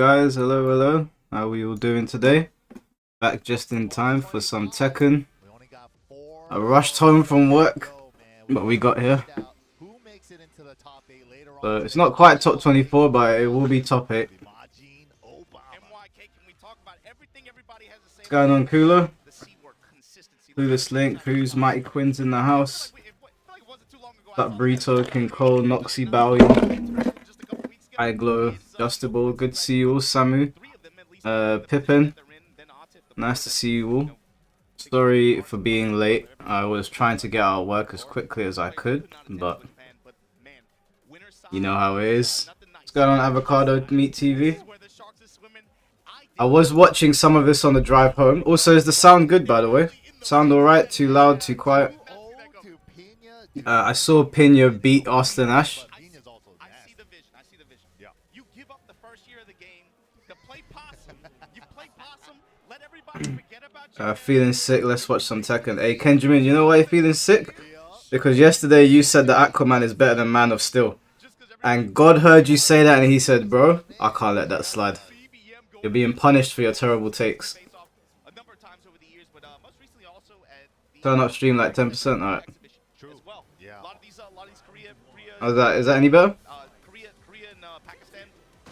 guys, hello. How are we all doing today? Back just in time for some Tekken. I rushed home from work, but we got here. So it's not quite top 24, but it will be top 8. What's going on, Cooler? Clueless Link, who's Mighty Quinn's in the house? That Burrito, King Cole, Noxy, Bowie, iGlow, Justable, good to see you all. Samu, Pippin, nice to see you all. Sorry for being late. I was trying to get out of work as quickly as I could, but you know how it is. What's going on, Avocado Meat TV? I was watching some of this on the drive home. Also, is the sound good, by the way? Sound alright? Too loud? Too quiet? I saw Pena beat Austin Ash. Feeling sick, let's watch some Tekken. Hey Kenjamin, you know why you're feeling sick? Because yesterday you said that Aquaman is better than Man of Steel. And God heard you say that and he said, bro, I can't let that slide. You're being punished for your terrible takes. Turn up stream like 10%, alright. How's that? Is that any better? Korea and Pakistan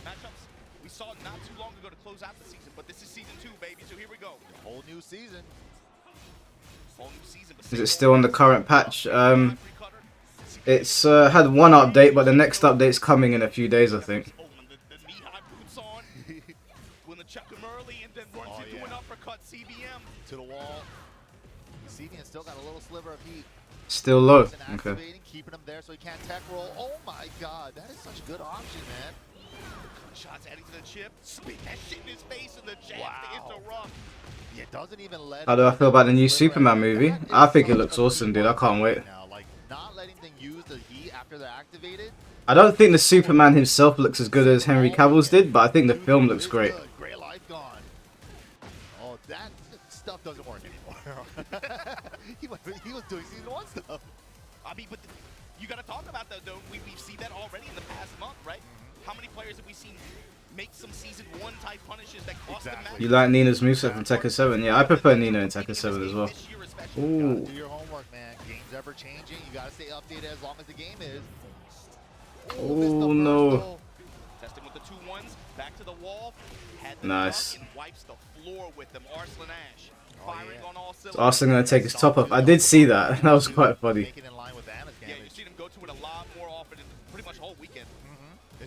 matchups we saw not too long ago to close out the season, but this is season 2, baby. So here we go. Whole new season. Is it still on the current patch? It's had one update, but the next update's coming in a few days, I think. Still got a little sliver of heat. Still low. Okay. Keeping him there so he can't tech roll. Oh my god, that is such a good option, man. Shots adding to the chip. Spit that shit in his face and the jab to interrupt. Yeah, doesn't even let. How do I feel about the new Superman movie? I think it looks awesome, dude. I can't wait. Like not letting them use the heat after they're activated. I don't think the Superman himself looks as good as Henry Cavill's did, but I think the film looks great. Gray life gone. Oh, that stuff doesn't work anymore. he was doing season 1 stuff. I mean, but you got to talk about that, though. We've seen that already in the past month, right? How many players have we seen make some season 1 type punishes that cost them matches? You like Nina's moveset from Tekken 7? Yeah, I prefer Nina in Tekken 7 as well. Ooh. Do your homework, man. Game's ever changing. You got to stay updated as long as the game is. Oh no. Testing with the 2-1s. Back to the wall. Nice. And wipes the floor with them. Arslan Ash. Is Arslan going to take his top off? I did see that. That was quite funny.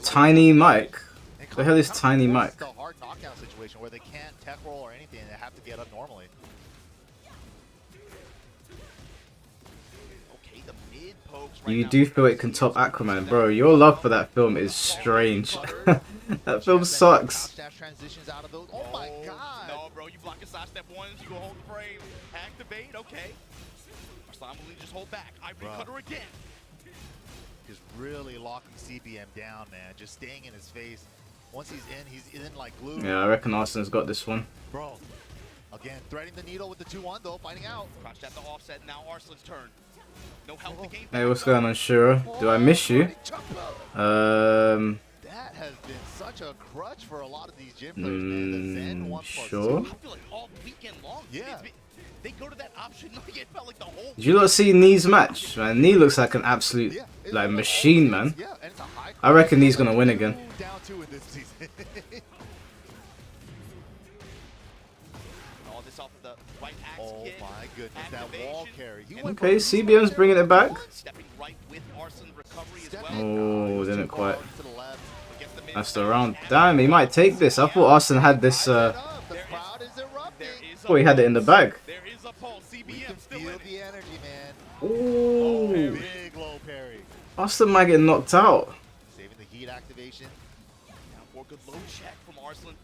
Tiny Mike? What the hell is Tiny Mike? It's a hard knockout situation where they can't tech roll or anything. They have to get up normally. Okay, the mid pokes right You do feel it can top Aquaman. Bro, your love for that film is strange. That film sucks. Oh my god! No, bro, you block a side step 1, you go hold the frame, activate, okay. Arslan will just hold back. Ivory cutter again. Just really locking CBM down, man. Just staying in his face. Once he's in like glue. Yeah, I reckon Arslan's got this one. Bro, again, threading the needle with the 2-1 though, finding out. Crouched at the offset, now Arslan's turn. No help to gain. Hey, what's going on, Shura? Do I miss you? That has been such a crutch for a lot of these gym players, man. The Zen 1+2. Sure. I feel like all weekend long. Yeah. They go to that option, like it felt like the whole. Did you not see Knee's match? Man, Knee looks like an absolute like machine, man. I reckon Knee's gonna win again. Down 2 in this season. All this off the right axe kick. Oh my goodness, that wall carry. Okay, CBM's bringing it back. Stepping right with Arslan's recovery as well. Oh, didn't quite. That's the round. Damn, he might take this. I thought Arslan had this. I thought he had it in the bag. Ooh. Arslan might get knocked out. Saving the heat activation. Now more good low check from Arslan.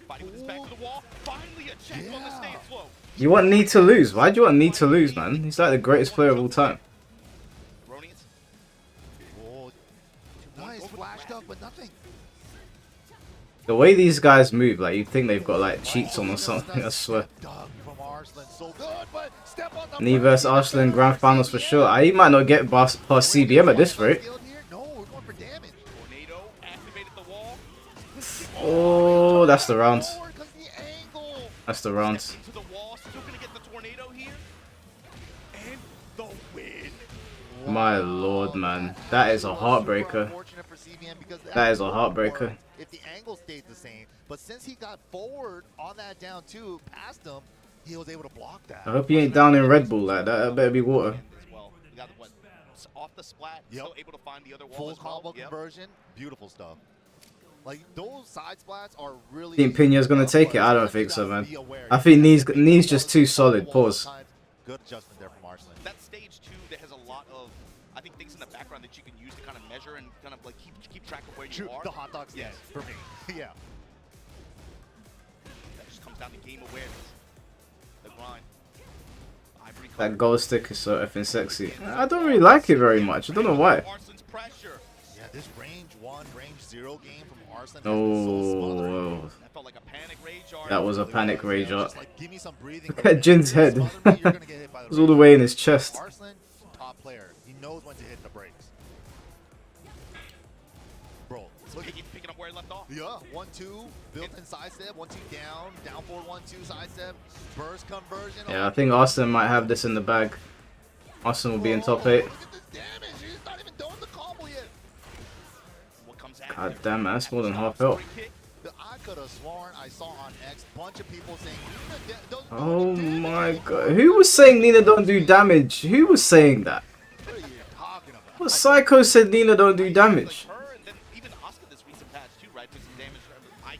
Fighting with his back to the wall. Finally a check on the stance flow. You want Knee to lose? Why do you want Knee to lose, man? He's like the greatest player of all time. Nice, flashed up, but nothing. The way these guys move, like you'd think they've got like cheats on or something, I swear. Knee vs Arslan Grand Finals for sure. He might not get past CBM at this rate. Oh, that's the round. Forward 'cause the angle. That's the round. Into the wall, still gonna get the tornado here. And the win. My lord, man. That is a heartbreaker. Unfortunate for CBM because That is a heartbreaker. if the angle stayed the same. But since he got forward on that down two, past him, he was able to block that. I hope he ain't down in Red Bull like that. That better be water. As well. We got what, off the splat, still able to find the other wall Full as well. combo conversion, beautiful stuff. Like those side splats are really. Think Pina's gonna take it? I don't think so, man. I think knee's just too solid. Pause. Good adjustment there from Arslan. That stage two that has a lot of, I think, things in the background that you can use to kind of measure and kind of like keep track of where you are. The hot dog stand for me. Yeah. That just comes down to game awareness. The grind. Ivory That gold stick is so effing sexy. I don't really like it very much. I don't know why. Arslan's pressure. Yeah, this range 1, range 0 game from Arslan. Oh, That felt like a panic rage art. that was a panic rage art. Just like, give me some breathing. Look at Jin's head. Smother me, you're gonna get hit by It was all the way in his chest. Arslan, top player. He knows when to hit the brakes. Bro, look at Picking up where he left off. yeah, 1-2, built-in sidestep, 1-2 down forward 1-2 sidestep, burst conversion. Yeah, I think Austin might have this in the bag. Austin will be in top 8. Look at this damage. He's not even done the combo yet. What comes God damn, man, that's more than half health. I could have sworn I saw on X bunch of people saying, "Nina, don't do Oh any damage." my god. Who was saying Nina don't do damage? Who was saying that? What are you talking about? What Psycho said Nina don't do damage?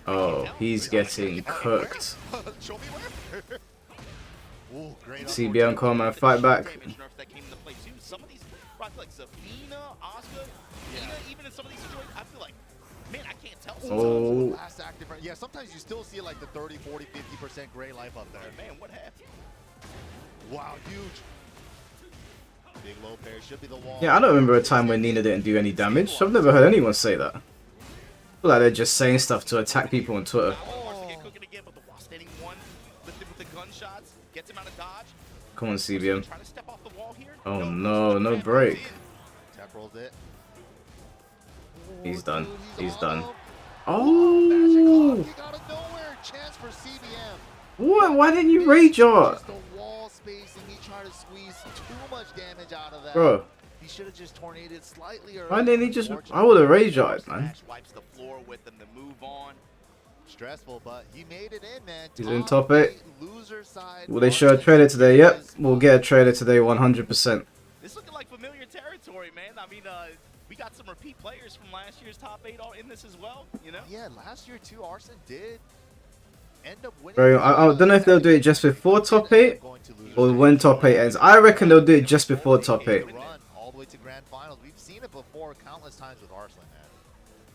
Oh, he's getting cooked. Show me where. Ooh, great. CBM come and fight back. Some of these, like Zafina, Asuka, Nina, even in some of these situations, I feel like, man, I can't tell sometimes. Oh, Last active. Yeah, sometimes you still see like the 30, 40, 50% gray life up there. Man, what happened? Wow, huge. Big low pair should be the wall. yeah, I don't remember a time when Nina didn't do any damage. I've never heard anyone say that. I feel like they're just saying stuff to attack people on Twitter. Come on, CBM. Oh no, no break. Tap rolls it. He's done. He's done. Magic Oh! Hawk, out of nowhere. Chance for CBM. What? Why didn't you rage art? Just a wall spacing. He tried to squeeze too much damage out of that. Bro, He should have just tornadoed slightly earlier. why didn't he just... I would have rage arted, man. Wipes the floor with them to move on. Stressful, but he made it in, man. He's in top 8. Loser side. Will they show a trailer today? Yep, we'll get a trailer today 100%. This looking like familiar territory, man. I mean, we got some repeat players from last year's top 8 all in this as well, you know? Yeah, last year too, Arslan did end up winning. Bro, I don't know if they'll do it just before top 8 or when top 8 ends. I reckon they'll do it just before top 8. Run all the way to grand finals. We've seen it before countless times with Arslan, man.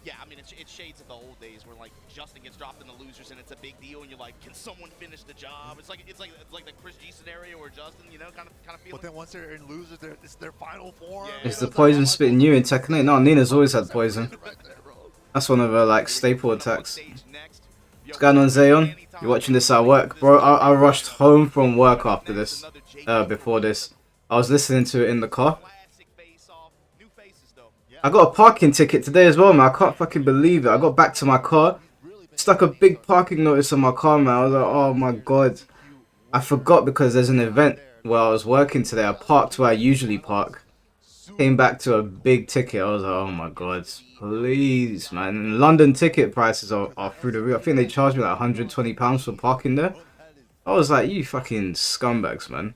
Yeah, I mean, it's shades of the old days where like Justin gets dropped in the losers and it's a big deal, and you're like, can someone finish the job? It's like the Chris G scenario where Justin, you know, kind of feeling. But then once they're in losers, it's their final form. Yeah. Is the poison spitting you in Tekken 8? No, Nina's always had poison. That's one of her like staple attacks. What's going on, Zayon? You're watching this at work? Bro, I rushed home from work after this. Before this. I was listening to it in the car. I got a parking ticket today as well, man. I can't fucking believe it. I got back to my car, stuck a big parking notice on my car, man. I was like, oh my god. I forgot because there's an event where I was working today. I parked where I usually park. Came back to a big ticket. I was like, oh my god. Please, man. London ticket prices are through the roof. I think they charged me like £120 for parking there. I was like, you fucking scumbags, man.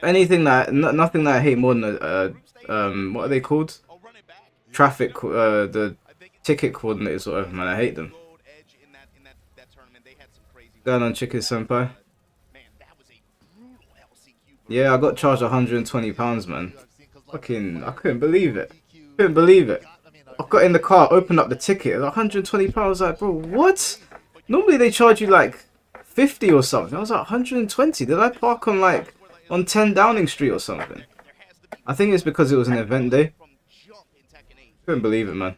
Anything that, nothing that I hate more than what are they called? Traffic, the ticket coordinators, whatever, man. I hate them. Going on, Chicken Senpai. Yeah, I got charged £120, man. Fucking, I couldn't believe it. Couldn't believe it. I got in the car, opened up the ticket, it was £120. I was like, bro, what? Normally they charge you like 50 or something. I was like, 120. Did I park on like on 10 Downing Street or something? I think it's because it was an event day. Couldn't believe it, man.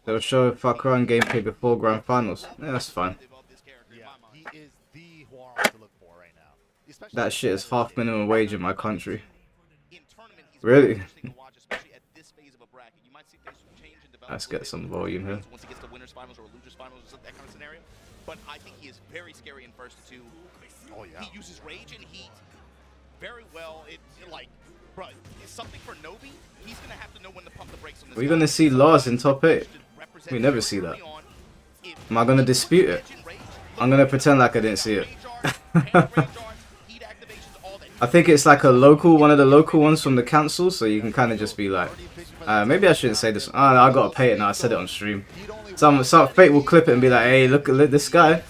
They'll show Fakran gameplay before Grand Finals. Yeah, that's fine. Yeah, he is the Huara to look for right now. especially That shit is half minimum wage in my country. in tournament, he's Really? very interesting to watch, especially at this phase of a bracket. You might see things change and develop. Let's a little get bit some volume here. once he gets to winners finals or losers finals or that kind of scenario. But I think he is very scary in first to two. Oh yeah. He uses rage and heat very well. Like, bro, it's something for Nobi. He's gonna have to know when to pump the brakes on this. We're gonna see Lars in top 8. We never see that. Am I gonna dispute it? I'm gonna pretend like I didn't see it. I think it's like a local, one of the local ones from the council, so you can kind of just be like, maybe I shouldn't say this. Oh, no, I gotta pay it now. I said it on stream. Some fate will clip it and be like, hey, look at this guy.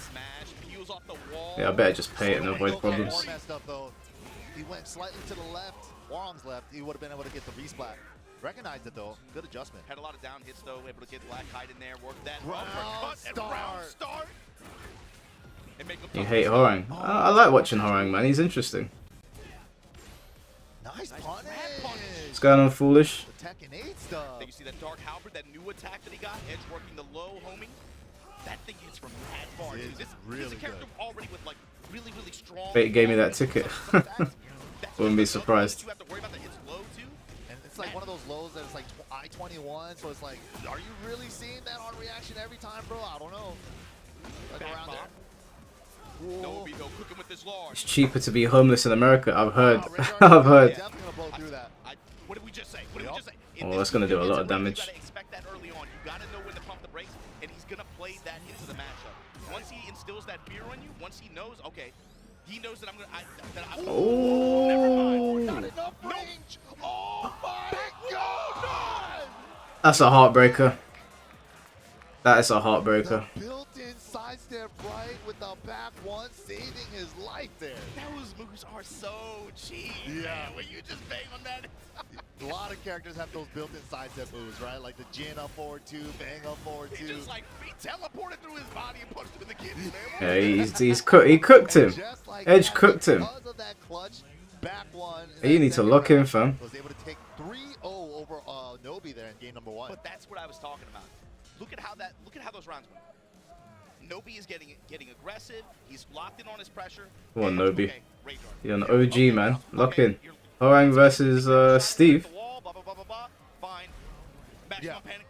Yeah, I better just pay it and avoid problems. He went slightly to the left, Wong's left. He would have been able to get the resplat. Recognized it though. Good adjustment. Had a lot of down hits though. Able to get Black Kite in there. Work that Round start. And make him You hate Horang. I like watching Horang, man. He's interesting. Nice punish. What's going on, Foolish? The Tekken 8 stuff. You see that Dark Halberd, that new attack that he got, Edge working the low homing. That thing hits from mad far. It Dude. is This really is a character good. already with like really strong. Fate gave me that ticket. Wouldn't be surprised. You have to worry about that hits low too. And it's like one of those lows that it's like I-21, so it's like, are you really seeing that on reaction every time, bro? I don't know. Like Back around bomb. there. Nobi though cooking with this large. It's cheaper to be homeless in America. I've heard. Wow, I've heard. definitely gonna blow through that. What did we just say? What did we just say? Oh, that's gonna do a lot of You damage. gotta expect that early on. You gotta know when to pump the brakes, and he's gonna play that into the matchup. Once he instills that fear on you, once he knows, okay, he knows that I'm gonna. Oh. Never mind. Not enough range. Oh my god! That's a heartbreaker. That is a heartbreaker. The built-in sidestep right with the back one, saving his life there. Those moves are so cheap. Yeah. Man. When you just bang on that. A lot of characters have those built-in sidestep moves, right? Like the Jin up forward two, bang up forward He two. just like he teleported through his body and punched him in the kidney, man. Yeah, he cooked him. Just like Edge that, cooked him. because of that clutch, back one, Hey, you need to lock in, fam. was able to take 3-0 over Nobi there in game number 1. But that's what I was talking about. Look at how those rounds went. Nobi is getting aggressive. He's locked in on his pressure. Come on, And, Nobi. okay, Rage Art. You're an OG, man. Lock Okay, in. you're- Horang versus Steve. The wall, blah, blah, blah, blah, blah. Fine. Maximum Yeah. panic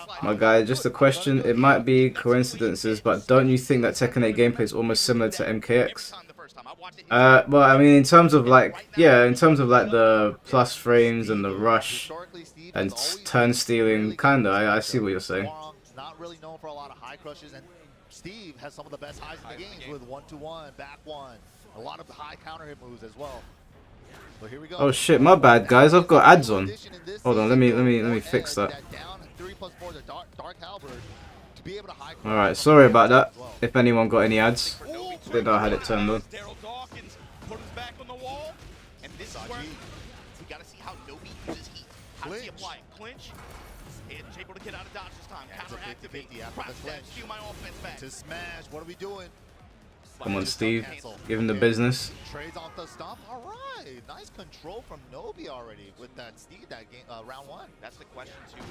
slide. My guy, just a question. It might be coincidences, but don't you think that Tekken 8 gameplay is almost similar to MKX? Well, I mean, in terms of like, yeah, in terms of like the plus frames and the rush and turn stealing, kinda. I see what you're saying. Wong's not really known for a lot of high crushes, and Steve has some of the best highs in the games with 1-2-1, back one, a lot of high counter hit moves as well. So here we go. Oh shit, my bad, guys. I've got ads on. Hold on, let me fix that. All right, sorry about that. If anyone got any ads, didn't know I had it turned on. Daryl Dawkins put his back on the wall, and this is where we gotta see how Nobi uses heat. How does he apply it? Clinch. And able to get out of dodge this time. Counter activate. Crash that, steal my offense back. To smash, what are we doing? Come on, Steve. Give him the business. Trades off the stomp. All right, nice control from Nobi already with that Steve that game round 1. That's the question too.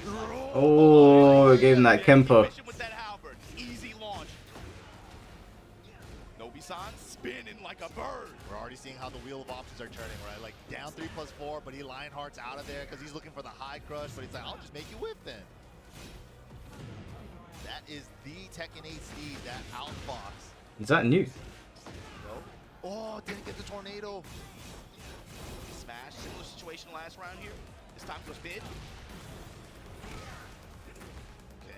Oh, gave him that Kempo. With that halberd. Easy launch. Nobi-san spinning like a bird. We're already seeing how the wheel of options are turning, right? Like down 3+4, but he Lionheart's out of there because he's looking for the high crush, but he's like, I'll just make you whip then. That is the Tekken 8 Steve that outfox. Is that new? Oh, didn't get the tornado. Smash. Similar situation last round here. This time goes bid.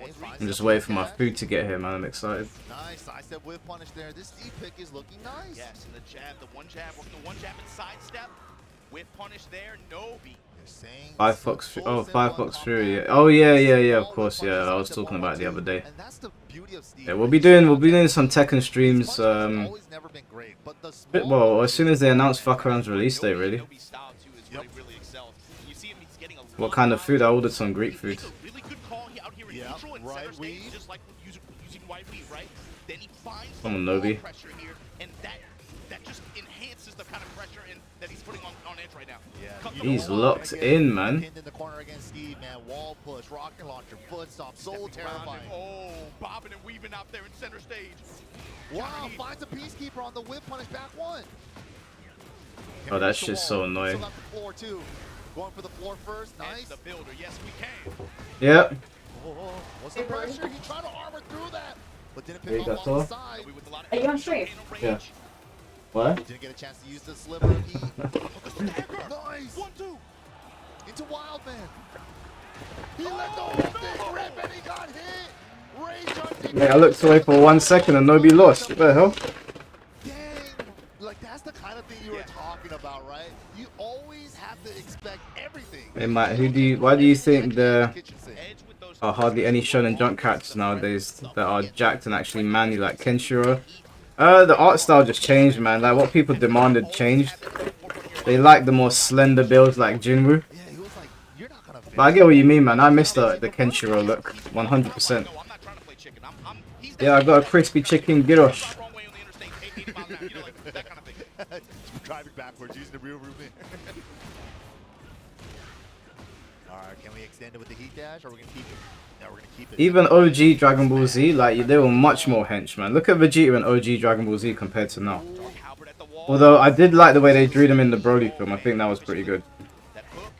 Okay, I'm just waiting for my food to get here, man. I'm excited. Nice sidestep whip punish there. This Steve pick is looking nice. Yes, and the jab, the one jab, working the one jab and sidestep. Whip punish there. Nobi. Firefox Fury. Yeah. Oh yeah, of course, yeah. I was talking about it the other day. Yeah, we'll be doing some Tekken streams. Well, as soon as they announce Fuckaround's release date, really. What kind of food? I ordered some Greek food. Come on, Nobi. That just enhances the kind of pressure that he's putting on Edge right now. Yeah, he's locked in, man. Pinned in the corner against Steve, man. Wall push, rocket launcher, foot stomp, so terrifying. Oh, bobbing and weaving out there in center stage. Wow, finds a peacekeeper on the whip punish back one. Oh, that shit's so annoying. Still got the floor too. Going for the floor first. Nice. The builder. Yes, we can. Yep. Oh, what's the pressure? He tried to armor through that, but didn't There you pick go, up on the Thor. side. Are you on stream? Yeah. What? Didn't get a chance to use the sliver of heat. Nice. 1-2. Into Wild Man. He let the whole thing rip and he got hit. Rage on Mate, I looked away for 1 second and nobody lost. What the hell? Dang. Like, that's the kind of thing you were talking about, right? You always have to expect everything. Hey, Matt, why do you think there Kitchen sink. are hardly any shonen jump characters nowadays that are jacked and actually manly like Kenshiro? The art style just changed, man. Like, what people demanded changed. They like the more slender builds like Jinwoo. Yeah, he was like, you're not gonna But I get what you mean, man. I miss the Kenshiro look, 100%. No, I'm not trying to play chicken. He's Yeah, I got a crispy chicken gyros. wrong way on the interstate, 80 miles an hour, you know, like that kind of thing. driving backwards using the rear view mirror. Alright, can we extend it with the heat dash or are we gonna keep it? No, we're gonna keep it. Even OG Dragon Ball Z, like, they were much more hench, man. Look at Vegeta in OG Dragon Ball Z compared to now. Halbert at the wall. Although I did like the way they drew them in the Broly film. I think that was pretty good. That hook.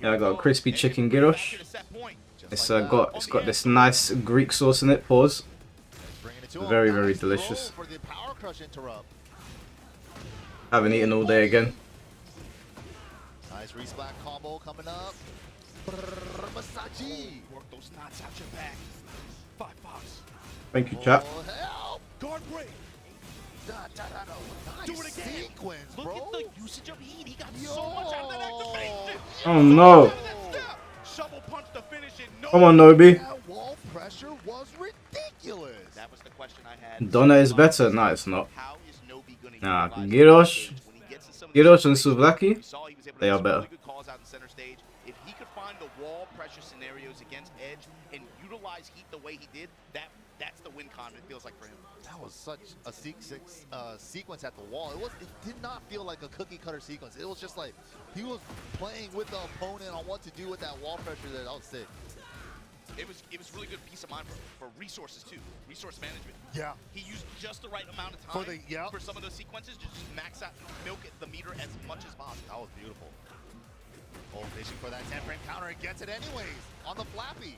Yeah, I got a crispy chicken gyros. Get a set point. It's got this nice Greek sauce in it. Pause. Bringing it to him. Very, very Nice throw delicious. for the power crush interrupt. Haven't eaten all day again. Nice resplat combo coming up. Masaji. Work those knots out your back. 5 Fox. Thank you, chap. Oh, help. Guard break. Nice Do it again. sequence, Look bro. at the usage of heat. He got so much out of that activation. Oh no! That step. Shovel punch to finish it. No. Come on, Nobi. That wall pressure was ridiculous. That was the question I had. Donna is better. No, it's not. How is Nobi gonna Nah, utilize Gyros, when he gets in some of these Gyros and situations? Souvlaki, We saw he was able to they make are some better. really good calls out in center stage. If he could find the wall pressure scenarios against Edge and utilize heat the way he did, that's the win con it feels like for him. That was such a sequence at the wall. It did not feel like a cookie cutter sequence. It was just like he was playing with the opponent on what to do with that wall pressure. That was sick. It was really good peace of mind for resources too, resource management. Yeah. He used just the right amount of time For some of those sequences to just max out, milk the meter as much as possible. That was beautiful. Oh, fishing for that 10-frame counter. It gets it anyways on the flappy.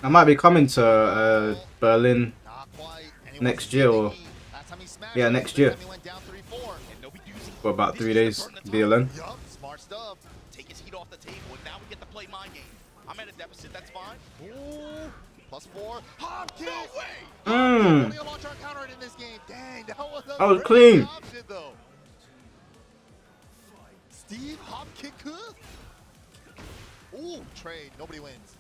I might be coming to Berlin Not quite. And he next wasn't year, getting or heat. Last time he smashed, yeah, it, next this year. time he went down 3-4. And Nobi using for about this 3 is to days. burn the time. BLN. Yup, smart stuff. Take his heat off the table, and now we get to play my game. I'm at a deficit, that's fine. Ooh, +4. Hop kick. No way! Only a launch counter in this game. Dang, that was a That was great clean. option, though. Steve hop kick. Ooh, trade. Nobody wins.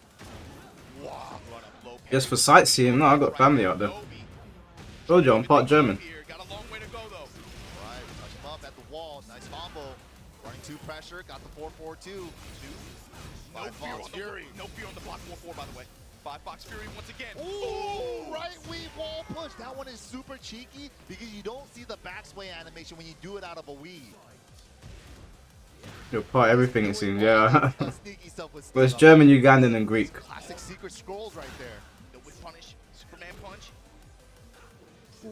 Wow. Run up low Just for sightseeing. No, I got family out there. Nobi. Told you I'm part German. Here, got a long way to go though. Right, touch him up at the wall. Nice combo. Running 2 pressure. Got the 4-4-2. No Five fear Fox on the Fury. no fear on the block 4-4 by the way. 5 Fox Fury once again. Ooh, right weave wall push. That one is super cheeky because you don't see the backsway animation when you do it out of a weave. You're part everything it seems, yeah. Sneaky stuff with Well, it's Steve. German, Ugandan, and Greek. Classic secret scrolls right there. The whip punish, Superman punch. Ooh.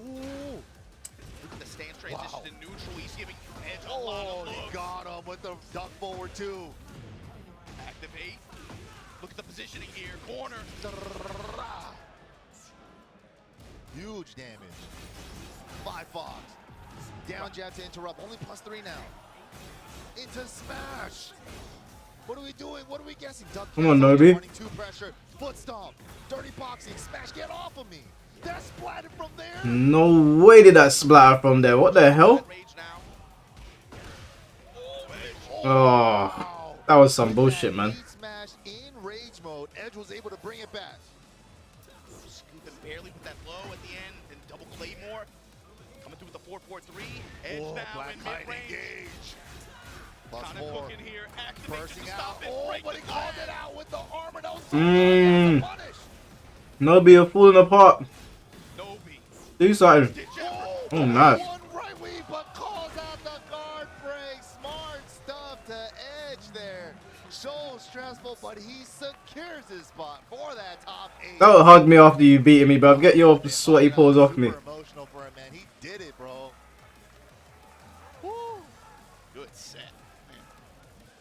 Look at the stance transition Wow. to neutral. He's giving Edge a lot Oh, of he love. got him with the duck forward too. Activate. Look at the positioning here. Corner. Huge damage. 5 Fox. Down jab to interrupt. Only +3 now. Into smash. What are we doing? What are we guessing? Duck Come on, kick, Nobi. running 2 pressure. Foot stomp. Dirty boxing. Smash. Get off of me. That splatted from there. No way did that splatter from there. What the hell? Rage now. Oh, Wow. that was some With bullshit, that man. heat smash in rage mode, Edge was able to bring it back. Scooping barely with that low at the end. Then double Claymore. Coming through with the 4-4-3. Edge Oh, now Black in Knight mid-range. engage. Kind of +4. cooking here. Activate Bursting to out. stop it. Oh, Break but the he called glass. it out with the armor. That was so Mm. good. That's a punish. Nobi, you're falling apart. Nobi. Do something. Did you? Oh, nice. One right weave, but calls out the guard break. Smart stuff to Edge there. So stressful, but he secures his spot for that top 8. Don't hug me after you beating me, bruv. Get your sweaty paws off me. Super emotional for him, man. He did it, bro. Woo. Good set. Man.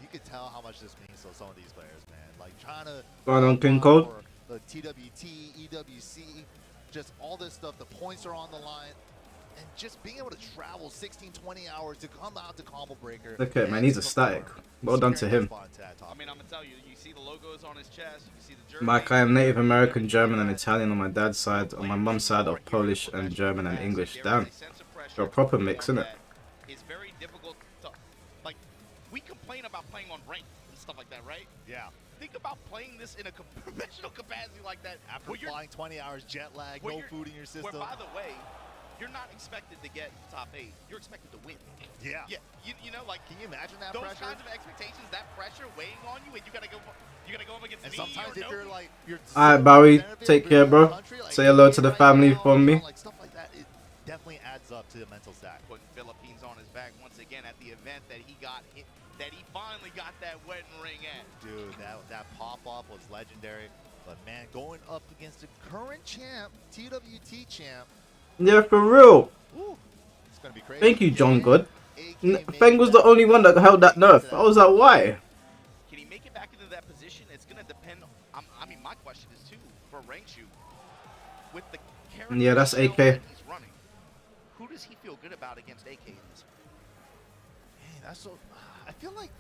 You could tell how much this means to some of these players, man. Like trying to Going on King Code. for the TWT, EWC, just all this stuff. The points are on the line, and just being able to travel 16, 20 hours to come out to Combo Breaker. Look at it, man. He's ecstatic. Well done to him. I mean, I'm gonna tell you. You see the logos on his chest. You see the jersey. Mike, I am Native American, German, and Italian on my dad's side. On my mum's side, of Polish and German and English. Damn. Got a proper mix, innit? It's very difficult to, like, we complain about playing on rank and stuff like that, right? Yeah. Think about playing this in a professional capacity like that. After flying 20 hours, jet lag, no food in your system. Where, by the way, you're not expected to get top 8. You're expected to win. Yeah. Yeah. You know, like, can you imagine that those pressure? kinds of expectations, that pressure weighing on you, and you gotta go up against and me sometimes or if you're like, you're Alright, Bowie, take care, bro. country, like, Say hello to the family for me. Like stuff like that, it definitely adds up to the mental stack. Putting Philippines on his back once again at the event that he got hit, that he finally got that wedding ring at. Dude, that pop-off was legendary. But man, going up against the current champ, TWT champ. Yeah, for real. Ooh, it's gonna be crazy. Thank you, John Good. Feng was the only one that held that nerf. I was like, why? Can he make it back into that position? It's gonna depend. I mean, my question is too for Rangshu. With the character Yeah, that's style AK. that he's running, who does he feel good about against AK in this? Man, that's so. I feel like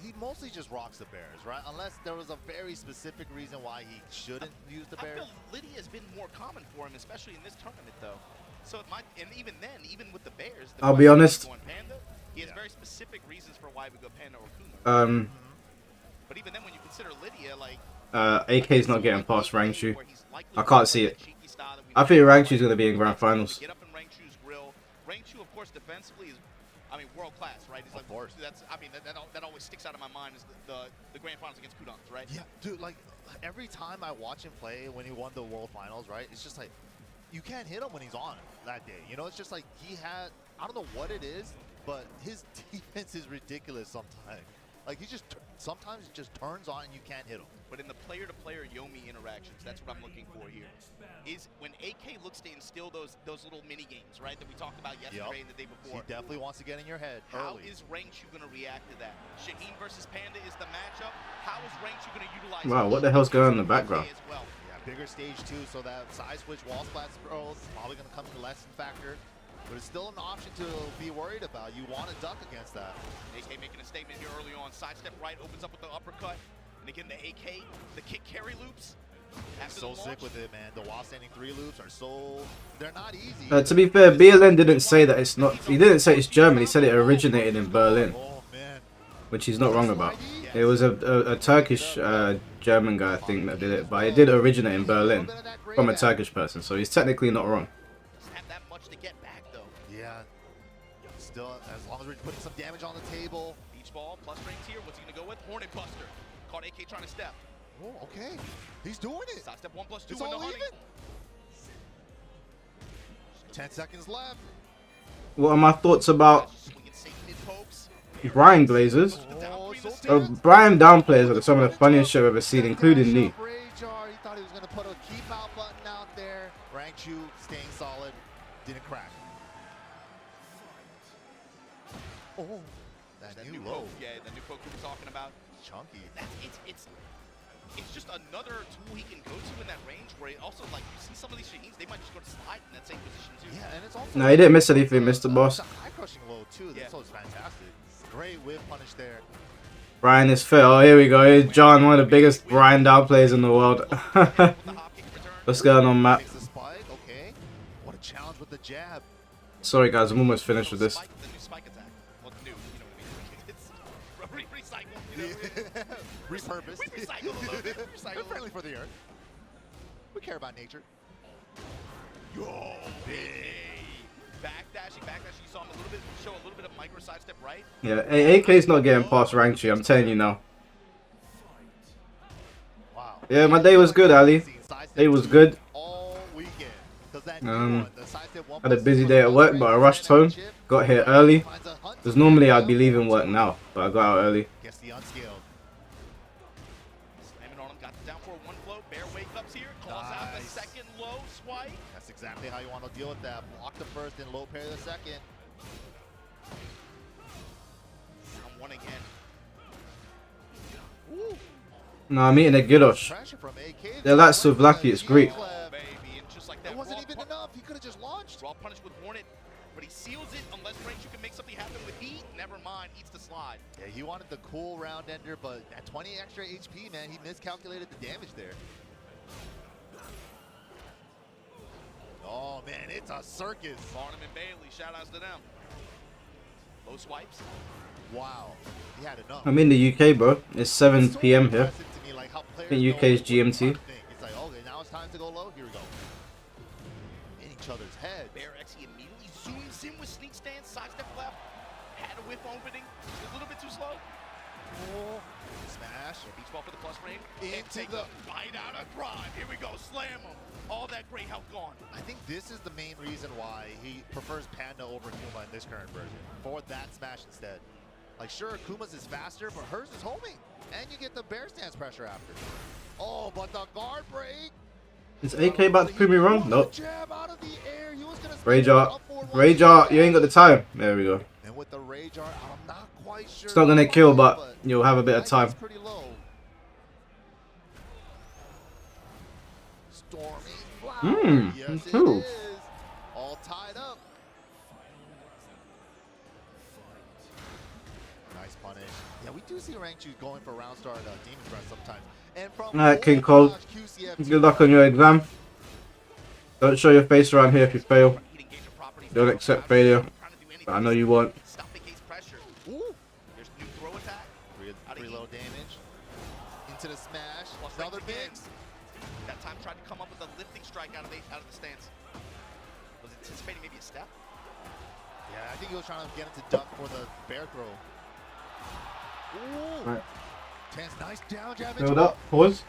he mostly just rocks the Bears, right? Unless there was a very specific reason why he shouldn't use the I Bears. feel Lydia's been more common for him, especially in this tournament, though. So it might, and even then, even with the Bears, I'll be honest. Going Panda, he has very specific reasons for why we go Panda or Kuma. But even then, when you consider Lydia, like AK's not getting past Rangshu. I can't see it. I think Rangshu's gonna be in grand finals. Get up in Rangshu's grill. Rangshu, of course, defensively is, I mean, world class, right? He's like, of course. That's, I mean, that always sticks out of my mind is the grand finals against Kudans, right? Yeah, dude. Like every time I watch him play when he won the World Finals, right? It's just like you can't hit him when he's on that day. You know, it's just like he had. I don't know what it is, but his defense is ridiculous sometimes. Like he just sometimes it just turns on and you can't hit him. But in the player-to-player Yomi interactions, that's what I'm looking for here. Is when AK looks to instill those little mini games, right, that we talked about yesterday and the day before. He definitely wants to get in your head How early. is Rangshu going to react to that? Shaheen versus Panda is the matchup. How is Rangshu going to utilize? Wow, what the hell's going on in the background? As well? Yeah, bigger stage too, so that side switch wall splat throws probably going to come to less factor. But it's still an option to be worried about. You want to duck against that. AK making a statement here early on. Sidestep right, opens up with the uppercut. And again, the AK, the kick carry loops. So sick with it, man. The while standing 3 loops are so... They're not easy. To be fair, BLN didn't say that it's not... He didn't say it's German. He said it originated in Berlin. Oh, man. Which he's not wrong about. It was a Turkish German guy, I think, that did it. But it did originate in Berlin from a Turkish person. So he's technically not wrong. Have that much to get back, though. Yeah. Still, as long as we're putting some damage on the table. Beach ball, plus range here. What's he going to go with? Hornet Buster. Caught AK trying to step. Oh, okay. He's doing it. Sidestep 1+2 It's into all honey. even. 10 seconds left. What are my thoughts about Swinging safe mid pokes. Brian Blazers? Oh, so Brian downplays are some of the funniest shit I've ever seen, including me. He thought he was going to put a keep out button out there. Rangshu staying solid. Didn't crack. Oh, that new low. poke. Yeah, the new poke we were talking about. Chunky. It's just another tool he can go to in that range where it also, like, you see some of these Shaheens, they might just go to slide in that same position too. Yeah, and it's also... No, he didn't miss anything, Mr. Boss. It's a high-crushing low, too. This was fantastic. Great whip punish there. Brian is fit. Oh, here we go. Here's John, one of the biggest Brian downplays in the world. What's going on, Matt? Takes the spike. Okay. What a challenge with the jab. Sorry, guys. I'm almost finished with this. The new spike attack. Well, new, you know what I mean? It's recycled, you know? Repurposed. We recycle a little bit. Recycle We're friendly for the earth. We care about nature. Yo, big. Backdashing. You saw him show a little bit of micro sidestep right. Yeah, AK's not getting past Rankchi, I'm telling you now. Wow. Yeah, my day was good, Ali. Day was good. All weekend. Had a busy day at work, but I rushed home. Got here early. Because normally I'd be leaving work now, but I got out early. Gets the unscaled. Slamming on him, got down for one flow. Bear wake ups here, calls out the second low swipe. That's exactly how you want to deal with that. Block the first and low parry the second. One again. Ooh. No, I'm eating a gyros. Pressure from AK. They're like souvlaki, it's Greek. Oh, baby. And just like that. It wasn't raw even enough. He could have just launched. Raw punish with Hornet, but he seals it unless Ranchu can make something happen with heat. Never mind, eats the slide. Yeah, he wanted the cool round ender, but at 20 extra HP, man, he miscalculated the damage there. Oh, man, it's a circus. Barnum and Bailey, shout outs to them. Low swipes. Wow, he had enough. I'm in the UK, bro. It's 7 p.m. here. Impressive to me, like, how I players think UK know is GMT. what to think. It's like, okay, now it's time to go low. Here we go. In each other's head. Bear X, he immediately zooms in with sneak stance, sidestep left. Had a whiff opening, a little bit too slow. Oh, smash. Beach ball for the plus frame. Into And take the- a bite out of drive. Here we go, slam him. All that great health gone. I think this is the main reason why he prefers Panda over Kuma in this current version. For that smash instead. Like, sure, Kuma's is faster, but hers is homing. And you get the bear stance pressure after. Oh, but the guard break. Is AK about to prove me wrong? Nope. Jab out of the air. He was gonna Rage spin art. up forward Rage once art. You ain't got the time. There we go. And with the rage art, I'm not quite sure. It's not gonna kill, but you'll have a bit of time. It's pretty low. Stormy flower. Yes, it cool. is. All tied up. Nice punish. Yeah, we do see Rangchu going for round start Demon Breath sometimes. And from Alright, King oh my Cole. gosh, QCF Good luck on your exam. Don't show your face around here if you fail. Don't accept failure. But I know you won't. Stop the case pressure. Ooh. There's new throw attack. Pretty low damage. Into the smash. Plus Another range again. mix. That time tried to come up with a lifting strike out of the stance. Was anticipating maybe a step. Yeah, I think he was trying to get him to duck for the bear throw. Ooh. Right. Tense, nice down jab. Hold up. Pause.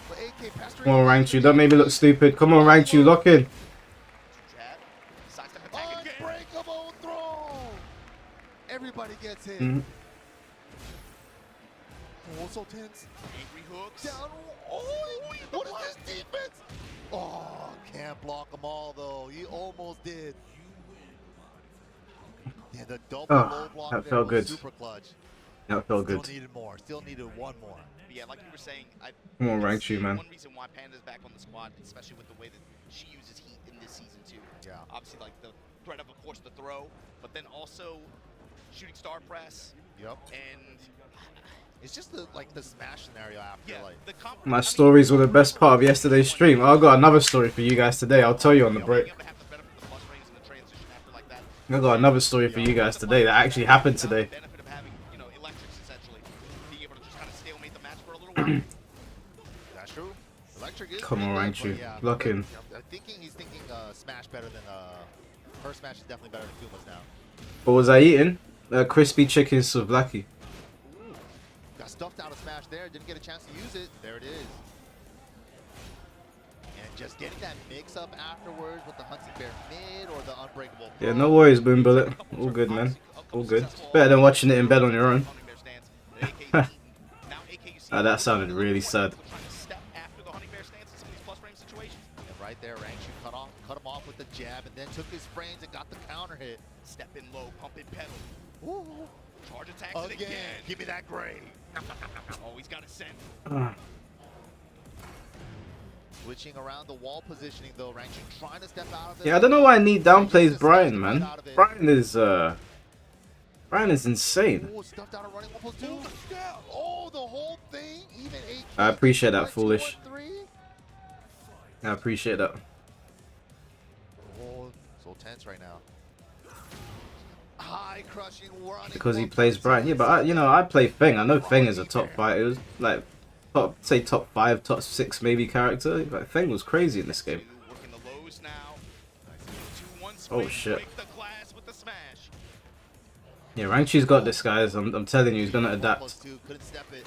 But AK pestering Come on, him. Rangchu. Don't make me look stupid. Come on, Rangchu. Lock in. Jab. Sidestep attack again. Unbreakable throw. Everybody gets hit. Mhm. Oh, so tense. Angry hooks. Down. Oh, what is this defense? Oh, can't block them all though. He almost did. Yeah, the double low block that there felt was good. super clutch. That felt Still good. needed more. Still needed one more. But yeah, like you were saying, Come on, can Rangchu, see man. One reason why Panda's back on the squad, especially with the way that she uses heat in this season too. Yeah. Obviously, like the threat of course, the throw, but then also shooting star press Yep. and It's just the smash scenario after yeah, like. the comp. My stories were the best part of yesterday's stream. I've got another story for you guys today. I'll tell you on the break. I've got another story for you guys today that actually happened today. Benefit of having, you know, electrics essentially, being able to just kind of stalemate the match for a little while. That's true. Electric is Come on, pretty Rangchu. good, but yeah. Lock in. He's thinking smash better than her smash is definitely better than Kuma's now. What was I eating? Crispy chicken souvlaki. Got stuffed out of smash there. Didn't get a chance to use it. There it is. And just getting that mix up afterwards with the hunting bear mid or the unbreakable. Yeah, no worries, Boom Bullet. All good, man. All good. It's better than watching it in bed on your own. That sounded really sad. And right there, Rangchu cut him off with the jab, and then took his frames and got the counter hit. Step in low, pump in pedal. Ooh. Charge attacks it Again, again. give me that gray. Always got to send. Switching around the wall positioning though, Rangchu trying to step out of it. Yeah, I don't know why Need downplays Brian, man. Brian is insane. Oh, stuffed out of running 1+2. Oh, the whole thing. Even 8. I appreciate that, Foolish. 3. I appreciate that. Oh, so tense right now. High crushing running. Because he plays Brian. Yeah, but I play Feng. I know Feng is a top fighter. It was like top 5, top 6 maybe character. Like Feng was crazy in this game. Working the lows now. 2-1 Oh swing, shit. break the glass with the smash. Yeah, Rangchu's got this, guys. I'm telling you, he's gonna adapt. 1+2, couldn't step it.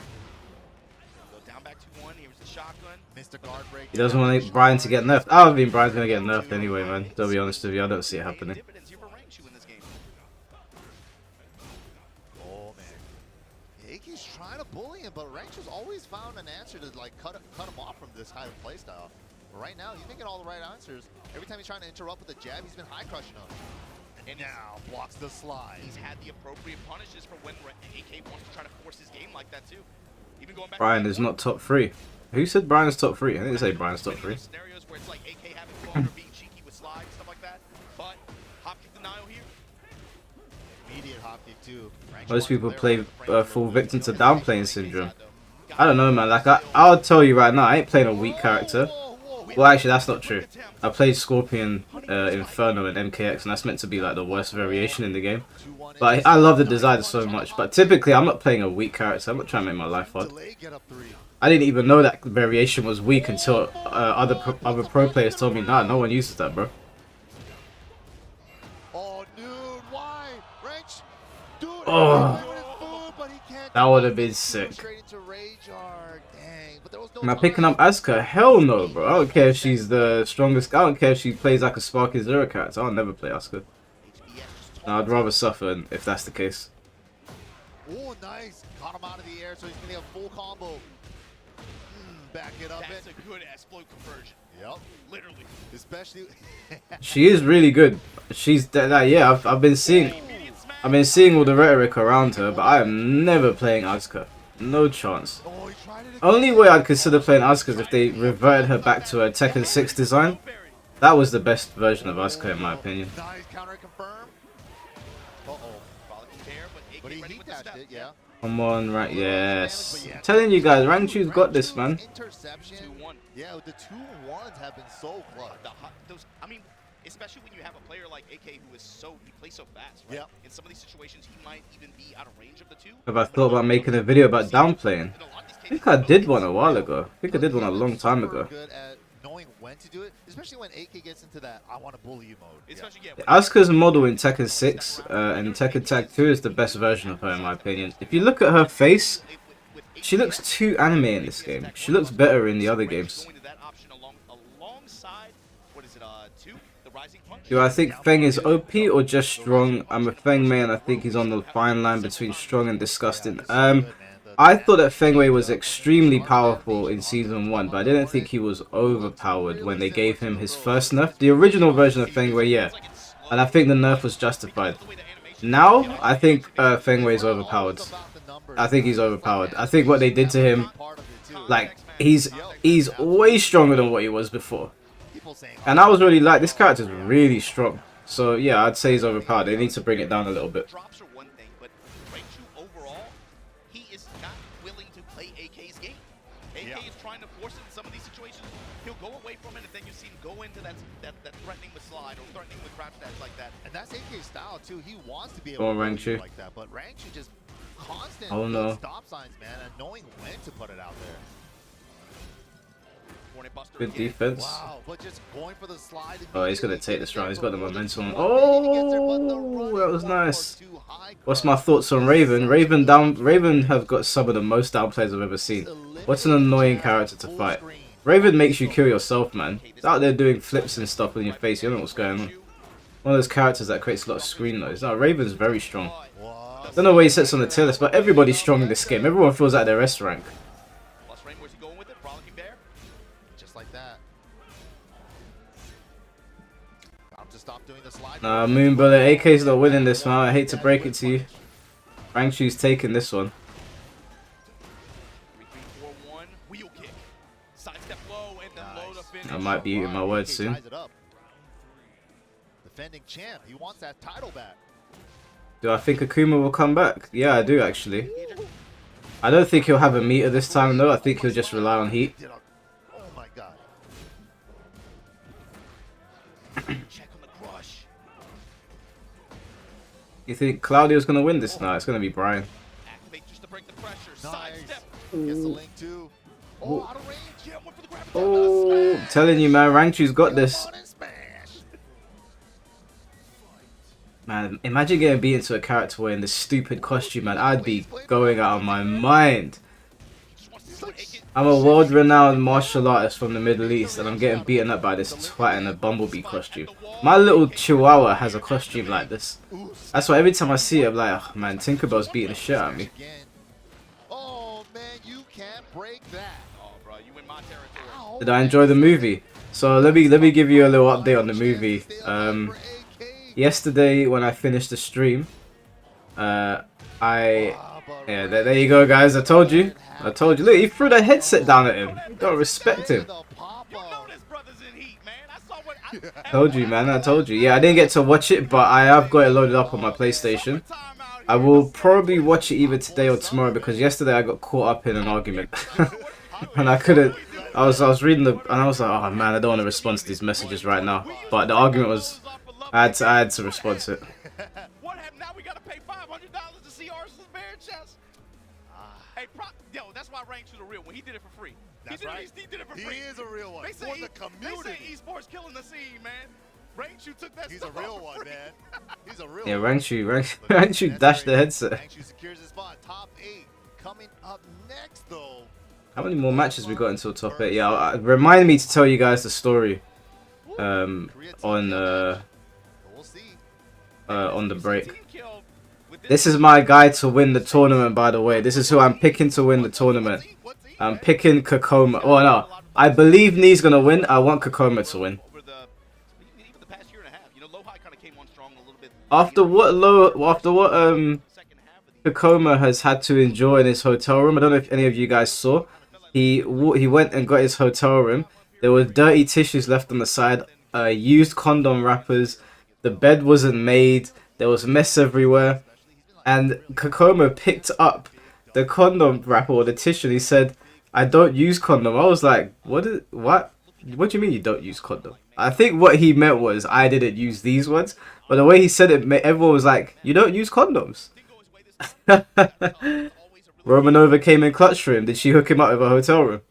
Go down back 2-1. Here's the shotgun. Mr. Guard break. He doesn't want Brian to get nerfed. I don't think Brian's gonna get nerfed anyway, man. To be honest with you, I don't see it happening. Dividends here for Rangchu in this game. Oh man. Yaki's trying to bully him, but Rangchu's always found an answer to like cut him off from this kind of playstyle. But right now, he's making all the right answers. Every time he's trying to interrupt with a jab, he's been high crushing him. And Now blocks the slide. he's had the appropriate punishes for when AK wants to try to force his game like that too. Even going back Brian to is not top 3. Who said Brian's top 3? I didn't say Brian's top 3. scenarios where it's like AK having fun or being cheeky with slides, stuff like that. But hop kick denial here. Immediate hop kick too. Most people play fall victim to downplaying syndrome. I don't know, man. Like, I'll tell you right now, I ain't playing a weak character. Well, actually, that's not true. I played Scorpion, Inferno, and MKX, and that's meant to be like the worst variation in the game. But I love the design so much. But typically, I'm not playing a weak character. I'm not trying to make my life hard. I didn't even know that variation was weak until other pro players told me, nah, no one uses that, bro. Oh, dude, why? Wrench, dude, Oh, but he can't that would have been sick. straight into rage art. Dang, but there was no Am I picking up Asuka? Hell no, bro. I don't care if she's the strongest. I don't care if she plays like a Sparky Zero character. I'll never play Asuka. No, I'd rather suffer if that's the case. Oh, nice. Caught him out of the air, so he's going to get a full combo. Back it up. That's a good exploit conversion. Yep. Literally. Especially. She is really good. She's yeah. I've been seeing all the rhetoric around her, but I am never playing Asuka. No chance. Oh, he tried it again. Only way I'd consider playing Asuka is if they reverted her back to her Tekken 6 design. That was the best version of Asuka in my opinion. Nice counter confirm. Uh-oh. But he catched it, yeah. Come on, right? Yes. I'm telling you guys, Rangchu's got this, man. Interception. 2-1. Yeah, the 2-1s have been so clutch. I mean, especially when you have a player like AK who is he plays so fast, right? Yeah. In some of these situations, he might even be out of range of the two. Have I thought about making a video about downplaying? I think I did one a while ago. I think I did one a long time ago. Good at knowing when to do it, especially when AK gets into that I want to bully you mode. Especially, yeah. Asuka's model in Tekken 6 and Tekken Tag 2 is the best version of her in my opinion. If you look at her face, she looks too anime in this game. She looks better in the other games. Do I think Feng is OP or just strong? I'm a Feng man. I think he's on the fine line between strong and disgusting. I thought that Feng Wei was extremely powerful in Season 1, but I didn't think he was overpowered when they gave him his first nerf. The original version of Feng Wei, yeah. And I think the nerf was justified. Now, I think Feng Wei is overpowered. I think he's overpowered. I think what they did to him, like, he's way stronger than what he was before. And I was really like, this character's really strong. So yeah, I'd say he's overpowered. They need to bring it down a little bit. Drops are one thing, but Raichu overall, he is not willing to play AK's game. AK is trying to force it in some of these situations. He'll go away from it, and then you see him go into that threatening with slide or threatening with crouch dash like that. And that's AK's style too. He wants to be able to do like that, but Raichu just constant stop signs, man, and knowing when to put it out there. Good defense. Wow, but just going for the slide. Oh, he's gonna take this round. He's got the momentum. Oh, that was nice. What's my thoughts on Raven? Raven have got some of the most downplays I've ever seen. What's an annoying character to fight? Raven makes you kill yourself, man. He's out there doing flips and stuff in your face. You don't know what's going on. One of those characters that creates a lot of screen noise. No, Raven's very strong. I don't know where he sits on the tier list, but everybody's strong in this game. Everyone feels like they're S rank. Nah, Moon Bullet, AK's not winning this, man. I hate to break it to you. Rangchu's taking this one. I might be eating my words soon. Defending champ, he wants that title back. Do I think Akuma will come back? Yeah, I do actually. I don't think he'll have a meter this time though. I think he'll just rely on heat. Oh my god. You think Claudio's gonna win this? No, it's gonna be Brian. Oh, I'm telling you, man, Rangchu's got this. Man, imagine getting beaten to a character wearing this stupid costume, man. I'd be going out of my mind. I'm a world-renowned martial artist from the Middle East, and I'm getting beaten up by this twat in a bumblebee costume. My little chihuahua has a costume like this. That's why every time I see it, I'm like, oh, man, Tinkerbell's beating the shit out of me. Oh man, you can't break that. Oh, bro, you in my territory. Did I enjoy the movie? So let me give you a little update on the movie. yesterday when I finished the stream, yeah, there you go, guys. I told you. I told you. Look, he threw the headset down at him. You gotta respect him. Told you, man. I told you. Yeah, I didn't get to watch it, but I have got it loaded up on my PlayStation. I will probably watch it either today or tomorrow because yesterday I got caught up in an argument and I couldn't. I was reading and I was like, oh man, I don't want to respond to these messages right now. But the argument was, I had to respond to it. What happened? Now we gotta pay $500 to see Arsenal's bare chest. Hey, yo, that's why Ranks was a real one. He did it for free. That's right. He did it for free. He is a real one. They For the community. They say esports killing the scene, man. Ranks, you took that. He's a real one, man. He's a real Yeah, one. Ranchu dashed the headset. Ranchu secures his spot. Top 8 coming up next, though. How many more matches we got until top 8? Yeah, remind me to tell you guys the story on the break. This is my guy to win the tournament, by the way. This is who I'm picking to win the tournament. I'm picking Kokoma. Well, no, I believe Nee's gonna win. I want Kokoma to win. After what Kokoma has had to endure in his hotel room, I don't know if any of you guys saw. He went and got his hotel room. There were dirty tissues left on the side, used condom wrappers. The bed wasn't made. There was mess everywhere. And Kokoma picked up the condom wrapper or the tissue and he said, I don't use condom. I was like, what do you mean you don't use condom? I think what he meant was I didn't use these ones. But the way he said it, everyone was like, you don't use condoms. Romanova came in clutch for him. Did she hook him up with a hotel room?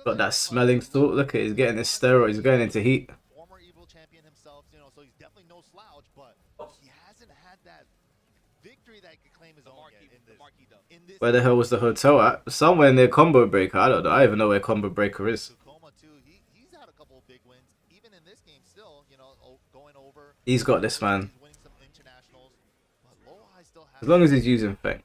Got that smelling salt. Look at, he's getting his steroids. He's going into heat. Former Evil champion himself, you know, so he's definitely no slouch, but he hasn't had that victory that he could claim his own yet in this. Where the hell was the hotel at? Somewhere near Combo Breaker. I don't know. I don't even know where Combo Breaker is. He's had a couple of big wins, even in this game still, you know, going over. He's got this, man. As long as he's using Feng.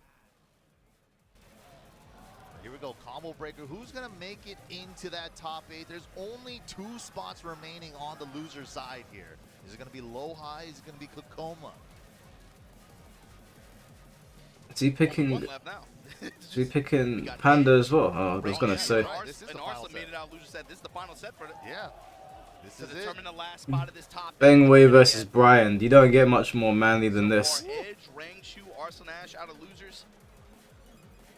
Here we go, Combo Breaker. Who's going to make it into that top 8? There's only 2 spots remaining on the loser side here. Is it going to be Low-High? Is it going to be Kokoma? Is he picking... Is he picking Panda as well? Oh, I was going to say. This is the final set. This is the final set for it. Yeah. This is determine the last spot of this top. Feng Wei versus Brian. You don't get much more manly than this. Out of losers.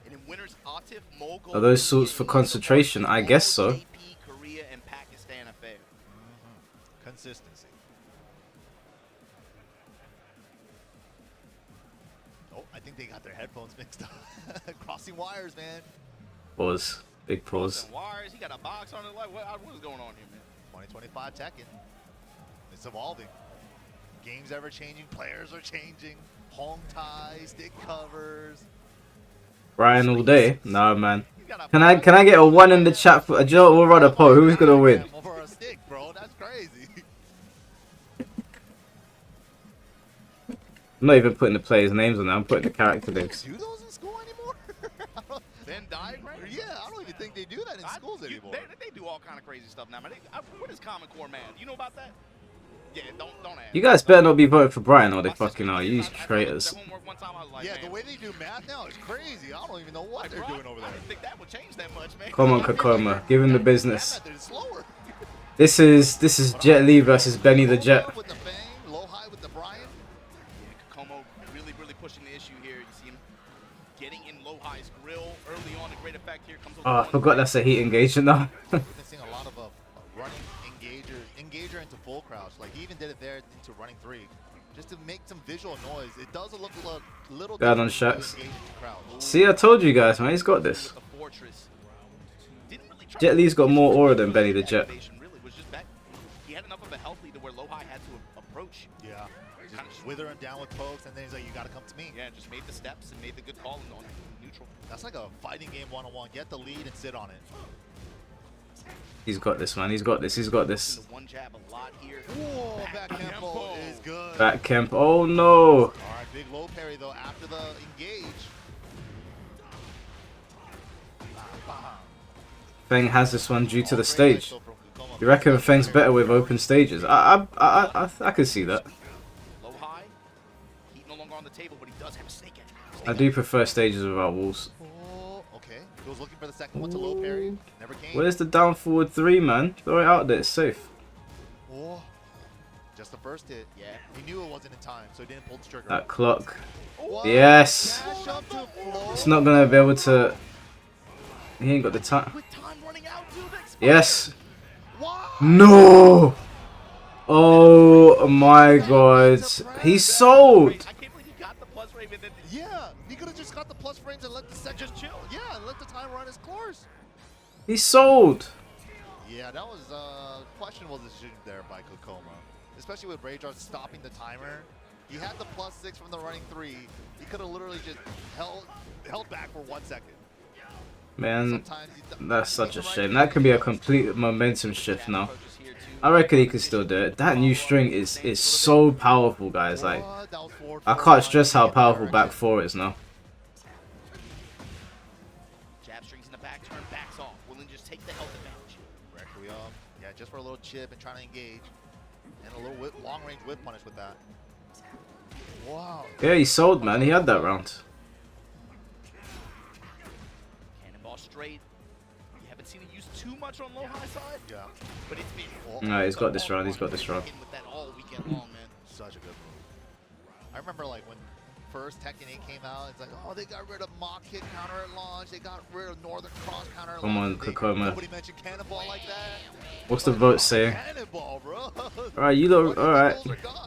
And in winners, Atif, Mogul, Are those sorts for concentration? I guess so. Korea and Pakistan affair. Consistency. Oh, I think they got their headphones mixed up. Crossing wires, man. Pause. Big pause. Wires. He got a box on it. Like, what is going on here, man? 2025 Tekken. It's evolving. Games ever changing. Players are changing. Hong ties, stick covers. Brian all day? No, man. Can I get a 1 in the chat for a Joe or Rudder poll? Who's gonna win? Over a stick, bro. That's crazy. I'm not even putting the players' names on there. I'm putting the character names. Do those in school anymore? Venn diagram? Yeah, I don't even think they do that in schools anymore. They do all kind of crazy stuff now, man. What is Common Core man? You know about that? Yeah, don't ask. You guys better not be voting for Brian or they fucking are. You traitors. Yeah, the way they do math now is crazy. I don't even know what they're doing over there. I didn't think that would change that much, man. Come on, Kokoma. Give him the business. This is Jet Li versus Benny the Jet. With the Fang, Low-High with the Brian. Yeah, Kokomo really pushing the issue here. You see him getting in Low-High's grill early on. A great effect here comes. Oh, I forgot that's a heat engagement now. Seeing a lot of running engager into full crouch. Like he even did it there into running 3, just to make some visual noise. It does look a little. Guard on shots. See, I told you guys, man. He's got this. Jet Li's got more aura than Benny the Jet. He had enough of a health lead to where Low-High had to approach. Yeah. Just wither him down with pokes, and then he's like, "You gotta come to me." Yeah, just made the steps and made the good call on neutral. That's like a fighting game 1-on-1. Get the lead and sit on it. He's got this, man. He's got this. He's got this. One jab a lot here. Whoa, back tempo is good. Back Kemp. Oh no. All right, big low parry though after the engage. Feng has this one due to the stage. You reckon Feng's better with open stages? I can see that. Low high. Heat no longer on the table, but he does have a snake edge. I do prefer stages without walls. Oh, okay. He was looking for the second one to low parry. Never came. Where's the down forward 3, man? Throw it out there, it's safe. Oh, just the first hit. Yeah, he knew it wasn't in time, so he didn't pull the trigger. That clock. What? Yes! Dash up to floor. It's not gonna be able to... He ain't got the time. With time running out, too, the explosion. Yes! Wow. No! Oh my god. He's sold! I can't believe he got the plus frame and then Yeah, he could have just got the plus frames and let the second just chill. Yeah, and let the time run his course. He's sold! Yeah, that was a questionable decision there by Kokoma. Especially with Rage Art stopping the timer. He had the +6 from the running 3. He could have literally just held back for 1 second. Man, that's such a shame. That could be a complete momentum shift now. Approaches here, too. I reckon he could still do it. That new string is so powerful, guys. Like, I can't stress how powerful back 4 is now. Jab strings in the back turn, backs off. Willing to just take the health advantage. Requiem. Yeah, just for a little chip and trying to engage. And a little long-range whip punish with that. Wow. Yeah, he sold, man. He had that round. Cannonball straight. You haven't seen it used too much on low high side, Yeah. but it's been No, he's got this round. He's got this round. with that all weekend long, man. Such a good move. I remember like when first Tekken 8 came out, it's like, oh, they got rid of mock hit counter at launch. They got rid of northern cross counter at launch. Come on, Kokoma. Nobody mentioned cannonball like that. What's the vote saying? Cannonball, bro. Alright, you look. Alright.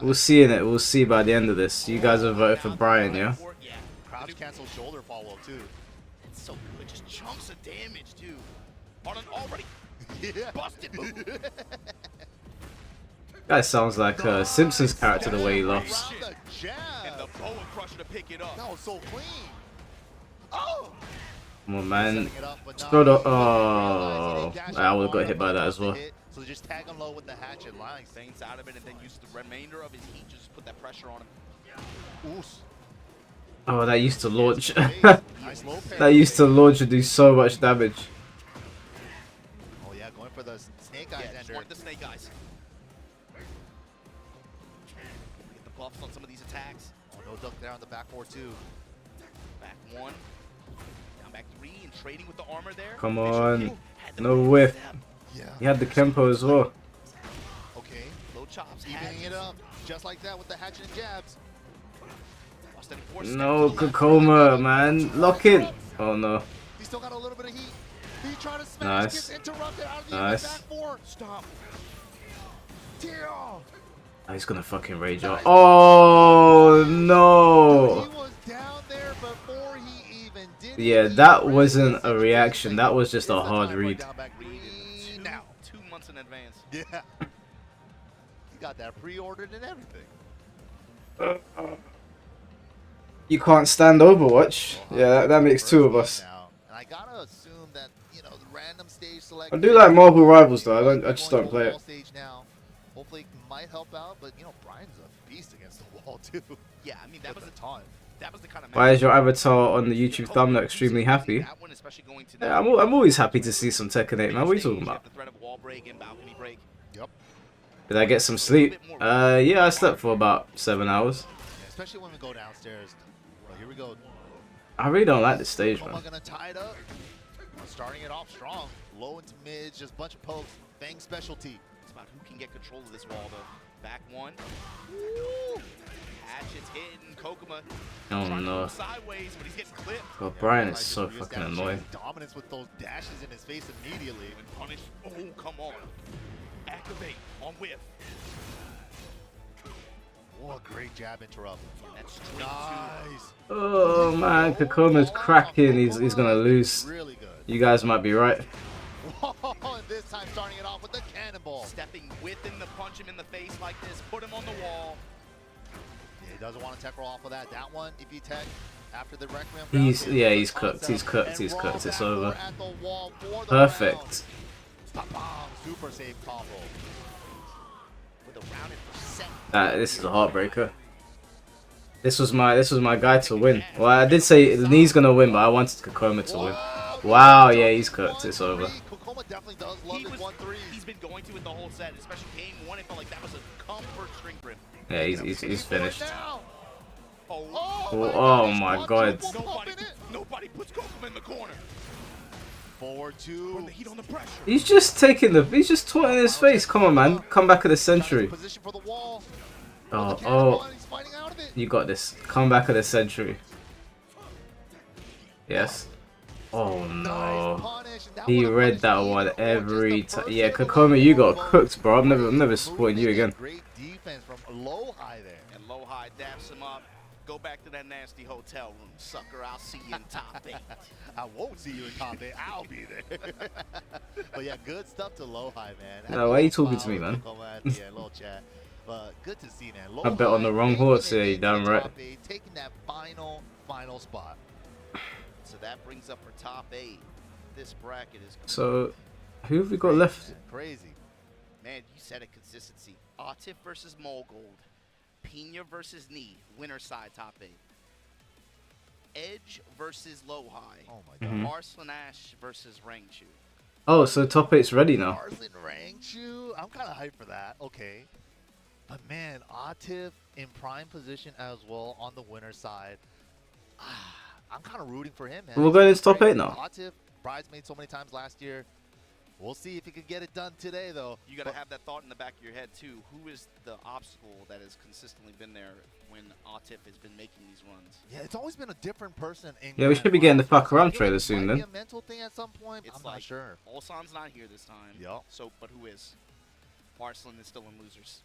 We'll see in it. We'll see by the end of this. You guys have voted for Brian, yeah? Yeah. Crouch cancel shoulder follow up too. It's so good. Just chunks of damage, too. On an already Yeah. busted move. Guy sounds like a Simpsons character the way he laughs. Around the And jab. the boa crusher to pick it up. That was so clean. Oh. Come on, man. Setting it up, but not Throw the. realizing Oh. they dash I would have up got on hit by that as well. hit, So they just tag him low with the hatchet lines. Faints out of it and then uses the remainder of his heat to just put that pressure on him. Oos. Oh, that used to launch. Nice low parry. That used to launch and do so much damage. Oh yeah, going for the snake eyes Yeah, just ender. want the snake eyes. Get the buffs on some of these attacks. Oh, no duck there on the back 4 too. Back 1. Down back 3 and trading with the armor there. Come Visual on. cue, had the No perfect whiff. step. Yeah. He had the Kempo as well. Okay. Low chops. Evening it up just like that with the hatchet and jabs. No, Kokoma, man. Lock in. Oh, no. He still got a little bit of heat. He tried to smash, Nice. gets interrupted out of the Nice. back 4. Stop. Tear. Oh, he's gonna fucking rage out. Oh, He no. was down there before he even did it. Yeah, He that pressed wasn't the a reaction. That was just a It's the hard time right read. down back three now. 2 months in advance. Yeah. He got that pre-ordered and everything. You can't stand Overwatch. Yeah, that makes 2 of us. Now. And I gotta assume that, you know, the random stage select. I do like Marvel Rivals though. I just don't play it. Stage now. Hopefully it might help out, but you know, Brian's a beast against the wall too. Yeah, I mean that was the the time. that was the kind of Why is your avatar on the YouTube thumbnail extremely happy? That one, especially going to Yeah, I'm always happy to see some Tekken 8, man. What are you talking about? The threat of wall break and balcony break. Yep. Did I get some sleep? Yeah, I slept for about 7 hours. Yeah, especially when we go downstairs. Well, here we go. I really don't like this stage, Koma man. gonna tie it up. Starting it off strong. Low into mids, just bunch of pokes. Fang specialty. It's about who can get control of this wall though. Back 1. Hatchet's hitting Kokoma. Oh Trying to no. move sideways, but he's getting clipped. God, Brian is Like, so just fucking establishing annoying. Dominance with those dashes in his face immediately. And punish. Oh, come on. Activate on whiff. Oh, great jab interrupt. That's straight Nice. Oh man, Kokoma's cracking. He's gonna lose. Really good. You guys might be right. And this time starting it off with the cannonball. to stepping within to punch him in the face like this. Put him on the wall. Yeah, he doesn't want to tech roll off of that. That one, if you tech after the Requiem. He's round, yeah, hit he's the cooked. He's concept cooked. and He's roll cooked. It's back over. at the wall for the Perfect. round. Ba-bam, super safe combo. With a round in percent. This is a heartbreaker. This was my guy to win. Well, I did say Lee's gonna win, but I wanted Kokoma to win. Wow, Wow, yeah, he's cooked. It's over. Kokoma definitely does love his 1-3. He's been going to it the whole set, especially game one. It felt like that was a comfort string for him. Yeah, he's finished. Oh my god. Nobody puts Kokoma in the corner. 4-2. Put the heat on the pressure. He's just taunting his face. Come on, man. Come back of the century. Position for the wall. Oh. He's fighting out of it. You got this. Come back of the century. Yes. Oh no. He read that one every time. Yeah, Kokoma, you got cooked, bro. I'm never supporting you again. Great defense from low high there. And low high dabs him up. Go back to that nasty hotel room, sucker. I'll see you in top 8. I won't see you in top 8. I'll be there. But yeah, good stuff to low high, man. No, why are you talking to me, man? Yeah, little chat. But good to see, man. I bet on the wrong horse here, you damn right. Taking that final spot. So that brings up for top 8. This bracket is So, who have we got left? Crazy. Man, you said it, consistency. Atif versus Molgold. Pina versus Knee. Winner side top 8. Edge versus Low High. Oh my god. Arslan Ash versus Rangchu. Oh, so top 8's ready now. Arslan Rangchu. I'm kind of hyped for that. Okay. But man, Atif in prime position as well on the winner side. I'm kind of rooting for him, man. We're going into top 8 now. Atif, bridesmaid so many times last year. We'll see if he can get it done today, though. You got to have that thought in the back of your head, too. Who is the obstacle that has consistently been there when Atif has been making these runs? Yeah, it's always been a different person. Yeah, we should be getting the fuck around trailer soon, then. Might be a mental thing at some point. It's I'm like, not sure. Ulsan's not here this time. Yep. So, but who is? Arslan is still in losers.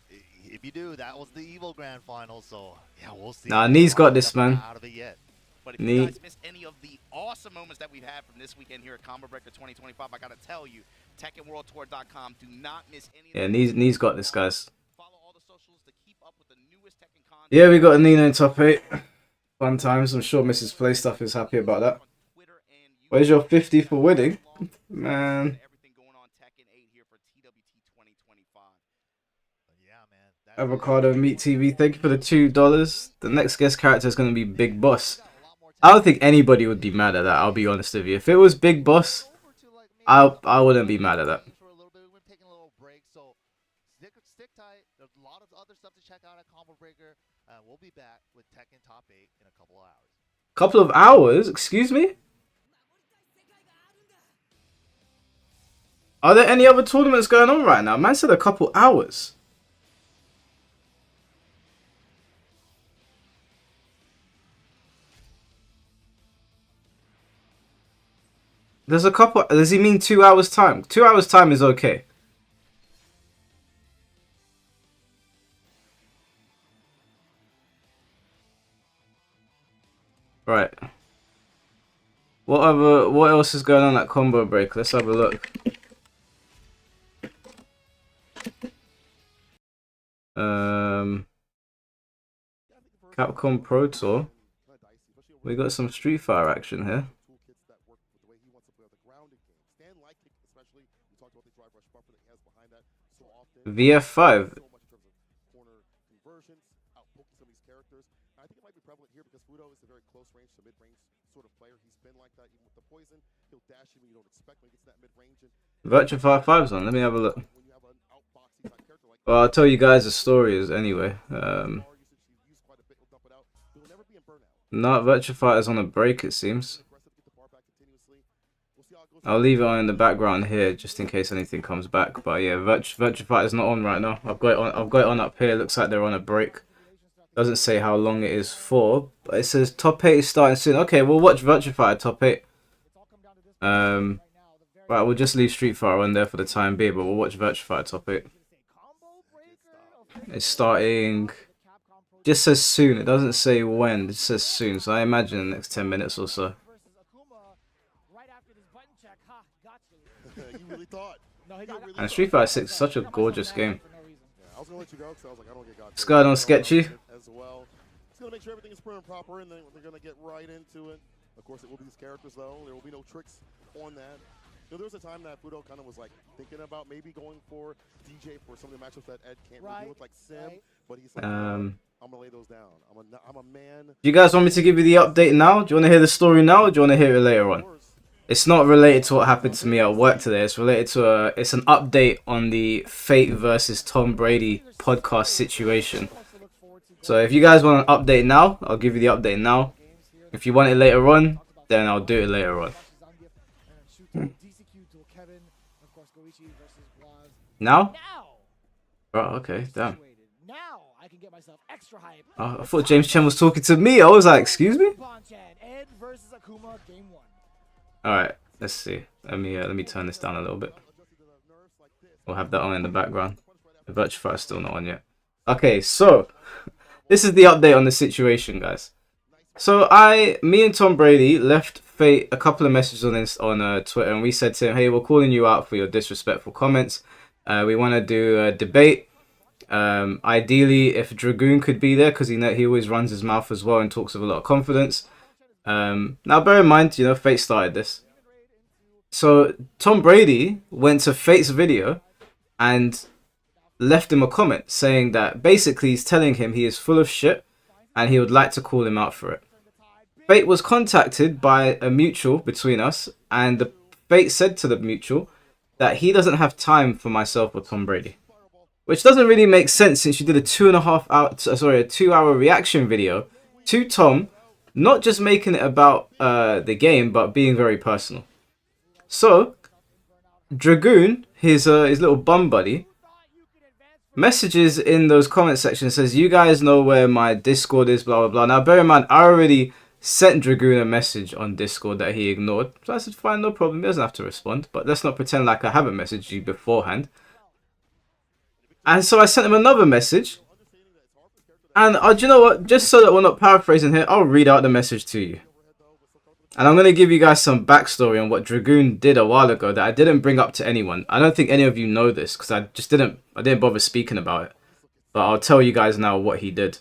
If you do, that was the Evo Grand Final, so yeah, we'll see. Nah, Knee's got this, man. Out of it yet. But if you guys missed any of the awesome moments that we've had from this weekend here at Combo Breaker 2025, I gotta tell you, TekkenWorldTour.com, do not miss any of Yeah, Knee's got this, guys. Follow all the socials to keep up with the newest Tekken content. Yeah, we got Nina in top 8. Fun times. I'm sure Mrs. Play Stuff is happy about that. Where's your 50 for winning? Man. Everything going on Tekken 8 here for TWT 2025. Yeah, man. Avocado Meat TV, thank you for the $2. The next guest character is going to be Big Boss. I don't think anybody would be mad at that, I'll be honest with you. If it was Big Boss, I wouldn't be mad at that. For a little bit, we're taking a little break, so stick tight. There's a lot of other stuff to check out at Combo Breaker. We'll be back with Tekken Top 8 in a couple of hours. Couple of hours? Excuse me? Are there any other tournaments going on right now? Man said a couple hours. There's a couple. Does he mean 2 hours time? 2 hours time is okay. Right. What else is going on at Combo Break? Let's have a look. Capcom Pro Tour. We got some Street Fighter action here. VF5. Virtua Fighter 5's on. Let me have a look. Well, I'll tell you guys the story anyway. No, Virtua Fighter's on a break, it seems. I'll leave it on in the background here just in case anything comes back. But yeah, Virtua Fighter's not on right now. I've got it on up here. Looks like they're on a break. Doesn't say how long it is for, but it says top 8 is starting soon. Okay, we'll watch Virtua Fighter top 8. Right, we'll just leave Street Fighter on there for the time being, but we'll watch Virtua Fighter top 8. It's starting. Just says soon. It doesn't say when. It says soon. So I imagine in the next 10 minutes or so. And Street Fighter 6 is such a gorgeous game. What's going on, Sketchy? As well. Just gonna make sure everything is prim and proper, and then they're gonna get right into it. Of course, it will be these characters, though. There will be no tricks on that. You know, there was a time that Fudo kind of was like thinking about maybe going for DJ for some of the matchups that Ed can't really do with, like Sim. But he's like, I'm gonna lay those down. I'm a man. Do you guys want me to give you the update now? Do you want to hear the story now, or do you want to hear it later on? It's not related to what happened to me at work today. It's related to it's an update on the Fate versus Tom Brady podcast situation. So if you guys want an update now, I'll give you the update now. If you want it later on, then I'll do it later on. Now? Oh, okay, damn. Oh, I thought James Chen was talking to me. I was like, excuse me? Alright, let's see. Let me turn this down a little bit. We'll have that on in the background. The Virtua Fighter is still not on yet. Okay, so this is the update on the situation, guys. So me and Tom Brady left Fate a couple of messages on Twitter, and we said to him, hey, we're calling you out for your disrespectful comments. We want to do a debate. Ideally, if Dragoon could be there, because he always runs his mouth as well and talks with a lot of confidence. Now, bear in mind, Fate started this. So Tom Brady went to Fate's video and left him a comment saying that basically he's telling him he is full of shit and he would like to call him out for it. Fate was contacted by a mutual between us, and the Fate said to the mutual that he doesn't have time for myself or Tom Brady. Which doesn't really make sense since you did a 2-hour reaction video to Tom, not just making it about the game, but being very personal. So, Dragoon, his little bum buddy, messages in those comment sections, says, you guys know where my Discord is, blah, blah, blah. Now, bear in mind, I already sent Dragoon a message on Discord that he ignored. So I said, fine, no problem, he doesn't have to respond. But let's not pretend like I haven't messaged you beforehand. And so I sent him another message. And do you know what? Just so that we're not paraphrasing here, I'll read out the message to you. And I'm going to give you guys some backstory on what Dragoon did a while ago that I didn't bring up to anyone. I don't think any of you know this because I didn't bother speaking about it. But I'll tell you guys now what he did.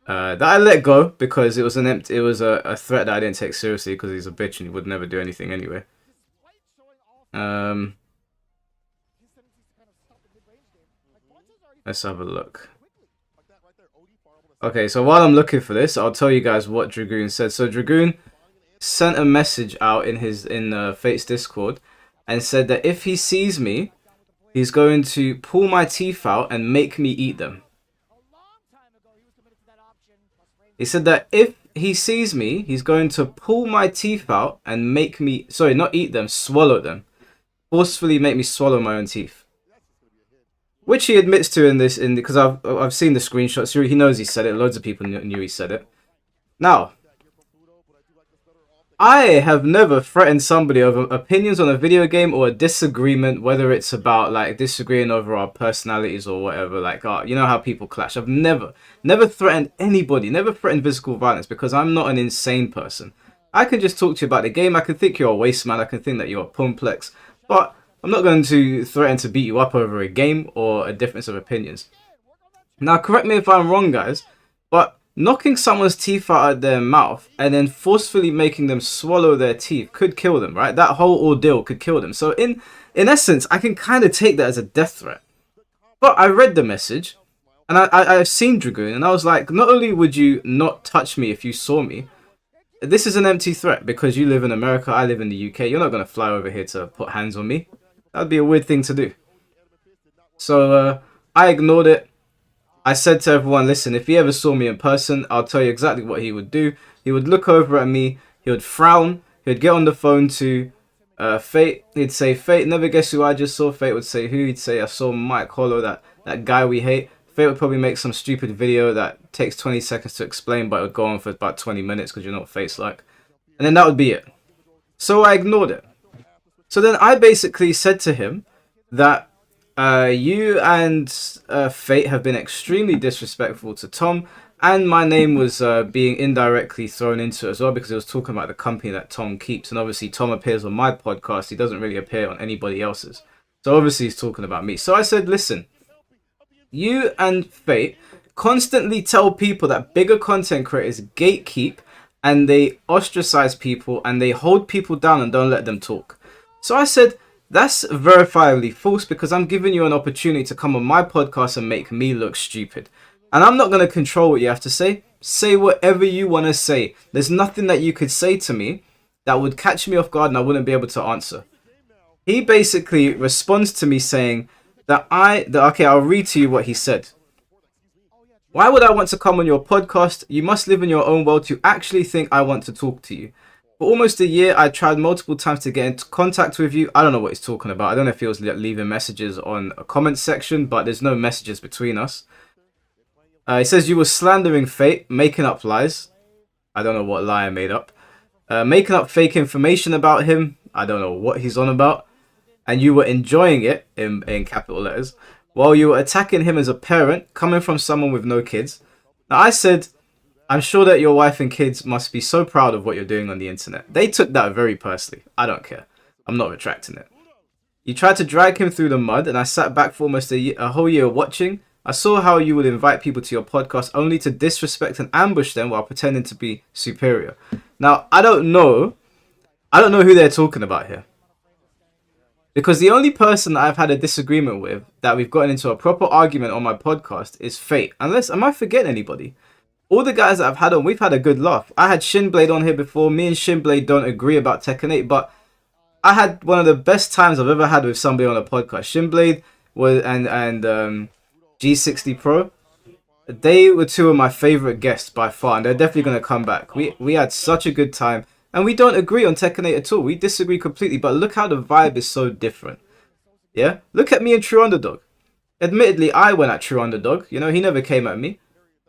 That I let go because it was a threat that I didn't take seriously because he's a bitch and he would never do anything anyway. Let's have a look. Okay, so while I'm looking for this, I'll tell you guys what Dragoon said. So Dragoon sent a message out in Fate's Discord and said that if he sees me, he's going to pull my teeth out and make me eat them. He said that if he sees me, he's going to pull my teeth out and make me, sorry, not eat them, swallow them. Forcefully make me swallow my own teeth. Which he admits to because I've seen the screenshots. He knows he said it. Loads of people knew he said it. Now, I have never threatened somebody over opinions on a video game or a disagreement, whether it's about like disagreeing over our personalities or whatever. Like, you know how people clash. I've never threatened anybody, never threatened physical violence because I'm not an insane person. I can just talk to you about the game. I can think you're a waste man. I can think that you're a pumplex, but I'm not going to threaten to beat you up over a game or a difference of opinions. Now, correct me if I'm wrong, guys, but knocking someone's teeth out of their mouth and then forcefully making them swallow their teeth could kill them, right? That whole ordeal could kill them. So in essence, I can kind of take that as a death threat. But I read the message and I've seen Dragoon and I was like, not only would you not touch me if you saw me, this is an empty threat because you live in America, I live in the UK. You're not going to fly over here to put hands on me. That'd be a weird thing to do. So I ignored it. I said to everyone, listen, if he ever saw me in person, I'll tell you exactly what he would do. He would look over at me. He would frown. He would get on the phone to Fate. He'd say, Fate, never guess who I just saw. Fate would say, who? He'd say, I saw Mike Hollow, that guy we hate. Fate would probably make some stupid video that takes 20 seconds to explain, but it would go on for about 20 minutes because you know what Fate's like. And then that would be it. So I ignored it. So then I basically said to him that you and Fate have been extremely disrespectful to Tom, and my name was being indirectly thrown into it as well because it was talking about the company that Tom keeps, and obviously Tom appears on my podcast. He doesn't really appear on anybody else's. So obviously he's talking about me. So I said, listen, you and Fate constantly tell people that bigger content creators gatekeep and they ostracize people and they hold people down and don't let them talk. So I said, that's verifiably false because I'm giving you an opportunity to come on my podcast and make me look stupid. And I'm not going to control what you have to say. Say whatever you want to say. There's nothing that you could say to me that would catch me off guard and I wouldn't be able to answer. He basically responds to me saying that okay, I'll read to you what he said. Why would I want to come on your podcast? You must live in your own world to actually think I want to talk to you. For almost a year, I tried multiple times to get into contact with you. I don't know what he's talking about. I don't know if he was leaving messages on a comment section, but there's no messages between us. He says you were slandering Fate, making up lies. I don't know what lie I made up. Making up fake information about him. I don't know what he's on about. And you were enjoying it, in capital letters, while you were attacking him as a parent, coming from someone with no kids. Now, I said, I'm sure that your wife and kids must be so proud of what you're doing on the internet. They took that very personally. I don't care. I'm not retracting it. You tried to drag him through the mud, and I sat back for almost a whole year watching. I saw how you would invite people to your podcast only to disrespect and ambush them while pretending to be superior. Now, I don't know who they're talking about here. Because the only person that I've had a disagreement with, that we've gotten into a proper argument on my podcast, is Fate. Am I forgetting anybody? All the guys that I've had on, we've had a good laugh. I had Shinblade on here before. Me and Shinblade don't agree about Tekken 8, but I had one of the best times I've ever had with somebody on a podcast. Shinblade was and G60 Pro. They were two of my favorite guests by far, and they're definitely going to come back. We had such a good time, and we don't agree on Tekken 8 at all. We disagree completely, but look how the vibe is so different. Yeah? Look at me and True Underdog. Admittedly, I went at True Underdog. You know, he never came at me.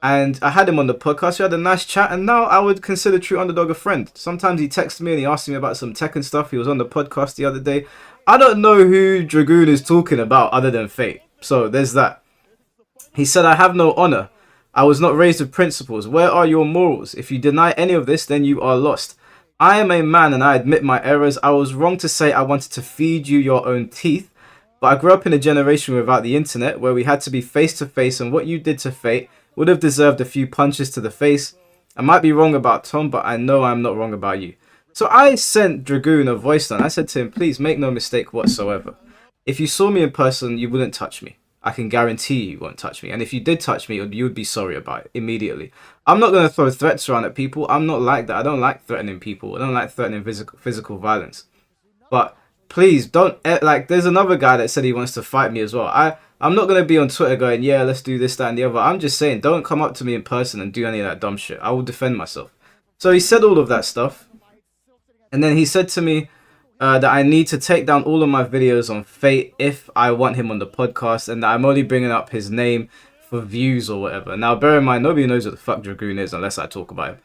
And I had him on the podcast. We had a nice chat, and now I would consider True Underdog a friend. Sometimes he texts me and he asks me about some Tekken stuff. He was on the podcast the other day. I don't know who Dragoon is talking about other than Fate. So there's that. He said, I have no honor. I was not raised with principles. Where are your morals? If you deny any of this, then you are lost. I am a man and I admit my errors. I was wrong to say I wanted to feed you your own teeth. But I grew up in a generation without the internet where we had to be face to face, and what you did to Fate would have deserved a few punches to the face. I might be wrong about Tom, but I know I'm not wrong about you. So I sent Dragoon a voice note. I said to him, please make no mistake whatsoever. If you saw me in person, you wouldn't touch me. I can guarantee you won't touch me. And if you did touch me, you would be sorry about it immediately. I'm not going to throw threats around at people. I'm not like that. I don't like threatening people. I don't like threatening physical violence. But please don't, like, there's another guy that said he wants to fight me as well. I'm not going to be on Twitter going, yeah, let's do this, that, and the other. I'm just saying, don't come up to me in person and do any of that dumb shit. I will defend myself. So he said all of that stuff. And then he said to me that I need to take down all of my videos on Fate if I want him on the podcast, and that I'm only bringing up his name for views or whatever. Now, bear in mind, nobody knows what the fuck Dragoon is unless I talk about him.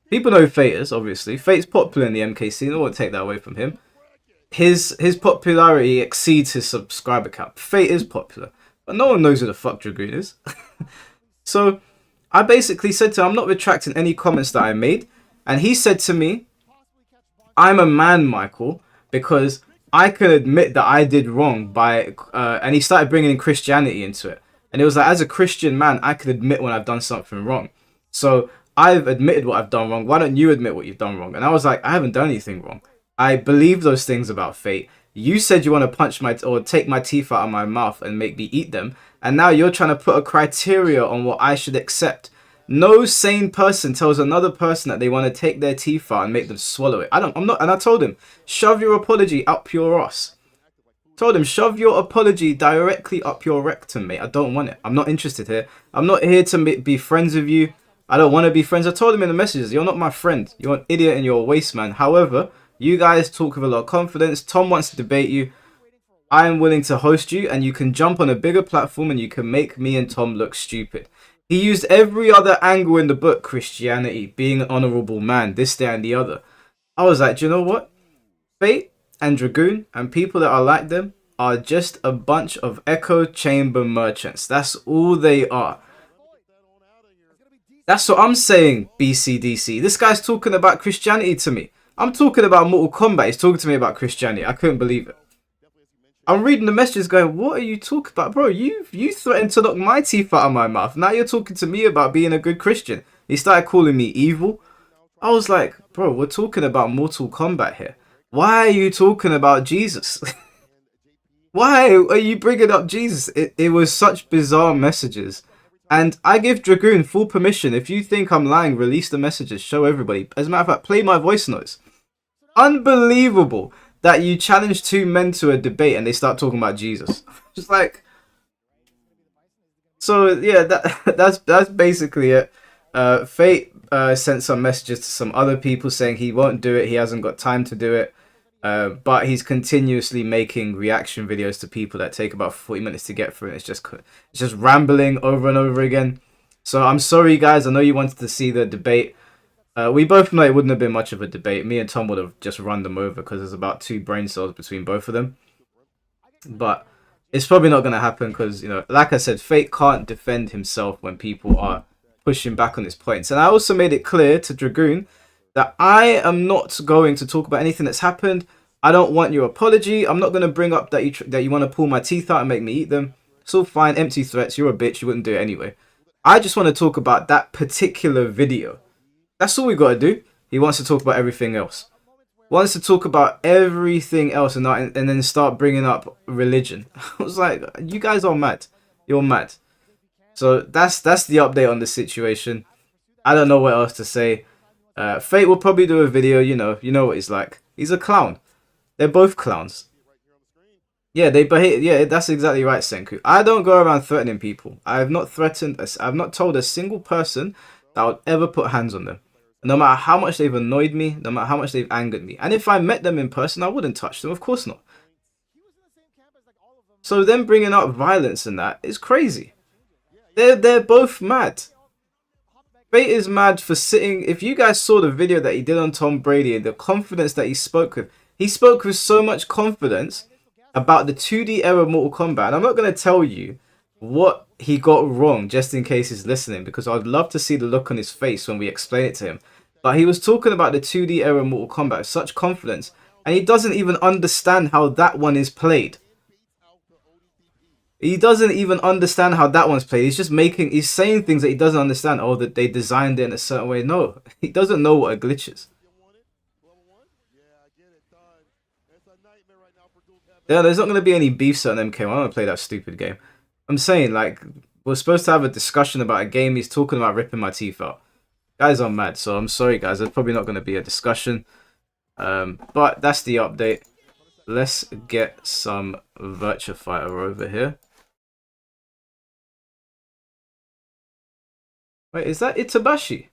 People know who Fate is, obviously. Fate's popular in the MK scene. I won't take that away from him. His popularity exceeds his subscriber count. Fate is popular, but no one knows who the fuck Dragoon is. So I basically said to him, I'm not retracting any comments that I made. And he said to me, I'm a man, Michael, because I can admit that I did wrong by... and he started bringing in Christianity into it. And it was like, as a Christian man, I can admit when I've done something wrong. So I've admitted what I've done wrong. Why don't you admit what you've done wrong? And I was like, I haven't done anything wrong. I believe those things about Fate. You said you want to punch my... or take my teeth out of my mouth and make me eat them. And now you're trying to put a criteria on what I should accept. No sane person tells another person that they want to take their teeth out and make them swallow it. And I told him, shove your apology up your ass. Told him, shove your apology directly up your rectum, mate. I don't want it. I'm not interested here. I'm not here to be friends with you. I don't want to be friends. I told him in the messages, you're not my friend. You're an idiot and you're a waste man. However, you guys talk with a lot of confidence. Tom wants to debate you. I am willing to host you, and you can jump on a bigger platform and you can make me and Tom look stupid. He used every other angle in the book, Christianity, being an honourable man, this, that, and the other. I was like, do you know what? Fate and Dragoon and people that are like them are just a bunch of echo chamber merchants. That's all they are. That's what I'm saying, BCDC. This guy's talking about Christianity to me. I'm talking about Mortal Kombat. He's talking to me about Christianity. I couldn't believe it. I'm reading the messages going, what are you talking about? Bro, you threatened to knock my teeth out of my mouth. Now you're talking to me about being a good Christian. He started calling me evil. I was like, bro, we're talking about Mortal Kombat here. Why are you talking about Jesus? Why are you bringing up Jesus? It was such bizarre messages. And I give Dragoon full permission. If you think I'm lying, release the messages. Show everybody. As a matter of fact, play my voice notes. Unbelievable that you challenge two men to a debate and they start talking about Jesus. Just like, so yeah, that's basically it. Fate sent some messages to some other people saying he won't do it, he hasn't got time to do it. But he's continuously making reaction videos to people that take about 40 minutes to get through. It's just rambling over and over again. So I'm sorry, guys. I know you wanted to see the debate. We both know it wouldn't have been much of a debate. Me and Tom would have just run them over because there's about 2 brain cells between both of them. But it's probably not going to happen because, you know, like I said, Fate can't defend himself when people are pushing back on his points. And I also made it clear to Dragoon that I am not going to talk about anything that's happened. I don't want your apology. I'm not going to bring up that you want to pull my teeth out and make me eat them. It's all fine. Empty threats. You're a bitch. You wouldn't do it anyway. I just want to talk about that particular video. That's all we got to do. He wants to talk about everything else. Wants to talk about everything else and then start bringing up religion. I was like, you guys are mad. You're mad. So that's the update on the situation. I don't know what else to say. Fate will probably do a video. You know what he's like. He's a clown. They're both clowns. Yeah, they behave. Yeah, that's exactly right, Senku. I don't go around threatening people. I have not threatened. I've not told a single person that I would ever put hands on them. No matter how much they've annoyed me, no matter how much they've angered me. And if I met them in person, I wouldn't touch them. Of course not. So them bringing up violence and that is crazy. They're both mad. Fate is mad for sitting. If you guys saw the video that he did on Tom Brady and the confidence that he spoke with so much confidence about the 2D era Mortal Kombat. And I'm not going to tell you what he got wrong just in case he's listening, because I'd love to see the look on his face when we explain it to him. But he was talking about the 2D era Mortal Kombat with such confidence, and he doesn't even understand how that one is played. He doesn't even understand how that one's played. He's saying things that he doesn't understand. Oh, that they designed it in a certain way. No, he doesn't know what a glitch is. Yeah, there's not going to be any beefs on MK. I don't want to play that stupid game. I'm saying, like, we're supposed to have a discussion about a game. He's talking about ripping my teeth out. Guys are mad, so I'm sorry, guys. There's probably not going to be a discussion. But that's the update. Let's get some Virtua Fighter over here. Wait, is that Itabashi?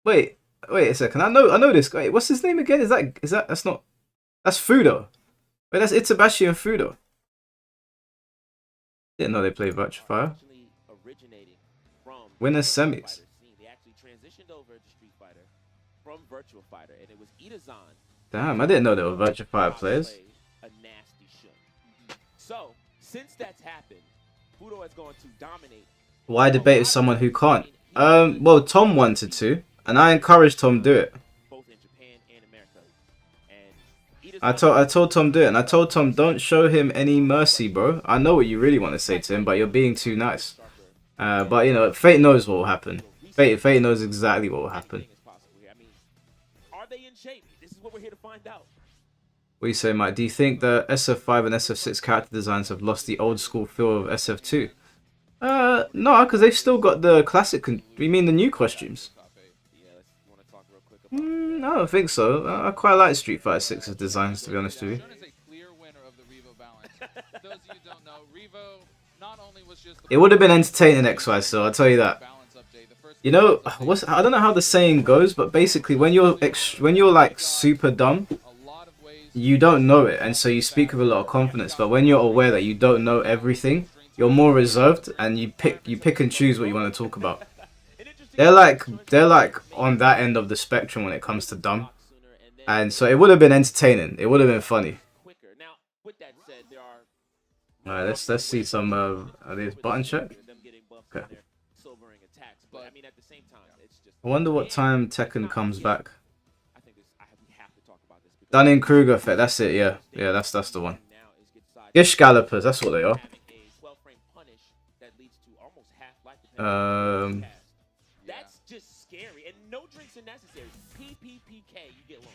Wait a second. I know this guy. What's his name again? That's Fudo. Wait, that's Itabashi and Fudo. Didn't know they played Virtua Fighter. Winners semis. Damn, I didn't know they were Virtua Fighter players. So, since that's happened, Fudo is going to dominate. Why debate with someone who can't? Well, Tom wanted to, and I encouraged Tom to do it. I told Tom do it, and I told Tom don't show him any mercy, bro. I know what you really want to say to him, but you're being too nice. But you know, Fate knows what will happen. Fate knows exactly what will happen. Are they in shape? This is what we're here to find out. What do you say, Mike? Do you think the SF5 and SF6 character designs have lost the old school feel of SF2? No, because they've still got the classic. You mean the new costumes? I don't think so. I quite like Street Fighter 6's designs, to be honest with you. It would have been entertaining, XY, so I'll tell you that. You know, I don't know how the saying goes, but basically when you're like super dumb, you don't know it, and so you speak with a lot of confidence. But when you're aware that you don't know everything, you're more reserved, and you pick and choose what you want to talk about. They're like on that end of the spectrum when it comes to dumb, and so it would have been entertaining. It would have been funny. All right, let's see some are these button check. Okay. I wonder what time Tekken comes back. Dunning-Kruger effect. That's it. Yeah, that's the one. Gish Gallopers. That's what they are.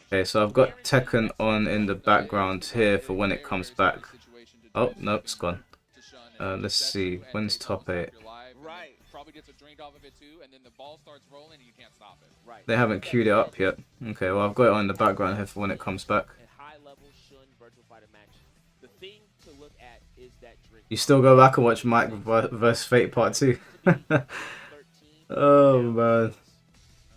Okay, so I've got Tekken on in the background here for when it comes back. Oh, no, it's gone. to Shun. And Let's sets see. you and When's takes top almost half 8? your life, and then Right. probably gets a drink off of it too, and then the ball starts rolling and you can't stop it. Right. They haven't queued it up yet. Okay, well I've got it on the background here for when it comes back. A high level Shun Virtua Fighter match. The thing to look at is that drink. You still go back and watch Mike vs Fate Part 2. Oh man.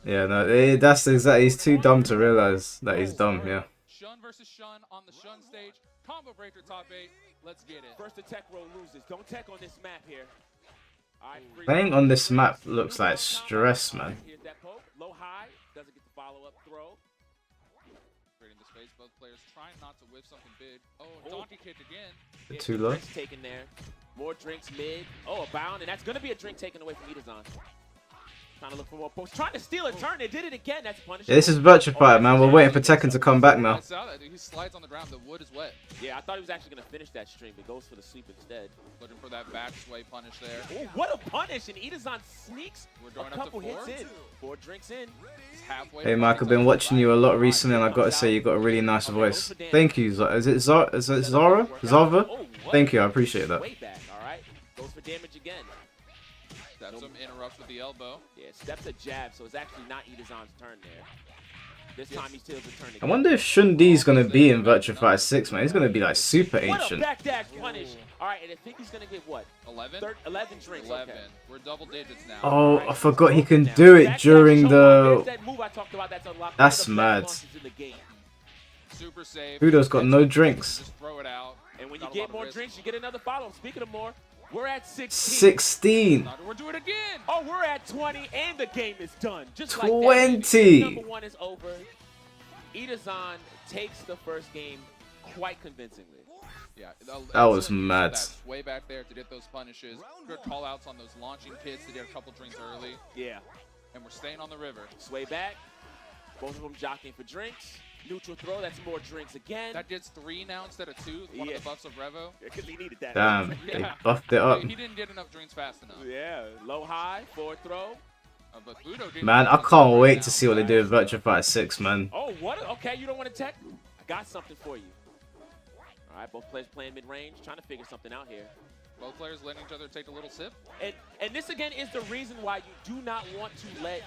Yeah, no, that's exactly. He's too dumb to realize that he's dumb. Yeah. Shun versus Shun on the Shun stage. Combo breaker top 8. Let's get it. First the tech roll loses. Don't tech on this map here. All right, Playing on this map looks like stress, man. Here's that poke. Low high. Doesn't get the follow up throw. Creating the space. Both players trying not to whiff something big. Oh, donkey kick again. Too low. Drinks taken there. More drinks mid. Oh, a bound, and that's gonna be a drink taken away from Itazan. Trying to look for more pokes. Trying to steal a turn. They did it again. That's punishment. Yeah, this is Virtua Fighter, man. We're waiting for Tekken to come back now. I saw that. He slides on the ground. The wood is wet. Yeah, I thought he was actually gonna finish that stream, but goes for the sweep instead. Looking for that back sway punish there. Oh, what a punish! And Itazan sneaks We're a going up to couple 4. hits in. 4 drinks in. It's halfway. Hey, Mike, I've been watching you a lot recently, and I gotta say you got a really nice voice. Thank you. Is it Zara? Zava? Oh, what? Thank you. I appreciate that. Way back. All right. Goes for damage again. Steps him, interrupts with the elbow. Yeah, steps a jab, so it's actually not Itazan's turn there. This time he steals the turn again. I wonder if Shun D's gonna be in Virtua Fighter 6, man. He's gonna be like super What a ancient. backdash punish. All right, and I think he's going to get what? 11? 11 drinks. 11. Okay. We're double digits now. Oh, I forgot he can do it during the. That move I talked about, that's unlocked. That's One of the best mad. launches in the game. Super safe. Fudo's got no drinks. Just throw it out. And when you Not a lot get of more risk. drinks, you get another follow. Speaking of more, we're at 16. 16. We're doing it again. Oh, we're at 20, and the game is done. Just like 20. that. Number 1 is over. Itazan takes the first game quite convincingly. Yeah, That was excellent use of mad. that way back there to get those punishes. Good call outs on those launching kits to get a couple drinks early. Yeah. And we're staying on the river. Sway back. Both of them jockeying for drinks. Neutral throw, that's more drinks again. That gets 3 now instead of 2. One Yeah. of the buffs of Revo. Because he needed that. Damn, they Yeah. buffed it up. He didn't get enough drinks fast enough. Yeah, low high, forward throw. But Fudo didn't Man, get I enough can't right wait now. to see what they do with Virtua Fighter 6, man. Oh, what? Okay, you don't want to tech? I got something for you. All right, both players playing mid-range, trying to figure something out here. Both players letting each other take a little sip. And this, again, is the reason why you do not want to let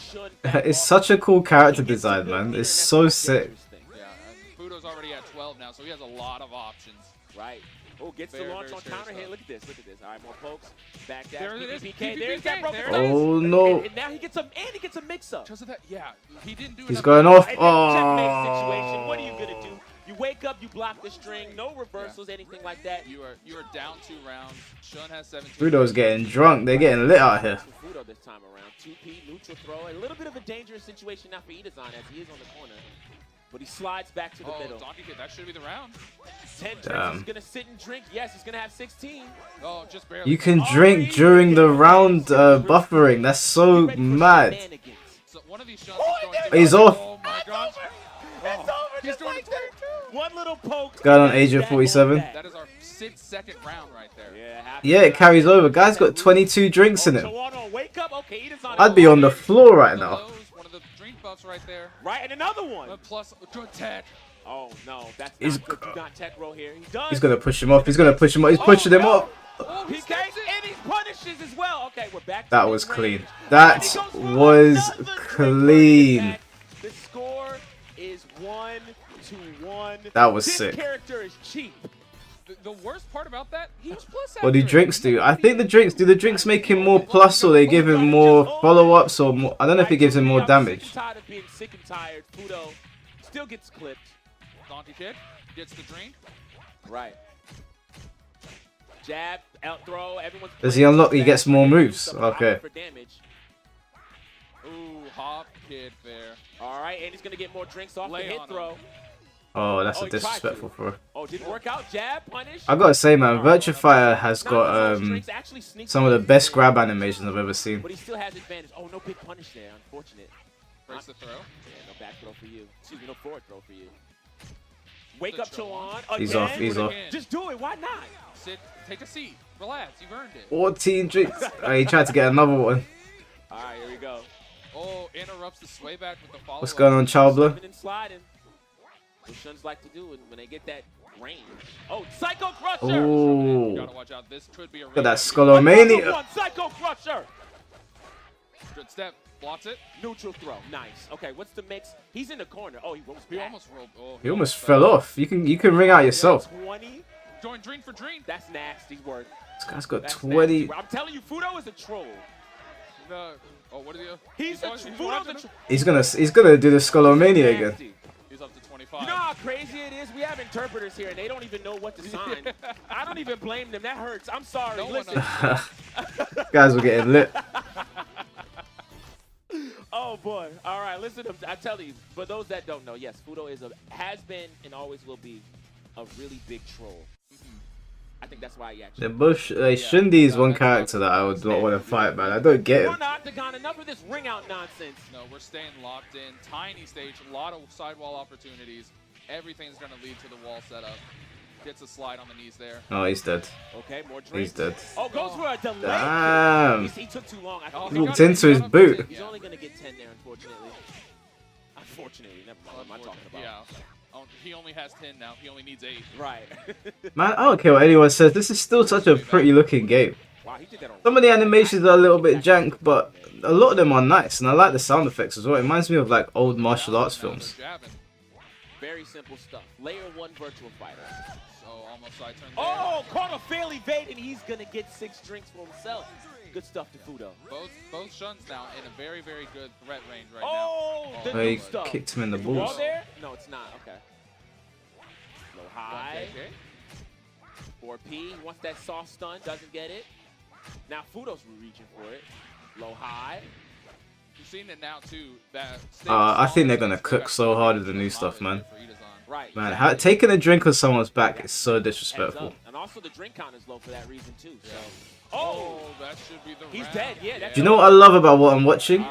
Shun... It's such a cool character design, man. It's so sick. Yeah, and Fudo's already at 12 now, so he has a lot of options. Right. Oh, gets the Very, launch very on scary counter here. stuff. Look at this. Look at this. All right, more pokes. Back dash. There it is. PPK. There's that broken There it face. Oh no. And now he gets a mix-up. Because of that, yeah, he didn't do He's enough going damage. off. And then checkmate situation. Oh. What are you gonna do? You wake up, you block the string, no reversals, anything like that. You are down 2 rounds. Shun has 17. Fudo's getting drunk. They're getting lit out here. Fudo this time around. 2P, neutral throw. A little bit of a dangerous situation now for Itazan as he is on the corner. But he slides back to the middle. Donkey kick, that should be the round. 10 drinks. Damn. He's gonna sit and drink. Yes, he's gonna have 16. Oh, just barely. You can drink during the round buffering. That's so mad. Shenanigans. So one of these Shuns Oh, is going there He's to off. Oh my gosh. It's over. He's Just doing like it. that. One little poke. Going on and Agent back 47. back. That is our 6-second round right there. Yeah, it carries over. Guy's got 22 drinks in him. Wake up. Okay, Itazan. I'd be on the floor right now. One of the drink buffs right there. Right, and another one. Plus good tech. Oh no, that's He's not good. Do not tech roll here. He does. He's gonna push him off. He's gonna push him off. He's pushing him off. Oh, He can't, and he punishes as well. Okay, we're back. To That was mid-range. clean. That And he goes for was another drink clean. attack. The score is 1-1. That was this sick. Character is cheap. The worst part about that, he was plus. What do after. drinks do? I think the drinks make him more plus, or they give him more follow-ups, or more, I don't know if it gives him more damage. Sick and tired of being sick and tired. Fudo still gets clipped. Donkey kick gets the drink. Right. Jab, out throw. Everyone's. Does he playing unlock? He back. gets more moves. Some Okay. power for damage. Ooh, hop kid there. All right, and he's gonna get more drinks off Lay the hit on throw. him. Oh, that's Oh, a he tried to. disrespectful throw. Oh, didn't work out. Jab, punish. I gotta say, man, Virtua Fighter has None of those got drinks actually sneak some of the through. best grab animations I've ever seen. But he still has advantage. Oh, no big punish there. Unfortunate. Breaks the throw. Yeah, no back throw for you. Excuse me, no forward throw for you. Wake The up, Chowan. Chowan. He's Again? off. He's off. Just do it. Why not? Sit, take a seat. Relax, you've earned it. 14 drinks. Oh, he tried to get another one. All right, here we go. Oh, interrupts the sway back with the follow. What's going on, Childblood? Slipping and sliding. What Shuns like to do when they get that range. Oh, Psycho Crusher! Oh, Gotta watch out. This could be a look at that Another Skullomania. one, Psycho Crusher! good step. Blocks it. Neutral throw. Nice. Okay, what's the mix? He's in the corner. Oh, he rolls He back. almost rolled. Oh, He almost fell off. You can ring out yourself. 20? Join Dream for Dream. That's nasty work. This guy's got That's 20. nasty. I'm telling you, Fudo is a troll. Oh, what are the? He's a Fudo's a troll. He's gonna do the Skullomania again. Nasty. He's up to 25. You know how crazy it is? We have interpreters here, and they don't even know what to sign. I don't even blame them. That hurts. I'm sorry. No one Listen. Guys were getting lit. Oh boy! All right, listen. I tell you, for those that don't know, yes, Fudo has been and always will be a really big troll. I think that's why he actually. The Bush, Shindy is one character that I would not want to fight, man. I don't get We're him. on Octagon. Enough of this ring out nonsense. No, we're staying locked in. Tiny stage, a lot of sidewall opportunities. Everything's gonna lead to the wall setup. Gets a slide on the knees there. Oh, he's dead. Okay, more drinks. He's dead. Oh, goes for a delay. Damn. He took too long. Oh, He walked into his boot. He's only gonna get 10 there, unfortunately. Unfortunately, never mind. What am I talking about? Yeah. Oh, he only has 10 now. He only needs 8. Right. Man, I don't care what anyone says. This is still such a pretty looking game. Wow, he did that on. Some of the animations are a little bit jank, but a lot of them are nice, and I like the sound effects as well. It reminds me of like old martial arts films. Very simple stuff. Layer 1 Virtua Fighter. So almost side turn there. Oh, caught a fail evade, and he's gonna get 6 drinks for himself. Good stuff to Fudo. Both Shuns now in a very, very good threat range right Oh, now. the Oh, he new stuff. kicked him in the Wall balls. there? No, it's not. Okay. Low high. Okay. 4P wants that soft stun, doesn't get it. Now Fudo's reaching for it. Low high. You've seen it now too. That I think they're gonna cook so hard with the new stuff, man. Right. Man, taking a drink on someone's back is so Heads disrespectful. up. And also the drink count is low for that reason too. So. Oh, that should be the He's round. dead. Yeah. That's Do you know what I love about what I'm watching?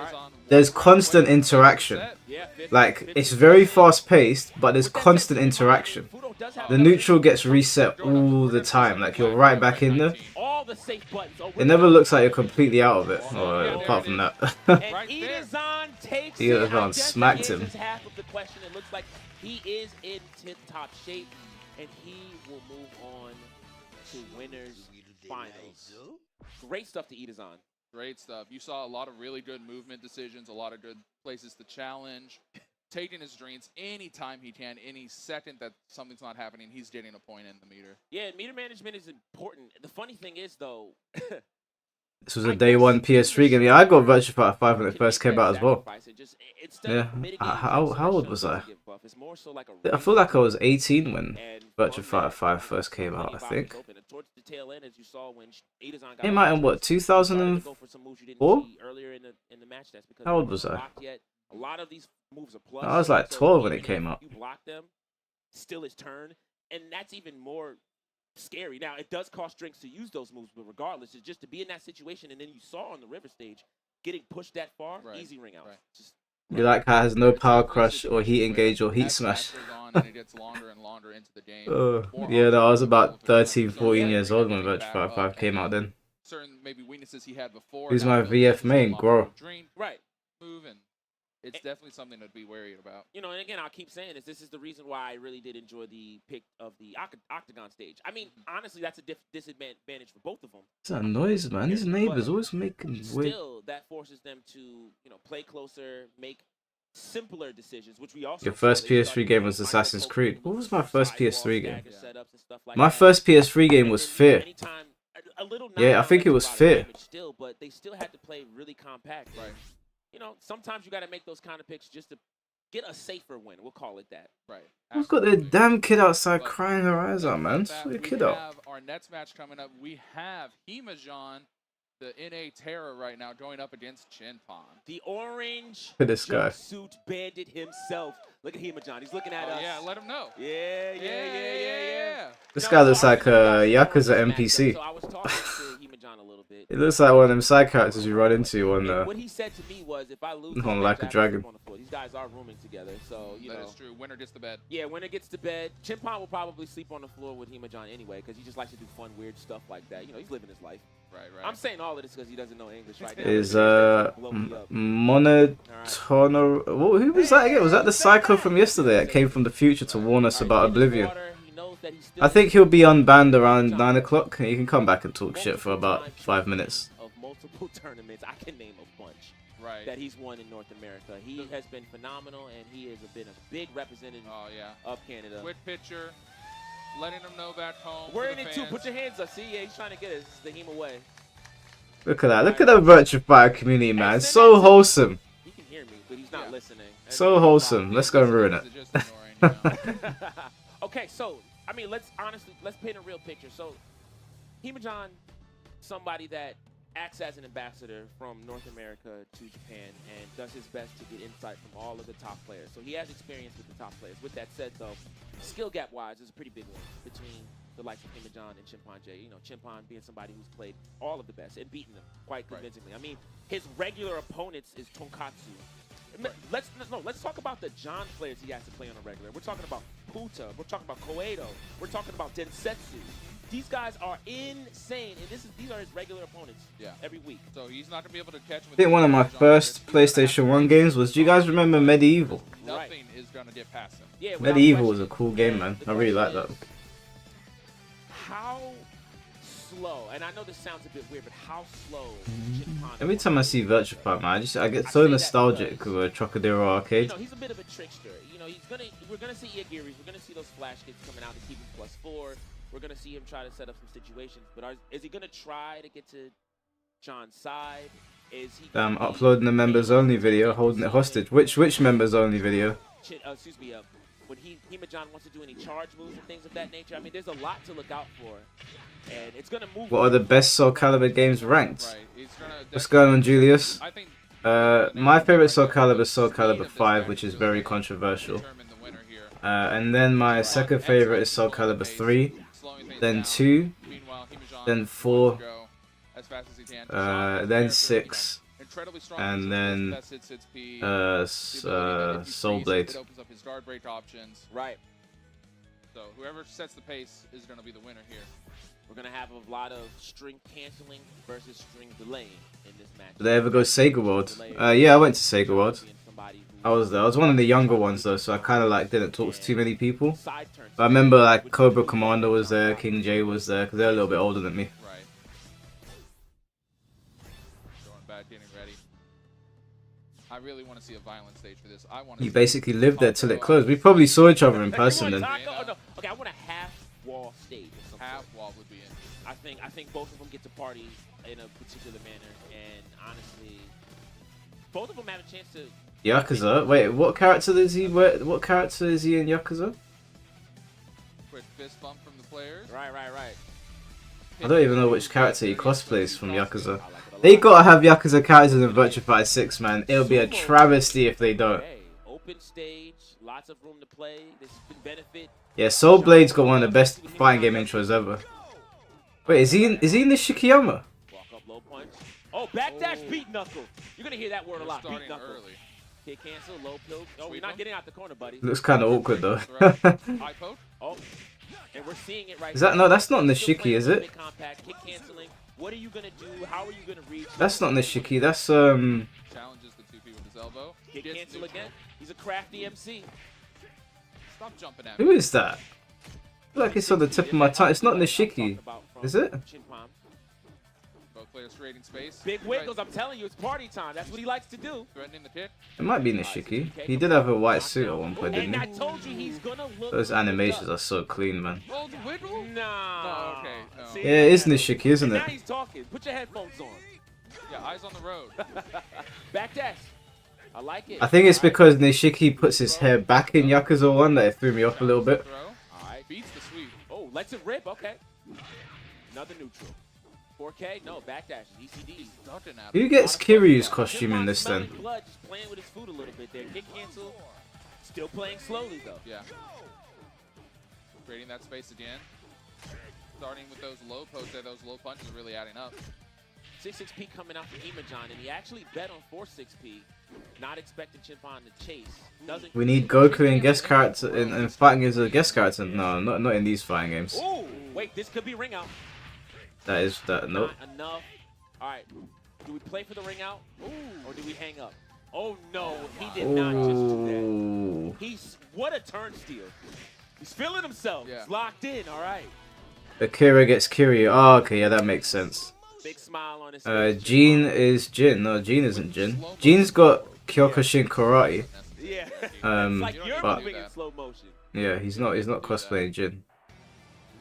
There's constant interaction. Yeah, 50, Like, 50. it's very fast paced, but there's constant interaction. Fudo does have The neutral gets reset all the time, like you're right back in there. all the safe buttons. Oh, It never looks like you're completely out of it, or apart from that. And Right there. Idazan takes Idazan it. I guess smacked he him. answers half of the question. It looks like he is in tip-top shape, and he will move on to winners finals. Great stuff to Idazan. Great stuff. You saw a lot of really good movement decisions, a lot of good places to challenge. Taking his dreams anytime he can, any second that something's not happening, he's getting a point in the meter. Yeah, meter management is important. The funny thing is, though, This was a day one PS3 game. Yeah, I got Virtua Fighter 5 when it first came out as well. Yeah. How old was I? I feel like I was 18 when Virtua Fighter 5 first came out, I think. Came out in what, 2004? How old was I? A lot of these moves are plus. I was like 12 when it came out. You block them, still his turn, and that's even more scary. Now, it does cost drinks to use those moves, but regardless, it's just to be in that situation, and then you saw on the river stage, getting pushed that far, easy ring out. Right. Just, You like how it has no power crush or heat engage or heat smash. And it gets longer and longer into the game. Yeah, I was about 13, 14 years old when Virtua Fighter 5 came out then. Certain maybe weaknesses he had before. Who's now my really VF gets him main? off Gro. the dream right. move, and it's definitely something to be wary about. You know, and again, I'll keep saying this is the reason why I really did enjoy the pick of the Octagon stage. I mean, honestly, that's a disadvantage for both of them. What's that noise, man? These neighbors always making weird. Still, that forces them to, you know, play closer, make simpler decisions, which we also. Your first PS3 game was Assassin's Creed. What was my first PS3 game? My first PS3 game was Fear. Yeah, I think it was Fear. Still, but they still had to play really compact. Right. You know, sometimes you got to make those kind of picks just to get a safer win. We'll call it that. Right. Who's got their damn kid outside crying her eyes out, man? Sort your kid We out. have our next match coming up. We have Himajan, the NA Terror right now, going up against Chinpon. The orange Look at this guy. jumpsuit bandit himself. Look at Himajan. He's looking at us. Yeah, let him know. Yeah. This guy looks like a Yakuza NPC. So I was talking to Himajan a little bit. It looks like one of them side characters you run into on What he said to me was, if I lose, on this Like match, a I have to Dragon. sleep on the floor. These guys are rooming together, so you That know. is true. Winner gets the bed. Yeah, winner gets to bed. Chinpon will probably sleep on the floor with Himajan anyway, because he just likes to do fun, weird stuff like that. You know, he's living his life. Right. I'm saying all of this because he doesn't know English right now. is Blow me up. Monotono. Who was that again? Was that the psycho from yesterday that came from the future to warn us about Oblivion? that he's still I think he'll be unbanned around 9 o'clock. You can come back and talk shit for about 5 minutes. of multiple tournaments. I can name a bunch Right. that he's won in North America. He has been phenomenal, and he has been a big representative Oh yeah. of Canada. Quick picture, letting them know back home. We're to in the it too. fans. Put your hands up. See, yeah, he's trying to get us the heme away. Look at that. Look at the Virtua Fighter community, man. It's so wholesome. He can hear me, but he's not listening. So wholesome. Let's go and ruin it. Just ignoring, you know. Okay, so I mean, let's paint a real picture. So, Hemajon, somebody that acts as an ambassador from North America to Japan and does his best to get insight from all of the top players. So he has experience with the top players. With that said, though, skill gap wise, is a pretty big one between the likes of Hemajon and Chimpanjay. You know, Chimpan being somebody who's played all of the best and beaten them quite convincingly. I mean, his regular opponents is Tonkatsu. Let's talk about the John players he has to play on a regular. We're talking about Puta. We're talking about Koedo. We're talking about Densetsu. These guys are insane, and these are his regular opponents. Every week. So he's not gonna be able to catch him. I think one of my first PlayStation 1 games was, do you guys remember Medieval? Nothing is gonna get past him. Yeah, Medieval was a cool game, man. I really like that. How slow, and I know this sounds a bit weird, but how slow Chimpan Every time I see Virtua Fighter, man, I get so nostalgic with Trocadero Arcade. You know, he's a bit of a trickster. You know, we're gonna see Iagiris, we're gonna see those flash kits coming out to keep him +4. We're gonna see him try to set up some situations, but is he gonna try to get to John's side? Is he? I'm uploading the members only video, holding it hostage. Which members only video? Excuse me. When Hemajon wants to do any charge moves and things of that nature, I mean, there's a lot to look out for, and it's gonna move. What are the best Soul Calibur games ranked? Right. He's gonna What's going on, Julius? I think My favorite Soul Calibur is Soul Calibur 5, which is very controversial. determine the winner here. And then my second favorite is Soul Calibur 3, Slowing things then down. 2, Meanwhile, Hemajon then wants 4, to go as fast as he can. then 6, Incredibly strong and physical, then best hits, hits P. The ability that if you Soul freeze, Blade. It opens up his guard break options. Right. So whoever sets the pace is going to be the winner here. We're gonna have a lot of string canceling versus string delaying in this match. Did they ever go Sega World? Yeah, I went to Sega World. I was there. I was one of the younger ones though, so I kind of like didn't talk to too many people. But I remember like Cobra Commander was there, King J was there, because they're a little bit older than me. Right. Going back, getting ready. I really want to see a violent stage for this. I want to. You basically lived there till it closed. We probably saw each other in person then. Okay, I want a half wall stage. Half wall would be in. I think both of them get to party in a particular manner, and honestly, both of them have a chance to. Yakuza? Wait, what character is he? What character is he in Yakuza? Quick fist bump from the players. Right. I don't even know which character he cosplays from Yakuza. They gotta have Yakuza characters in Virtua Fighter 6, man. It'll be a travesty if they don't. Hey, open stage, lots of room to play. This can benefit. Yeah, Soul Blade's got one of the best fighting game intros ever. Wait, is he in the Shikiyama? Walk up, low punch. Oh, backdash, beat knuckle. You're gonna hear that word a lot. Beat Starting knuckle. early. Kick cancel, low pill. Oh, we're not getting out the corner, buddy. Looks kind of awkward though. High poke. Oh, and we're seeing it right. Is that no? That's not Nishiki, is it? Compact, kick canceling. What are you gonna do? How are you gonna reach? That's not Nishiki. That's Challenges the 2P with his elbow. Kick Gets cancel neutral. again. He's a crafty MC. Stop jumping at Who me. is that? I feel like it's on the tip of my tongue. It's not Nishiki, is it? Both players creating space. Big wiggles. I'm telling you, it's party time. That's what he likes to do. Threatening the kick. It might be Nishiki. He did have a white suit at one point, And didn't I he? told you he's gonna look. Those animations are so clean, man. Oh, the wiggle? Nah. Oh, okay. No. See? Yeah, it is Nishiki, isn't Now it? he's talking. Put your headphones on. Yeah, eyes on the road. Backdash. I like it. I think it's because Nishiki puts his hair back in Yakuza 1 that it threw me off a little bit. Throw. All right. Beats the sweep. Oh, lets it rip. Okay. Another neutral. 4K? No, backdash. ECD. Ducking at him. Who gets Kiryu's costume in this then? Blood, just playing with his food a little bit there. Kick cancel. Still playing slowly though. Yeah. Creating that space again. Starting with those low pokes there, those low punches are really adding up. 6-6P coming out from Hemajon, and he actually bet on 4-6P, not expecting Chimpan to chase. Doesn't. We need Goku in guest character in fighting as a guest character. No, not in these fighting games. Ooh, wait, this could be ring out. That is that. Nope. Not enough. All right, do we play for the ring out, or do we hang up? Oh no, he did not just do Ooh. that. What a turn steal. He's feeling himself. Yeah. He's locked in. All right. Akira gets Kiryu. Oh, okay, yeah, that makes sense. Big smile on his face. Jin is Jin. No, Jin isn't Jin. Jin's got Kyokushin Karate. Yeah. Um, Like you're but moving in slow motion. yeah, he's not cosplaying Jin.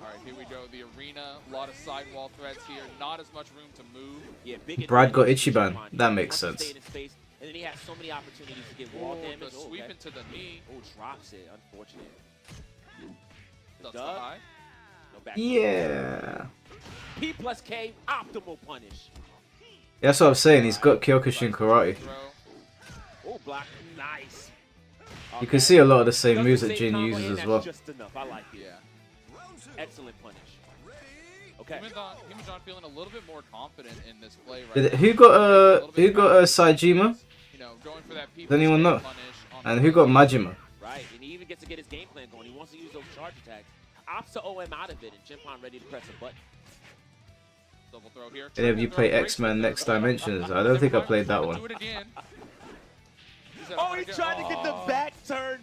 All right, here we go. The arena, a lot of sidewall threats here. Not as much room to move. Yeah, big Brad got advantage to Ichiban. Shinpan. That He makes wants to sense. stay in his space, and then he has so many opportunities to get wall Oh, damage. the Oh, sweep that- into the knee. Oh, drops it. Unfortunate. That's the Dub. high. No back. Yeah. P plus K, optimal punish. That's what I'm saying. He's got Kyokushin Karate. Throw. Oh, block. Nice. You can see a lot of the same Doesn't moves that say Jin combo uses in, as that's well. Just enough. I like it. Yeah. Excellent punish. Okay. Himajin feeling a little bit more confident in this play right Did- now. Who got Saejima? You know, going for that Does anyone know? punish on And the who got right. Majima? Right, and he even gets to get his game plan going. He wants to use those charge attacks. Opts to OM out of it, and Chimpan ready to press a button. Double throw here. Any of you Triple play throw, X-Men breaks Next the third. Dimensions? I don't think I played that Do one. it again. Oh, he tried to get the Oh. back turn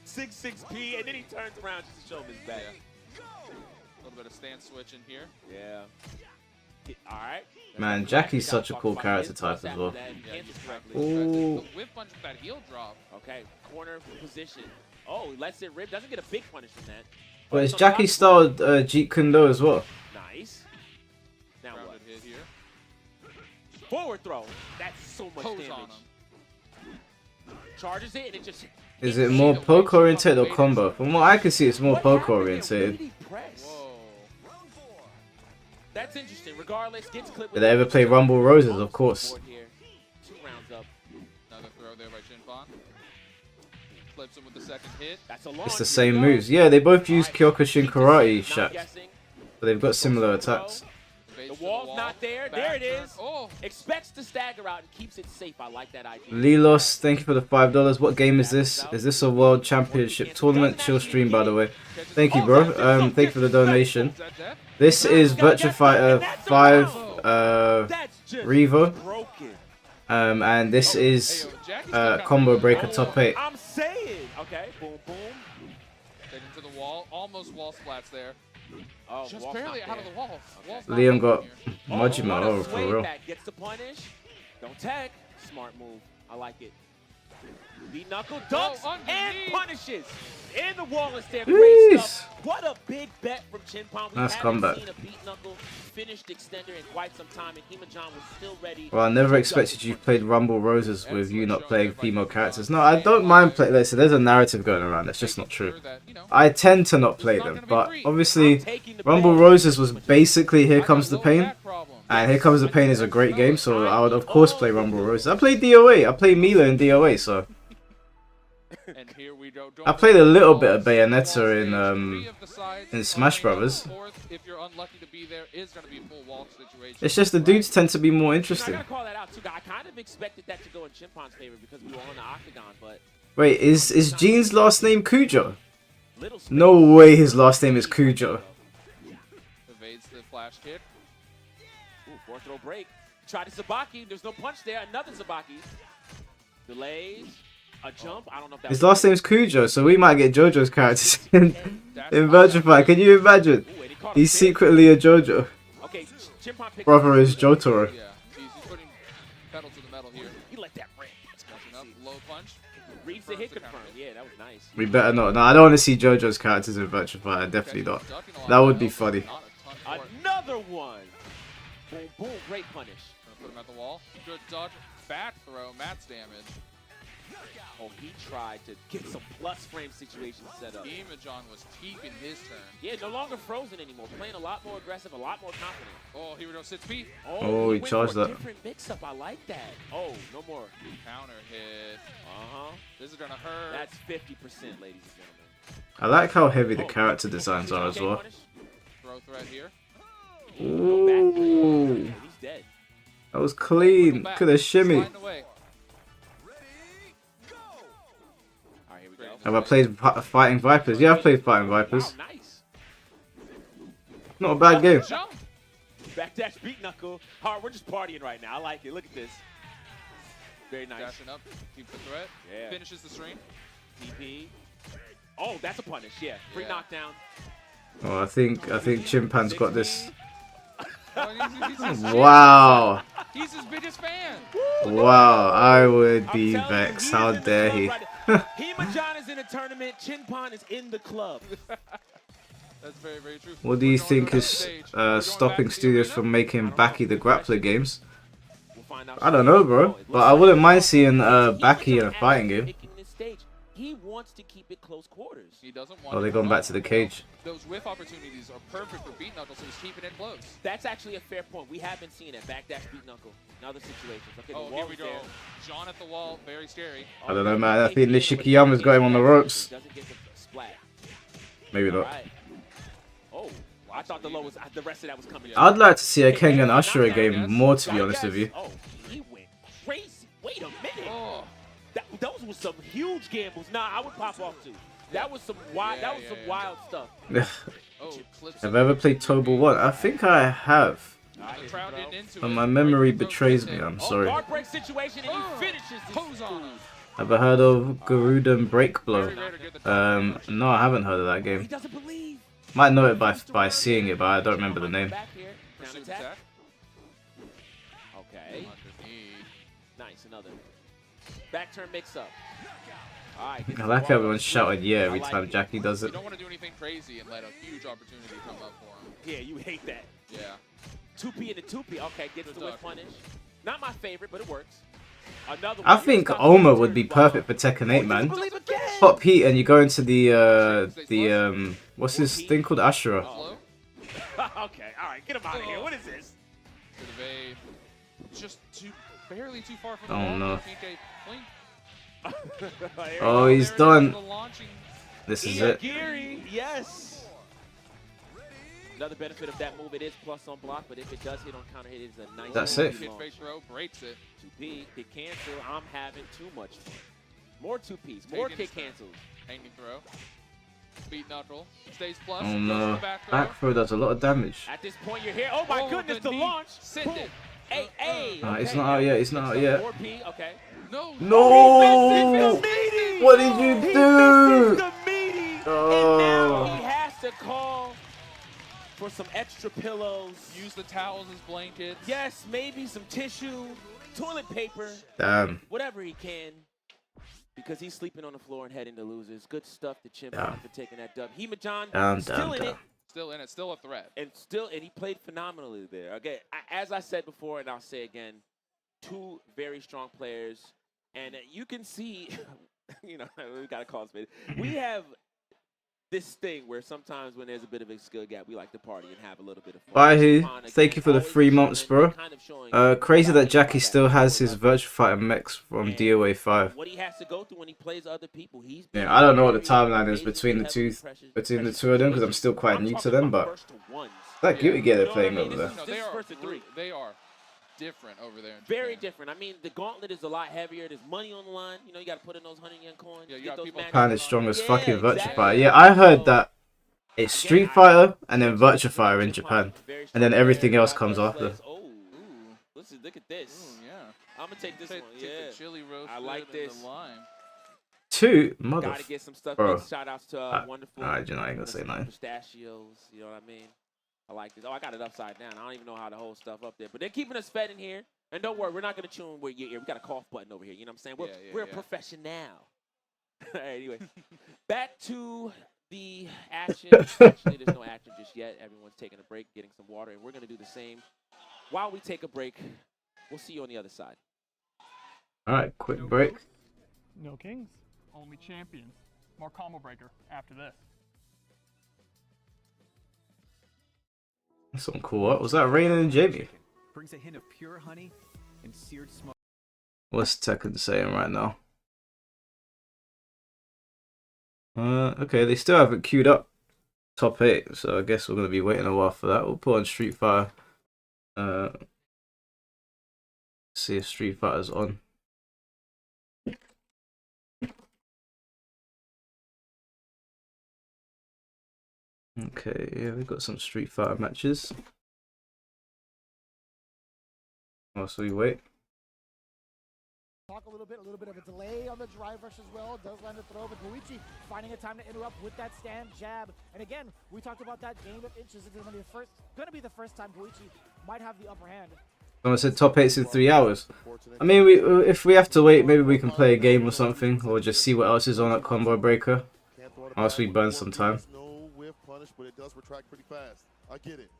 6-6P, and then he turns around just to show him his back. Yeah. A little bit of stance switch in here. Yeah. All right. Man, Jackie's such a cool character type as well. Ooh. The whip punch with that heel drop. Okay, corner position. Oh, he lets it rip. Doesn't get a big punish from that. But it's Jackie style Jeet Kune Do as well. Nice. Now what? Grounded hit here. Forward throw. That's so much Pose damage. on him. Charges it, and it just... Is it more poke oriented or combo? From what I can see, it's more What poke happened there? oriented. Where did he press? Whoa. That's interesting. Regardless, gets clipped. Did they ever play Rumble Roses? Of course. Board here. 2 rounds up. Another throw there by Shinpan. Flips him with the second hit. That's a long It's the here same we go. moves. Yeah, they both use Kyokushin Deep Karate, descent, not Shaq. guessing. But they've got similar attacks. Evades The to wall's wall. not there. Back There it turn. is. Oh. Expects to stagger out and keeps it safe. I like that idea. Lilos, thank you for the $5. What game is this? Is this a World Championship tournament? Chill stream, by the way. Thank you, bro. Thank you for the donation. Is that death? This is Virtua Fighter 5 That's just Revo. broken. And this is Combo Breaker Top 8. I'm saying. Okay. Boom, boom. Taken to the wall. Almost wall splats there. Oh, Just wall's barely not out of there. the wall. Okay. Wall's not Liam got open here. Majima, what a oh, for sway real. back. Gets the punish. Don't tag. Smart move. I like it. Beat knuckle, ducks, and underneath. punishes. In the wall and stand. Jeez. Great stuff. What a big bet from Chinpan. We Nice haven't comeback. seen a beat knuckle finished extender in quite some time, and Himajin was still ready. Well, I never expected you played Rumble Roses with you not playing female characters. No, I don't mind playing. Listen, there's a narrative going around. That's just not true. That, you know, I tend to not play them, but obviously, Rumble Roses was basically Here Comes the Pain. And Here Comes the Pain is a great game, so I would of course play Rumble Roses. I played DOA. I played Mila in DOA, so and here we go. I played a little bit of Bayonetta in Smash Brothers. If you're unlucky to be there, is going to be a full wall situation. It's just the dudes tend to be more I interesting. gotta call that out too. I kind of expected that to go in Chimpan's favor because we were on the octagon, but Wait, is Jean's last name Cujo? little space. No way his last name is Cujo. Evades the flash kick. Ooh, fourth throw break. Try to Sabaki. There's no punch there. Another Sabaki. Delays. A jump. I don't know if that His was- last name's Cujo, so we might get JoJo's characters in That's Virtua Fighter. Can you imagine? Ooh, and he caught a He's big- secretly a JoJo. Okay, Chimpan picked Brother up- is Jotaro. Yeah, he's putting pedal to the metal here. He let that rip. That's Catching crazy. up, low punch. Reads the hit Confirms the confirm. counter. Yeah, that was nice. We better not. No, I don't want to see JoJo's characters in Virtua Fighter. Definitely not. Ducking a lot That of would be elbows, funny. not a ton for it. Another one. Boom, boom. Great punish. Gonna put him at the wall. Good dodge. Back throw. Matt's damage. Oh, he tried to get some plus frame situations set up. Himajin was keeping his turn. Yeah, no longer frozen anymore. Playing a lot more aggressive, a lot more confident. Oh, here we go. 6P. Oh, he went charged for a that. different mix-up. I like that. Oh, no more. Counter hit. Uh-huh. This is gonna hurt. That's 50%, ladies and gentlemen. I like how heavy the character designs are as well. Throw threat here. Ooh, He's dead. that was clean. Back. Could have shimmy. Sliding away. All right, here we go. Have I played Fighting Vipers? Yeah, I've played Fighting Vipers. Wow, nice. Not a bad game. Jump. Backdash beat knuckle. All right, we're just partying right now. I like it. Look at this. Very nice. Dashing up. Keep the threat. Yeah. Finishes the stream. TP. Oh, that's a punish. Yeah, free Yeah. knockdown. Oh, I think Chimpan's got this. Oh, he's his Wow. He's his biggest fan. Wow, I would be I'm telling you, vexed. he's How in the dare club he? right- Hima-John is in a tournament. Chinpan is in the club. That's very, very true. What do We're you going think to is stage. We're going back stopping to the studios arena. from making Baki the grappler games? We'll find out I don't know, bro. soon. But I wouldn't mind seeing Baki in a fighting game. Picking this stage. He wants to keep it close quarters. He doesn't want Oh, they're to going run. back to the cage. Those whiff opportunities are perfect for Beat Knuckle, so he's keeping it close. That's actually a fair point. We have been seeing it. Backdash beat knuckle in other situations. Okay, the Oh, wall here we is go. there. John at the wall, very scary. I don't know, man. I think Nishikiyama's got him on the ropes. Doesn't get the splat. Maybe All not. right. Oh, I thought the low was the rest of that was coming. I'd like to see a Kengan Ashura game more, to be honest with you. Oh, he went crazy. Wait a minute. Oh, Those were some huge gambles. Nah, I would pop off too. That was some wild. Yeah, that was yeah, some yeah. wild stuff. oh, clips. Have I ever played Tobu 1? I think I have. The crowd getting into But it. my memory Right through betrays throat me, I'm Oh, sorry. guard break situation, and Oh, he finishes his pose on him. Ever heard of Garuden Break Blow? Very rare to get the top No, I haven't heard of that He game. doesn't believe. Might know it by seeing it, but I don't remember the name. Back here. Down pursuit attack. attack. Okay. Underneath. Nice, another. Back turn mix up. All right. I like how everyone shouted yeah every time Jackie does You it. don't want to do anything crazy and let a huge opportunity come up for him. Yeah, you hate that. Yeah. 2P into 2P. Okay, gets Good the whip duck. punish. Not my favorite, but it works. Another I one. think You're Oma stuck. would be perfect for Tekken 8, man. Believe again. Pop heat and you go into the what's this thing called Ashura? Slow. Okay, all right, get him out of here. What is this? To the Vave. Just barely too far from the Oh, wall. no. PK blink. Oh, There he's it is, done. the launching. This is it. Geary, yes. Another benefit of that move, it is plus on block, but if it does hit on counter hit, it's a nice. That's little it. Hit launch. fake throw, breaks it. 2P, kick cancel. I'm having too much fun. More 2Ps, more Taking kick his turn. cancels. Hanging throw. Beat knuckle. Stays plus. Oh goes to no. the back throw. Back throw does a lot of damage. At this point, you're here. Oh my Oh, goodness, the knee. launch. Send Boom. it. Hey, hey. Nah, it's okay, not out yet, it's not out yet. 4P, okay. No. No! He misses the meaty. What did you He do? misses the meaty. And now Oh. he has to call for some extra pillows. Use the towels as blankets. Yes, maybe some tissue, toilet paper, Damn. whatever he can. Because he's sleeping on the floor and heading to losers. Good stuff to Chimpan Damn. for taking that dub. Hima-John Damn, still damn, in it. damn. Still in it. Still a threat. And he played phenomenally there. Okay, as I said before, and I'll say again, two very strong players, and you can see, you know, we gotta call it spade. We have this thing where sometimes when there's a bit of a skill gap, we like to party and have a little bit of fun. Bye, Hu. Chimpan, Thank again, you for the always 3 months, determined, bro. kind of showing Crazy that Jackie that still has his before. Virtua Fighter mechs from And DOA 5. What he has to go through when he plays other people, he's Yeah, been I don't know what the very timeline is amazingly between the heavily two pressured of them because I'm still quite I'm new to talking them, about but first to ones. that Guilty Gear You they're know what I playing mean? over This there. is- No, this they is are. first to three. They are different over there. In Very Japan. different. I mean, the gauntlet is a lot heavier. There's money on the line. You know, you got to put in those 100 yen coins. Yeah, you get got those people matches. Japan is strong as Yeah, fucking Virtua exactly. Fighter. Yeah, I heard So, that it's again, Street Fighter and then Virtua Fighter in Chimpan, Japan. very and then strong everything player, else got comes first after. place. Oh, look at this. Ooh, yeah. I'm gonna take this Take, one. take Yeah, the chili roast. I like this. The lime. Two mother. gotta get some stuff. Bro. Big shout outs to wonderful. Alright, you know, I ain't gonna say nothing. Pistachios. You know what I mean? I like this. Oh, I got it upside down. I don't even know how to hold stuff up there. But they're keeping us fed in here. And don't worry, we're not gonna chew in with your ear. We got a cough button over here. You know what I'm saying? We're, Yeah, yeah, we're a yeah. professional. All right, anyway, back to the action. Actually, there's no action just yet. Everyone's taking a break, getting some water, and we're gonna do the same. While we take a break, we'll see you on the other side. Alright, quick break. No kings, only champions. More combo breaker after this. That's something cool. What was that? Rainen and Jamie. Brings a hint of pure honey and seared smoke. What's Tekken saying right now? Okay, they still haven't queued up top 8, so I guess we're gonna be waiting a while for that. We'll put on Street Fighter. See if Street Fighter's on. Okay, yeah, we've got some Street Fighter matches. Whilst we wait. Talk a little bit of a delay on the drive rush as well. Does land a throw, but Goichi finding a time to interrupt with that stand jab. And again, we talked about that game of inches. It's going to be the first time Goichi might have the upper hand. Someone said top 8's in 3 hours. I mean, if we have to wait, maybe we can play a game or something, or just see what else is on at Combo Breaker. Whilst we burn some time. No whiff punish, but it does retract pretty fast. I get it.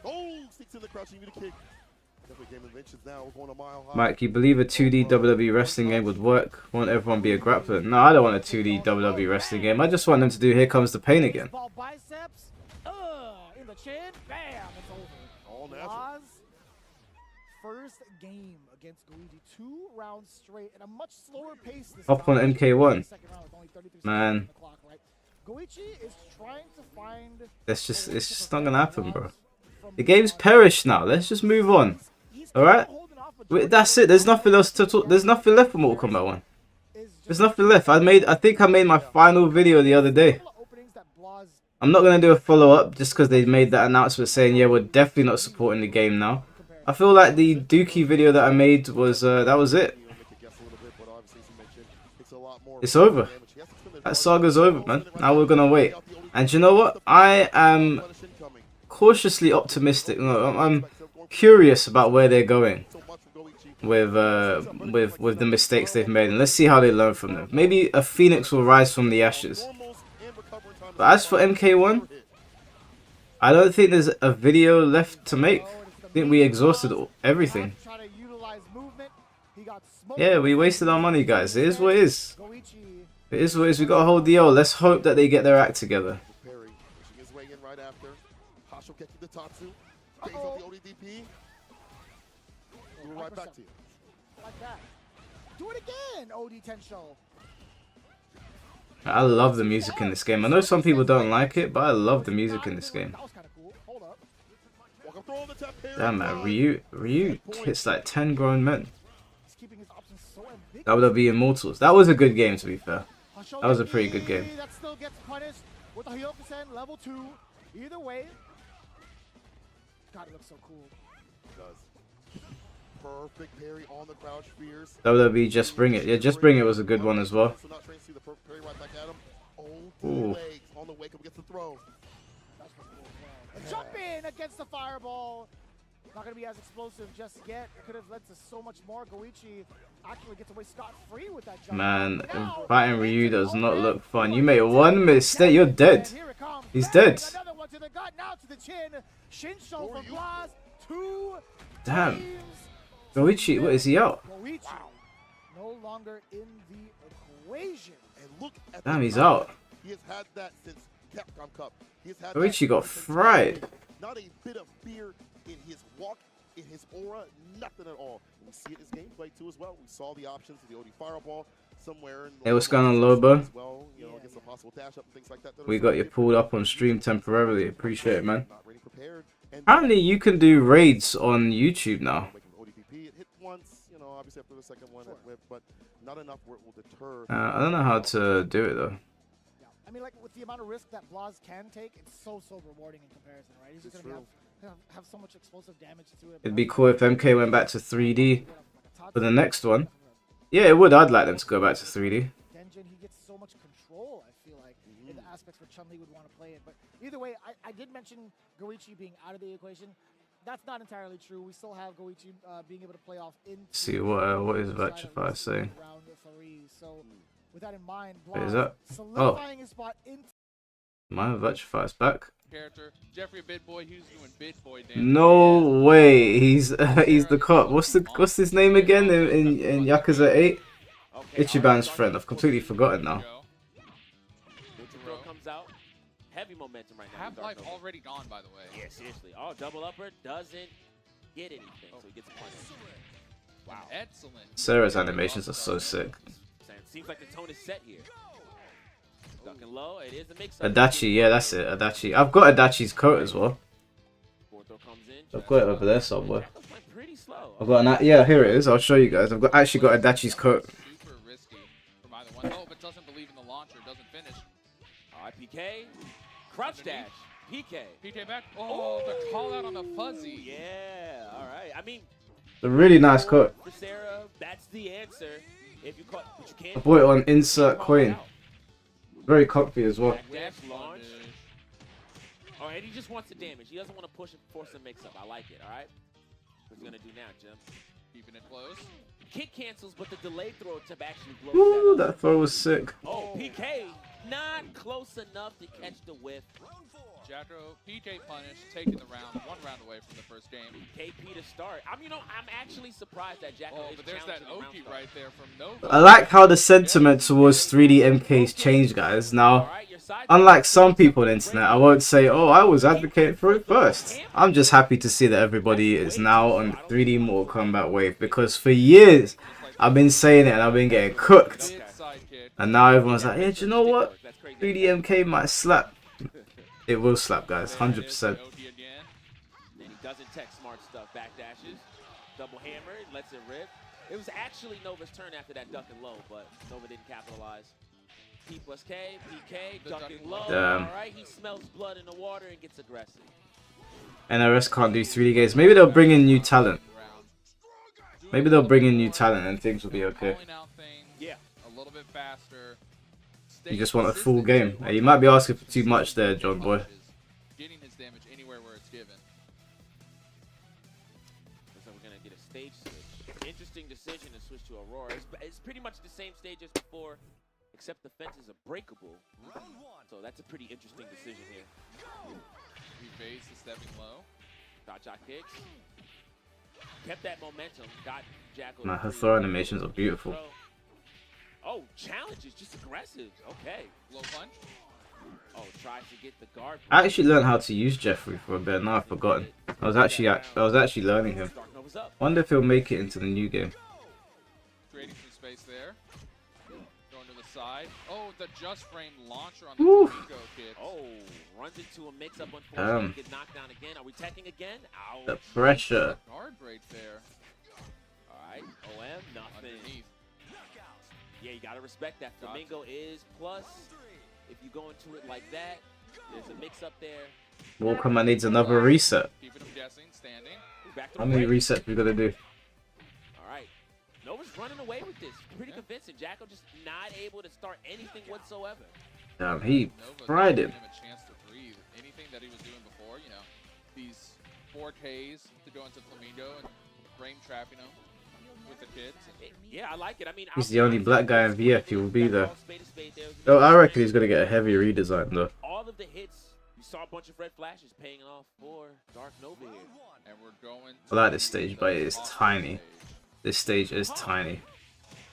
Oh, sticks in the crouch, you need a kick. Definitely game of inches now. We're going a mile high. Mike, you believe a 2D WWE wrestling game would work? Won't everyone be a grappler? No, I don't want a 2D WWE wrestling game. I just want them to do Here Comes the Pain again. Ball biceps, in the chin, bam, it's over. All natural. Laz, first game against Goichi, 2 rounds straight at a much slower pace this Up on time. MK1. Second round with only 33 Man. seconds on the clock, right? Goichi is trying to find It's just not gonna happen, bro. The game's perished now. Let's just move on. Alright? That's it. There's nothing else to talk. There's nothing left for Mortal Kombat 1. There's nothing left. I think I made my final video the other day. I'm not gonna do a follow-up just because they made that announcement saying, yeah, we're definitely not supporting the game now. I feel like the Dookie video that I made was that was it. It's over. That saga's over, man. Now we're gonna wait. And you know what? I am cautiously optimistic. No, I'm curious about where they're going with the mistakes they've made, and let's see how they learn from them. Maybe a phoenix will rise from the ashes. But as for MK1, I don't think there's a video left to make. I think we exhausted everything. Yeah, we wasted our money, guys. It is what it is. It is what it is. We got a whole deal. Let's hope that they get their act together. Right back to you. Like that. Do it again, OD Tensho. I love the music in this game. I know some people don't like it, but I love the music in this game. That was kind of cool. Hold up. Damn, man. Ryu hits like 10 grown men. WWE Immortals. That was a good game, to be fair. That was a pretty good game. That still gets punished with the Hyokusen level 2. Either way. God, it looks so cool. It does. Perfect parry on the crouch fears. WWE Just Bring It. Yeah, Just Bring It was a good one as well. Ooh. On the wake up against the throw. Jump in against the fireball. Not going to be as explosive just yet. It could have led to so much more. Goichi actually gets away scot-free with that jump. Man, fighting Ryu does not look fun. You made one mistake, you're dead. He's dead. Another one to the gut, now to the chin. Shinsho from Blaz. 2 Damn. Goichi, what is he out? Goichi no longer in the equation. And look at Damn, he's out. He has had that since Capcom Cup. He has had Goichi got fried. Not a bit of fear in his walk, in his aura, nothing at all. We see it in his gameplay too as well. We saw the options of the OD Fireball somewhere in Hey, what's going on, Lobo? as well, you know, against a possible dash up and things like that. We got you pulled up on stream temporarily. Appreciate it, man. Not really prepared. And Apparently, you can do raids on YouTube now. ODPP, it hit once, you know, obviously after the second one it whipped, but not enough where it will deter. I don't know how to do it though. Yeah. I mean, like, with the amount of risk that Blaz can take, it's so rewarding in comparison, right? He's just going to have so much explosive damage to it. It'd be cool if MK went back to 3D for the next one. Yeah, it would. I'd like them to go back to 3D. Denjin, he gets so much control, I feel like, in the aspects where Chun-Li would want to play it. But either way, I did mention Goichi being out of the equation. That's not entirely true. We still have Goichi being able to play off into See what is Virtua Fighter saying? round 3. So with that in mind, Wait, is Blaz that? solidifying his spot into My Virtua Fighter's back. Character Jeffrey Bid Boy, who's doing Bid Boy dance. No way. He's the cop. What's his name again in Yakuza 8? Ichiban's friend. I've completely forgotten now. Throw comes out. Heavy momentum right now. Half-Life already gone, by the way. Yeah, seriously. Oh, double upper doesn't get anything, so he gets punished. Wow. Excellent. Sarah's animations are so sick. Seems like the tone is set here. Ducking low. It is a mix. Adachi, yeah, that's it. Adachi. I've got Adachi's coat as well. I've got it over there somewhere. Pretty slow. I've got yeah, here it is. I'll show you guys. Actually got Adachi's coat. Super risky from either one. Oh, but doesn't believe in the launcher. Doesn't finish. PK. Crouch dash. PK. PK back. Oh, the call out on the fuzzy. Yeah. All right. I mean, A really nice cut. For Sarah, that's the answer. If you caught, but you I can't. bought it on insert coin. Very comfy as well. Dash launch. All right, he just wants the damage. He doesn't want to push and force a mix-up. I like it. All right. What's he gonna do now, Jim? Keeping it close. Kick cancels, but the delayed throw tip actually blows Ooh, that up. that throw was sick. Oh, PK, not close enough to catch the whiff. Jacko, PK punished, taking the round, 1 round away from the first game. KP to start. I'm actually surprised that Jacko is but there's that challenging the round Oki start. right there from Nova. I like how the sentiment towards 3D MK's changed, guys. Now, unlike some people on the internet, I won't say, oh, I was advocating for it first. I'm just happy to see that everybody is now on the 3D Mortal Kombat wave, because for years, I've been saying it and I've been getting cooked. And now everyone's like, yeah, do you know what? 3D MK might slap. It will slap, guys, 100%. And he doesn't tech smart stuff. Backdashes, double hammer, lets it rip. It was actually Nova's turn after that duck and low, but Nova didn't capitalize. P plus K, PK, ducking low. Damn. All right, he smells blood in the water and gets aggressive. NRS can't do 3D games. Maybe they'll bring in new talent. Maybe they'll bring in new talent and things will be okay. Yeah. A little bit faster. You just want a full game. Hey, you might be asking for too much there, John Boy. Getting his damage anywhere where it's given. So we're gonna get a stage switch. Interesting decision to switch to Aurora. It's pretty much the same stage as before, except the fences are breakable. So that's a pretty interesting decision here. Evades the stepping low. Dodge shot kicks. Kept that momentum. Got Jacko. Man, her throw animations are beautiful. Oh, challenges, just aggressive. Okay. Low punch. Oh, tries to get the guard. I actually learned how to use Jeffrey for a bit. Now I've forgotten. I was actually learning him. Wonder if he'll make it into the new game. Creating some space there. Going to the side. Oh, the just frame launcher on the Flamingo kid. Oh, runs into a mix-up. Unfortunately, get knocked down again. Are we teching again? Ouch. The pressure. Guard break there. All right. OM, nothing. Underneath. Yeah, you gotta respect that. Flamingo is plus. If you go into it like that, there's a mix-up there. Mortal Kombat needs another reset. Keeping him guessing, standing. How many resets we gotta do? All right. Nova's running away with this. Pretty convincing. Jacko just not able to start anything whatsoever. Damn, he Nova fried him. giving him a chance to breathe. Anything that he was doing before, you know, these 4Ks to go into Flamingo and frame trapping him with the kids. Yeah, I like it. I mean, He's the only black guy in VF. He will be there. Oh, I reckon he's gonna get a heavy redesign though. All of the hits, you saw a bunch of red flashes paying off for Dark Nova here. And we're going I like this stage, but it is tiny. This stage is tiny.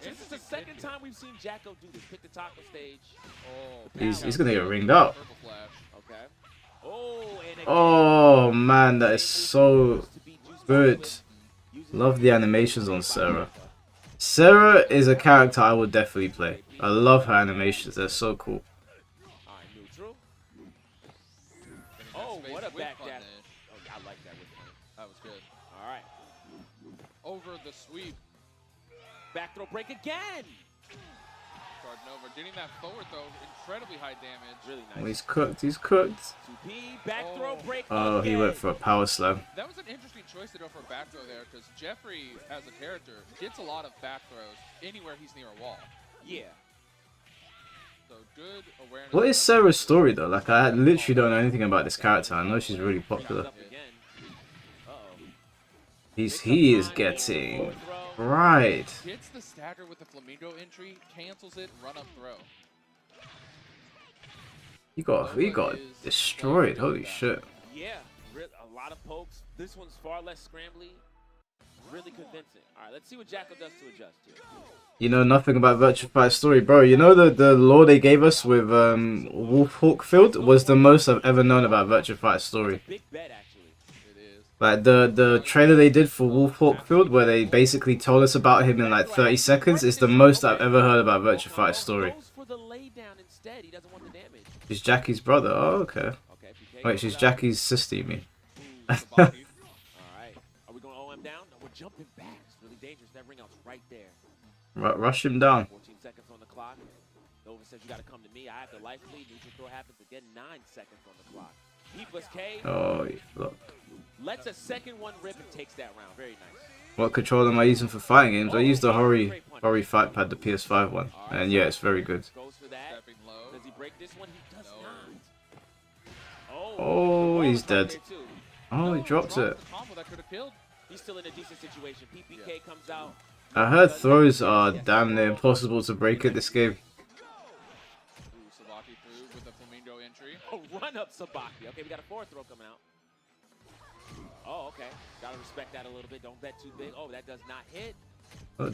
This is the second time we've seen Jacko do this. Pick the taco stage. Oh, He's gonna get ringed out. purple flash. Okay. Oh, and again, Oh man, that is so good. Love the animations on Sarah. Sarah is a character I would definitely play. I love her animations, they're so cool. all right, neutral. Oh, what a back dash. Oh, yeah, I like that with him. That was good. All right. Over the sweep. Back throw break again. Nova getting that forward throw, incredibly high damage. Really Oh, nice. he's cooked, he's cooked. 2P, back throw break Oh, he again. went for a power slam. That was an interesting choice to go for a back throw there, because Jeffrey, as a character, gets a lot of back throws anywhere he's near a wall. Yeah. So good awareness. What is Sarah's story though? Like, I literally don't know anything about this character. I know she's really popular. Up again. Uh-oh. He is getting right. Gets the stagger with the Flamingo entry, cancels it, run up throw. He got destroyed. Holy shit. Yeah, a lot of pokes. This one's far less scrambly. Really convincing. All right, let's see what Jacko does to adjust here. You know nothing about Virtua Fighter story, bro. You know the lore they gave us with Wolf Hawkfield was the most I've ever known about Virtua Fighter story. Big bet, actually. It is. Like the trailer they did for Wolf Hawkfield, where they basically told us about him in like 30 seconds, is the most I've ever heard about Virtua Fighter story. Goes for the lay down instead. He doesn't want the damage. She's Jackie's brother. Oh, okay. Okay, PK Wait, goes she's out. Jackie's sister, you mean? All right. Are we going OM down? No, we're jumping back. It's really dangerous. That ring out's right there. Rush him down. 14 seconds on the clock. Nova says you got to come to me. I have the life lead. Neutral throw happens again. 9 seconds on the clock. P plus K Oh, he flopped. lets a second one rip and takes that round. Very nice. What controller am I using for fighting games? I use the Hori Fight Pad, the PS5 one, and yeah, it's very good. Goes for that. Does he break this one? He does not. Oh, he's dead. Oh, he dropped it. He's still in a decent situation. PPK comes out. I heard throws are damn near impossible to break at this game. Sabaki through with a flamingo entry. Oh, run up Sabaki. Okay, we got a forward throw coming out. Oh, okay. Gotta respect that a little bit. Don't bet too big. Oh, that does not hit. Oh,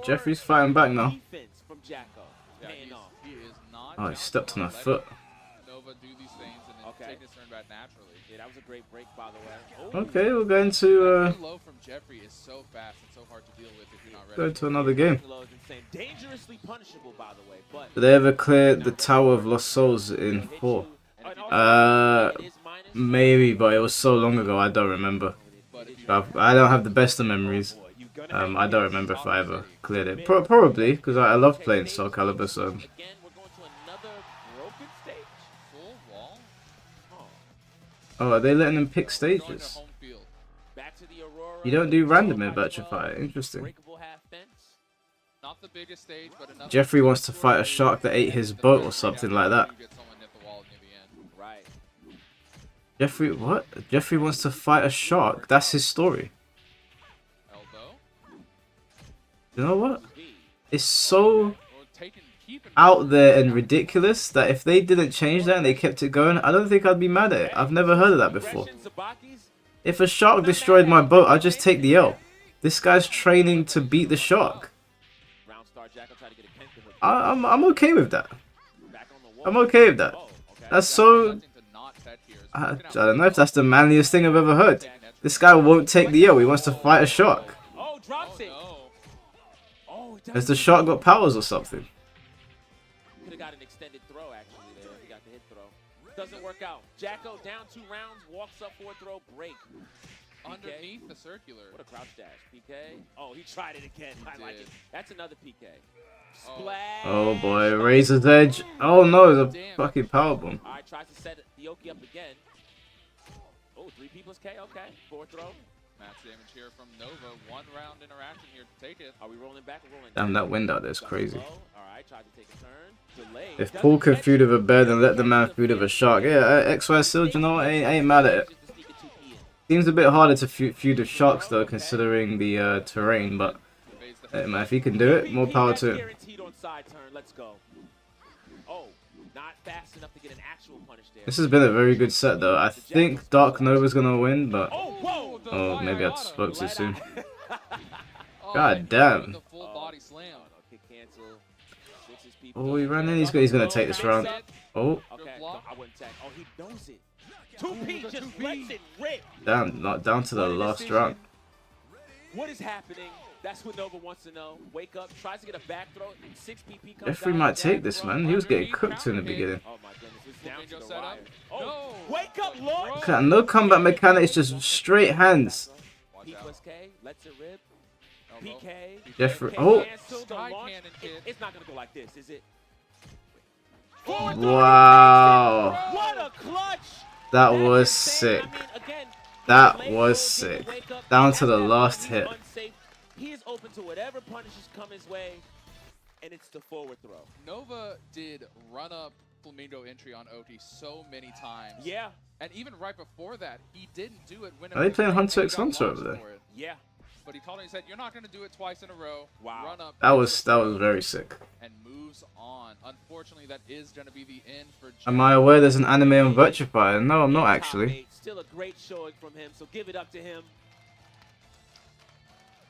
Jeffrey's fighting back now. Defense from Jacko. Yeah, he is not. Oh, he stepped on my foot. Nova do these things and then take his turn back naturally. Yeah, that was a great break, by the way. Oh. Okay, we're going to Low from Jeffrey is so fast and so hard to deal with if you're not ready. go to another game. Dangerously punishable, by the way. But Did they ever clear the Tower of Lost Souls in 4? Maybe, but it was so long ago, I don't remember. I don't have the best of memories. I don't remember if I ever cleared it. Probably, because I love playing Soul Calibur, so... again, we're going to another broken stage. Full wall? Oh, are they letting them pick stages? Back to the Aurora. You don't do random in Virtua Fighter. Interesting. Breakable half fence. Not the biggest stage, but enough. Jeffrey wants to fight a shark that ate his boat or something like that. Right. Jeffrey, what? Jeffrey wants to fight a shark? That's his story. Elbow. You know what? It's so out there and ridiculous that if they didn't change that and they kept it going, I don't think I'd be mad at it. I've never heard of that before. If a shark destroyed my boat, I'd just take the L. This guy's training to beat the shark. I'm okay with that. I'm okay with that. That's so... I don't know if that's the manliest thing I've ever heard. This guy won't take the L. He wants to fight a shark. Oh, drops it. Has the shark got powers or something? Could have got an extended throw actually there. He got the hit throw. Doesn't work out. Jacko down 2 rounds, walks up for a throw, break. Underneath the circular. What a crouch dash. PK. Oh, he tried it again. I like it. That's another PK. Splash. Oh boy, Razor's Edge. Oh no, the fucking powerbomb. Alright, tries to set the Yoki up again. Oh, 3P plus K, okay. 4th throw. Match damage here from Nova. 1 round interaction here to take it. Are we rolling back or rolling? Damn, that wind out there is crazy. Alright, tried to take a turn. Delay. If Paul could feud with a bear, then let the man feud with a shark. Yeah, XY still, you know what? I ain't mad at it. Seems a bit harder to feud with sharks though, considering the terrain, but hey, man, if he can do it, more power to him. Let's go. Oh, not fast enough to get an actual punish there. This has been a very good set though. I think Dark Nova's gonna win, but oh, maybe I spoke too soon. God damn. Oh, he ran in. He's gonna take this round. Oh. He knows it. 2P just lets it rip. Damn, not down to the last round. What is happening? That's what Nova wants to know. Wake up, tries to get a back throw. 6PP comes Jeffrey might take this, man. He was getting cooked in the beginning. Oh my goodness, it's down to the wire. Oh, wake up, Lord! Okay, no combat mechanics, just straight hands. P plus K, lets it rip. PK. Jeffrey, oh! It's not gonna go like this, is it? Wow. What a clutch! That was sick. That was sick. Down to the last hit. He is open to whatever punishes come his way, and it's the forward throw. Nova did run up Flamingo entry on OT so many times. Yeah. And even right before that, he didn't do it when Are they playing Hunter x Hunter over there? Yeah. But he called and he said, "You're not going to do it twice in a row." Wow. Run up. That was very sick. And moves on. Unfortunately, that is going to be the end for Jack. Am I aware there's an anime on Virtua Fighter? No, I'm not actually. Still a great showing from him, so give it up to him.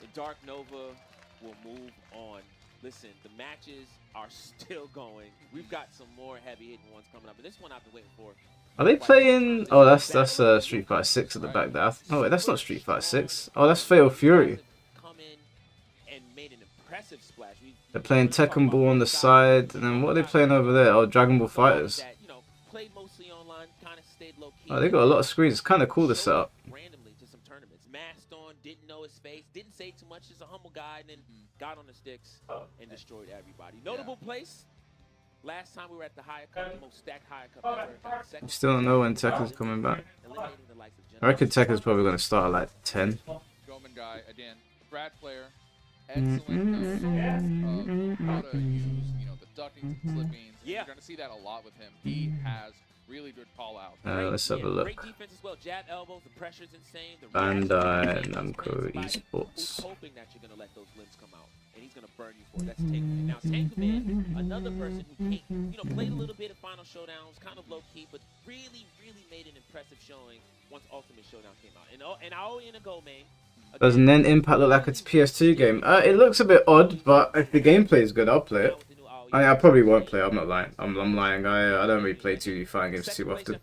And Dark Nova will move on. Listen, the matches are still going. We've got some more heavy-hitting ones coming up, but this one I've been waiting for. Are they playing? Oh, that's Street Fighter 6 at the back there. Oh wait, that's not Street Fighter 6. Oh, that's Fatal Fury. Come in and made an impressive splash. They're playing Tekken Ball on the side, and then what are they playing over there? Oh, Dragon Ball Fighters. Played mostly online, kind of stayed low key. Oh, they got a lot of screens. It's kind of cool to set up. Randomly to some tournaments, masked on, didn't know his face, didn't say too much, just a humble guy, and then got on the sticks and destroyed everybody. Notable place. Last time we were at the higher cup, the most stacked higher cup ever. You still don't know when Tekken's coming back. I reckon Tekken's probably going to start at like 10. Roman guy, again, Brad player, excellent knowledge of how to use, you know, the duckings and flippings. Yeah. You're going to see that a lot with him. He has really good call out. Let's have a look. Great defense as well. Jab elbows, the pressure's insane. The Bandai Namco Who's Esports. hoping that you're gonna let those limbs come out, and he's gonna burn you for it. That's Tekken. Now Tankuman, another person who played a little bit of Final Showdowns, kind of low key, but really made an impressive showing once Ultimate Showdown came out. And Aoi in a go, man. Does Nen Impact look like it's a PS2 game? It looks a bit odd, but if the gameplay is good, I'll play it. I probably won't play. I'm not lying. I'm lying. I don't really play 2D fighting games too often.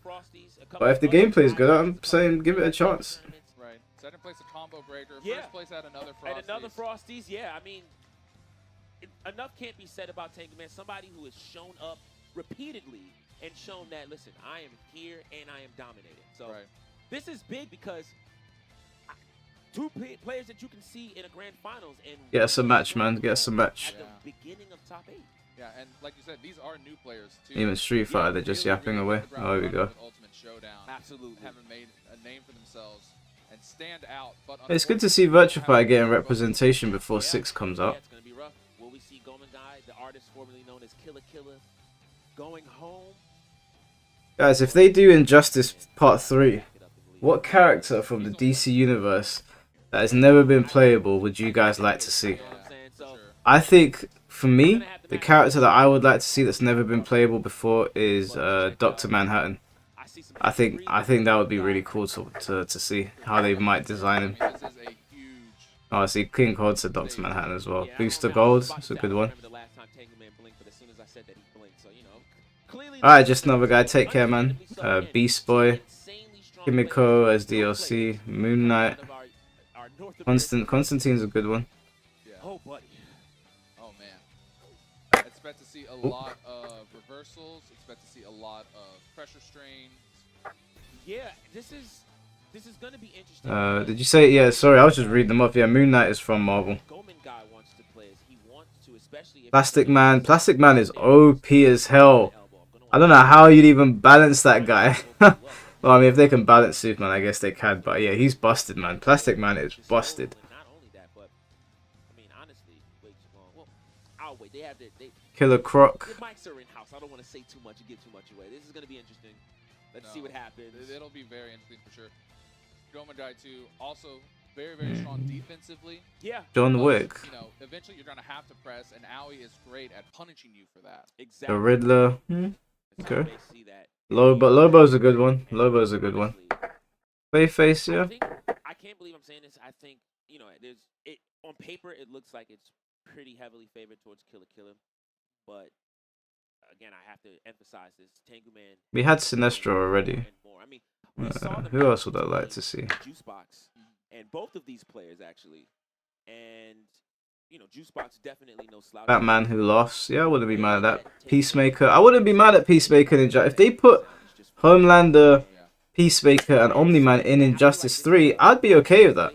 But if the gameplay is good, I'm saying give it a chance. Right. Second place a combo breaker. Yeah. First place had another Frosties. And another Frosties, yeah. I mean, enough can't be said about Tankuman. Somebody who has shown up repeatedly and shown that, listen, I am here and I am dominating. So this is big because two players that you can see in a grand finals and Get us a match, man. Get us a match. at the beginning of top 8. Yeah, and like you said, these are new players too. Even Street Fighter, they're just yapping away. Oh, here we go. Ultimate Showdown. Absolutely. Haven't made a name for themselves and stand out. But It's good to see Virtua Fighter getting representation before 6 comes Yeah, out. it's going to be rough. Will we see Gomen Guy, the artist formerly known as Killer, going home? Guys, if they do Injustice Part 3, what character from the DC universe that has never been playable would you guys like to see? I think, for me, the character that I would like to see that's never been playable before is Dr. Manhattan. I think that would be really cool to see how they might design him. Oh, I see King Cold said Dr. Manhattan as well. Booster Gold, that's a good one. Alright, just another guy. Take care, man. Beast Boy, Kimiko as DLC, Moon Knight, Constantine's a good one. Oh, buddy. Oh man. Expect to see a lot of reversals. Expect to see a lot of pressure strains. Yeah, this is going to be interesting. Did you say? Yeah, sorry, I was just reading them off. Yeah, Moon Knight is from Marvel. Gomen Guy wants to play as he wants to, especially if Plastic Man is OP as hell. I don't know how you'd even balance that guy. Well, I mean, if they can balance Superman, I guess they can. But yeah, he's busted, man. Plastic Man is busted. Not only that, but I mean, honestly, wait too long. Well, I'll wait. They have Killer Croc. the mics are in house. I don't want to say too much and give too much away. This is going to be interesting. Let's see what happens. It'll be very interesting for sure. Gomen Guy too, also very strong defensively. Yeah. John But, Wick. You know, eventually you're gonna have to press, and Aoi is great at punishing you for that. Exactly. The Riddler. That's how Okay. they see that. Lobo's a good one. Lobo's a good one. Clayface, I yeah. think, I can't believe I'm saying this. I think, you know, on paper it looks like it's pretty heavily favored towards Killer, but again, I have to emphasize this. Tankuman. We had Sinestro already. And more. I mean, we saw them Who else would I like to see? Juicebox, and both of these players actually, and you know, Juicebox definitely no slouch. Batman who lost. Yeah, I wouldn't be mad at that. Peacemaker. I wouldn't be mad at Peacemaker and If they put Homelander, Peacemaker, and Omni-Man in Injustice 3, I'd be okay with that.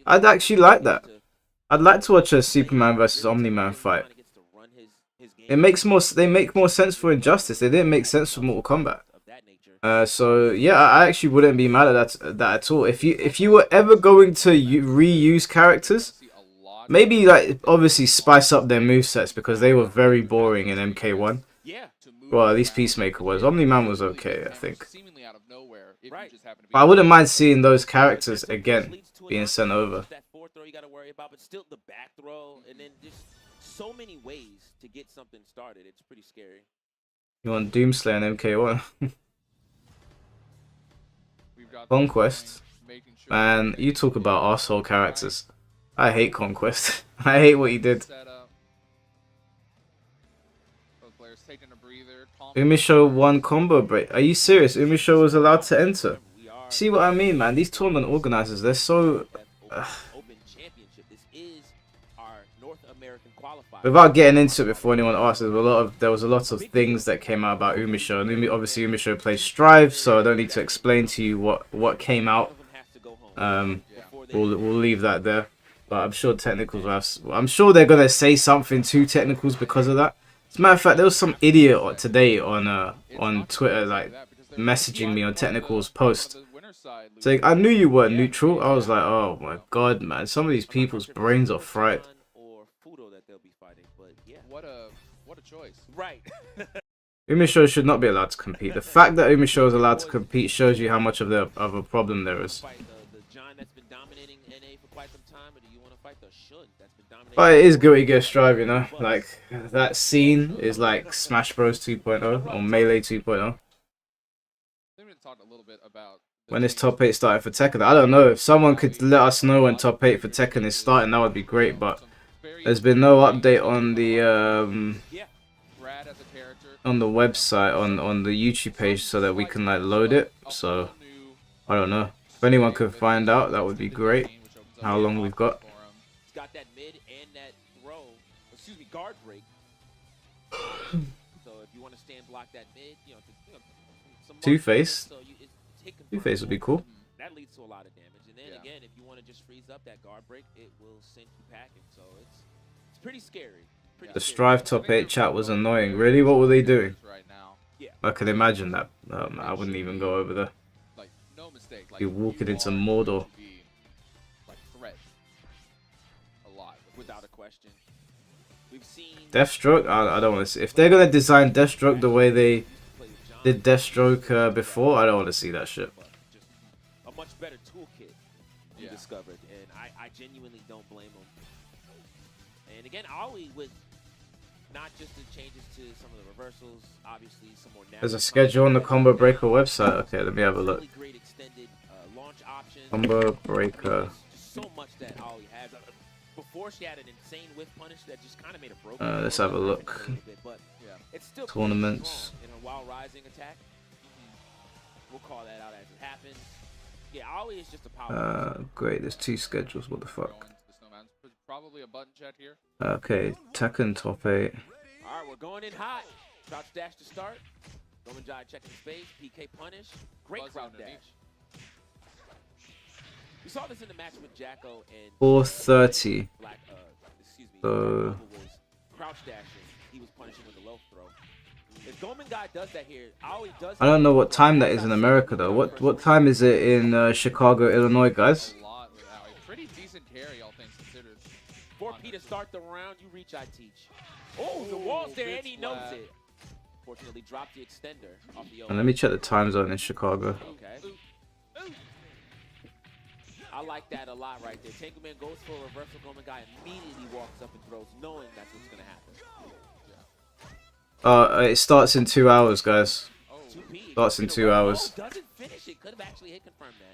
I'd actually like that. I'd like to watch a Superman versus Omni-Man fight. It makes more. They make more sense for Injustice. They didn't make sense for Mortal Kombat. So yeah, I actually wouldn't be mad at that at all. If you were ever going to reuse characters, maybe like obviously spice up their movesets because they were very boring in MK1. Well, at least Peacemaker was. Omni-Man was okay, I think. But I wouldn't mind seeing those characters again being sent over. That fourth throw you got to worry about, but still the back throw, and then just so many ways to get something started. It's pretty scary. You want Doomslayer and MK1? Conquest. Man, you talk about arsehole characters. I hate Conquest. I hate what he did. Umisho won combo break. Are you serious? Umisho was allowed to enter. See what I mean, man? These tournament organizers, they're so... Without getting into it before anyone asks, there was a lot of things that came out about Umisho. And obviously Umisho plays Strive, so I don't need to explain to you what came out. We'll leave that there. But I'm sure technicals I'm sure they're gonna say something to technicals because of that. As a matter of fact, there was some idiot today on Twitter like messaging me on technicals post winner's side. Saying, I knew you weren't neutral. I was like, oh my god, man. Some of these people's brains are fried. Or Fudo that they'll be fighting, but yeah. What a choice. Right. Umisho should not be allowed to compete. The fact that Umisho is allowed to compete shows you how much of a problem there is. Fight the John that's been dominating NA for quite some time, or do you want to fight the Shun that's been dominating? But it is Guilty Gear Strive, you know? Like, that scene is like Smash Bros 2.0 or Melee 2.0. They've been talking a little bit about When is top 8 starting for Tekken? I don't know. If someone could let us know when top 8 for Tekken is starting, that would be great. But there's been no update on the website, on the YouTube page, so that we can like load it. So I don't know. If anyone could find out, that would be great. How long we've got? He's got that mid and that throw. Excuse me, guard break. So if you want to stand block that mid, you know, some Two-Face. So Two-Face would be cool. That leads to a lot of damage. And then again, if you want to just freeze up that guard break, it will send you packing. So it's pretty scary. The Strive top 8 chat was annoying. Really? What were they doing? I can imagine that. I wouldn't even go over there. Like, no mistake. Like, Be walking into Mordor. Like, threat. A lot. Without a question. We've seen Deathstroke? I don't want to see. If they're going to design Deathstroke the way they did Deathstroke before, I don't want to see that shit. Just a much better toolkit you discovered, and I genuinely don't blame them. And again, Ollie with not just the changes to some of the reversals, obviously some more. There's a schedule on the Combo Breaker website. Okay, let me have a look. Really great extended launch options. Combo Breaker. Just so much that Ollie has. Before she had an insane whiff punish that just kind of made a broken. Let's have a look. But it's still Tournaments. In her wild rising attack. We'll call that out as it happens. Yeah, Ollie is just a power. Great. There's 2 schedules. What the fuck? Probably a button check here. Okay, Tekken top 8. All right, we're going in hot. Crouch dash to start. Roman Jai checking space. PK punish. Great crouch dash. We saw this in the match with Jacko and 4:30. Black, excuse me. So Crouch dashing. He was punishing with a low throw. If Gomen guy does that here, Ollie does. I don't know what time that is in America though. What time is it in Chicago, Illinois, guys? Pretty decent carry, all things considered. 4P to start the round. You reach, I teach. Oh, the wall's there, and he knows it. Fortunately, dropped the extender off the. And let me check the time zone in Chicago. Okay. I like that a lot right there. Tankerman goes for a reversal. Gomen guy immediately walks up and throws, knowing that's what's gonna happen. It starts in 2 hours, guys. 2P. Starts in 2 hours. Doesn't finish it. Could have actually hit confirm that.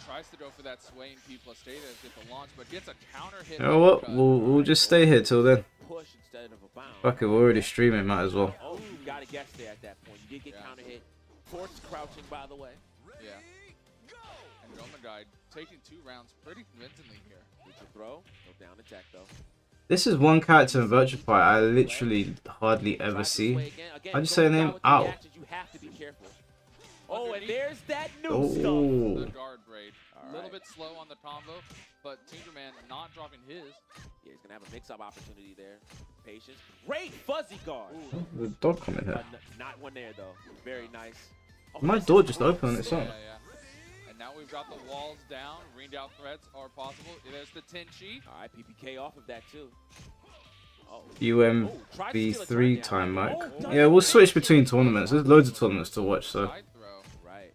Tries to go for that swaying P plus data to get the launch, but gets a counter hit. You know what? We'll just stay here till then. Push instead of a bound. Fuck it, we're already streaming, might as well. Oh, you got to guess there at that point. You did get counter hit. Forced crouching, by the way. Yeah. And Gomen guy taking 2 rounds pretty convincingly here. Did you throw? No down attack though. This is one character in Virtua Fighter I literally hardly ever see. I just say the name. Ow. You have to be careful. Oh, and there's that new Oh. The guard braid. A little bit slow on the combo, but Tinkerman not dropping his. Yeah, he's gonna have a mix-up opportunity there. Patience. Great fuzzy guard. The dog coming here. Not one there though. Very nice. Oh, My door just opened on its own. Yeah. And now we've got the walls down. Rained out threats are possible. There's the Tenchi. All right, PPK off of that too. UMV3 time, Mike. Yeah, we'll switch between tournaments. There's loads of tournaments to watch, so. Right.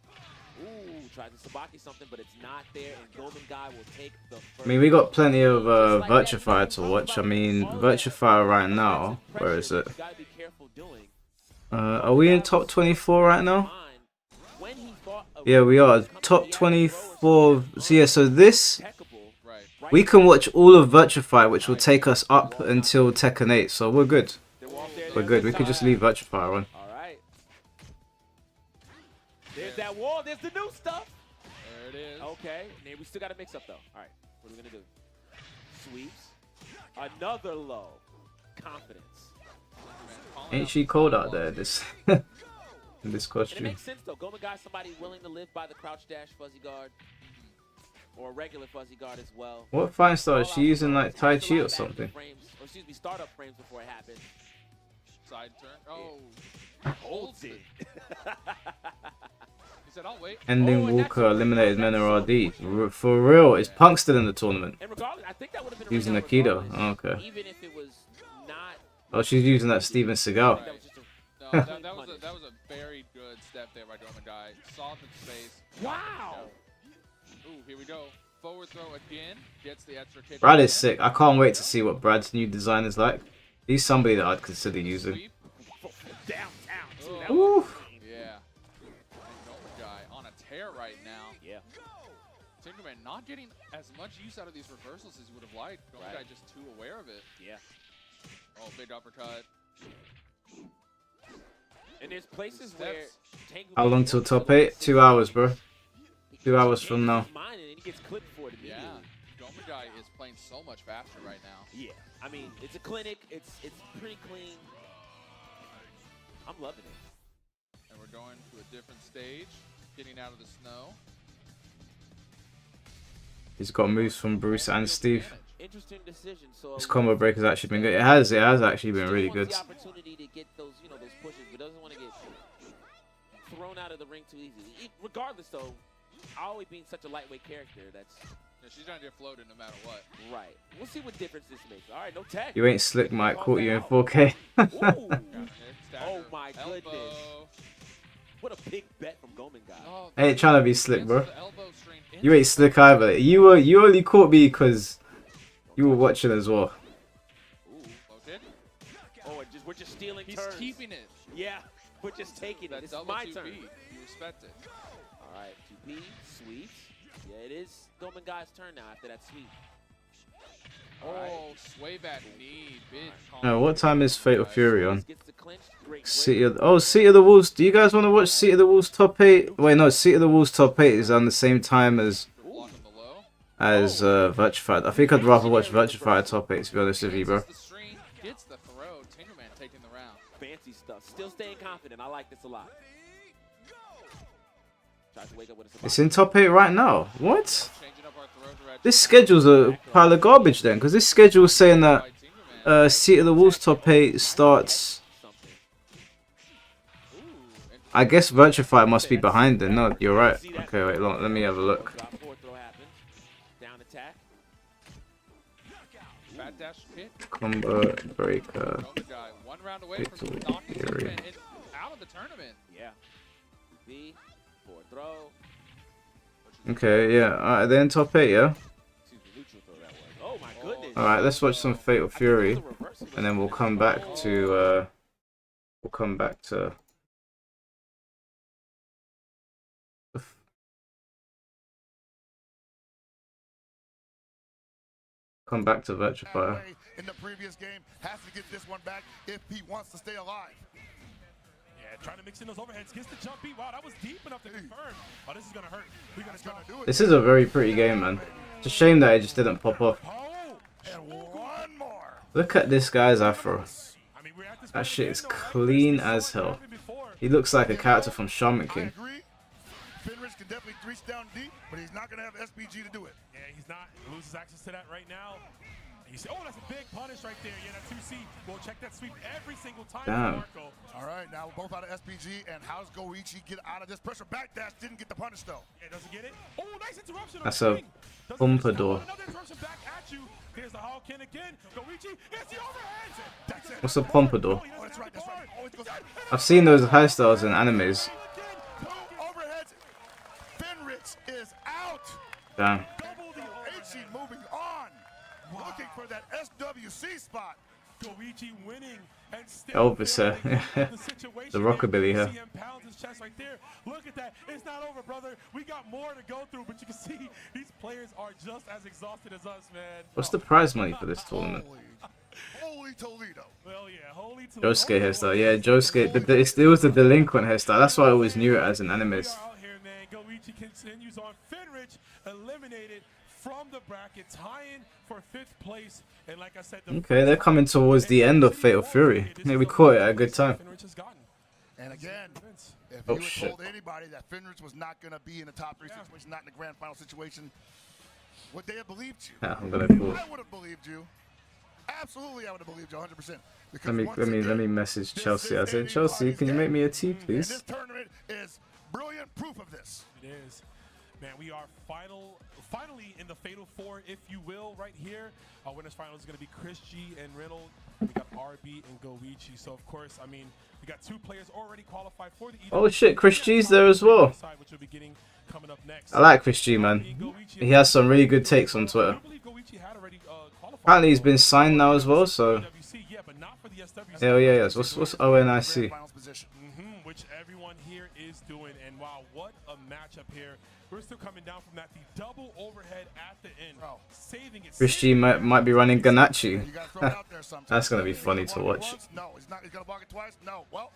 Ooh, tried to Sabaki something, but it's not there, and Golden Guy will take the first. I mean, we got plenty of Virtua Fighter to watch. I mean, Virtua Fighter right now. Where is it? Are we in top 24 right now? Yeah, we are. Top 24. So yeah, so this. We can watch all of Virtua Fighter, which will take us up until Tekken 8, so we're good. We're good. We could just leave Virtua Fighter on. Alright. There's that wall. There's the new stuff. There it is. Okay. Now we still got to mix up, though. Alright. What are we going to do? Sweeps. Another low. Confidence. Ain't she cold out there, this in this And it costume? makes sense, though. Gomen guy, somebody willing to live by the crouch dash fuzzy guard. Or a regular fuzzy guard as well. What fighting style is she using, like Tai Chi or something? Frames, or excuse me, startup frames before it happens. Side turn. Oh. Holds it. He said, "I'll wait." Ending and Walker that's- eliminated men or RD. For real, is Punk still in the tournament? And regardless, I think that would have been a Using ring out Aikido. regardless, Oh, okay. Even if it was not. Oh, she's using that Steven Seagal. That was just a No, that was a very good step there by Gomengai. Saw the space. wow. Ooh, here we go. Forward throw again. Gets the extra kick. Brad again. is sick. I can't wait to see what Brad's new design is like. He's somebody that I'd consider using. Sweep. Downtown too. Ooh. That was Ooh. Yeah. And Gomengai on a tear right now. yeah. Tinkerman not getting as much use out of these reversals as he would have liked. Gomengai Right. just too aware of it. Yeah. Oh, big uppercut. And there's places Steps. where Tank How long till top 8? 2 hours, bro. 2 hours from now. And he gets clipped for it immediately. Yeah. Gomengai is playing so much faster right now. Yeah. I mean, it's a clinic. It's pretty clean. I'm loving it. And we're going to a different stage. Getting out of the snow. He's got moves from Bruce and Steve. Interesting decision. So His combo break has actually been good. It has actually been really good. The opportunity to get those, those pushes, but doesn't want to get thrown out of the ring too easily. Regardless, though, always being such a lightweight character, that's Yeah, she's gonna get floated no matter what. right. We'll see what difference this makes. All right, no tag. You ain't slick, Mike. Caught you in 4K. Ooh. Stagger, Oh my goodness. elbow. What a big bet from Gomengai. Oh, I ain't trying to be slick, bro. the elbow string You ain't slick either. You only caught me because you were watching as well. Ooh. Low kick. Oh, and we're just stealing He's turns. keeping it. Yeah, we're just taking it. That This is double my 2B. turn. You respect it. All right, 2P, sweep. Yeah, it is Gomengai's turn now after that sweep. All right. Oh, sway back knee. Big What time is Fatal Fury on? Gets the clinch. Great Seat of the Wolves. Do you guys want to watch Seat of the Wolves top 8? Wait, no. Seat of the Wolves top 8 is on the same time as block on the low. Virtua Fighter. I think I'd rather watch Virtua Fighter top 8 to be honest with you, bro. Gets the string, gets the throw. Tinkerman taking the round. fancy stuff. Still staying confident. I like this a lot. Tries to wake up with a It's in top 8 right now. What? Changing up our throw direction. This schedule's a pile of garbage then, because this schedule's saying that Seat of the Wolves top 8 starts. I guess Virtua Fighter must be behind then. No, you're right. Okay, wait, let me have a look. Down attack. Fat dash hit. Combo breaker. Guy, one round away from Fatal knocking Fury. Tinkerman out of the tournament. Yeah. B. Forward throw. Okay, yeah. Alright, they're in top 8, yeah? Excuse me, neutral throw that was. Oh my goodness. Alright, let's watch some Fatal Fury. And then we'll come back to Virtua Fighter. In the previous game, has to get this one back if he wants to stay alive. Yeah, trying to mix in those overheads. Gets the jump beat. Wow, that was deep enough to confirm. Oh, this is going to hurt. We're going to do it. This is a very pretty game, man. It's a shame that it just didn't pop off. Oh, and one more. Look at this guy's afro. That shit is clean as hell. He looks like a character from Shaman King. I agree. Finrich can definitely reach down deep, but he's not going to have SPG to do it. Yeah, he's not. He loses access to that right now. And you see, oh, that's a big punish right there. Yeah, that 2C. We'll check that sweep every single time. Damn. Marco. All right, now we're both out of SPG, and how does Goichi get out of this pressure? Backdash didn't get the punish, though. Yeah, doesn't get it. Oh, nice interruption. That's a pompadour. Another interruption back at you. Here's the Hawken again. Goichi, it's the overhead. That's it. What's a pompadour? Oh, that's right. That's right. Oh, it goes I've seen those hairstyles in animes. Two overheads. Finrich is out. Damn. Goichi moving on. Looking for that SWC spot. Goichi winning and still Elvis hair. The rockabilly hair. pounds his chest right there. Look at that. It's not over, brother. We got more to go through, but you can see these players are just as exhausted as us, man. What's the prize money for this tournament? Holy Toledo. Well, yeah, holy Toledo. Josuke hairstyle. Yeah, Josuke. It was the delinquent hairstyle. That's why I always knew it as an animes. We are out here, man. Goichi continues on. Finrich eliminated from the bracket, tying for 5th place. And like I said, Okay, they're coming towards the end of Fatal Fury. Yeah, we caught it at a good time. And again, if Oh, you had shit. told anybody that Finrich was not going to be in the top 3 situation, not in the grand final situation, would they have believed you? Yeah, I'm gonna call it. I would have believed you. Absolutely, I would have believed you 100%. Let me message Chelsea. I said, Chelsea, can you make me a tea, And please? this tournament is brilliant proof of this. is. Man, we are finally in the Fatal Four, if you will, right here. Our winners finals is going to be Chris G and Reynolds. We got RB and Goichi. So, of course, I mean, we got 2 players already qualified for the Oh shit, Chris G's there as well. I like Chris G, man. He has some really good takes on Twitter. Apparently he's been signed now as well, so... Hell yeah, yes. What's ONIC? Which everyone here is doing, and wow, what a matchup here. We're still coming down from that. The double overhead at the end. Saving it. Chris G might be running Ganachi. That's going to be funny to watch. No, he's not. He's going to block it twice. No. Well,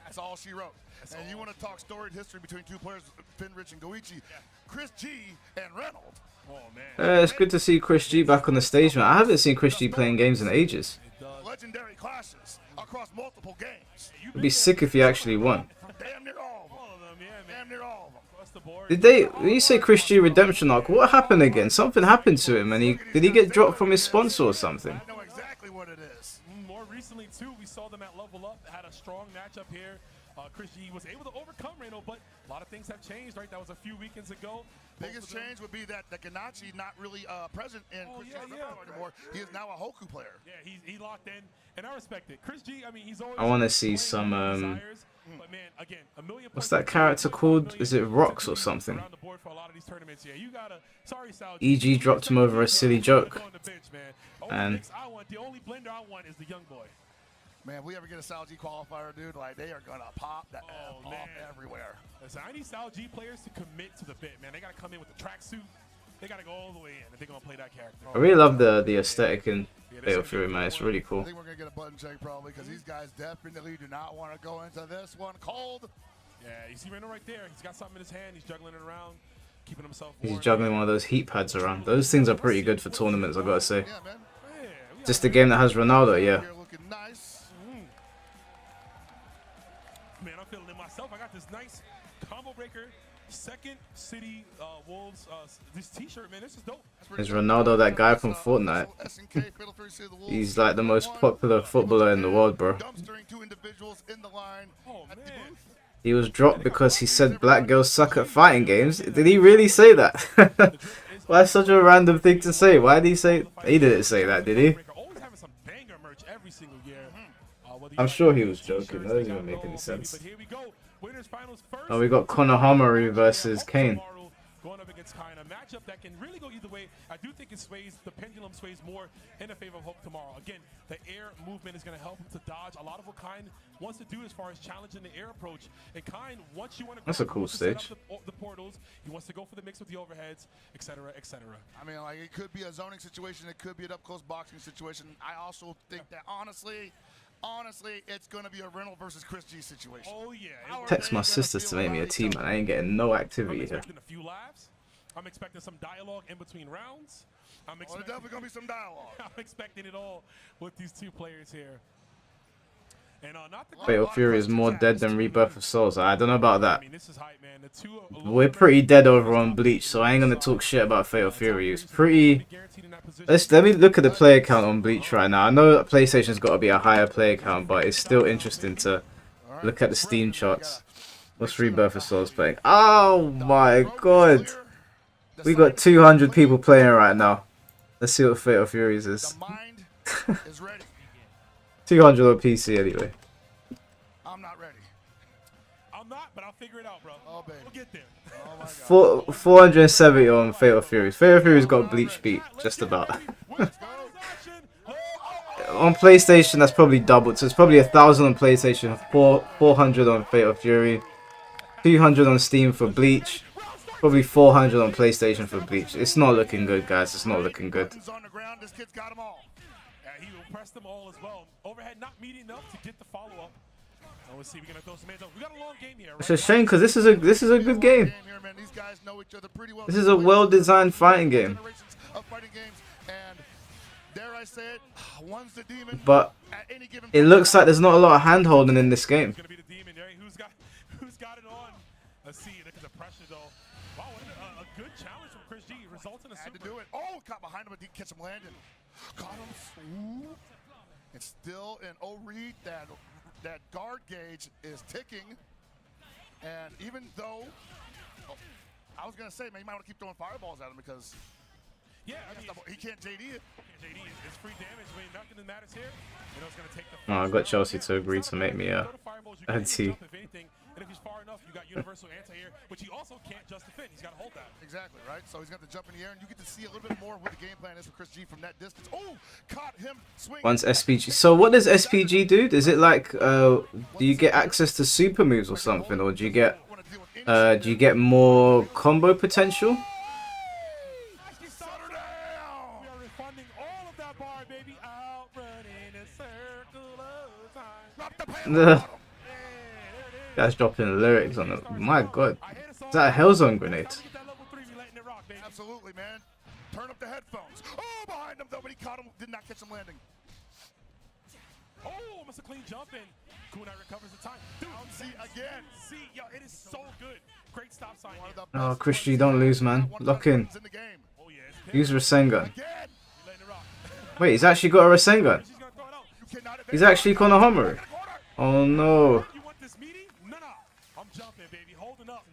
that's all she wrote. And you want to talk storied history between 2 players, Finrich and Goichi, Chris G and Reynolds. Oh, man. It's good to see Chris G back on the stage, man. I haven't seen Chris G playing games in ages. Legendary clashes across multiple games. It'd be sick if he actually won. Damn near all of them. Damn near all of them. Did they? When you say Chris G redemption arc, what happened again? Something happened to him, and did he get dropped from his sponsor or something? I know exactly what it is. More recently too, we saw them at Level Up. Had a strong matchup here. Chris G was able to overcome Reno, but a lot of things have changed, right? That was a few weekends ago. Biggest change would be that Ganachi not really present in Chris G's anymore. He is now a Hoku player. Yeah, he locked in, and I respect it. Chris G, I mean, he's always. I want to see some. But man, again, What's that character called? Is it Rocks or something? EG dropped him over a silly joke, and the only blender I want is the young boy. Man, if we ever get a Sal G qualifier, dude, like they are gonna pop that off everywhere. Listen, I need Sal G players to commit to the bit, man. They gotta come in with the tracksuit. They gotta go all the way in if they're gonna play that character. I really love the aesthetic in Fatal Fury, man. It's really cool. I think we're gonna get a button check probably because these guys definitely do not want to go into this one cold. Yeah, you see Reno right there. He's got something in his hand. He's juggling it around, keeping himself. He's juggling one of those heat pads around. Those things are pretty good for tournaments, I gotta say. Just a game that has Ronaldo, yeah. Man, I'm feeling it myself. I got this nice combo breaker, Second City Wolves. This T-shirt, man, this is dope. Is Ronaldo that guy from Fortnite? He's like the most popular footballer in the world, bro. He was dropped because he said black girls suck at fighting games. Did he really say that? Why such a random thing to say? Why did he say? He didn't say that, did he? I'm sure he was joking. That doesn't even make any sense. Oh, we got Konohamaru versus Kane. Going up against Kai in a matchup that can really go either way. I do think it sways, the pendulum sways more in the favor of Hope tomorrow. Again, the air movement is going to help him to dodge a lot of what Kai wants to do as far as challenging the air approach. And Kai, once you want to, that's a cool stage. The portals, he wants to go for the mix with the overheads, etc., etc. I mean, like it could be a zoning situation, it could be an up-close boxing situation. I also think that honestly, it's going to be a Reynolds versus Chris G situation. Oh, yeah. Text my sisters to make me a team, man. I ain't getting no activity here. A few laughs. I'm expecting some dialogue in between rounds. There's definitely going to be some dialogue. I'm expecting it all with these 2 players here. And, Fatal Fury is more dead than Rebirth of Souls. I don't know about that. We're pretty dead over on Bleach, so I ain't going to talk shit about Fatal Fury. It's pretty... Let me look at the player count on Bleach right now. I know PlayStation's got to be a higher player count, but it's still interesting to look at the Steam charts. What's Rebirth of Souls playing? Oh my god! We got 200 people playing right now. Let's see what Fatal Furies is. 200 on PC anyway. I'm not ready. I'm not, but I'll figure it out, bro. Oh, baby. We'll get there. Oh my God. 470 on Fatal Furies. Fatal Furies got Bleach beat, just about. On PlayStation, that's probably doubled. So it's probably 1,000 on PlayStation, 400 on Fatal Fury, 200 on Steam for Bleach, probably 400 on PlayStation for Bleach. It's not looking good, guys. It's not looking good. He will press them all as well. Overhead not meeting enough to get the follow-up. Let's see, we're gonna throw some hands up. We got a long game here. Right? It's a shame because this is a good game. This is a well-designed fighting game. But it looks like there's not a lot of hand-holding in this game. Who's got it on? Let's see. Look at the pressure though. Wow, a good challenge from Chris G. Results in a super. Had to do it. Oh, caught behind him, but didn't catch him landing. Got him. And still in O-Read, that guard gauge is ticking. And even though I was gonna say, man, you might want to keep throwing fireballs at him because Yeah, I mean, he can't JD it. JD is free damage. I mean, nothing that matters here. You know, it's gonna take the. Oh, I got Chelsea to agree to make me a anti. And if he's far enough, you got universal anti-air, which he also can't just defend. He's got to hold that. Exactly, right? So he's got to jump in the air, and you get to see a little bit more of what the game plan is for Chris G from that distance. Oh, caught him swinging. Once SPG. So what does SPG do? Is it like, do you get access to super moves or something, or do you get more combo potential? We are refunding all of that bar, baby. Out running a circle of time. Drop the pan. Guys dropping lyrics on it. My god. Is that a Hellzone grenade? Absolutely, man. Turn up the headphones. Oh, behind him, though, but he caught him. Did not catch him landing. Oh, almost a clean jump in. Kunai recovers the time. Dude, see again. See, yo, it is so good. Great stop sign. Oh, Chris G, don't lose, man. Lock in. Use Rasengan. Wait, he's actually got a Rasengan. He's actually Konohamaru. Oh no. You want this meeting? No. I'm jumping, baby. Holding up.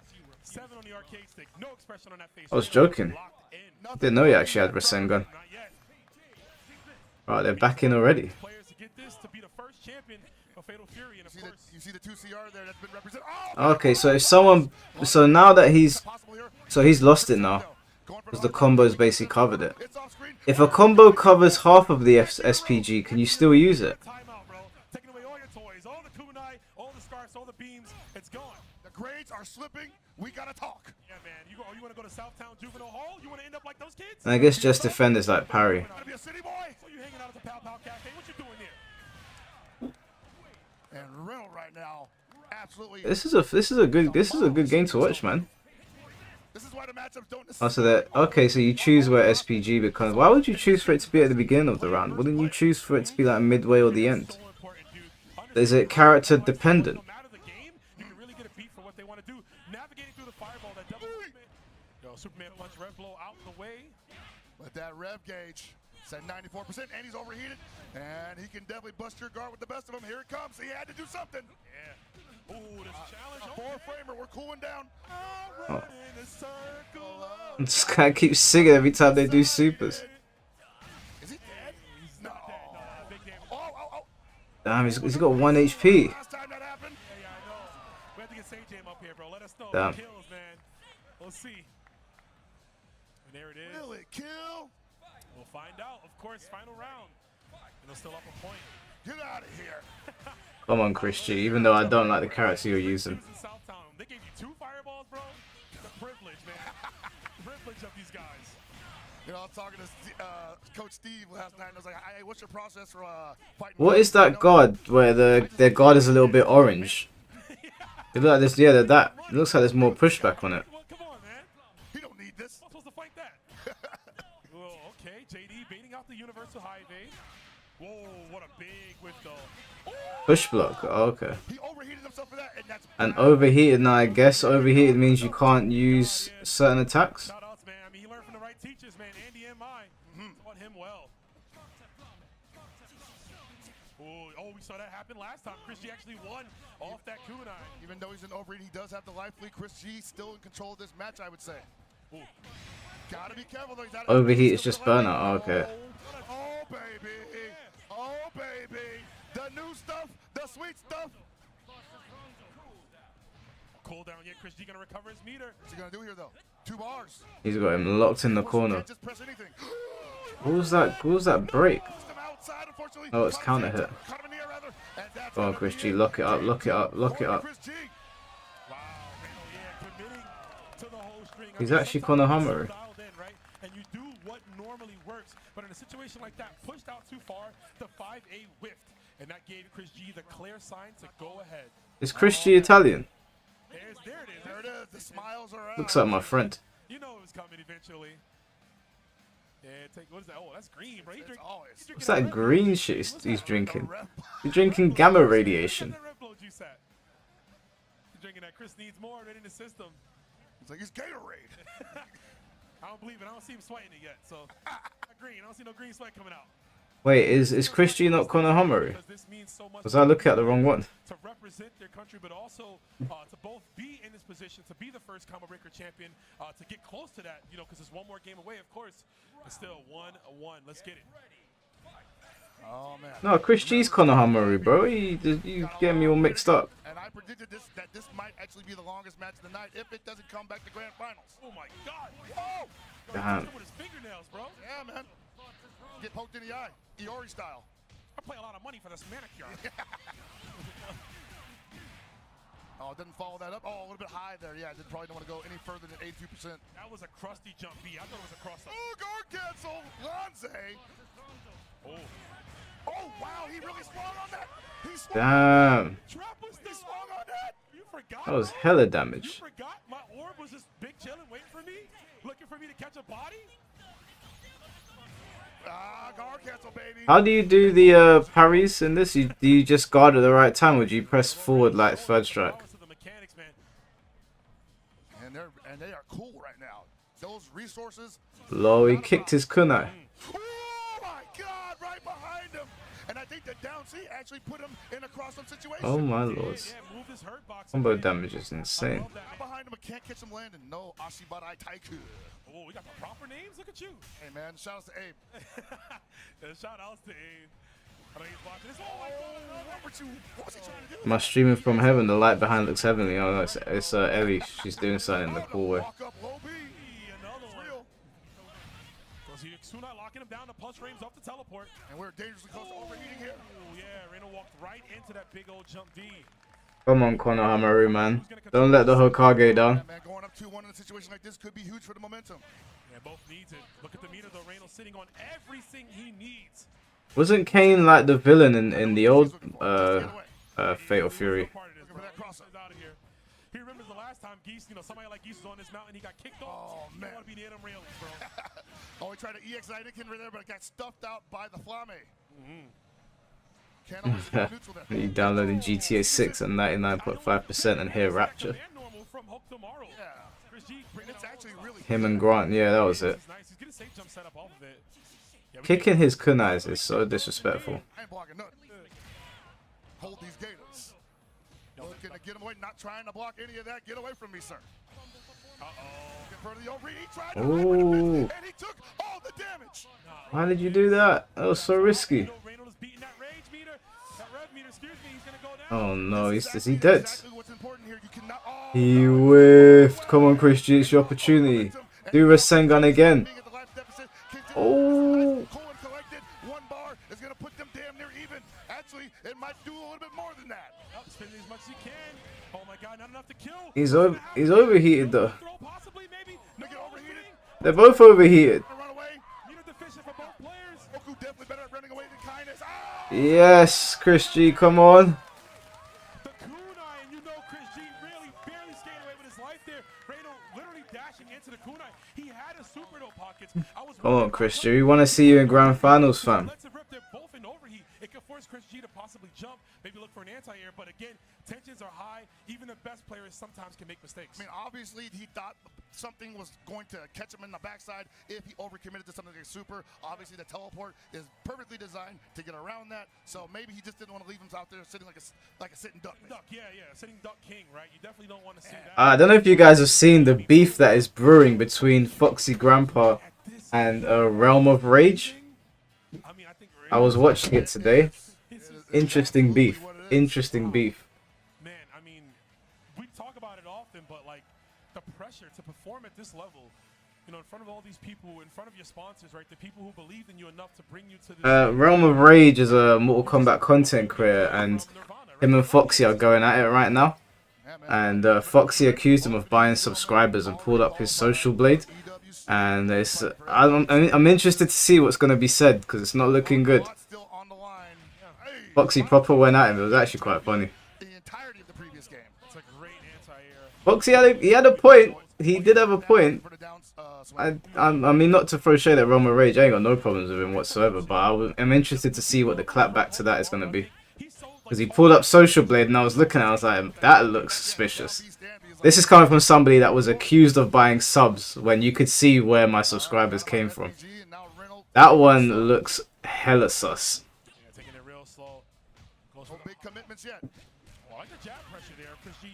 7 on the arcade stick. No expression on that face. I was joking. Didn't know he actually had Rasengan. Right, they're back in already. Players to get this to be the first champion of Fatal Fury, and of course, you see the 2 CR there that's been represented. Okay, so if someone, so now that he's lost it now, because the combo's basically covered it. If a combo covers half of the SPG, can you still use it? timeout, bro. Taking away all your toys, all the kunai, all the scarves, all the beams. It's gone. The grades are slipping. We gotta talk. Yeah, man. You want to go to Southtown Juvenile Hall? You want to end up like those kids? And I guess just defend is like parry. Gotta be a city boy. So you hanging out at the Pow Pow Cafe? What you doing there? And Real right now, absolutely. This is a good game to watch, man. This is why the matchups don't. Oh, so that okay. So you choose where SPG becomes. Why would you choose for it to be at the beginning of the round? Wouldn't you choose for it to be like midway or the end? Is it character dependent? Superman punch Rev blow out the way. But that Rev gauge said 94%, and he's overheated, and he can definitely bust your guard with the best of them. Here it comes. He had to do something. Yeah. Ooh, this challenge. A 4-framer. We're cooling down. Oh. This guy keeps singing every time they do supers. Is he dead? No. Oh. Damn, he's got 1 HP. Last time that happened. Yeah, I know. We have to get Sage up here, bro. Let us know. Damn. Kills, man. We'll see. And there it is. Will it kill? We'll find out. Of course, final round. And they'll still up a point. Get out of here. Come on, Chris G. Even though I don't like the character you're using. They gave you 2 fireballs, bro. The privilege, man. The privilege of these guys. You know, I was talking to Coach Steve last night, and I was like, "Hey, what's your process for fighting?" What is that guard where their guard is a little bit orange? It looks like this. Yeah, that. It looks like there's more pushback on it. Come on, man. He don't need this. I'm supposed to fight that. Whoa, okay. JD baiting out the universal high evade. Whoa, what a big whiff, though. Push block. Oh, okay. He overheated himself for that, and that's. And overheated. Now I guess overheated means you can't use certain attacks. Shout outs, man. I mean, he learned from the right teachers, man. Andy and mine taught him well. Oh, we saw that happen last time. Chris G actually won off that kunai. Even though he's an overheat, he does have the life lead. Chris G still in control of this match, I would say. Ooh. Gotta be careful though. He's out Overheat is just burnout. Oh, okay. Oh baby, oh baby, the new stuff, the sweet stuff. Cool down yet. Chris G gonna recover his meter. What's he gonna do here though? 2 bars. He's got him locked in the corner. Can't just press anything. What was that? What was that break? Outside, Oh, it's counter hit. Go on, Chris G. Lock it up. Lock it up. Lock it up. He's actually Konohamaru. And you do what normally works, but in a situation like that, pushed out too far, the 5A whiffed, and that gave Chris G the clear sign to go ahead. Is Chris G Italian? There it is. There it is. The smiles are out. Looks like my friend. You know it was coming eventually. Yeah, what is that? Oh, that's green, bro. What's that green shit he's drinking? He's drinking gamma radiation. He's drinking that. Chris needs more right in the system. It's like he's Gatorade. I don't believe it. I don't see him sweating it yet. So, green. I don't see no green sweat coming out. Wait, is Chris G not Konohamaru? Was I looking at the wrong one? To represent their country, but also to both be in this position, to be the first combo breaker champion, to get close to that, you know, because it's one more game away, of course. But still, 1-1. Let's get it. Oh, man. No, Chris G's Konohamaru, bro. You get me all mixed up. And I predicted that this might actually be the longest match of the night if it doesn't come back to grand finals. Oh my God! Oh! Damn. With his fingernails, bro. Yeah, man. Get poked in the eye, Iori style. I pay a lot of money for this manicure. Oh, didn't follow that up. Oh, a little bit high there. Yeah, didn't probably don't want to go any further than 82%. That was a crusty jump B. I thought it was a cross up. Oh, guard cancel. Lanze. Oh. Oh, wow, he really swung on that. He swung Damn. He swung on that. You forgot? That was hella damage. You forgot my orb was just big chilling, waiting for me, looking for me to catch a body. Ah, guard cancel, baby. How do you do the parries in this? Do you just guard at the right time, or do you press forward like third strike? And they are cool right now. Those resources. Lol, he kicked his kunai. Oh my God! Right behind him. And I think the down C actually put him in a cross-up situation. Oh my lords. Combo damage is insane. Behind him, can't catch him landing. No Ashibarai Taiku. Oh, we got the proper names. Look at you. Hey man, shout outs to Abe. Shout outs to Abe. I know he's watching this. Oh my God! What's he trying to do? Am I streaming from heaven? The light behind looks heavenly. Oh no, it's Ellie. She's doing something in the hallway. Walk up low B. Another one. Goes here, Tsunai locking him down. The punch frames off the teleport. And we're dangerously close to overheating here. Oh yeah, Reno walked right into that big old jump D. Come on, Konohamaru, man. Don't let the Hokage down. Yeah, man, going up 2-1 in a situation like this could be huge for the momentum. Yeah, both needs it. Look at the meter though. Reno sitting on everything he needs. Wasn't Kane like the villain in the old Fatal Fury? He remembers the last time Geese, you know, somebody like Geese was on this mountain, he got kicked off. Oh, man. You want to be near them railings, bro. Oh, he tried to EX Anakin right there, but got stuffed out by the Flame. Can't always stay neutral there. You downloaded GTA 6 at 99.5% and hear Rapture. Him and Grant, yeah, that was it. Kicking his kunais is so disrespectful. Hold these gators. Looking to get him away, not trying to block any of that. Get away from me, sir. Oh. And he took all the damage. Why did you do that? That was so risky. Oh no, is he dead? He whiffed. Come on, Chris G, it's your opportunity. Do Rasengan again. Oh. One bar is going to put them damn near even. Actually, it might do a little bit more than that. Spending as much as he can. Oh my God, not enough to kill. He's overheated though. They're both overheated. Yes, Chris G, come on. The kunai, and you know Chris G really barely skated away with his life there. Reno literally dashing into the kunai. He had a super no pockets. Come on, Chris G, we want to see you in grand finals, fam. They're both in overheat. It could force Chris G to possibly jump, maybe look for an anti-air, but again, tensions are high. Even the best players sometimes can make mistakes. I mean, obviously, he thought something was going to catch him in the backside if he overcommitted to something like super. Obviously, the teleport is perfectly designed to get around that, so maybe he just didn't want to leave him out there sitting like a sitting duck. Yeah, sitting duck king, right? You definitely don't want to see that. I don't know if you guys have seen the beef that is brewing between Foxy Grandpa and Realm of Rage. I was watching it today. Interesting beef. Interesting beef. Man, I mean, we talk about it often, but like the pressure to perform at this level, you know, in front of all these people, in front of your sponsors, right? The people who believed in you enough to bring you to this. Realm of Rage is a Mortal Kombat content creator, and him and Foxy are going at it right now. And Foxy accused him of buying subscribers and pulled up his social blade. And it's I'm interested to see what's going to be said because it's not looking good. Foxy proper went at him. It was actually quite funny. Foxy had a point. He did have a point. I mean, not to throw shade at Realm of Rage. I ain't got no problems with him whatsoever. But I'm interested to see what the clapback to that is going to be. Because he pulled up Social Blade and I was looking at it, I was like, that looks suspicious. This is coming from somebody that was accused of buying subs when you could see where my subscribers came from. That one looks hella sus. Yeah, taking it real slow. Goes No big commitments yet. Well, I like the jab pressure there. Chris G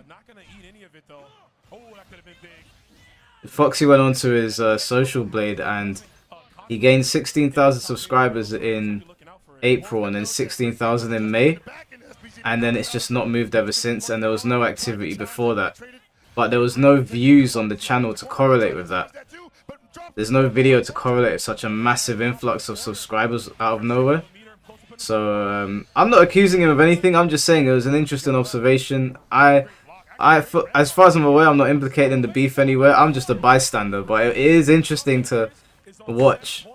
not going to eat any of it, though. Oh, that could have been big. Foxy went on to his social blade and he gained 16,000 subscribers in April and then 16,000 in May. And then it's just not moved ever since, and there was no activity before that. But there was no views on the channel to correlate with that. There's no video to correlate with such a massive influx of subscribers out of nowhere. So I'm not accusing him of anything. I'm just saying it was an interesting observation. As far as I'm aware, I'm not implicated in the beef anywhere. I'm just a bystander, but it is interesting to watch.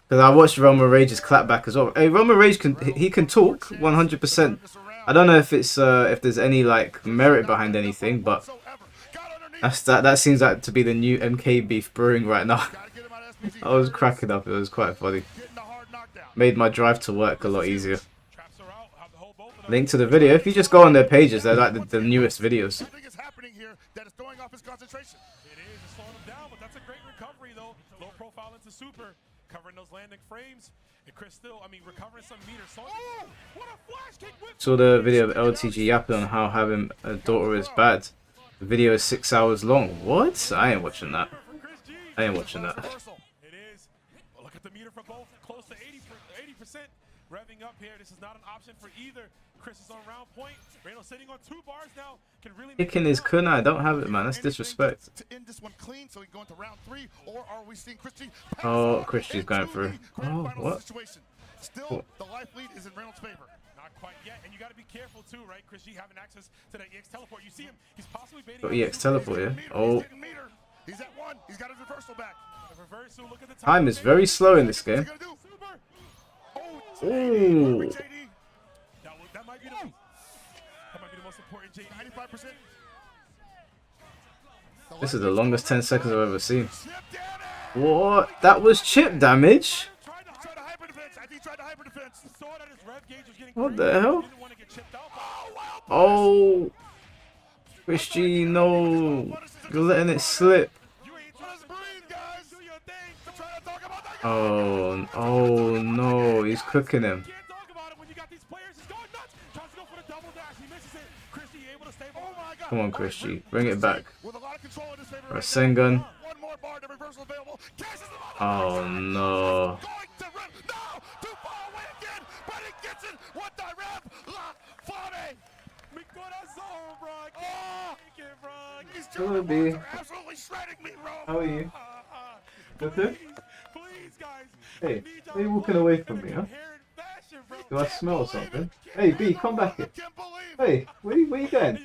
Because I watched Roman Rage's clapback as well. Hey, Roman Rage can talk 100%. I don't know if it's if there's any like merit behind anything, but that seems like to be the new MK beef brewing right now. I was cracking up. It was quite funny. Made my drive to work a lot easier. Link to the video. If you just go on their pages, they're like the newest videos. Something is happening here that is throwing off his concentration. It is. It's slowing him down, but that's a great recovery, though. Low profile into super. Covering those landing frames. And Chris still, I mean, recovering some meters. So what a flash kick with Saw the video of LTG yapping on how having a daughter is bad. The video is 6 hours long. What? I ain't watching that. I ain't watching that. It is. Well, look at the meter for both. Close to 80%. Revving up here. This is not an option for either. Chris is on round point. Reno sitting on 2 bars now. Can really Kicking his kunai. I don't have it, man. That's disrespect. To end this one clean, so we go into round 3, or are we seeing Chris G? Oh, Chris G's going through. Oh, what? Still, the life lead is in Reynolds' favor. Not quite yet, and you got to be careful too, right? Chris G having access to that EX teleport. You see him, he's possibly baiting. Got EX teleport, yeah. Oh. He's at 1. He's got his reversal back. Reversal, look at the Time is very slow in this game. Oh, Ooh. that might be the most important. JD, 95%. This is the longest 10 seconds I've ever seen. What? That was chip damage? What the hell? Oh. Chris G, no. You're letting it slip. Oh no, he's cooking him. Come on, Chris G, bring it back. Rasengan. Oh no. Hello, B. How are you? Good? Hey, why are you walking away from me, huh? Do I smell something? Hey, B, come back here. Hey, where you going?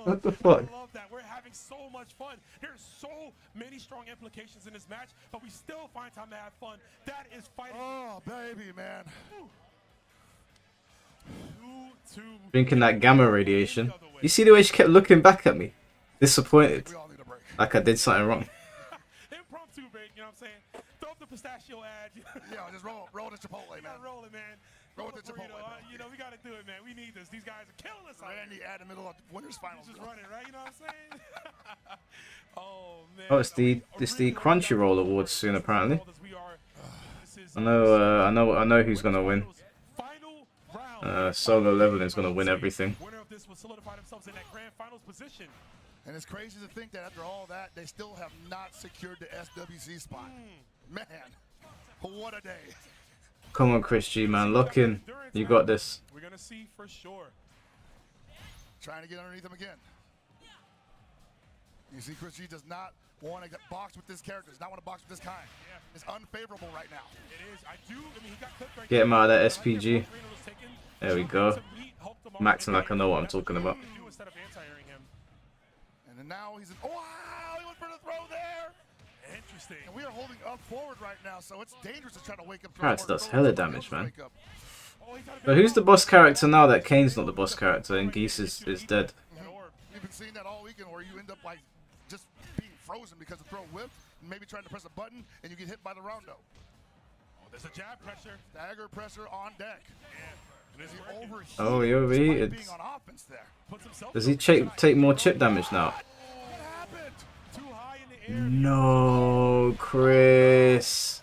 What the fuck? We're having so much fun. There's so many strong implications in this match, but we still find time to have fun. That is fighting. Oh, baby, man. Drinking that gamma radiation. You see the way she kept looking back at me? Disappointed. Like I did something wrong. Impromptu break, you know what I'm saying? Throw up the pistachio ad. Yeah, just roll the Chipotle, man. Roll it, man. Roll the Chipotle. You know, we got to do it, man. We need this. These guys are killing us. Randy ad in the middle of winners finals. Just running, right? You know what I'm saying? Oh, man. Oh, it's the Crunchyroll Awards soon, apparently. I know who's gonna win. Solo Leveling is gonna win everything. Winner of this will solidify themselves in that grand finals position. And it's crazy to think that after all that, they still have not secured the SWC spot. Man, what a day. Come on, Chris G, man. Lock in. You got this. We're going to see for sure. Trying to get underneath him again. You see, Chris G does not want to get boxed with this character. Does not want to box with this kind. Yeah. It's unfavorable right now. It is. I mean, he got cooked right. Get him out of that SPG. There we go. Maxing like I know what I'm talking about. And now he's wow, he went for the throw there. Interesting. And we are holding up forward right now, so it's dangerous to try to wake up. Kratz does hella damage, man. But who's the boss character now that Kane's not the boss character and Geese is dead? We've been seeing that all weekend where you end up like just being frozen because the throw whipped, and maybe trying to press a button and you get hit by the rondo. Oh, there's a jab pressure. Dagger pressure on deck. Oh, he overheated. Does he take more chip damage now? No, Chris.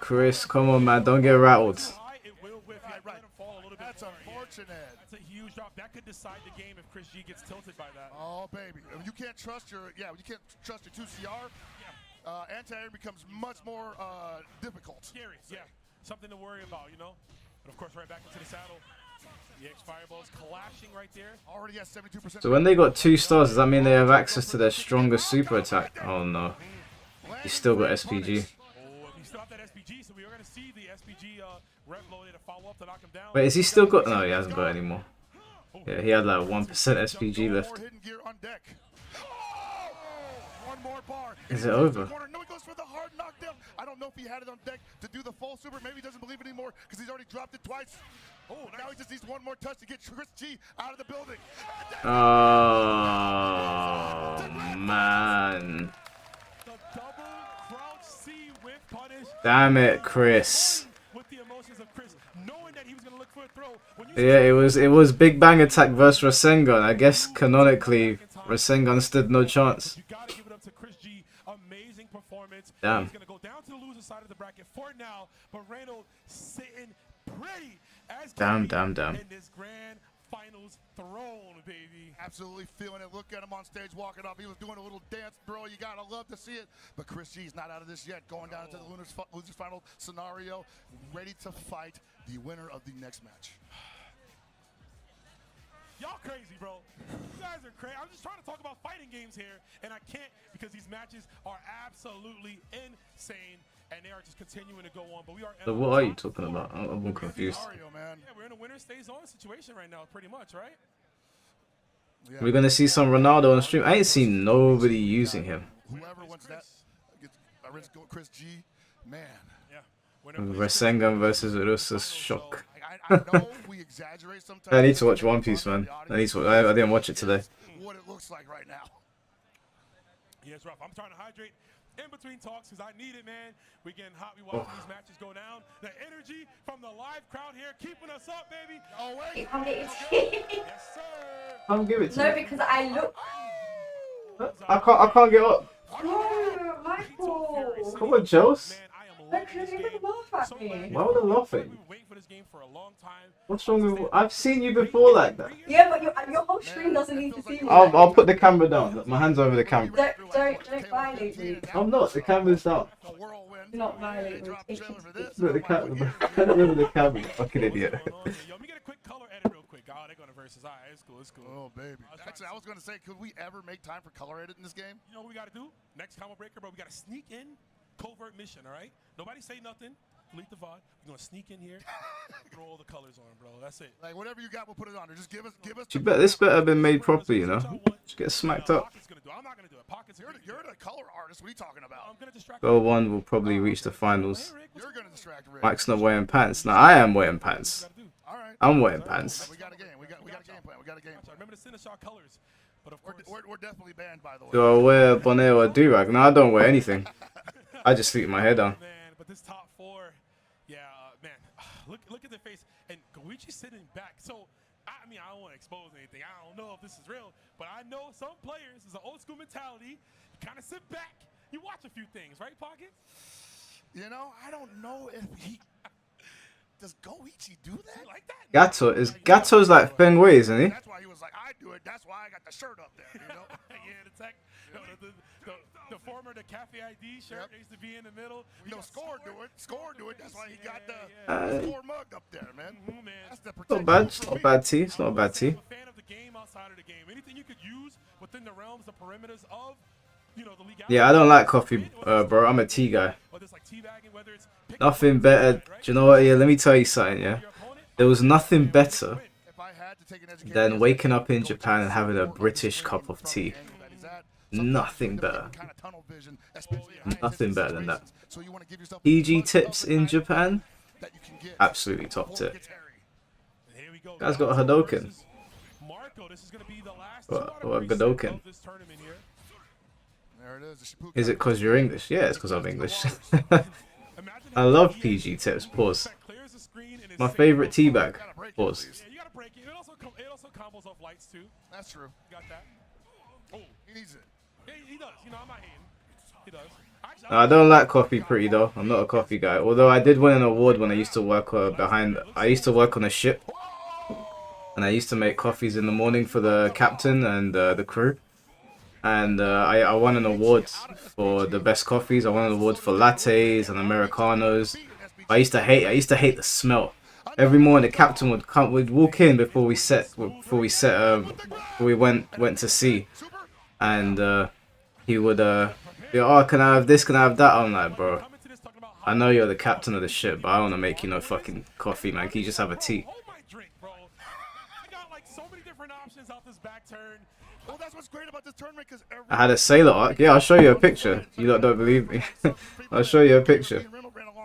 Chris, come on, man. Don't get rattled. It will whiff. Right. Let him fall a little bit. That's unfortunate. That's a huge drop. That could decide the game if Chris G gets tilted by that. Oh, baby. You can't trust your, you can't trust your 2CR. Anti-air becomes much more difficult. Scary, yeah. Something to worry about, you know? But of course, right back into the saddle. The X-Fireball's collapsing right there. Already at 72%. So when they got 2 stars, does that mean they have access to their strongest super attack? Oh no. He's still got SPG. Oh, he still have that SPG, so we are going to see the SPG rep loaded to follow up to knock him down. Wait, is he still got... No, he hasn't got any more. Yeah, he had like 1% SPG left. Hidden gear on deck. One more bar. Is it over? No, he goes for the hard knockdown. I don't know if he had it on deck to do the full super. Maybe he doesn't believe it anymore because he's already dropped it twice. Oh, now he just needs one more touch to get Chris G out of the building. Oh, man. The double crouch C whip punish. Damn it, Chris. With the emotions of Chris, knowing that he was going to look for a throw. Yeah, it was Big Bang Attack versus Rasengan. I guess canonically, Rasengan stood no chance. You got to give it up to Chris G. Amazing performance. Damn. He's going to go down to the loser side of the bracket for now, but Reynolds sitting pretty as Damn. in this grand finals throne, baby. Absolutely feeling it. Look at him on stage walking off. He was doing a little dance, bro. You gotta love to see it. But Chris G's not out of this yet. Going down into the losers final scenario, ready to fight the winner of the next match. Y'all crazy, bro. You guys are crazy. I'm just trying to talk about fighting games here, and I can't because these matches are absolutely insane, and they are just continuing to go on. But we are. So what are you talking about? I'm confused. Yeah, we're in a winner stays on situation right now, pretty much, right? Yeah. We're gonna see some Ronaldo on stream. I ain't seen nobody using him. Whoever wants that, Chris G, man. Yeah. Rasengan versus Urus's shock. I know we exaggerate sometimes. I need to watch One Piece, man. I didn't watch it today. What it looks like right now. Yeah, it's rough. I'm trying to hydrate in between talks because I need it, man. We're getting hot. We watching these matches go down. The energy from the live crowd here keeping us up, baby. Oh, wait. Yes, sir. I'll give it to No, you. because I look. I can't get up. No, Michael. Come on, Jose. Man, I am Look, you're gonna laugh at me. Why would I laugh at you? We've been waiting for this game for a long time. What's wrong with... I've seen you before like that. Yeah, but your whole stream doesn't need to see me. I'll put the camera down. Look, my hand's over the camera. Don't violate me. I'm not. The camera's down. Do not violate me. Look, the camera. Over the camera. Fucking idiot. Yo, let me get a quick color edit real quick. Oh, they're going to versus. All right, it's cool. It's cool. Oh, baby. Actually, I was going to say, could we ever make time for color edit in this game? You know what we got to do? Next combo breaker, bro. We got to sneak in covert mission, all right? Nobody say nothing. Delete the VOD. We're going to sneak in here, throw all the colors on, bro. That's it. Like, whatever you got, we'll put it on there. Just give us. This better have been made properly, you know? Just get smacked up. Pocket's going to do it. I'm not going to do it. Pocket's You're the color artist. What are you talking about? I'm going to distract Goal 1 will probably reach the finals. You're going to distract Rick. Mike's not wearing pants. No, I am wearing pants. All right. I'm wearing pants. We got a game. We got a game plan. We got a game plan. Remember to send us our colors. But of course, We're definitely banned, by the way. Do I wear a bonnet or a do-rag? No, I don't wear anything. I just sleep my hair down. man, but this top four, yeah, man, look at the face. And Goichi's sitting back. So, I mean, I don't want to expose anything. I don't know if this is real, but I know some players, it's an old school mentality. You kind of sit back, you watch a few things, right, Pocket? You know, I don't know if he... Does Goichi do that? Like that? Gato's like Feng Wei, isn't he? That's why he was like, I do it. That's why I got the shirt up there, you know? Yeah, the tech. The former the Cafe ID shirt used to be in the middle. You know, Score do it. That's why he got the Score mug up there, man. That's the Not bad. It's not a bad tee. It's not a bad tee. I'm a fan of the game outside of the game. Anything you could use within the realms, the perimeters of, you know, the legality. Yeah, I don't like coffee, bro. I'm a tea guy. Nothing better. Do you know what? Yeah, let me tell you something, yeah? There was nothing better than waking up in Japan and having a British cup of tea. Nothing better. Nothing better than that. PG tips in Japan? Absolutely top tip. Guy's got a Hadoken. What a Hadoken. Is it because you're English? Yeah, it's because I'm English. I love PG tips. Pause. My favorite teabag. Pause. Yeah, you gotta break it. It also combos off lights too. That's true. You got that. Oh, he needs it. Yeah, he does. You know, I'm not hating. I don't like coffee pretty though. I'm not a coffee guy. Although I did win an award when I used to work I used to work on a ship, and I used to make coffees in the morning for the captain and the crew. And I won an award for the best coffees. I won an award for lattes and americanos. I used to hate the smell. Every morning the captain would walk in before we went to sea, and he would be like, oh, can I have this, can I have that? I'm like, bro, I know you're the captain of the ship, but I don't want to make you no fucking coffee, man. Can you just have a tea? I had a sailor arc. Yeah, I'll show you a picture. You lot don't believe me. I'll show you a picture.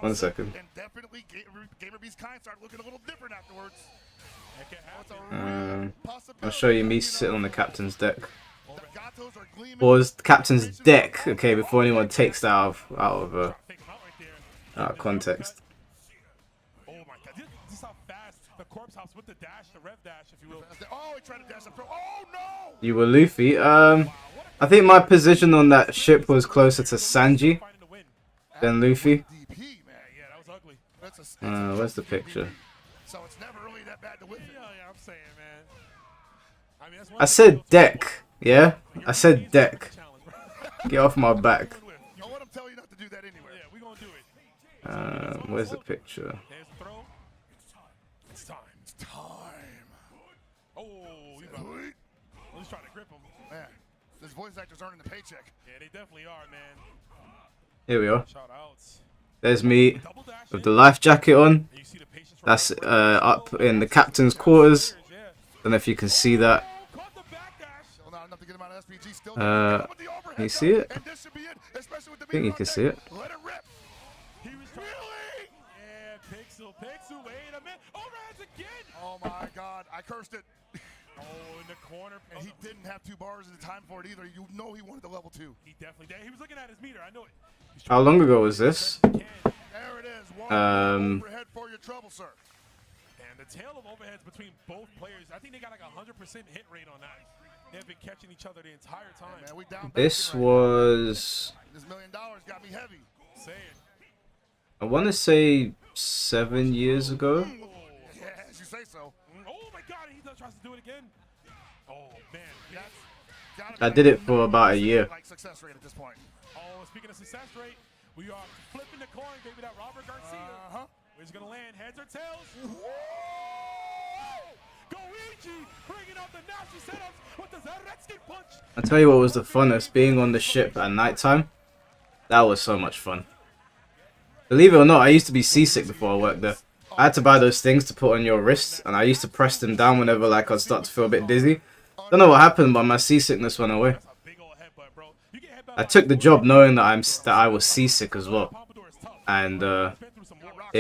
1 second. I'll show you me sitting on the captain's deck. Or captain's deck, okay, before anyone takes that out of context. You were Luffy. I think my position on that ship was closer to Sanji than Luffy. Where's the picture? I said deck, yeah? I said deck. Get off my back. Where's the picture? It's time. It's time. Oh, he's trying to grip him. Man, these voice actors earning the paycheck. Yeah, they definitely are, man. Here we are. There's me with the life jacket on. That's up in the captain's quarters. Don't know if you can see that. Can you see it? I think you can see it. Oh my God, I cursed it. Oh, in the corner. And he didn't have 2 bars at the time for it either. You know he wanted the level 2. He definitely did. He was looking at his meter. I know it. How long ago was this? There it is. Overhead for your trouble, sir. And the tail of overheads between both players, I think they got like 100% hit rate on that. They've been catching each other the entire time. Man, we down This was... This $1 million got me heavy. I want to say 7 years ago. Yeah, as you say so. Oh my God, he tries to do it again. Oh man, I did it for about a year. Like success rate at this point. Oh, speaking of success rate, we are flipping the coin, baby. That Robert Garcia. Where's it gonna land? Heads or tails? Goichi bringing out the nasty setups with the Zaretsuki punch. I tell you what was the funnest, being on the ship at nighttime. That was so much fun. Believe it or not, I used to be seasick before I worked there. I had to buy those things to put on your wrists, and I used to press them down whenever like I'd start to feel a bit dizzy. Don't know what happened, but my seasickness went away. I took the job knowing that I was seasick as well, and I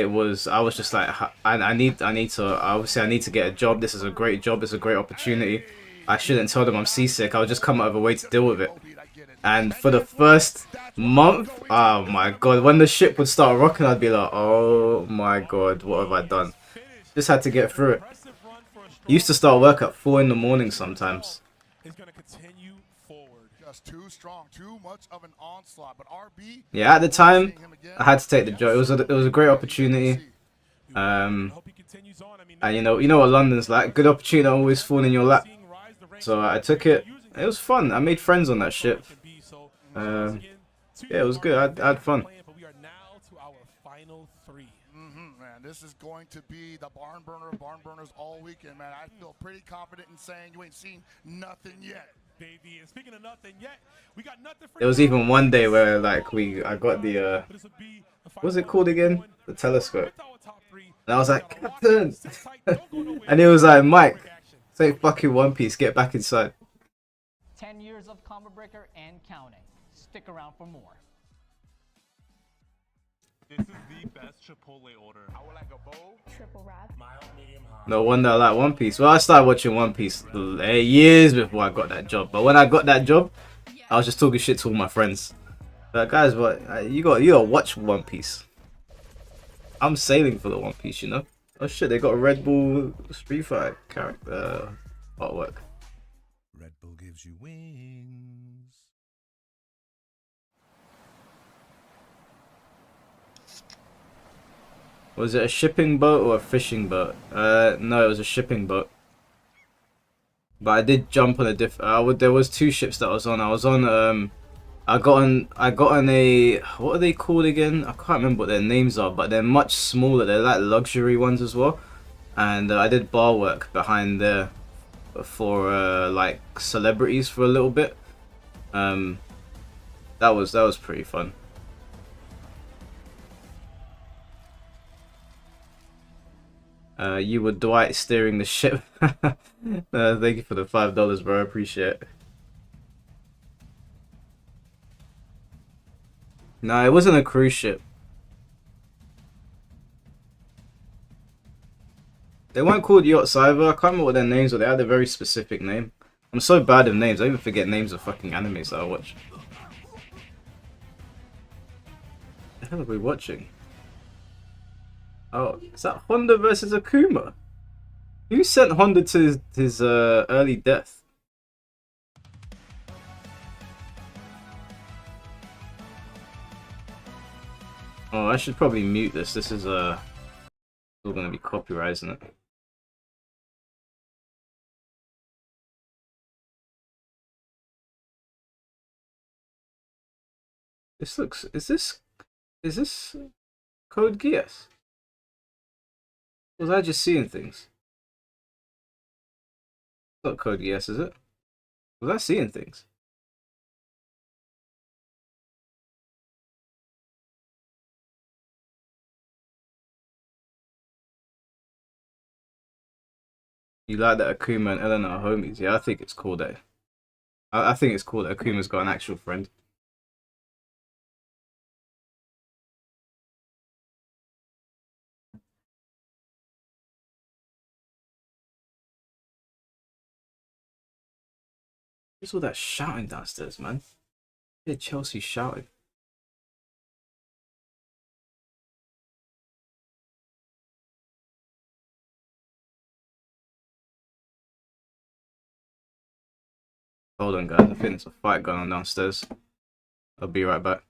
was just like, I need to get a job. This is a great job. It's a great opportunity. I shouldn't tell them I'm seasick. I'll just come out of a way to deal with it. And for the first month, oh my God, when the ship would start rocking, I'd be like, oh my God, what have I done? Just had to get through it. Used to start work at 4 in the morning sometimes. Too strong, too much of an onslaught. But RB, yeah, at the time, I had to take the job. It was a great opportunity. And you know what London's like. Good opportunity always fall in your lap. So I took it. It was fun. I made friends on that ship. Yeah, it was good. I had fun. Man, this is going to be the barn burner of barn burners all weekend, man. I feel pretty confident in saying you ain't seen nothing yet. Baby, and speaking of nothing yet, we got nothing for There was even one day where like I got the what was it called again? The telescope. And I was like, Captain! And he was like, Mike, say fucking One Piece, get back inside. 10 years of Combo Breaker and counting. Stick around for more. This is the best Chipotle order. I would like a bowl. Triple wrap. Mild, medium, hot. No wonder I like One Piece. Well, I started watching One Piece years before I got that job. But when I got that job, I was just talking shit to all my friends. Like, guys, what you got to watch One Piece. I'm sailing for the One Piece, you know. Oh shit, they got a Red Bull Street Fighter character artwork. Red Bull gives you wings. Was it a shipping boat or a fishing boat? No, it was a shipping boat. But I did jump on a there was two ships that I was on. I was on I got on a, what are they called again? I can't remember what their names are, but they're much smaller. They're like luxury ones as well. And I did bar work behind there for like celebrities for a little bit. That was pretty fun. You were Dwight steering the ship. Thank you for the $5, bro. I appreciate it. No, it wasn't a cruise ship. They weren't called yachts either. I can't remember what their names were. They had a very specific name. I'm so bad at names. I even forget names of fucking animes that I watch. What the hell are we watching? Oh, is that Honda versus Akuma? Who sent Honda to his early death? Oh, I should probably mute this. This is still gonna be copyright, isn't it? This looks. Is this Code Geass? Was I just seeing things? It's not Code Geass, is it? Was I seeing things? You like that Akuma and Eleanor are homies? Yeah, I think it's cool that. I think it's cool that Akuma's got an actual friend. What's all that shouting downstairs, man? I hear Chelsea shouting. Hold on, guys. I think there's a fight going on downstairs. I'll be right back.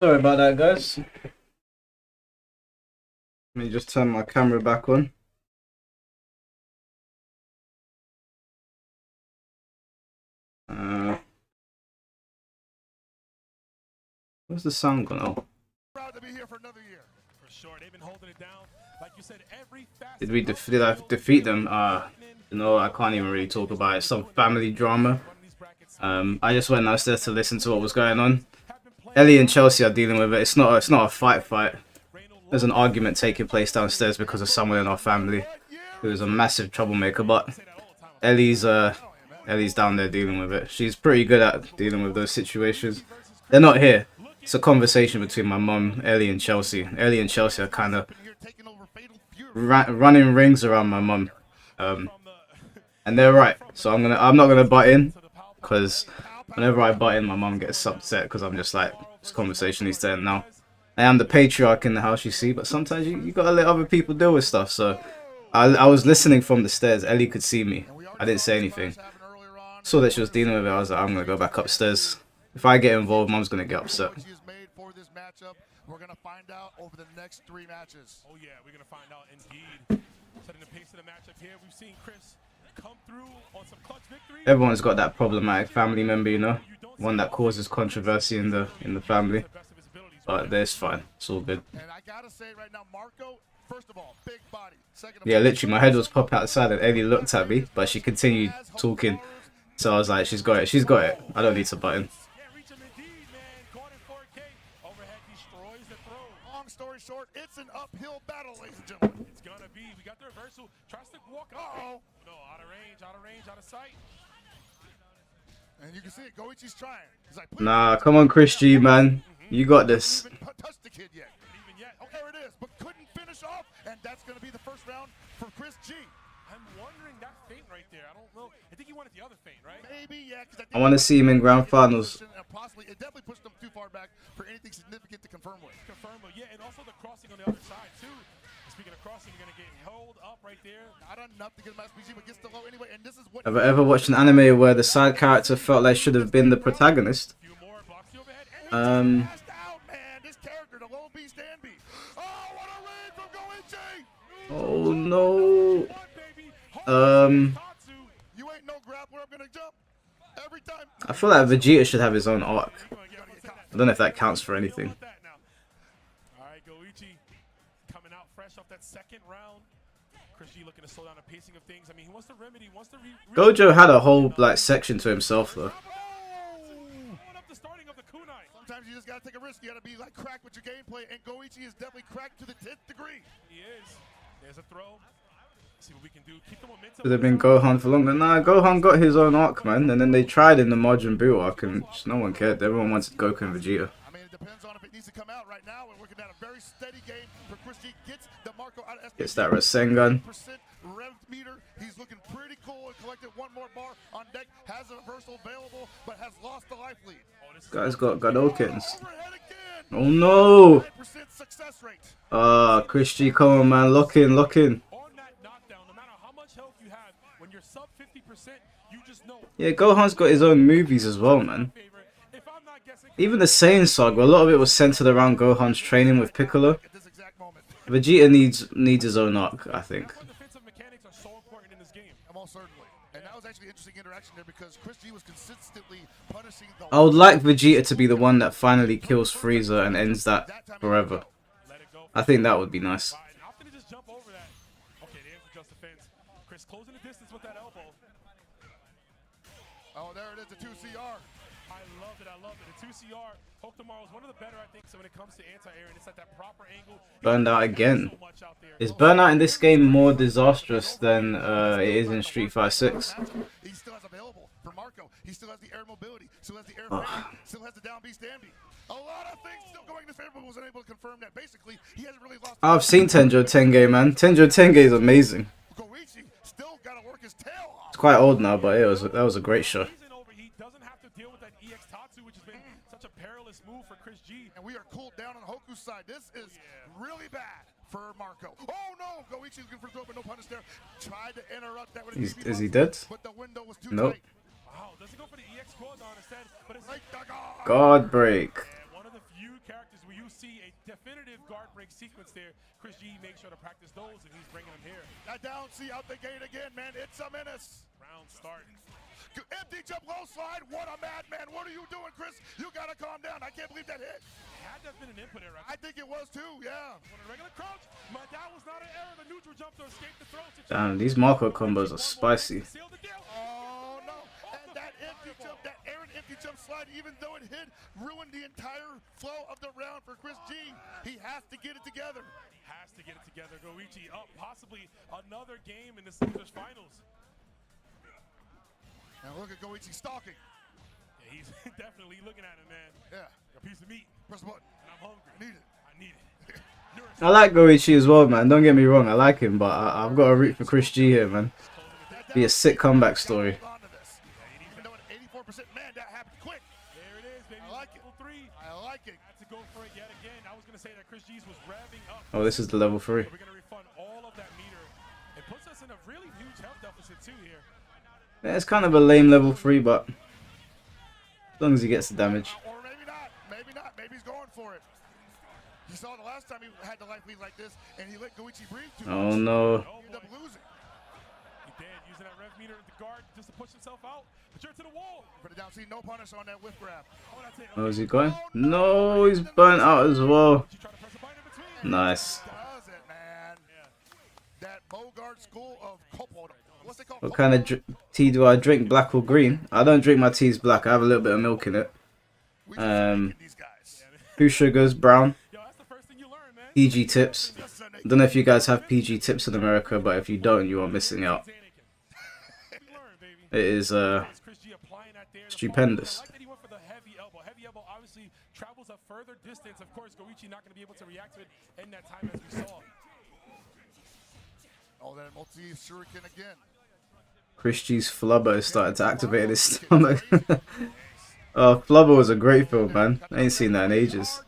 Sorry about that, guys. Let me just turn my camera back on. Where's the sound gone? Oh. Proud to be here for another year. For sure, they've been holding it down. Like you said, every Did I defeat them? You know, I can't even really talk about it. Some family drama. I just went downstairs to listen to what was going on. Ellie and Chelsea are dealing with it. It's not a fight. There's an argument taking place downstairs because of someone in our family who is a massive troublemaker. But Ellie's down there dealing with it. She's pretty good at dealing with those situations. They're not here. It's a conversation between my mum, Ellie, and Chelsea. Ellie and Chelsea are kind of running rings around my mum, and they're right. So I'm not gonna butt in, because whenever I butt in, my mum gets upset because I'm just like, this conversation needs to end now. I am the patriarch in the house, you see, but sometimes you gotta let other people deal with stuff. So I was listening from the stairs. Ellie could see me. I didn't say anything. Saw that she was dealing with it. I was like, I'm gonna go back upstairs. If I get involved, Mom's gonna get upset. We're gonna find out over the next 3 matches. Oh yeah, we're gonna find out indeed. Setting the pace of the matchup here. We've seen Chris come through on some clutch victories. Everyone's got that problematic family member, you know, one that causes controversy in the family. But that's fine. It's all good. And I gotta say right now, Marco, first of all, big body. Yeah, literally, my head was popping outside and Ellie looked at me, but she continued talking. So I was like, she's got it. She's got it. I don't need to button. Long story short, it's an uphill battle, ladies and gentlemen. It's gonna be. We got the reversal. Tries to walk up. No, out of range, out of sight. And you can see it. Goichi's trying. He's like, nah, come on, Chris G, man. You got this. Touch the kid yet. Even yet. Okay, there it is. But couldn't finish off. And that's gonna be the first round for Chris G. I'm wondering that feint right there. I don't know. I think he wanted the other feint, right? Maybe, yeah. I want to see him in grand finals. Possibly, it definitely pushed him too far back for anything significant to confirm with. Yeah, and also the crossing on the other side too. Speaking of crossing, you're gonna get held up right there. Not enough to get him SPG, but gets the low anyway. And this is what. Have I ever watched an anime where the side character felt like should have been the protagonist? Oh no. I feel like Vegeta should have his own arc. I don't know if that counts for anything. Alright, Goichi coming out fresh off that second round. Chris G looking to slow down the pacing of things. I mean, he wants to remedy, wants to Gojo had a whole like section to himself though. Sometimes you just gotta take a risk. You gotta be like cracked with your gameplay, and Goichi is definitely cracked to the 10th degree. He is. There's a throw. See what we can do. Keep the momentum. Should have been Gohan for longer. Nah, Gohan got his own arc, man, and then they tried in the Majin Buu arc, and just no one cared. Everyone wanted Goku and Vegeta. I mean, it depends on if it needs to come out right now. We're looking at a very steady game for Chris G. Gets the Marco out of SPG. Gets that Rasengan. Rev meter. He's looking pretty cool and collected one more bar on deck. Has a reversal available, but has lost the life lead. This guy's got Godokins. Oh no! Chris G, come on, man. Lock in, lock in. Yeah, Gohan's got his own movies as well, man. Even the Saiyan saga, a lot of it was centered around Gohan's training with Piccolo. Vegeta needs his own arc, I think. I would like Vegeta to be the one that finally kills Frieza and ends that forever. I think that would be nice. Oh, there it is, the 2CR. I love it, I love it. The 2CR, Hope Tomorrow is one of the better, I think, so when it comes to anti-air, and it's at that proper angle. Burned out again. Is burnout in this game more disastrous than it is in Street Fighter 6? He still has available for Marco. He still has the air mobility, still has the air framing, still has the down B standing. A lot of things still going in his favor, but was unable to confirm that. Basically, he hasn't really lost. I've seen Tenjo Tenge, man. Tenjo Tenge is amazing. Goichi still got to work his tail off. It's quite old now, but that was a great show. He doesn't have to deal with that EX Tatsu, which has been such a perilous move for Chris G. And we are cooled down on Hoku's side. This is really bad for Marco. Oh no! Goichi's looking for throw, but no punish there. Tried to interrupt that with a Is he dead? But the window was too nope. tight. Wow, doesn't go for the EX cooldown instead, but it's like the God break. one of the few characters sequence there. Chris G made sure to practice those, and he's bringing them here. That down C out the gate again, man. It's a menace. Round start. Empty jump, low slide. What a madman. What are you doing, Chris? You got to calm down. I can't believe that hit. Had to have been an input error. I think it was too, yeah. On a regular crouch, but that was not an error. The neutral jump to escape the throw. Damn, these Marco combos are spicy. Oh, no. And that empty jump, that Aaron empty jump slide, even though it hit, ruined the entire flow of the round for Chris G. He has to get it together. Has to get it together. Goichi up possibly another game in the singles finals. Now look at Goichi stalking. Yeah, he's definitely looking at him, man. Yeah. A piece of meat. Press the button. And I'm hungry. Need it. I need it. I like Goichi as well, man. Don't get me wrong, I like him, but I've got to root for Chris G here, man. Be a sick comeback story. Even though an 84%, man, that happened quick. There it is, baby. I like it. Three. I like it. Had to go for it yet again. I was going to say that Chris G's was revving up. Oh, this is the level 3. We're going to refund all of that meter. It puts us in a really huge health deficit too here. Yeah, it's kind of a lame level 3, but as long as he gets the damage. Or maybe not. Maybe not. Maybe he's going for it. You saw the last time he had the life lead like this, and he let Goichi breathe too much. Oh no. He ended up losing. He did, using that rev meter at the guard just to push himself out. But you're to the wall. Put it down. See, no punish on that whip grab. Oh, that's it. Oh, is he going? No, he's burnt out as well. Nice. Does it, man. That Bogart school of Copo. What's it called? What kind of tea do I drink, black or green? I don't drink my teas black. I have a little bit of milk in it. 2 sugars, brown. PG tips. Don't know if you guys have PG tips in America, but if you don't, you are missing out. It is stupendous. Heavy elbow obviously travels a further distance. Of course, Goichi not going to be able to react to it in that time as we saw. Oh, that multi-shuriken again. Chris G's Flubber is starting to activate in his stomach. Oh, Flubber was a great film, man. I ain't seen that in ages.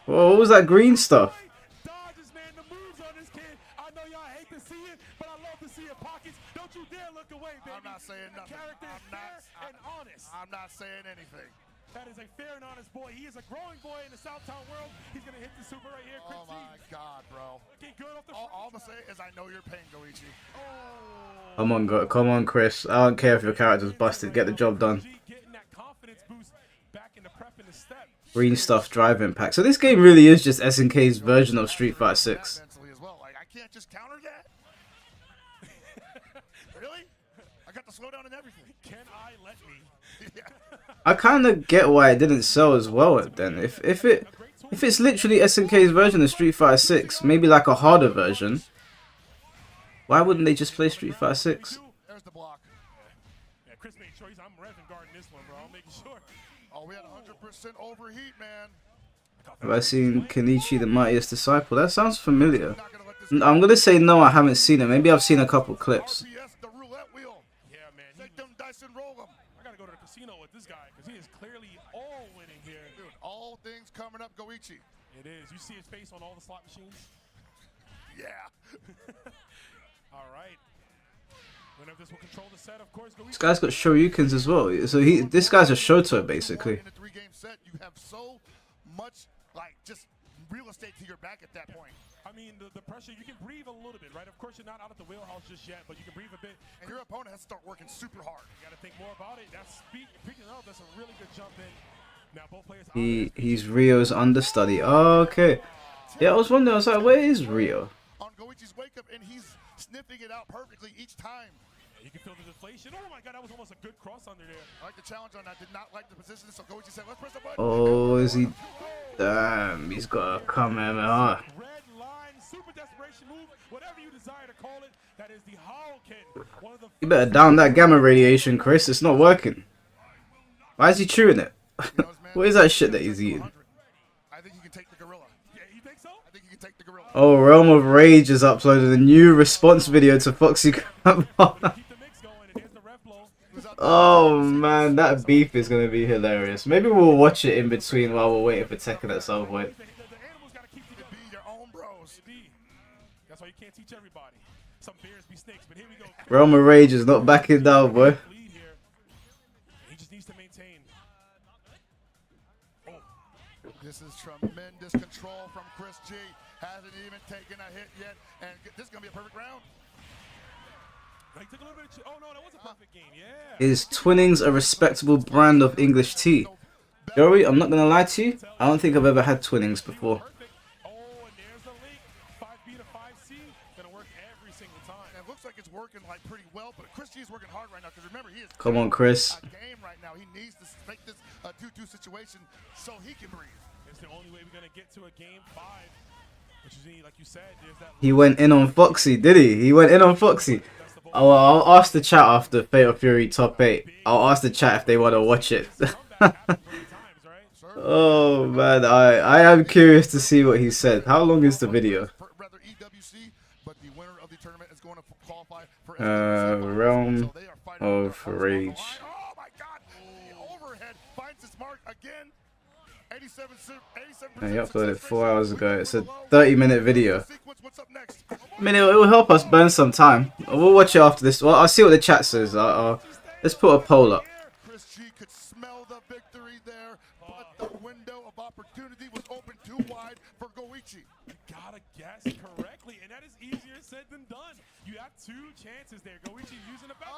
Whoa, what was that green stuff? Dodges, man, the moves on this kid. I know y'all hate to see it, but I love to see it. Pockets, don't you dare look away, baby. I'm not saying nothing. Character is fair and honest. I'm not saying anything. That is a fair and honest boy. He is a growing boy in the Southtown world. He's going to hit the super right here. Oh, my God, bro. Looking good off the all I'm going to say is I know your pain, Goichi. Oh. Come on, Chris. I don't care if your character's busted. Get the job done. Getting that confidence boost back in the prep and the step. Green stuff, drive impact. So this game really is just SNK's version of Street Fighter 6. Like, I can't just counter that. Really? I got the slowdown and everything. Can I let me? Yeah. I kind of get why it didn't sell as well then. If it's literally SNK's version of Street Fighter 6, maybe like a harder version, why wouldn't they just play Street Fighter 6? There's the block. Yeah, Chris made choice. I'm revving guarding this one, bro. I'm making sure. Oh, we had 100% overheat, man. Have I seen Kenichi the Mightiest Disciple? That sounds familiar. I'm gonna say no, I haven't seen it. Maybe I've seen a couple clips. The roulette wheel. Yeah, man. Take them dice and roll them. I gotta go to the casino with this guy because he is clearly all winning here. Dude, all things coming up, Goichi. It is. You see his face on all the slot machines? Yeah. All right. Whenever this will control the set, of course. This guy's got Shoryukens as well. So this guy's a Shoto basically. In a 3-game set, you have so much like just real estate to your back at that point. I mean, the pressure, you can breathe a little bit, right? Of course, you're not out of the wheelhouse just yet, but you can breathe a bit. And your opponent has to start working super hard. You got to think more about it. That's speaking of, that's a really good jump in. Now both players. He's Rio's understudy. Oh, okay. Yeah, I was wondering. I was like, where is Rio? On Goichi's wake up, and he's sniffing it out perfectly each time. Yeah, you can feel the deflation. Oh my God, that was almost a good cross under there. I like the challenge on that. Did not like the position, so Goichi said, "Let's press the button." Oh, is he? Damn, he's got a Kamehameha. Red line, super desperation move, whatever you desire to call it. That is the Howlkin. One of the. You better down that gamma radiation, Chris. It's not working. Why is he chewing it? What is that shit that he's eating? I think he can take the gorilla. Yeah, you think so? I think he can take the gorilla. Oh, Realm of Rage has uploaded a new response video to Foxy Grandma. Oh man, that beef is gonna be hilarious. Maybe we'll watch it in between while we're waiting for Tekken at some point. That's why you can't teach everybody. Some bears be snakes, but here we go. Realm of Rage is not backing down, boy. He just needs to maintain. Oh. This is tremendous control from Chris G. Hasn't even taken a hit yet, and this is gonna be a perfect round. He took a little bit of oh no, that was a perfect game. Yeah. Is Twinnings a respectable brand of English tea? Joey, I'm not gonna lie to you. I don't think I've ever had Twinnings before. Oh, and there's the link. 5B to 5C. Gonna work every single time. And it looks like it's working like pretty well, but Chris G is working hard right now because remember he is Come on, Chris. a game right now. He needs to make this a 2-2 situation so he can breathe. It's the only way we're gonna get to a game 5. Which is like you said, there's that. He went in on Foxy, did he? He went in on Foxy. Oh, I'll ask the chat after Fatal Fury Top 8. I'll ask the chat if they want to watch it. Oh man, I am curious to see what he said. How long is the video? Realm of Rage. Oh my God! Overhead finds its mark again. 87. He uploaded 4 hours ago. It's a 30-minute video. I mean, it will help us burn some time. We'll watch it after this. Well, I'll see what the chat says. Let's put a poll up. Chris G could smell the victory there, but the window of opportunity was open too wide for Goichi. You gotta guess correctly, and that is easier said than done. You have 2 chances there. Goichi using a back.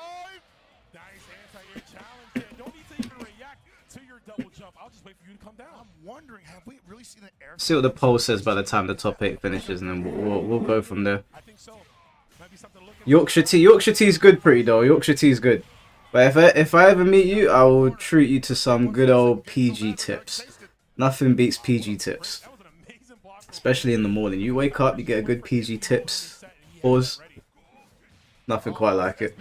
Nice anti-air challenge there. Don't need to even react to your double jump. I'll just wait for you to come down. I'm wondering, have we really seen an air? See what the poll says by the time the top 8 finishes, and then we'll go from there. I think so. Might be something looking Yorkshire tea is good, pretty though. Yorkshire tea is good. But if I ever meet you, I will treat you to some good old PG tips. Nothing beats PG tips, especially in the morning. You wake up, you get a good PG tips. Pause. Nothing quite like it.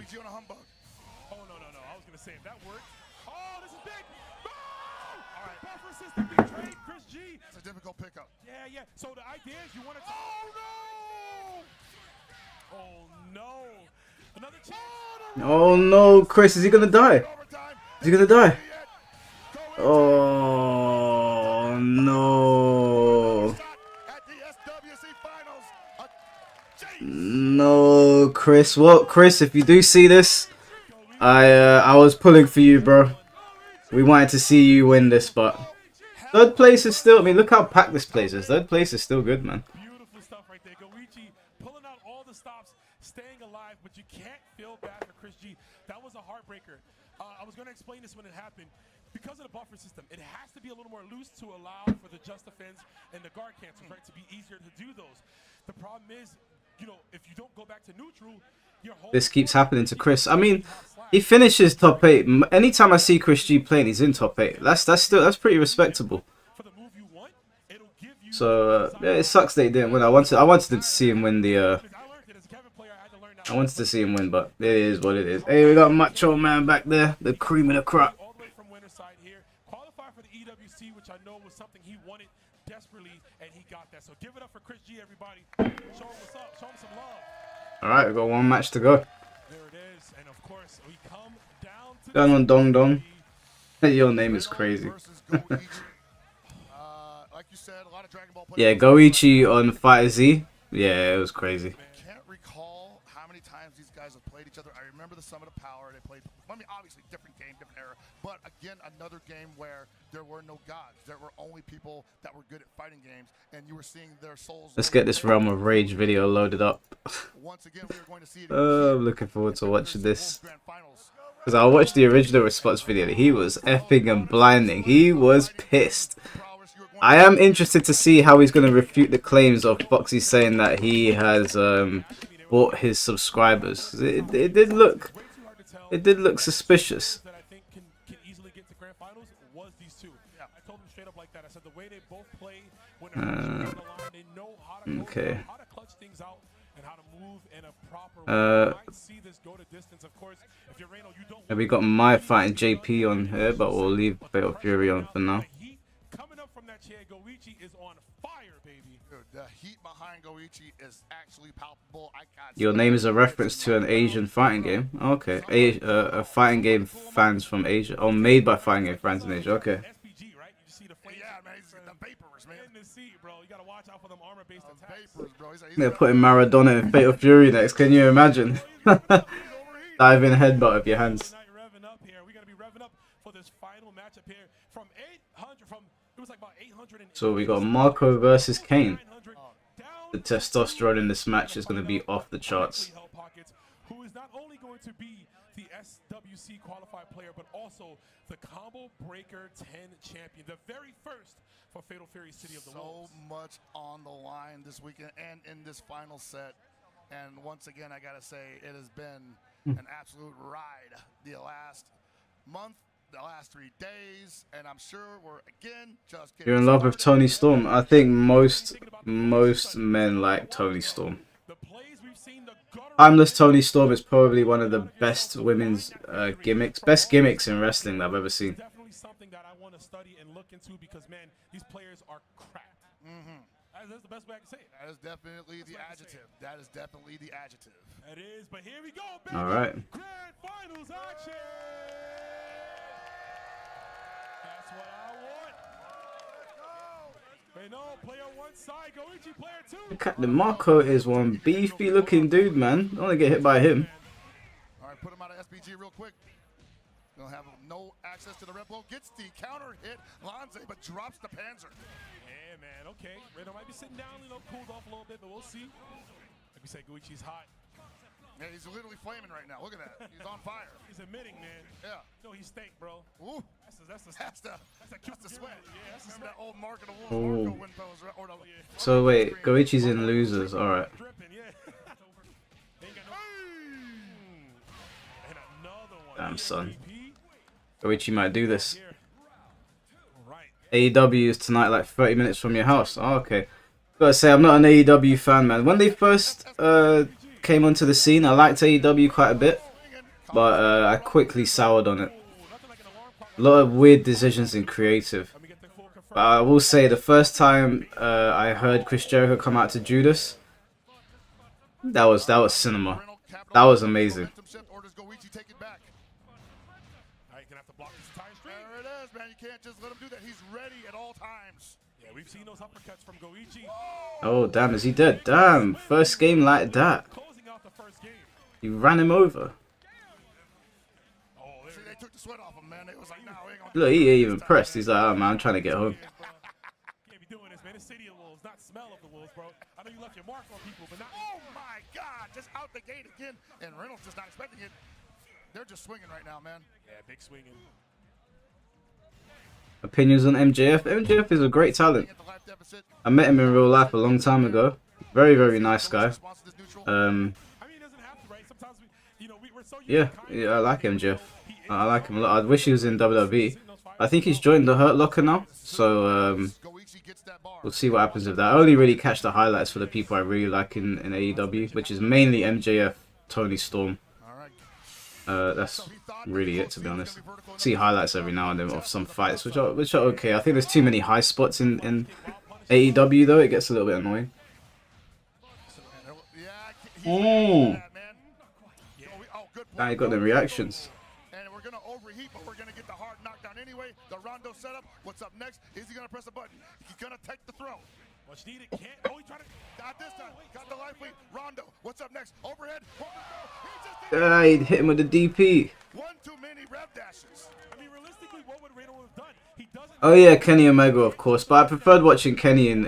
Yeah. So the idea is you want to. Oh no! Another chance. Oh no, Chris, is he gonna die? Is he gonna die? Oh no! No, Chris. What, Chris? If you do see this, I was pulling for you, bro. We wanted to see you win this, but. Third place is still, I mean, look how packed this place is. Third place is still good, man. Beautiful stuff right there. Goichi pulling out all the stops, staying alive, but you can't feel bad for Chris G. That was a heartbreaker. I was going to explain this when it happened. Because of the buffer system, it has to be a little more loose to allow for the just defense and the guard cancels, right, to be easier to do those. The problem is, you know, if you don't go back to neutral, this keeps happening to Chris. I mean, he finishes top 8. Anytime I see Chris G playing, he's in top 8. That's pretty respectable. So yeah, it sucks that he didn't win. I wanted to see him win the. I wanted to see him win, but it is what it is. Hey, we got Macho Man back there, the cream of the crop. All the way from winner's side here, qualified for the EWC, which I know was something he wanted desperately, and he got that. So give it up for Chris G, everybody. Show him what's up. Show him some love. Alright, we've got 1 match to go. There it is, and of course we come down to Down on Dong Dong. Your name is crazy. Yeah, Goichi on Fighter Z. Yeah, it was crazy. I can't recall how many times these guys have played each other. I remember the Summit of Power. They played, I mean, obviously different game, different era, but again, another game where there were no gods. There were only people that were good at fighting games, and you were seeing their souls. Let's get this Realm of Rage video loaded up. Once again, we are going to see it. I'm looking forward to watching this. Because I watched the original response video. He was effing and blinding. He was pissed. I am interested to see how he's going to refute the claims of Foxy saying that he has bought his subscribers. It did look suspicious. Okay. We got my fighting JP on here, but we'll leave Fatal Fury on for now. Coming up from that chair, Goichi is on fire, baby. Dude, the heat behind Goichi is actually palpable. Your name is a reference to an Asian fighting game. Okay, a fighting game fans from Asia, or made by fighting game fans in Asia. Okay. SPG, right? You see the yeah, man, he's the vapors, man. In the seat, bro. You gotta watch out for them armor-based attacks. Vapors, bro. They're putting Maradona in Fatal Fury next. Can you imagine? Dive in headbutt with your hands. Revving up here. We're gonna be revving up for this final matchup here from 800 from So we got Marco versus Kane. The testosterone in this match is going to be off the charts. Who is not only going to be the SWC qualified player, but also the Combo Breaker 10 champion, the very first for Fatal Fury City of the Wolves. So much on the line this weekend and in this final set. And once again, I gotta say, it has been an absolute ride the last month, the last 3 days, and I'm sure we're again just getting You're in love with Tony Storm. I think most men like Tony Storm. Timeless Tony Storm is probably one of the best women's best gimmicks in wrestling that I've ever seen. Definitely something that I want to study and look into because, man, these players are crap. That's the best way I can say it. That is definitely the adjective. That is definitely the adjective. It is, but here we go, baby. All right. Grand Finals action. That's what I want. Hey, no, player one side, Goichi player two. Captain Marco is one beefy looking dude, man. I want to get hit by him. All right, put him out of SPG real quick. They'll have no access to the red blow. Gets the counter hit, Lanze, but drops the Panzer. Yeah, man, okay. Reno might be sitting down, cooled off a little bit, but we'll see. Like we said, Goichi's hot. Yeah, he's literally flaming right now. Look at that. He's on fire. He's admitting, man. Yeah. No, he stank, bro. Ooh. That's the sweat. Yeah, that's the Remember that old Mark of the Wolves Oh. Marco win pose, right? Or the, So wait, Goichi's in losers. All right. dripping, yeah. Ain't got no... And another one. Damn, son. Goichi might do this. AEW is tonight, like 30 minutes from your house. Oh, okay. Gotta say, I'm not an AEW fan, man. When they first came onto the scene, I liked AEW quite a bit, but I quickly soured on it. A lot of weird decisions in creative. But I will say, the first time I heard Chris Jericho come out to Judas, that was cinema. That was amazing. Man, you can't just let him do that. He's ready at all times. Yeah, we've seen those uppercuts from Goichi. Oh, damn, is he dead? Damn, first game like that. Closing out the first game. You ran him over. Oh, see, they took the sweat off him, man. It was like, no, we ain't gonna Look, he ain't even pressed. He's like, oh, man, I'm trying to get home. Can't be doing this, man. It's City of Wolves, not smell of the Wolves, bro. I know you left your mark on people, but not... Oh, my God. Just out the gate again. And Reynolds just not expecting it. They're just swinging right now, man. Yeah, big swinging. Opinions on MJF? MJF is a great talent. I met him in real life a long time ago. Very, very nice guy. Yeah, I like MJF. I like him a lot. I wish he was in WWE. I think he's joined the Hurt Locker now, so we'll see what happens with that. I only really catch the highlights for the people I really like in AEW, which is mainly MJF, Tony Storm. That's really it, to be honest. See highlights every now and then of some fights, which are okay. I think there's too many high spots in AEW though. It gets a little bit annoying. Now you got the reactions. And we're gonna overheat, but we're gonna get the hard knockdown anyway. The Rondo setup. What's up next? Is he gonna press a button? He's gonna take the throw. What's needed? Can't. Oh, he tried to. Got this time. Got the life lead. Rondo. What's up next? Overhead. He hit him with the DP. One too many rev dashes. I mean, realistically, what would Reno have done? He doesn't. Oh yeah, Kenny Omega, of course. But I preferred watching Kenny in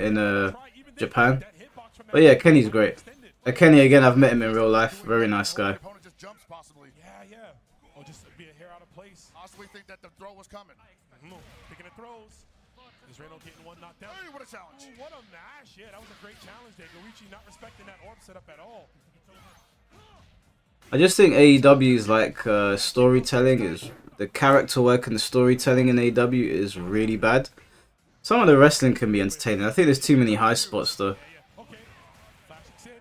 Japan. But yeah, Kenny's great. Kenny again, I've met him in real life. Very nice guy. Yeah. Or just be a hair out of place. Possibly think that the throw was coming. Picking the throws. Is Reno getting one knocked down? Hey, what a challenge. Ooh, what a mash. Yeah, that was a great challenge there. Goichi not respecting that orb setup at all. I just think AEW's like storytelling is the character work and the storytelling in AEW is really bad. Some of the wrestling can be entertaining. I think there's too many high spots though. Okay. Flash kicks in.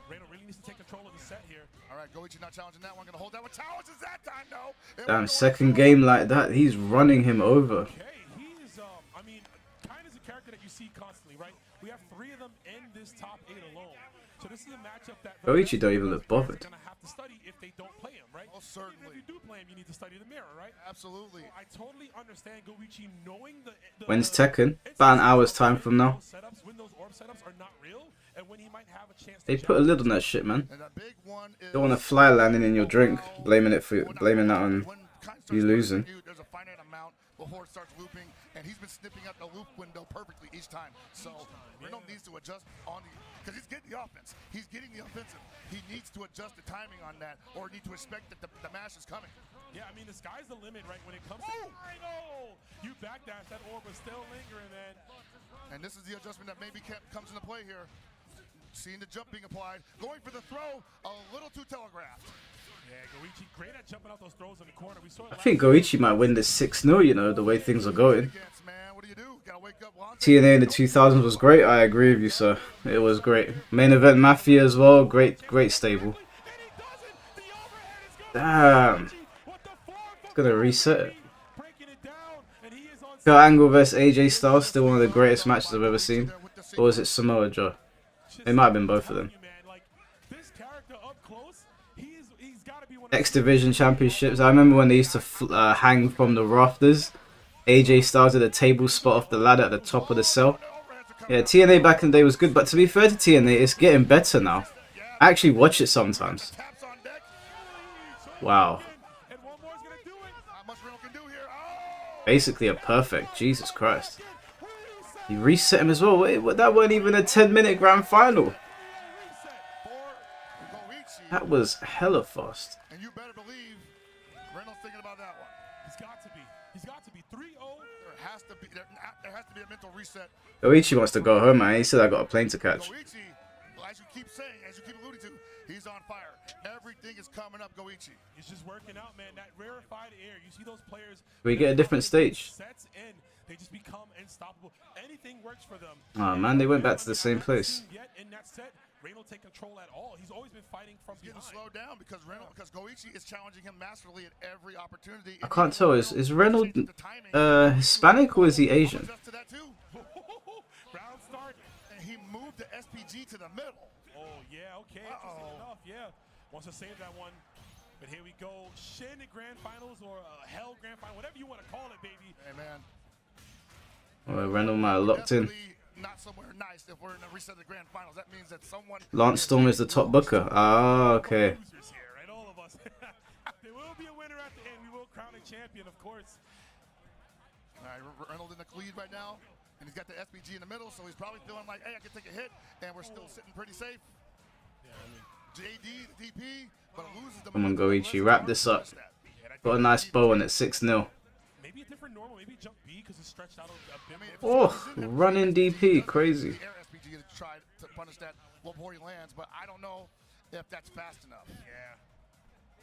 Reno really needs to take control of the set here. All right, Goichi not challenging that one. Gonna hold that one. Challenges that time though. Damn, second game like that, he's running him over. Okay, he's I mean, kind of a character that you see constantly, right? We have 3 of them in this top 8 alone. So this is a matchup that Goichi don't even look bothered. gonna have to study if they don't play him, right? Oh, certainly. Even if you do play him, you need to study the mirror, right? Absolutely. So I totally understand Goichi knowing the When's Tekken? About an hour's time from now. When those orb setups are not real, and when he might have a chance. They put a lid on that shit, man. Don't want a fly landing in your drink, blaming that on you losing. There's a finite amount before it starts looping. and he's been snipping out the loop window perfectly each time. So Reynolds needs to adjust on the, because he's getting the offense. He's getting the offensive. He needs to adjust the timing on that, or need to expect that the mash is coming. Yeah, I mean, the sky's the limit, right? When it comes to you backdash, that orb was still lingering, man. And this is the adjustment that maybe comes into play here. Seeing the jump being applied, going for the throw, a little too telegraphed. Yeah, Goichi great at jumping out those throws in the corner. We saw it I think Goichi might win this 6-0, you know, the way things are going. TNA in the 2000s was great. I agree with you, sir. It was great. Main event Mafia as well. Great stable. Damn. It's going to reset it. Kurt Angle vs AJ Styles, still one of the greatest matches I've ever seen. Or was it Samoa Joe? It might have been both of them. X Division Championships. I remember when they used to hang from the rafters. AJ Styles at a table spot off the ladder at the top of the cell. Yeah, TNA back in the day was good, but to be fair to TNA, it's getting better now. I actually watch it sometimes. Wow. Basically a perfect. Jesus Christ. You reset him as well. Wait, that wasn't even a 10-minute grand final. That was hella fast. And you better believe Reynolds thinking about that one. He's got to be. He's got to be 3-0. There has to be a mental reset. Goichi wants to go home, man. He said I got a plane to catch. Goichi, as you keep saying, as you keep alluding to, he's on fire. Everything is coming up, Goichi. He's just working out, man. That rarefied air. You see those players. We get a different stage. Sets in. They just become unstoppable. Anything works for them. Oh man, they went back to the same place. Yet in that set, Reynolds take control at all. He's always been fighting from behind. Getting slowed down because Goichi is challenging him masterfully at every opportunity. I can't tell. Is Reynolds Hispanic or is he Asian? Round start. And he moved the SPG to the middle. Oh yeah, okay. Interesting enough. Yeah, wants to save that one. But here we go. Shin Grand Finals or Hell Grand Final, whatever you want to call it, baby. Hey man. Well, Reynolds might have locked in. Not somewhere nice if we're in the reset of the grand finals. That means that someone. Lance Storm is the top booker. Ah, okay. Right, all of us. There will be a winner at the end. We will crown a champion, of course. All right, Reynolds in the lead right now, and he's got the SPG in the middle, so he's probably feeling like, hey, I can take a hit, and we're still sitting pretty safe. Yeah, I mean, JD, the DP, but loses the. Come on, Goichi, wrap this up. Got a nice bow and it's 6-0. maybe a different normal, maybe jump B because it's stretched out a bit. Oh, running DP, crazy. SPG tried to punish that before he lands, but I don't know if that's fast enough. Yeah.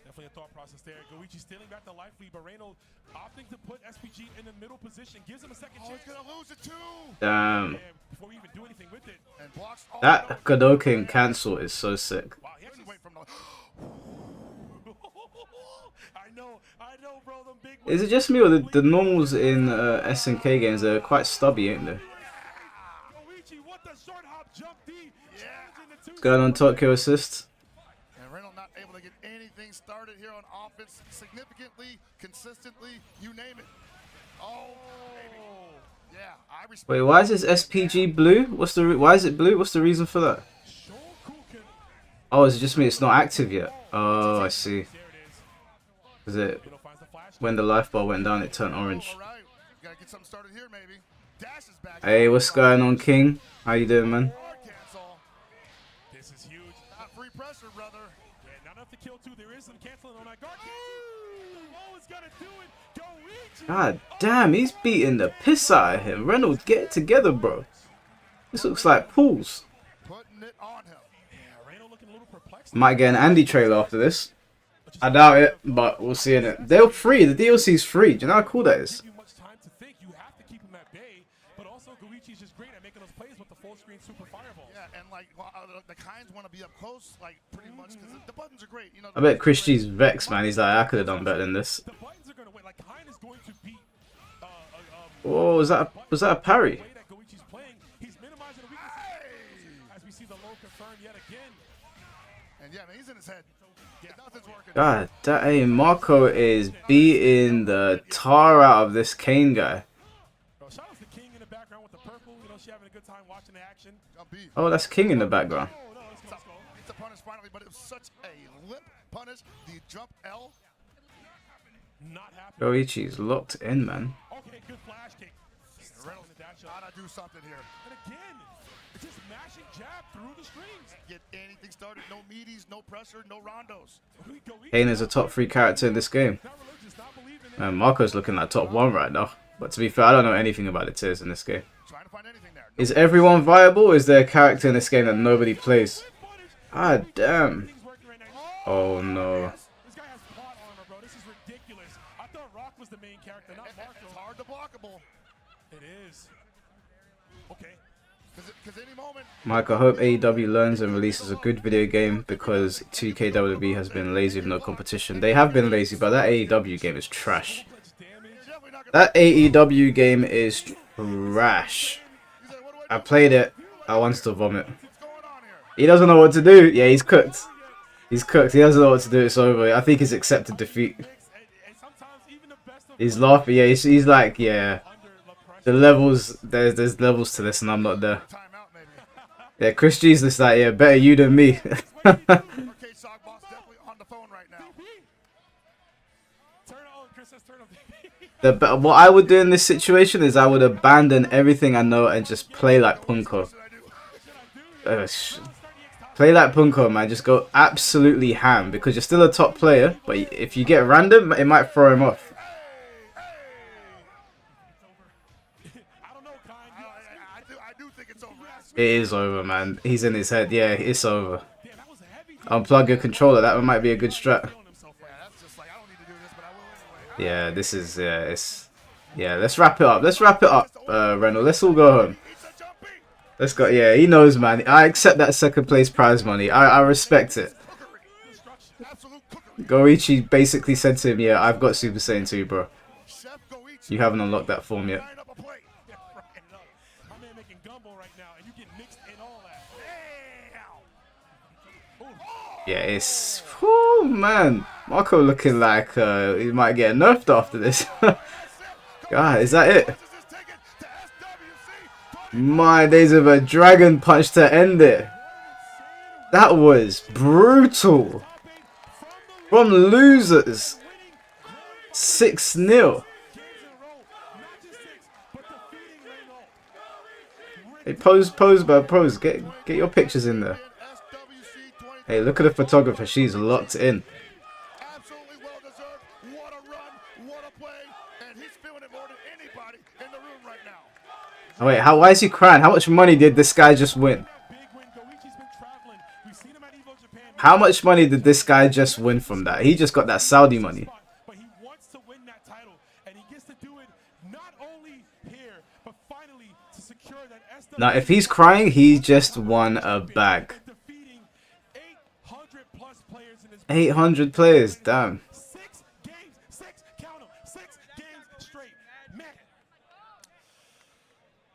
Definitely a thought process there. Goichi stealing back the life lead, but Reynolds opting to put SPG in the middle position gives him a second chance. He's gonna lose it too. Damn. Before we even do anything with it. And blocks that Kadoken cancel is so sick. Wow, he actually went from I know, bro. Them big. Is it just me or the normals in SNK games are quite stubby, ain't they? What's going on, Tokyo Assist? And Reynolds not able to get anything started here on offense significantly, consistently, you name it. Oh, baby. Yeah, I respect. Wait, why is this SPG blue? Why is it blue? What's the reason for that? Oh, is it just me? It's not active yet. Oh, I see. Is it when the life bar went down, it turned orange? Gotta get something started here, maybe. Dash is back. Hey, what's going on, King? How you doing, man? This is huge. Not free pressure, brother. Yeah, not enough to kill two. There is some canceling on that guard. Oh, it's gonna do it. Goichi. God damn, he's beating the piss out of him. Reynolds, get it together, bro. This looks like pools. Putting it on him. Yeah, Reynolds looking a little perplexed. Might get an Andy trailer after this. I doubt it, but we'll see in it. They're free. The DLC's free. Do you know how cool that is? Much time to think. You have to keep him at bay, but also Goichi's just great at making those plays with the full screen super fireballs. Yeah, and like the kinds want to be up close, like pretty much because the buttons are great. You know. I bet Christie's vexed, man. He's like, I could have done better than this. The buttons are gonna win. Like Kind is going to beat. Oh, was that a parry? He's minimizing the weaknesses. As we see the low confirmed yet again. And yeah, man, he's in his head. Nothing's working. God, hey, Marco is beating the tar out of this Kane guy. Shout out to King in the background with the purple. You know, she having a good time watching the action. Oh, that's King in the background. It's a punish finally, but it was such a limp punish. The jump L. Not happening. Goichi's locked in, man. Okay, good flash kick. Gotta do something here. And again, just mashing jab through the strings. Get anything started. No meaties, no pressure, no rondos. Kane is a top 3 character in this game. And Marco's looking like top 1 right now. But to be fair, I don't know anything about the tiers in this game. Is everyone viable? Or is there a character in this game that nobody plays? Ah, damn. Oh, no. This guy has plot armor, bro. This is ridiculous. I thought Rock was the main character, not Marco. It's hard to blockable. It is. Okay. Because any moment. Mike, I hope AEW learns and releases a good video game because 2K has been lazy with no competition. They have been lazy, but that AEW game is trash. That AEW game is trash. I played it. I want to vomit. He doesn't know what to do. Yeah, he's cooked. He's cooked. He doesn't know what to do. It's over. I think he's accepted defeat. He's laughing. Yeah, he's like, yeah. The levels, there's levels to this, and I'm not there. Yeah, Chris G's just like, yeah, better you than me. What I would do in this situation is I would abandon everything I know and just play like Punko. Play like Punko, man. Just go absolutely ham because you're still a top player. But if you get random, it might throw him off. It is over, man. He's in his head. Yeah, it's over. Unplug your controller. That might be a good strat. Yeah, this is yeah. Let's wrap it up. Let's wrap it up, Reynolds. Let's all go home. Let's go. Yeah, he knows, man. I accept that second place prize money. I respect it. Goichi basically said to him, "Yeah, I've got Super Saiyan 2, bro. You haven't unlocked that form yet." Yeah, it's... Oh, man. Marco looking like he might get nerfed after this. God, is that it? My days of a dragon punch to end it. That was brutal. From losers. 6-0. Hey, pose, bro, pose. Get your pictures in there. Hey, look at the photographer. She's locked in. Absolutely well deserved. What a run, what a play, and he's feeling it more than anybody in the room right now. Oh, wait, why is he crying? How much money did this guy just win? How much money did this guy just win from that? He just got that Saudi money. But he wants to win that title, and he gets to do it not only here, but finally to secure that. Now, if he's crying, he just won a bag. 800 players, damn. 6 games, 6 games straight. Man.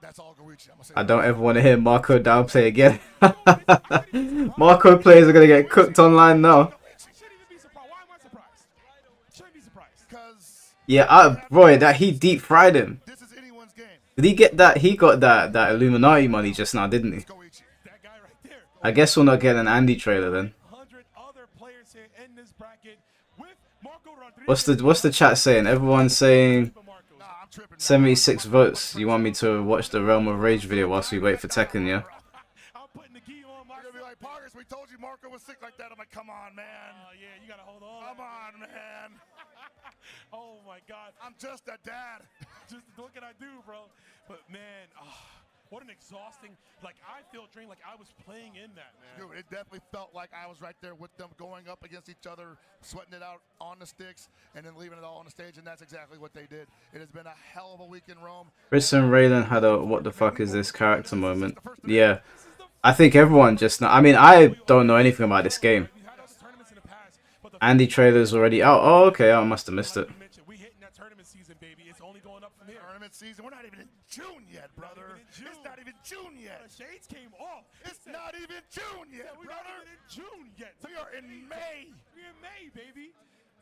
That's all Goichi. I don't ever want to hear Marco downplay again. Marco players are going to get cooked online now. Yeah, Roy, that he deep fried him. Did he get that? He got that Illuminati money just now, didn't he? I guess we'll not get an Andy trailer then. What's the chat saying? Everyone's saying 76 votes. You want me to watch the Realm of Rage video whilst we wait for Tekken, yeah? We told you Marco was sick like that. I'm like, come on, man. Yeah, you gotta hold on. Come on, man. Oh my God. I'm just a dad. Just what can I do, bro? But man, what an exhausting. Like I feel drained. Like I was playing in that, man. Dude, it definitely felt like I was right there with them, going up against each other, sweating it out on the sticks, and then leaving it all on the stage. And that's exactly what they did. It has been a hell of a week in Rome. Chris and Raylan had a "what the fuck is this character" moment. Yeah. I think everyone just know. I mean, I don't know anything about this game. Andy trailer's already out. Oh, okay. I must have missed it. We hitting that tournament season, baby. It's only going up from here. Tournament season. We're not even in June yet, brother. It's not even June yet. The shades came off. It's not even June yet, we're brother. Not even in June yet. We are in May. We're in May, baby.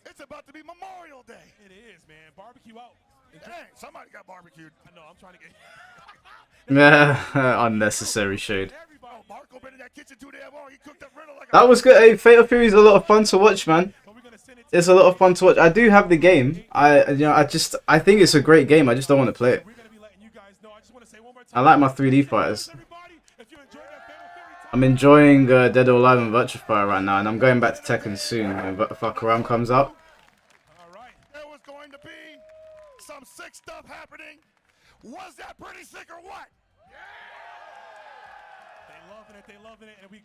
It's about to be Memorial Day. It is, man. Barbecue out. Dang, somebody got barbecued. I know. I'm trying to get. Unnecessary shade. Marco been in that kitchen too damn long. He cooked up Riddle like that was good. Hey, Fatal Fury is a lot of fun to watch, man. It's a lot of fun to watch. I do have the game. I think it's a great game. I just don't want to play it. We're gonna be letting you guys know. I like my 3D fighters. I'm enjoying Dead or Alive and Virtua Fighter right now, and I'm going back to Tekken soon when Virtua comes out. There was going to be some sick stuff happening. Was that pretty sick or what? They loving it, they loving it, and we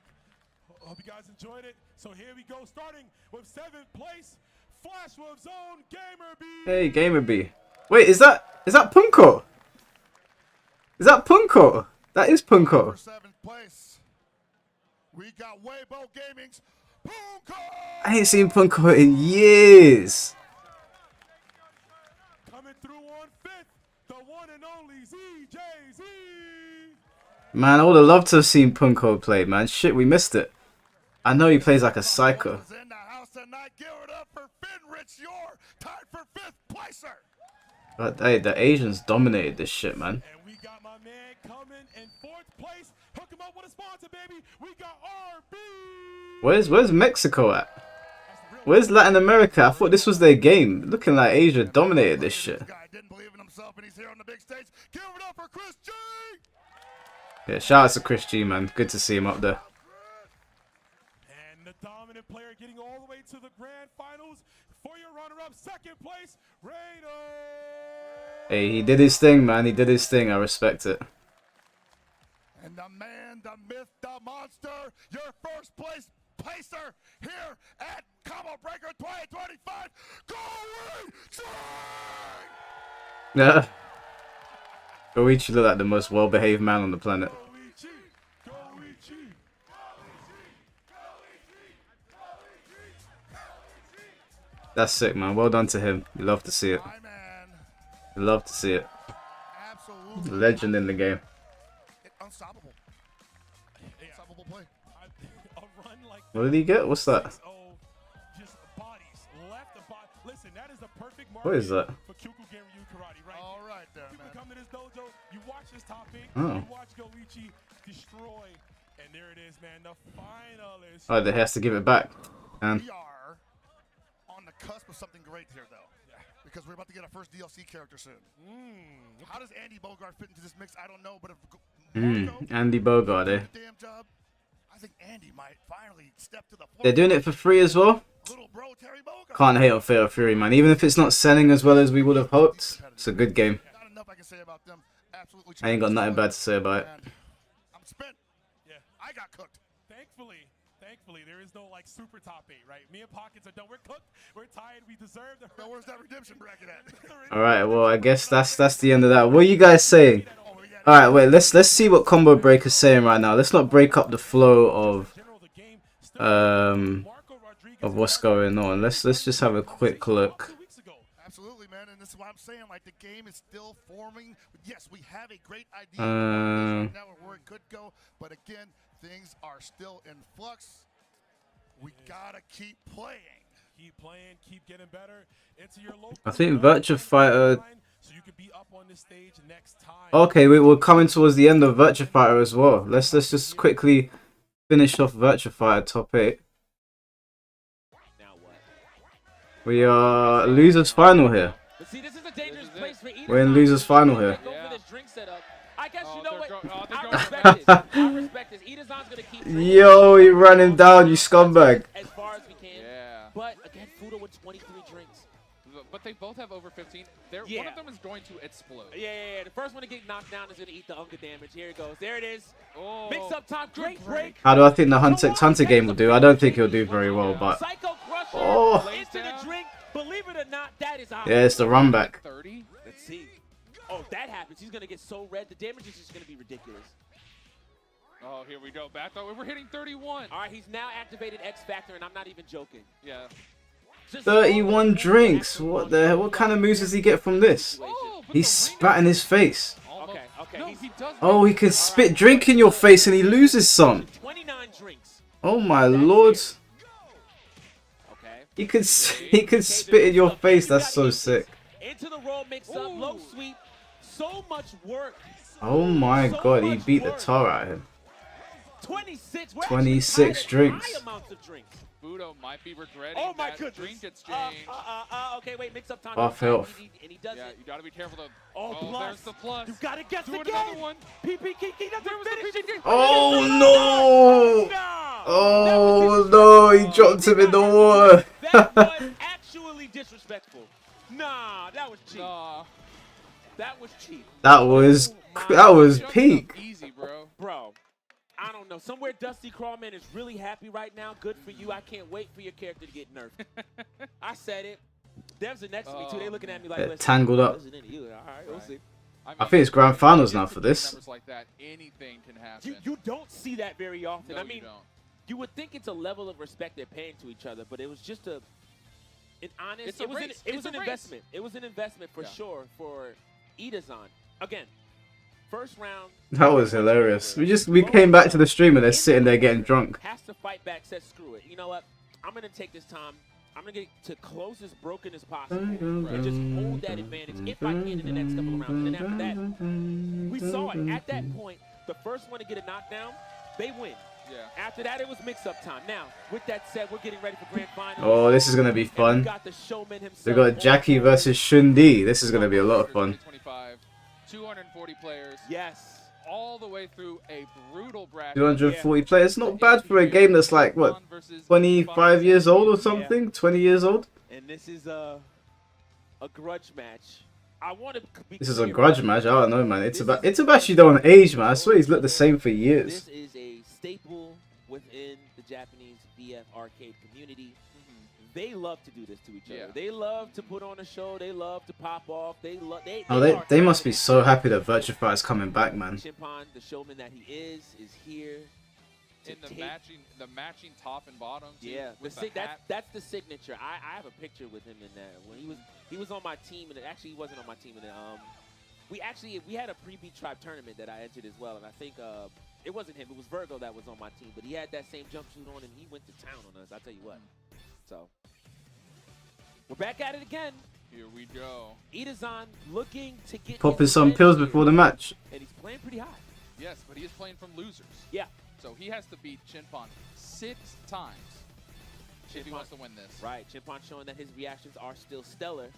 hope you guys enjoyed it. So here we go, starting with 7th place, Flash with Zone Gamer B. Hey, Gamer B. Wait, is that Punko? Is that Punko? That is Punko. 7th place, we got Weibo Gaming's Punko. I ain't seen Punko in years. Coming through on 5th, the one and only ZJZ. Man, I would have loved to have seen Punko play, man. Shit, we missed it. I know he plays like a psycho. In the house tonight, give it up for Finrich. You're tied for 5th placer. But hey, the Asians dominated this shit, man. And we got my man coming in 4th place. Hook him up with a sponsor, baby. We got RB. Where's Mexico at? Where's Latin America? I thought this was their game. Looking like Asia dominated this shit. Guy didn't believe in himself, and he's here on the big stage. Give it up for Chris G. Yeah, shout out to Chris G, man. Good to see him up there. And the dominant player getting all the way to the grand finals for your runner-up, 2nd place, Reno. Hey, he did his thing, man. He did his thing. I respect it. And the man, the myth, the monster, your 1st place placer here at Combo Breaker 2025, Goichi! Yeah. Goichi looked like the most well-behaved man on the planet. That's sick, man. Well done to him. You love to see it. You love to see it. Absolutely. Legend in the game. Unstoppable. Unstoppable play. Like What did he get? What's that? just bodies, left the body. Listen, that is the perfect What is that? for Kyokugen-ryu karate, right? All right there, People man. come to this dojo, you watch this topic, Oh. you watch Goichi destroy, and there it is, man. The finalists. Oh, they has to give it back. And We are on the cusp of something great here, though. Because we're about to get our first DLC character soon. How does Andy Bogard fit into this mix? I don't know, but if Andy Bogard, eh? damn job, I think Andy might finally step to the floor. They're doing it for free as well. Little bro Terry Bogard. Can't hate on Fatal Fury, man. Even if it's not selling as well as we would have hoped, it's a good game. Not enough I can say about them. Absolutely. I ain't got nothing bad to say about it. I'm spent. Yeah. I got cooked. Thankfully, there is no like super top 8, right? Me and Pockets are done. We're cooked. We're tired. We deserve the. So where's that redemption bracket at? All right, well, I guess that's the end of that. What are you guys saying? All right, wait. Let's see what Combo Breaker's saying right now. Let's not break up the flow of what's going on. Let's just have a quick look. Absolutely, man, and this is why I'm saying, like, the game is still forming. Yes, we have a great idea now where it could go, but again, things are still in flux. We gotta keep playing. Keep playing, keep getting better. Into your local I think Virtua Fighter. so you can be up on this stage next time. Okay, we're coming towards the end of Virtua Fighter as well. Let's just quickly finish off Virtua Fighter top 8. Now what? We are losers final here. But see, this is a dangerous place for Eden. We're in losers final here. Go for this drink setup. I guess you know what? I going respect this. I respect this. Edazan's gonna keep. Yo, you running down, you scumbag. As far as we can. Yeah. But again, Fudo with 23 drinks. But they both have over 15. One of them is going to explode. Yeah. The first one to get knocked down is gonna eat the Unga damage. Here it goes. There it is. Oh. Mix up top. Great break. How do I think the Hunter game will do? I don't think he'll do very well, but Psycho Crusher Oh. into the drink. Believe it or not, that is yeah, it's the run back. 30. Let's see. Oh, that happens. He's gonna get so red. The damage is just gonna be ridiculous. Oh, here we go. Back though. We're hitting 31. All right, he's now activated X Factor, and I'm not even joking. Yeah. Just 31 drinks. What the hell? What kind of moves does he get from this? Oh, He spat in his face. Okay. No, he does. Oh, he can spit drink in your face and he loses some. 29 drinks. Oh my lord. Okay. He could spit in your face. That's so sick. Into the roll mix up, low sweep. So much work. Oh my god, he beat the tar out of him. 26. We're 26 actually drinks. high amounts of drinks. Fudo might be regretting Oh my that goodness. drink exchange. Okay, wait, mix up time. Off health. And he does Yeah, it. you gotta be careful though. Oh, plus. There's the plus. You gotta guess Do again. another one. PP Kiki doesn't finish it. Oh no! Oh no! He dropped him in the water. That was actually disrespectful. Nah, that was cheap. Nah. That was cheap. That was peak. Easy, bro. Bro, I don't know. Somewhere Dusty Crawman is really happy right now. Good for you. I can't wait for your character to get nerfed. I said it. Devs are next to me too. They looking at me like, They're listen, tangled up. listen to you. All right, we'll see. I think it's grand finals now for this. Numbers like that, anything can happen. You don't see that very often. No, I mean, you don't. you would think it's a level of respect they're paying to each other, but it was just an honest. It's a race. It was It's an a race. investment. It was an investment for Yeah. sure for Idazan. Again, first round. That was hilarious. We came back to the stream and they're sitting there getting drunk. Has to fight back. Says screw it. You know what? I'm gonna take this time. I'm gonna get to close as broken as possible and just hold that advantage if I can in the next couple of rounds. And then after that, we saw it. At that point, the first one to get a knockdown, they win. Yeah. After that, it was mix-up time. Now, with that said, we're getting ready for grand finals. Oh, this is gonna be And fun. we got the showman himself. We got Jackie versus Shundi. This is gonna be a lot of fun. 25, 240 players. Yes. All the way through a brutal bracket. 240 players. Not bad for a game that's like what, 25 years old or something. 20 years old. And this is a grudge match. I want to be This is a clear, grudge right? match. I don't know, man. It's about you don't age, man. I swear he's looked the same for years. This is a staple within the Japanese VF arcade community. They love to do this to each other. They love to put on a show. They love to pop off. Oh, they must be so happy that Virtua Fighter is coming back, man. Chimpan, the showman that he is here. In the matching top and bottom. Too, Yeah, with the hat. that's the signature. I have a picture with him in that when he was on my team, and actually he wasn't on my team. And we had a pre-beat tribe tournament that I entered as well, and I think it wasn't him. It was Virgo that was on my team, but he had that same jumpsuit on, and he went to town on us. I'll tell you what. So we're back at it again. Here we go. Idazan looking to get Popping his some revenge pills here, before the match. and he's playing pretty high. Yes, but he is playing from losers. Yeah. So he has to beat Chinpon 6 times if he wants to win this. Right. Chimpan showing that his reactions are still stellar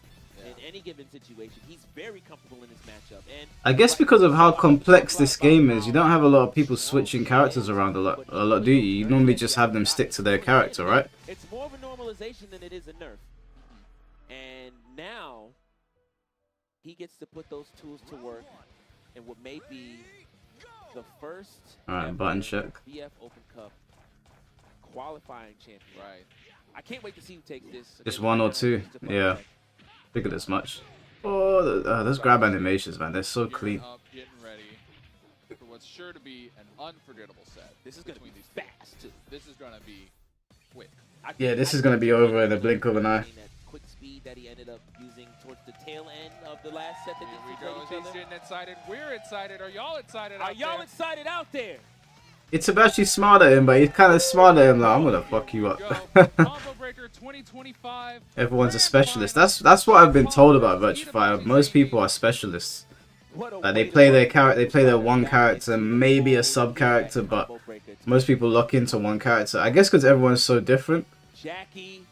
in any given situation. He's very comfortable in this matchup. And I guess because of how complex this game is, you don't have a lot of people switching characters around a lot, do you? You normally just have them stick to their character, right? it's more of a normalization than it is a nerf. And now he gets to put those tools to work in what may be the first Alright, button check. VF Open Cup qualifying champion. Right. I can't wait to see who takes this. Just one or two. Yeah. Figured as much. Oh, those grab animations, man. They're so clean. Up, getting ready for what's sure to be an unforgettable set. This is going to be these fast, too. This is going to be quick. Yeah, this is going to be over in a blink of an eye. That quick speed that he ended up using towards the tail end of the last set that Here they we go. played each He's other. getting excited. We're excited. Are y'all excited Are out y'all there? excited out there? It's actually smart at him, but he's kind of smart at him. Like, I'm gonna fuck you up. Combo Breaker 2025. Everyone's a specialist. That's what I've been told about Virtua Fighter. Most people are specialists. Like they play their character, they play their one character, maybe a sub character, but most people lock into one character. I guess because everyone's so different. Jackie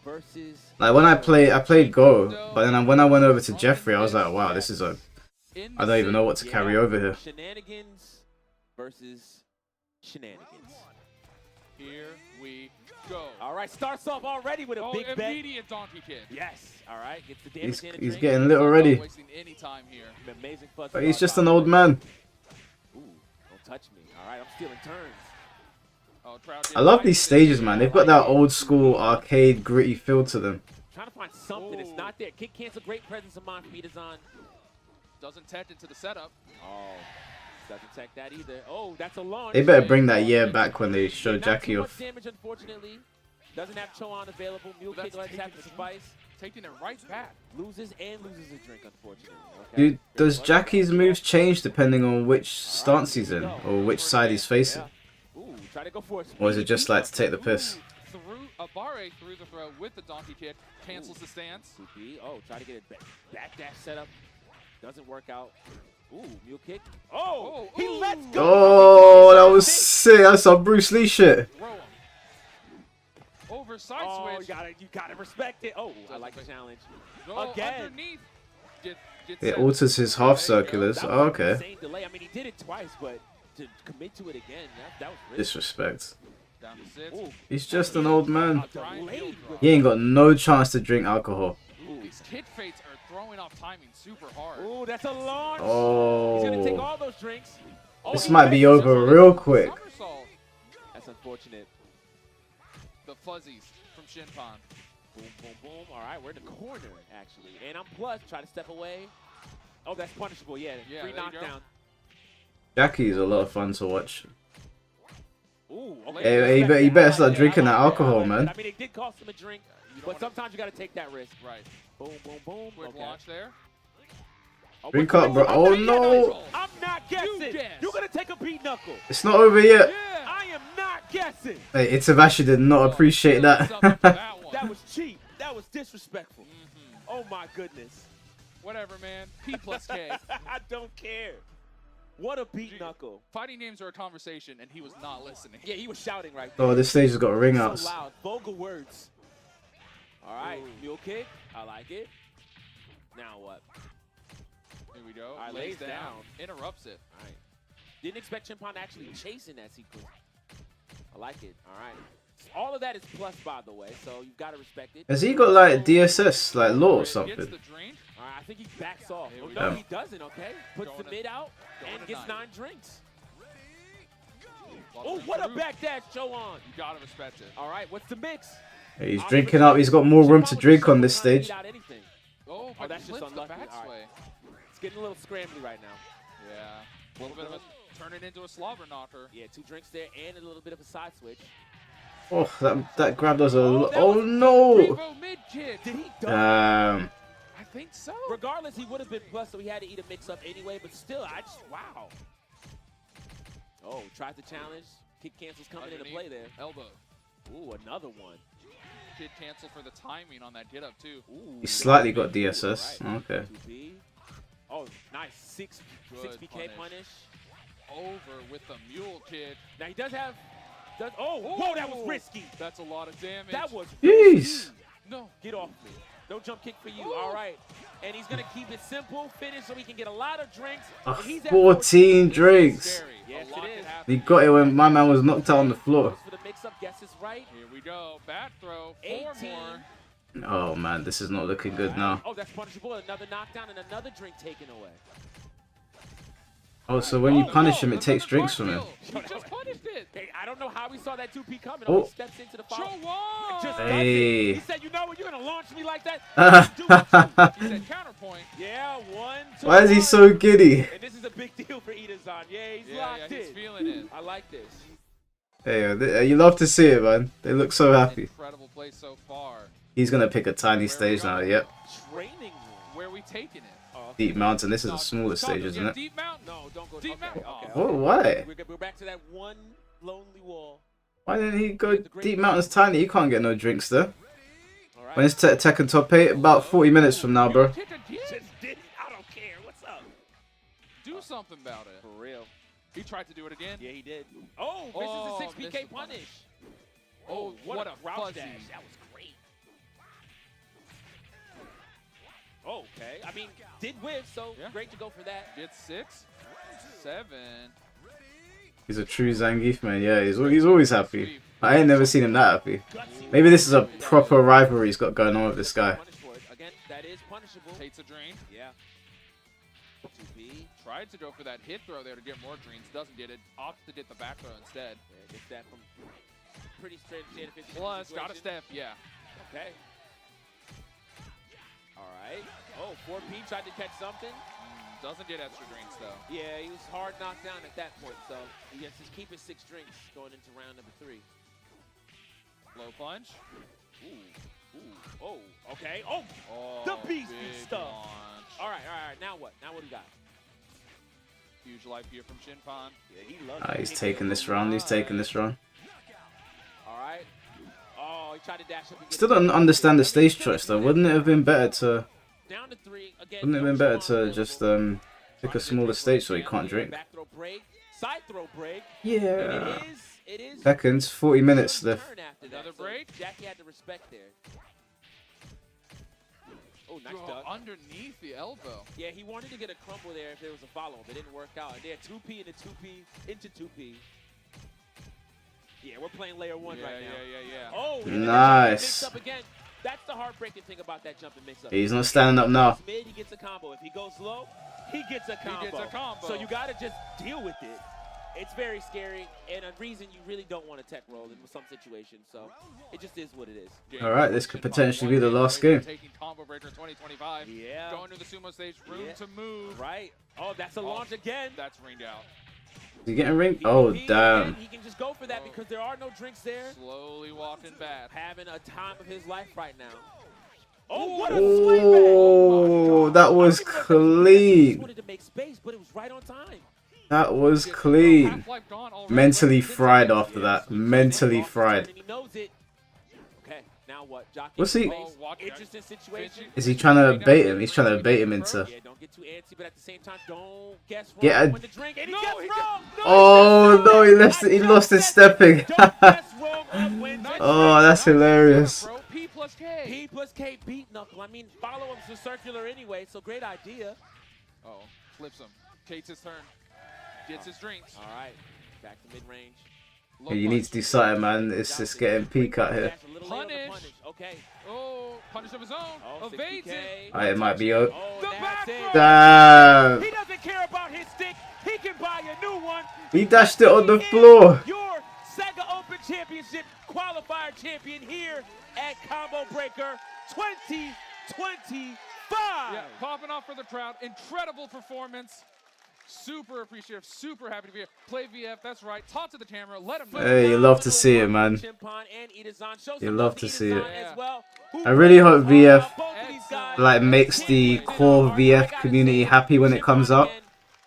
versus. Like when I played Go, but then when I went over to Jeffrey, I was like, wow, this is a. I don't even know what to carry over here. Shenanigans versus shenanigans. Here we go. All right, starts off already with a big bet. Immediate donkey kick. Yes. All right, gets the damage in. He's getting lit already. Not wasting any time here. Amazing fuzz. But he's just an old man. Ooh, don't touch me. All right, I'm stealing turns. Oh, I love these stages, man. They've got that old school arcade gritty feel to them. Trying to find something. It's not there. Kick cancel. Great presence of mind for Idazan. Doesn't tech into the setup. Oh. Doesn't tech that either. Oh, that's a launch. They better bring that year back when they show Jackie Not off. too much damage, unfortunately. Doesn't have Cho'an available. Mule kick lets have the spice. Taking it right back. Loses a drink, unfortunately. Okay. Dude, does Jackie's moves change depending on which stance he's in or which side he's facing? Ooh, try to go for it. Or is it just like to take the piss? Barre through the throw with the donkey kick. Cancels the stance. Oh, try to get it back dash setup. Doesn't work out. Ooh, mule kick. Oh, he lets go. Oh, that was sick. That's some Bruce Lee shit. Throw him. Over side Oh, switch. you gotta respect it. Oh, I like the challenge. Go Again. underneath. Get It set. alters his half circulars. That was Oh, an okay. insane delay. I mean, he did it twice, but to commit to it again, that was risky. Disrespect. Down to 6. Ooh. He's just an old man. Delayed. He ain't got no chance to drink alcohol. These kid fates are throwing off timing super hard. Ooh, that's a launch. Oh. He's gonna take all those drinks. Oh, This he might be misses. over real quick. Somersault. That's unfortunate. The fuzzies from Shinpon. Boom, boom, boom. All right, we're in the corner, actually. And I'm plus. Try to step away. Oh, that's punishable. Yeah, Yeah, free there you go. knockdown. Jackie's a lot of fun to watch. Ooh, Hey, you better start drinking that alcohol, man. I mean, it did cost him a drink, but sometimes you got to take that risk. Right. Boom, boom, boom. Quick Okay. launch there. Oh, Drink but- up, bro. Oh, no. I'm not guessing. guess. You're going to take a beat knuckle. It's not over yet. Yeah. I am not guessing. Hey, Itabashi did not appreciate that. that one. That was cheap. That was disrespectful. Oh, my goodness. Whatever, man. P plus K. I don't care. What a beat knuckle. Fighting names are a conversation, and he was not listening. Yeah, he was shouting right there. Oh, this stage has got ring outs. So loud. Vulgar words. All right. Mule kick. I like it. Now what? Here we go. All right, Lays lays down. down. Interrupts it. All right. Didn't expect Chimpon to actually chase in that sequence. I like it. All right. All of that is plus, by the way, so you've got to respect it. Has he got like DSS, like law or Gets something? the drain. All right, I think he backs off. Here Oh, we no, go. he doesn't, okay? Puts Going the to- mid out going and to gets 9. 9 drinks. Lot Oh, of what a room. back dash, show on. You gotta respect it. All right, what's the mix? Hey, he's drinking up. He's got more room to drink on this stage. Oh, but that's he just flips the unlucky. back All right. sway. It's getting a little scrambly right now. Yeah. A little bit of a turn it into a slobber knocker. Yeah, 2 drinks there and a little bit of a side switch. Oh, that grab does a lot. that Oh was no! Revo mid kick. Did he dunk? I think so. Regardless, he would have been plus, so he had to eat a mix-up anyway, but still, wow. Oh, tries to challenge. Kick cancels coming into play there. Elbow. Ooh, another one. Kid cancel for the timing on that get up too. Ooh, He slightly got DSS. right. Okay. 2B. Oh, nice. 6 Good PK punish. punish. Over with the mule kick. Now he does have. Oh, whoa, that was Ooh, risky. That's a lot of damage. That was Jeez. risky. No. Get off me. No jump kick for you. All right. And he's going to keep it simple, finish so he can get a lot of drinks. And he's at 14 drinks. Scary. Yes, a lot it could is. happen. He got it when my man was knocked out on the floor. Goes for the mix-up, guesses right. Here we go. Bat throw. 18. 4 more. Oh man, this is not looking good now. Oh, that's punishable. Another knockdown and another drink taken away. Oh, so when you punish him, it takes drinks from him. He just punished it. Hey, I don't know how he saw that 2P coming. Oh. He steps into the foul. Show Just on. does it. Hey. He said, you know what, you're going to launch me like that? He said counterpoint. Yeah, 1, 2, Why is he 1. so giddy? And this is a big deal for Itazan. Yeah, he's Yeah, locked he's in. feeling it. I like this. Hey, you love to see it, man. They look so happy. Incredible play so far. He's gonna pick a tiny stage now. Yep. Training room. Where we taking it? Deep Mountain. This is a smaller stage, isn't Yeah, it? Deep Mountain. No, don't go. Deep Okay, Mountain. okay. Oh, why? We're back to that one lonely wall. Why didn't he go Deep Mountain's tiny? You can't get no drinks there. All right. When it's Tekken top 8, about 40 minutes from now, bro. Kick again? Just did it. I don't care. What's up? Do something about it. For real. He tried to do it again. Yeah, he did. Oh, Oh, misses the 6 missed PK the punish. punish. Oh, what a crouch fuzzy. dash. That was great. Okay. I mean, did whiff, so Yeah. great to go for that. Gets 6, 7. He's a true Zangief man. Yeah, he's always happy. I ain't never seen him that happy. Maybe this is a proper rivalry he's got going on with this guy. Punish for it. Again, that is punishable. Takes a drain. Yeah. 2B. Tried to go for that hit throw there to get more dreams. Doesn't get it. Opts to get the back throw instead. Yeah, gets that from pretty straight shade of 50. Plus, got a step. Yeah. Okay. All right. Oh, 4P tried to catch something. Doesn't get extra drinks though. Yeah, he was hard knocked down at that point, so he gets to keep his 6 drinks going into round number 3. Low punch. Ooh. Oh, okay. Oh, Oh, the beast big stuff. launch. All right. Now what? Now what do we got? Huge life here from Shinpon. Yeah, he loves He's taking this round. He's taking this round. All right. Oh, he tried to dash up. Still don't understand the stage choice though. Wouldn't it have been better to? Down to 3 again. Wouldn't it have been better to just pick a smaller stage so he can't drink? Back throw break. side throw break. Yeah. It is Seconds, 40 minutes left. Another break. Jackie had to respect there. Oh, nice Oh, duck. underneath the elbow. Yeah, he wanted to get a crumble there if there was a follow-up. It didn't work out. They had 2P into 2P. Yeah, we're playing layer 1 right now. Yeah. Oh, Nice. mix up again. That's the heartbreaking thing about that jump and mix up. He's not standing up now. Mid, he gets a combo. If he goes low, he gets a combo. He gets a combo. So you got to just deal with it. It's very scary, and a reason you really don't want to tech roll in some situations. So it just is what it is. All right, this could potentially be the last game. Taking combo breaker 2025. Yeah. Going to the sumo stage, room to move. Right. Oh, that's a launch again. That's ringed out. Is he getting ringed? Oh, damn. He can just go for that because there are no drinks there. Slowly walking back. Having a time of his life right now. Oh, what a Oh, that was clean. wanted to make space, but it was right on time. That was clean. Mentally fried after that. Mentally fried. He knows it. Okay, now what? Jockey. What's he? Interesting situation. Is he trying to bait him? He's trying to bait him into. Yeah, don't get too antsy, but at the same time, don't guess wrong. Get a... when the drink, and he gets wrong. Oh no, he lost his stepping. Oh, that's hilarious. P plus K beat Knuckle. I mean, follow-ups are circular anyway, so great idea. Oh, flips him. Takes his turn. Gets his drinks. All right, back to mid-range. Yeah, you need to do something, man. It's just getting peak out here. Punish. Okay. Oh, punish of his own. Evades it. Alright, it might be out. The back throw. Damn. He doesn't care about his stick. He can buy a new one. He dashed it on the floor. Your Sega Open Championship qualifier champion here at Combo Breaker 2025. Yeah, popping off for the crowd. Incredible performance. Super appreciative, super happy to be here. Play VF, that's right. Talk to the camera, let him know. Hey, you love to see it, man. You love to see it. I really hope VF like makes the core VF community happy when it comes out,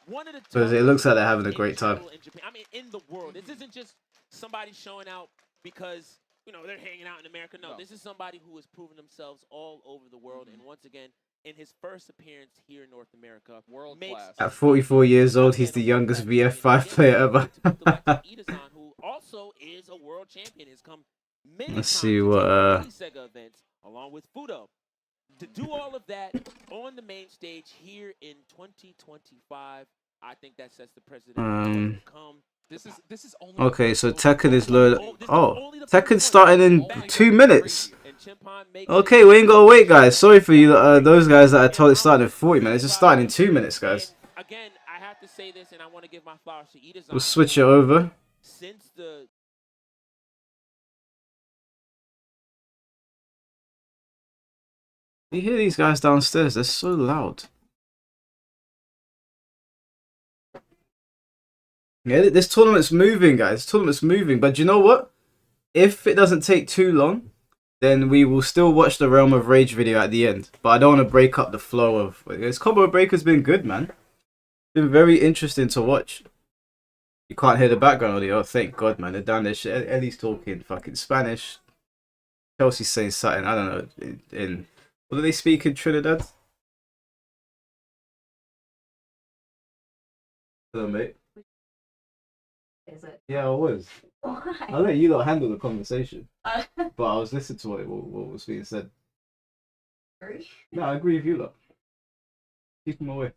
because it looks like they're having a great time. I mean, in the world, this isn't just somebody showing out because they're hanging out in America. No, this is somebody who has proven themselves all over the world, and once again, in his first appearance here in North America, world class. At 44 years old, he's the youngest VF5 player ever. who also is a world champion, has come many Let's see what Sega events along with Fudo. To do all of that on the main stage here in 2025, I think that sets the precedent. This is only Okay, so Tekken is loaded. Oh, Tekken's starting in 2 minutes. Okay, we ain't gotta wait, guys. Sorry for you, those guys that I told it started in 40 minutes. It's starting in 2 minutes, guys. Again, I have to say this, and I want to give my flowers to Edison. We'll switch it over. Since the You hear these guys downstairs? They're so loud. Yeah, this tournament's moving, guys. This tournament's moving. But you know what? If it doesn't take too long, then we will still watch the Realm of Rage video at the end. But I don't want to break up the flow of... This combo breaker's been good, man. It's been very interesting to watch. You can't hear the background audio. Oh, thank God, man. They're down there. Ellie's talking fucking Spanish. Chelsea's saying something. I don't know. In what do they speak in Trinidad? Hello, mate. Is it? Yeah, I was. Why? I'll let you lot handle the conversation. But I was listening to what was being said. Sorry? No, I agree with you lot. Keep them away.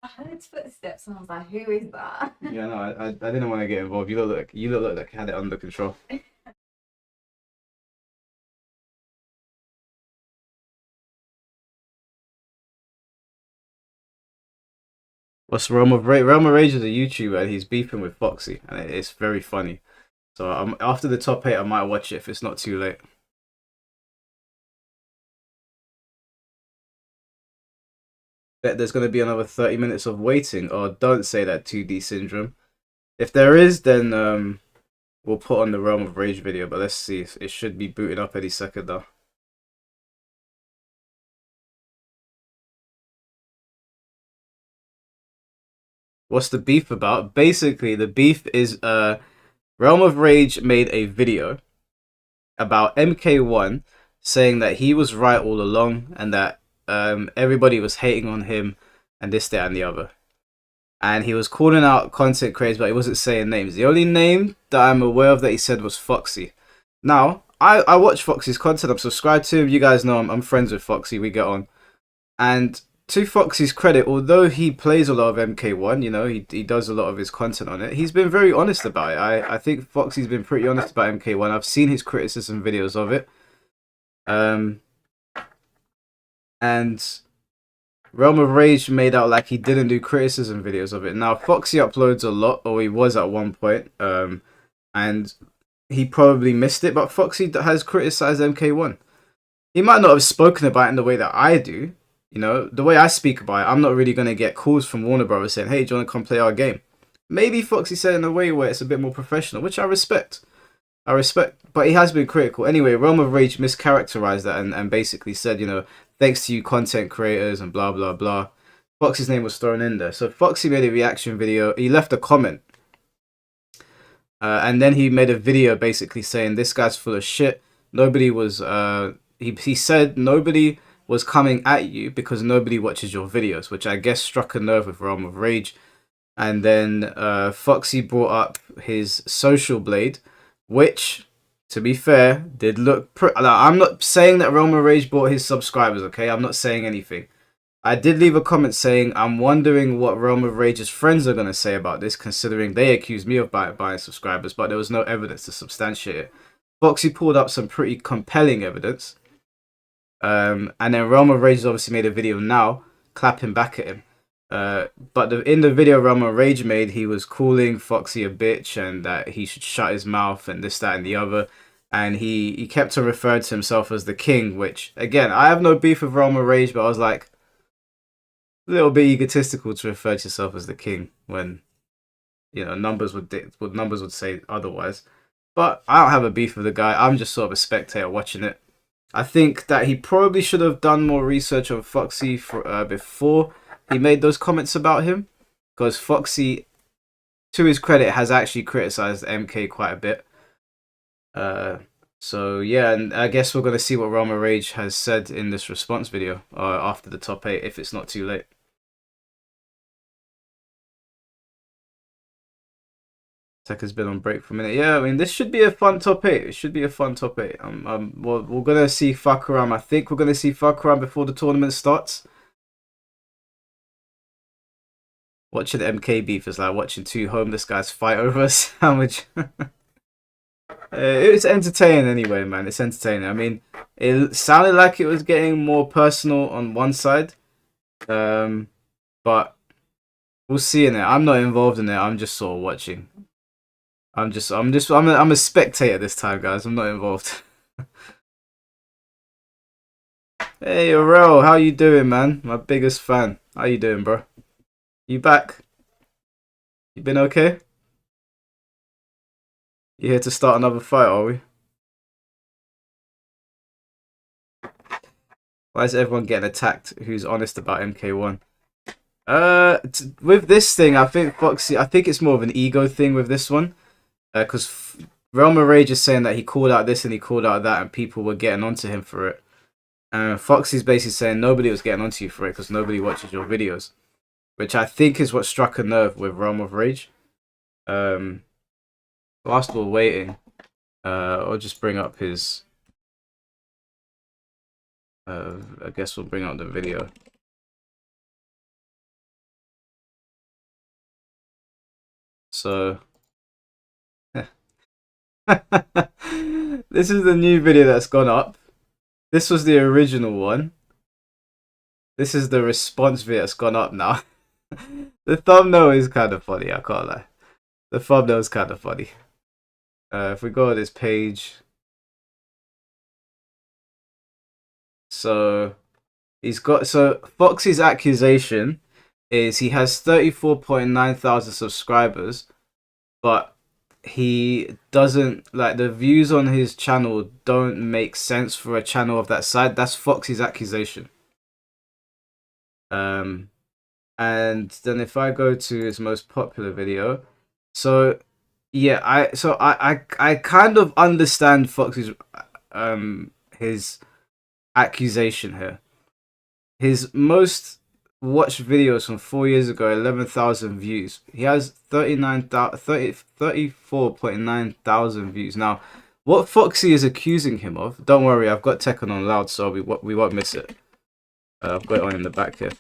I heard footsteps and I was like, who is that? Yeah, no, I didn't want to get involved. You look like you had it under control. What's Realm of Rage? Realm of Rage is a YouTuber and he's beefing with Foxy, and it's very funny. So after the top 8, I might watch it if it's not too late. Bet there's going to be another 30 minutes of waiting. Oh, don't say that, 2D Syndrome. If there is, then we'll put on the Realm of Rage video, but let's see. It should be booting up any second though. What's the beef about? Basically, the beef is Realm of Rage made a video about MK1 saying that he was right all along and that everybody was hating on him and this, that, and the other. and he was calling out content creators, but he wasn't saying names. The only name that I'm aware of that he said was Foxy. Now, I watch Foxy's content. I'm subscribed to him. You guys know I'm friends with Foxy. We get on. And to Foxy's credit, although he plays a lot of MK1, you know, he does a lot of his content on it, he's been very honest about it. I think Foxy's been pretty honest about MK1. I've seen his criticism videos of it. And Realm of Rage made out like he didn't do criticism videos of it. Now, Foxy uploads a lot, or he was at one point, and he probably missed it, but Foxy has criticized MK1. He might not have spoken about it in the way that I do. You know, the way I speak about it, I'm not really going to get calls from Warner Brothers saying, hey, do you want to come play our game? Maybe Foxy said it in a way where it's a bit more professional, which I respect. But he has been critical. Anyway, Realm of Rage mischaracterized that and basically said, you know, thanks to you content creators and blah, blah, blah. Foxy's name was thrown in there. So Foxy made a reaction video. He left a comment. And then he made a video basically saying, this guy's full of shit. Nobody was... He said nobody was coming at you because nobody watches your videos, which I guess struck a nerve with Realm of Rage. And then Foxy brought up his Social Blade, which... to be fair, did look... I'm not saying that Realm of Rage bought his subscribers, okay? I'm not saying anything. I did leave a comment saying, I'm wondering what Realm of Rage's friends are going to say about this, considering they accused me of buying subscribers, but there was no evidence to substantiate it. Foxy pulled up some pretty compelling evidence. And then Realm of Rage has obviously made a video now, clapping back at him. But in the video Realm of Rage made, he was calling Foxy a bitch and that he should shut his mouth and this, that, and the other. And he kept on referring to himself as the king, which, again, I have no beef with Realm of Rage, but I was like, a little bit egotistical to refer to yourself as the king when, you know, numbers would say otherwise. But I don't have a beef with the guy. I'm just sort of a spectator watching it. I think that he probably should have done more research on Foxy before he made those comments about him, because Foxy, to his credit, has actually criticized MK quite a bit. So yeah, and I guess we're going to see what Realm of Rage has said in this response video after the top 8, if it's not too late. Tekken's been on break for a minute. Yeah, I mean, this should be a fun top 8. It should be a fun top 8. Well, we're going to see Fakuram. I think we're going to see Fakuram before the tournament starts. Watching MK beef is like watching two homeless guys fight over a sandwich. It's entertaining anyway, man. It's entertaining. I mean, it sounded like it was getting more personal on one side. But we'll see in it. I'm not involved in it. I'm just sort of watching. I'm a spectator this time, guys. I'm not involved. Hey, Aurel, how you doing, man? My biggest fan. How you doing, bro? You back? You been okay? You here to start another fight, are we? Why is everyone getting attacked who's honest about MK1? With this thing, I think Foxy, I think it's more of an ego thing with this one. Because Realm of Rage is saying that he called out this and he called out that and people were getting onto him for it. And Foxy's basically saying nobody was getting onto you for it because nobody watches your videos. Which I think is what struck a nerve with Realm of Rage. Whilst we're waiting, I'll just bring up his... I guess we'll bring up the video. So... This is the new video that's gone up. This was the original one. This is the response video that's gone up now. The thumbnail is kind of funny, I can't lie. The thumbnail is kind of funny. If we go to this page. So Foxy's accusation is he has 34.9 thousand subscribers, but he doesn't, like, the views on his channel don't make sense for a channel of that size. That's Foxy's accusation. And then if I go to his most popular video, so yeah, I kind of understand Foxy's his accusation here. His most watched videos from 4 years ago, 11,000 views. He has 34.9 thousand views. Now, what Foxy is accusing him of, don't worry, I've got Tekken on loud, so we won't miss it. I've got it on in the back here.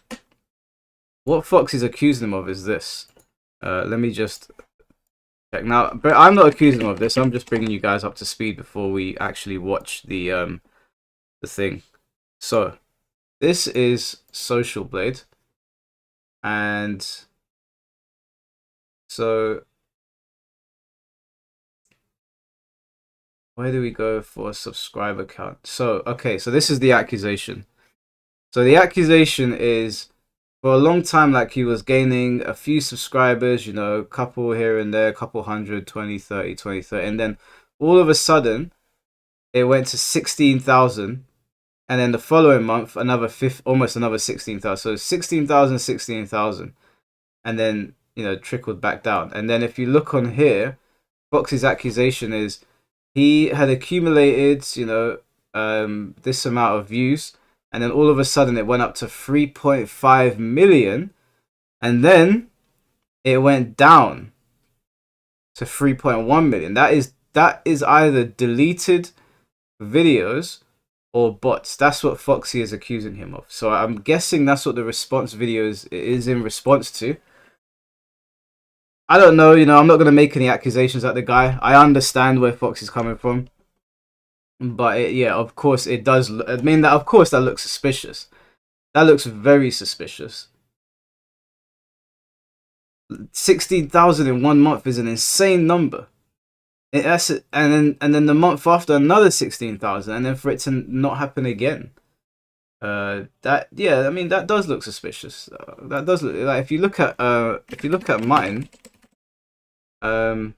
What Foxy's accusing him of is this. Let me just check. Now, but I'm not accusing him of this. I'm just bringing you guys up to speed before we actually watch the thing. So, this is Social Blade. And so where do we go for a subscriber count? So, okay, so this is the accusation. So the accusation is, for a long time, like, he was gaining a few subscribers, you know, a couple here and there, a couple hundred, 20, 30, 20, 30. And then all of a sudden, it went to 16,000. And then the following month, almost another 16,000. So 16,000, 16,000. And then, you know, trickled back down. And then if you look on here, Foxy's accusation is he had accumulated, you know, this amount of views. And then all of a sudden it went up to 3.5 million. And then it went down to 3.1 million. That is either deleted videos or bots. That's what Foxy is accusing him of. So I'm guessing that's what the response video is in response to. I don't know, you know, I'm not going to make any accusations at the guy. I understand where Foxy's coming from. But yeah, of course it does. I mean, of course that looks suspicious. That looks very suspicious. 16,000 in 1 month is an insane number. And then the month after, another 16,000, and then for it to not happen again. Yeah, I mean, that does look suspicious. That does look like, if you look at mine. Oh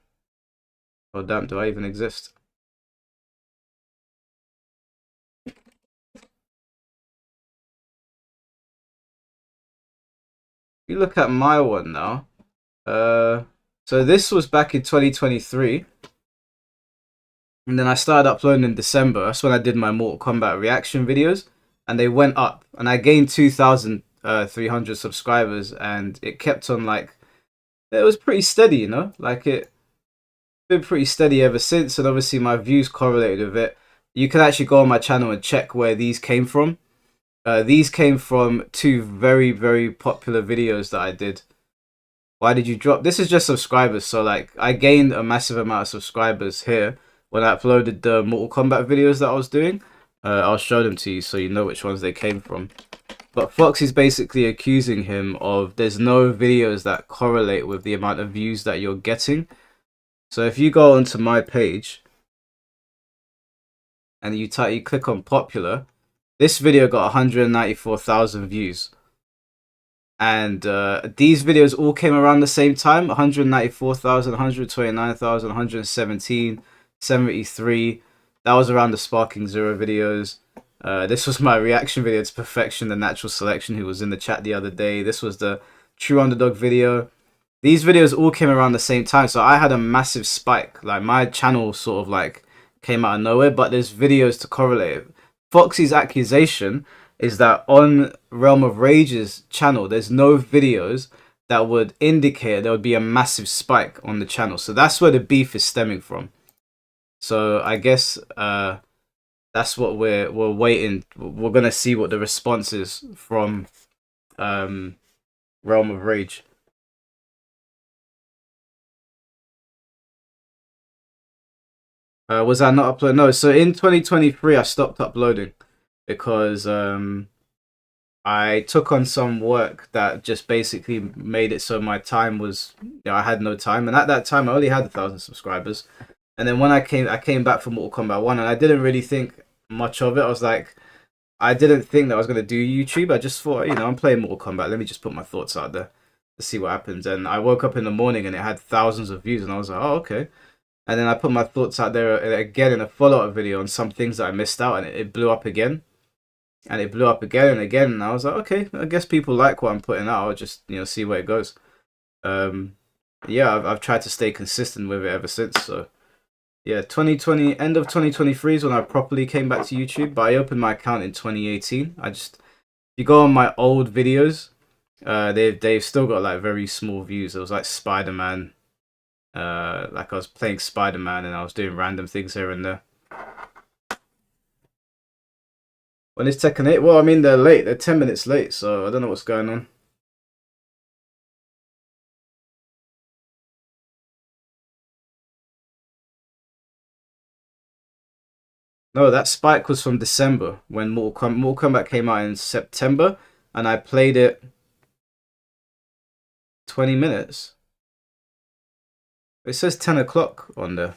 damn, do I even exist? If you look at my one now, so this was back in 2023. And then I started uploading in December. That's when I did my Mortal Kombat reaction videos. And they went up. And I gained 2,300 subscribers. And it kept on, like... It was pretty steady, you know? Like, it's been pretty steady ever since. And obviously my views correlated with it. You can actually go on my channel and check where these came from. These came from 2 very, very popular videos that I did. Why did you drop? This is just subscribers. So, like, I gained a massive amount of subscribers here. When I uploaded the Mortal Kombat videos that I was doing, I'll show them to you so you know which ones they came from. But Foxy's basically accusing him of there's no videos that correlate with the amount of views that you're getting. So if you go onto my page and you click on popular, this video got 194,000 views. And these videos all came around the same time: 194,000, 129,000, 117. 73. That was around the Sparking Zero videos. This was my reaction video to Perfection, the Natural Selection, who was in the chat the other day. This was the True Underdog video. These videos all came around the same time, so I had a massive spike. Like, my channel sort of like came out of nowhere, but there's videos to correlate it. Foxy's accusation is that on Realm of Rage's channel, there's no videos that would indicate there would be a massive spike on the channel. So that's where the beef is stemming from. So I guess that's what we're waiting. We're gonna see what the response is from Realm of Rage. Was I not uploading? No. So in 2023, I stopped uploading because I took on some work that just basically made it so my time was, you know, I had no time, and at that time I only had 1,000 subscribers. And then when I came back from Mortal Kombat 1, and I didn't really think much of it. I was like, I didn't think that I was going to do YouTube. I just thought, you know, I'm playing Mortal Kombat. Let me just put my thoughts out there to see what happens. And I woke up in the morning and it had thousands of views. And I was like, oh, okay. And then I put my thoughts out there again in a follow-up video on some things that I missed out. And it blew up again. And it blew up again and again. And I was like, okay, I guess people like what I'm putting out. I'll just, you know, see where it goes. Yeah, I've tried to stay consistent with it ever since. So yeah, end of 2023 is when I properly came back to YouTube, but I opened my account in 2018. If you go on my old videos, They've still got like very small views. It was like Spider-Man. Like I was playing Spider-Man and I was doing random things here and there. When is Tekken 8? Well, I mean they're late. They're 10 minutes late, so I don't know what's going on. No, that spike was from December when Mortal Kombat came out in September, and I played it 20 minutes. It says 10 o'clock on there.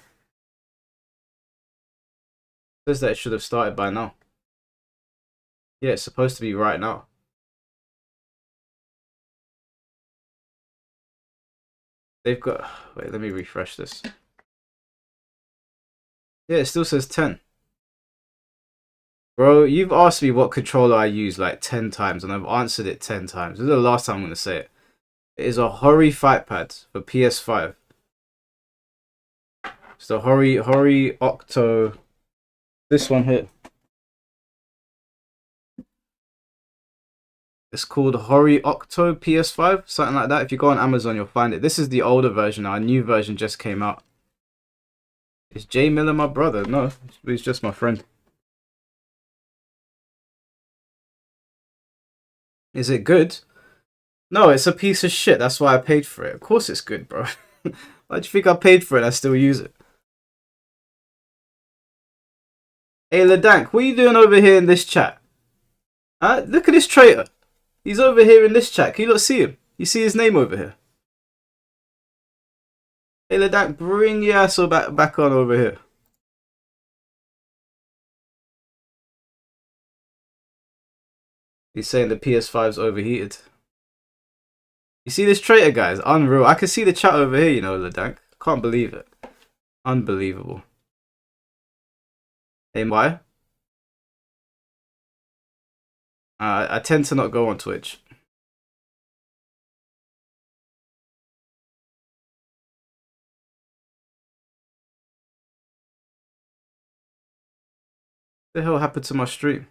It says that it should have started by now. Yeah, it's supposed to be right now. They've got... Wait, let me refresh this. Yeah, it still says 10. Bro, you've asked me what controller I use like 10 times, and I've answered it 10 times. This is the last time I'm going to say it. It is a Hori Fight Pad for PS5. It's the Hori Octo. This one here. It's called Hori Octo PS5, something like that. If you go on Amazon, you'll find it. This is the older version. Our new version just came out. Is Jay Miller my brother? No, he's just my friend. Is it good? No, it's a piece of shit. That's why I paid for it. Of course it's good, bro. Why do you think I paid for it and I still use it? Hey, Ladank, what are you doing over here in this chat? Look at this traitor. He's over here in this chat. Can you not see him? You see his name over here? Hey, Ladank, bring your ass back on over here. He's saying the PS5's overheated. You see this traitor, guys? Unreal. I can see the chat over here, you know, Ladank. Can't believe it. Unbelievable. Hey, why? I tend to not go on Twitch. What the hell happened to my stream?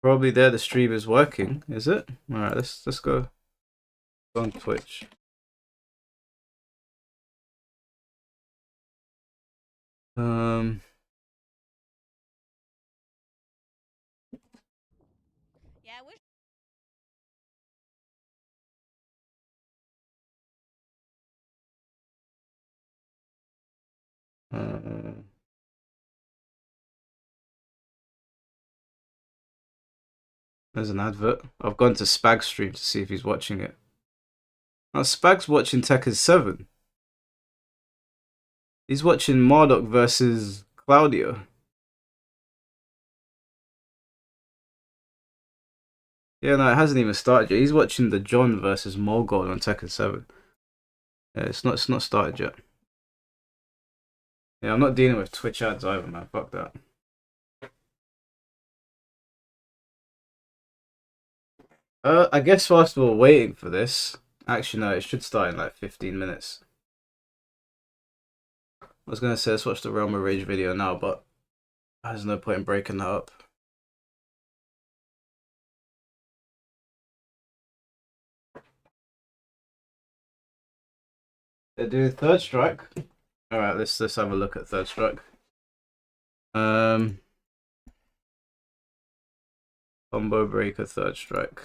Probably there the stream is working, is it? Alright, let's go on Twitch. Yeah, I wish. There's an advert. I've gone to Spag's stream to see if he's watching it. Oh, Spag's watching Tekken 7. He's watching Marduk versus Claudio. Yeah, no, it hasn't even started yet. He's watching the John versus Mogul on Tekken 7. Yeah, it's not started yet. Yeah, I'm not dealing with Twitch ads either, man. Fuck that. I guess whilst we're waiting for this, actually no, it should start in like 15 minutes. I was gonna say let's watch the Realm of Rage video now, but there's no point in breaking that up. They're doing Third Strike. Alright, let's have a look at Third Strike. Combo Breaker Third Strike.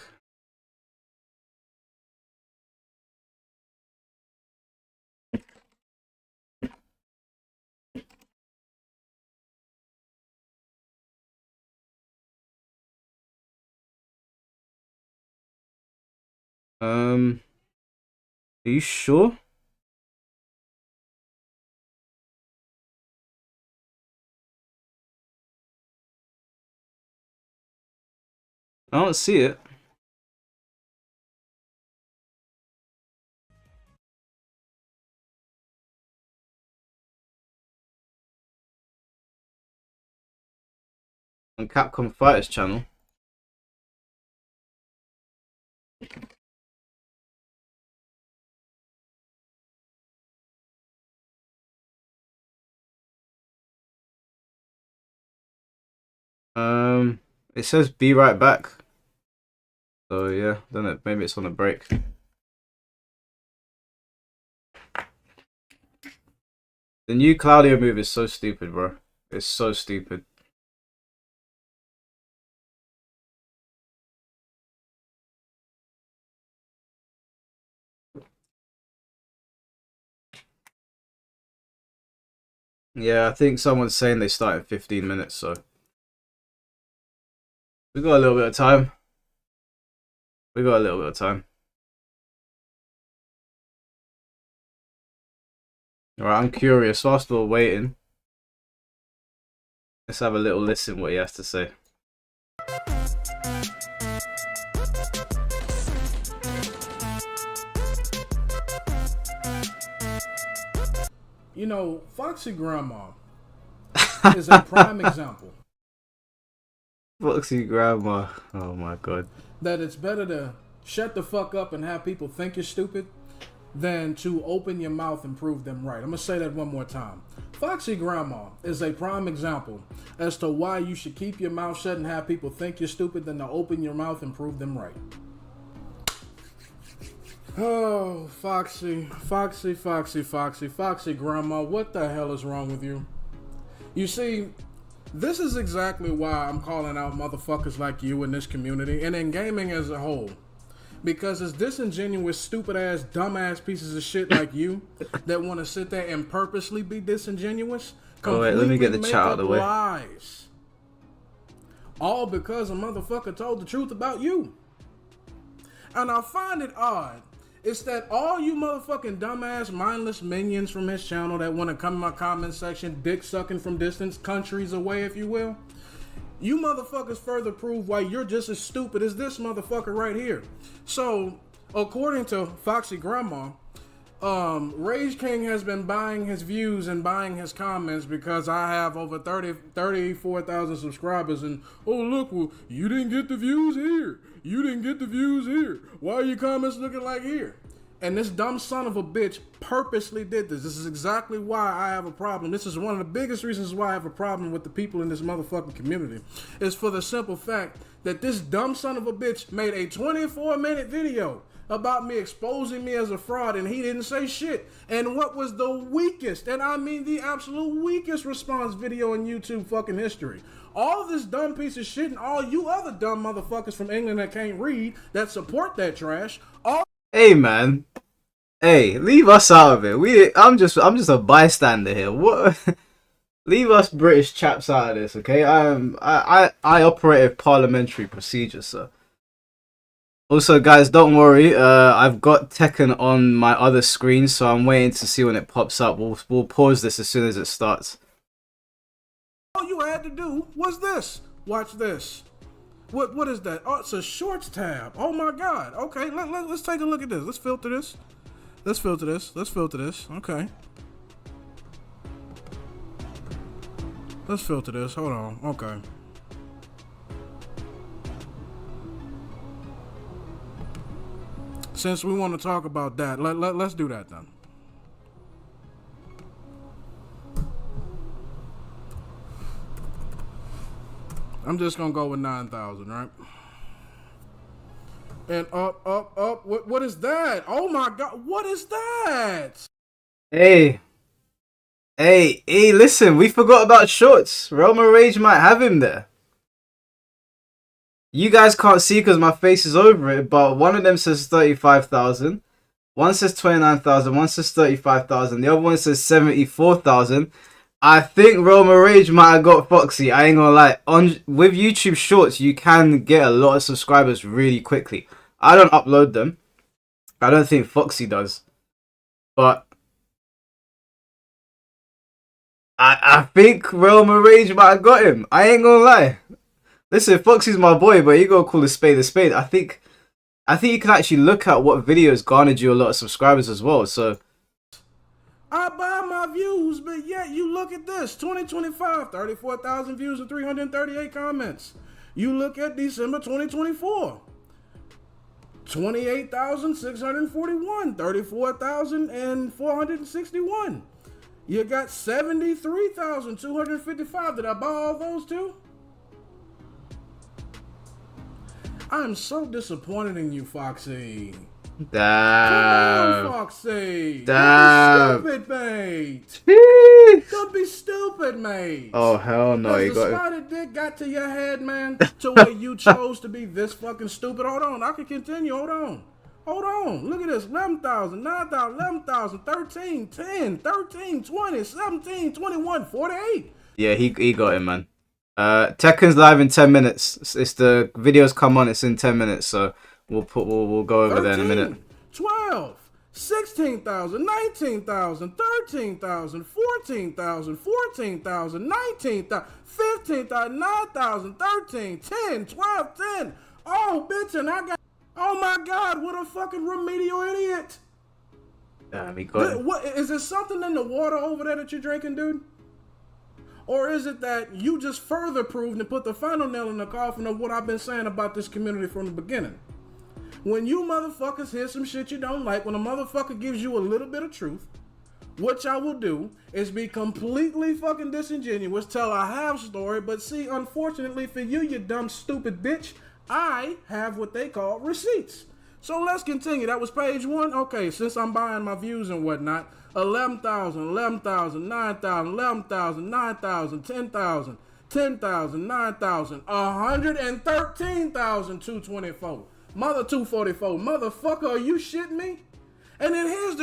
Are you sure? I don't see it. On Capcom Fighters channel. It says be right back. So yeah, don't know. Maybe it's on a break. The new Claudio move is so stupid, bro. It's so stupid. Yeah, I think someone's saying they start in 15 minutes, so we got a little bit of time. We got a little bit of time. Alright, I'm curious. Whilst we're waiting, let's have a little listen what he has to say. You know, Foxy Grandma is a prime example. Foxy Grandma. Oh my god. That it's better to shut the fuck up and have people think you're stupid than to open your mouth and prove them right. I'm going to say that one more time. Foxy Grandma is a prime example as to why you should keep your mouth shut and have people think you're stupid than to open your mouth and prove them right. Oh, Foxy Grandma, what the hell is wrong with you? You see, this is exactly why I'm calling out motherfuckers like you in this community and in gaming as a whole. Because it's disingenuous, stupid-ass, dumbass pieces of shit like you that want to sit there and purposely be disingenuous. Oh wait, let me get the chat out of the way. Lies. All because a motherfucker told the truth about you. And I find it odd. It's that all you motherfucking dumbass, mindless minions from his channel that want to come in my comment section, dick sucking from distance, countries away, if you will. You motherfuckers further prove why you're just as stupid as this motherfucker right here. So, according to Foxy Grandma, Rage King has been buying his views and buying his comments because I have over 34,000 subscribers and, oh look, well, you didn't get the views here. You didn't get the views here. Why are your comments looking like here? And this dumb son of a bitch purposely did this. This is exactly why I have a problem. This is one of the biggest reasons why I have a problem with the people in this motherfucking community. It's for the simple fact that this dumb son of a bitch made a 24-minute video about me exposing me as a fraud and he didn't say shit. And what was the weakest, and I mean the absolute weakest response video in YouTube fucking history? All this dumb piece of shit and all you other dumb motherfuckers from England that can't read that support that trash. Hey man, hey, leave us out of it. I'm just a bystander here. What? Leave us British chaps out of this, okay? I operate a parliamentary procedure, sir. Also, guys, don't worry. I've got Tekken on my other screen, so I'm waiting to see when it pops up. We'll pause this as soon as it starts. All you had to do was this. Watch this. What is that? Oh, it's a shorts tab. Oh my god. Okay, let's take a look at this. Let's filter this. Let's filter this. Okay. Let's filter this. Hold on. Okay. Since we want to talk about that, let's do that then. I'm just gonna go with 9,000, right? And up. What is that? Oh my god, what is that? Hey, listen, we forgot about shorts. Roma Rage might have him there. You guys can't see because my face is over it, but one of them says 35,000. One says 29,000. One says 35,000. The other one says 74,000. I think Roma Rage might have got Foxy. I ain't gonna lie. With YouTube Shorts, you can get a lot of subscribers really quickly. I don't upload them. I don't think Foxy does. But I think Roma Rage might have got him. I ain't gonna lie. Listen, Foxy's my boy, but you gotta call a spade a spade. I think you can actually look at what videos garnered you a lot of subscribers as well. So I buy my views, but yet you look at this. 2025, 34,000 views and 338 comments. You look at December 2024. 28,641, 34,461. You got 73,255. Did I buy all those too? I am so disappointed in you, Foxy. Damn. Come on, Foxy. Damn. Don't be stupid, mate. Jeez. Don't be stupid, mate. Oh, hell no. You Has the got it. spider dick got to your head, man? To where you chose to be this fucking stupid? Hold on. I can continue. Hold on. Hold on. Look at this. 11,000, 9,000, 11,000, 13, 10, 13, 20, 17, 21, 48. Yeah, he got it, man. Tekken's live in 10 minutes. It's the videos come on. It's in 10 minutes, so we'll go over 13, there in a minute. 12, 16,000, 19,000, 13,000, 14,000, 14,000, 19,000, 15,000, 9,000, 13, 10, 12, 10. Oh, bitch, and I got... Oh my God, what a fucking remedial idiot. Damn, he got it. What, is there something in the water over there that you're drinking, dude? Or is it that you just further proved and put the final nail in the coffin of what I've been saying about this community from the beginning? When you motherfuckers hear some shit you don't like, when a motherfucker gives you a little bit of truth, what y'all will do is be completely fucking disingenuous, tell a half story, but see, unfortunately for you, you dumb stupid bitch, I have what they call receipts. So let's continue. That was page 1. Okay, since I'm buying my views and whatnot, 11,000, 11,000, 9,000, 11,000, 9,000, 10,000, 10,000, 9,000, 113,224. Mother 244. Motherfucker, are you shitting me? And then here's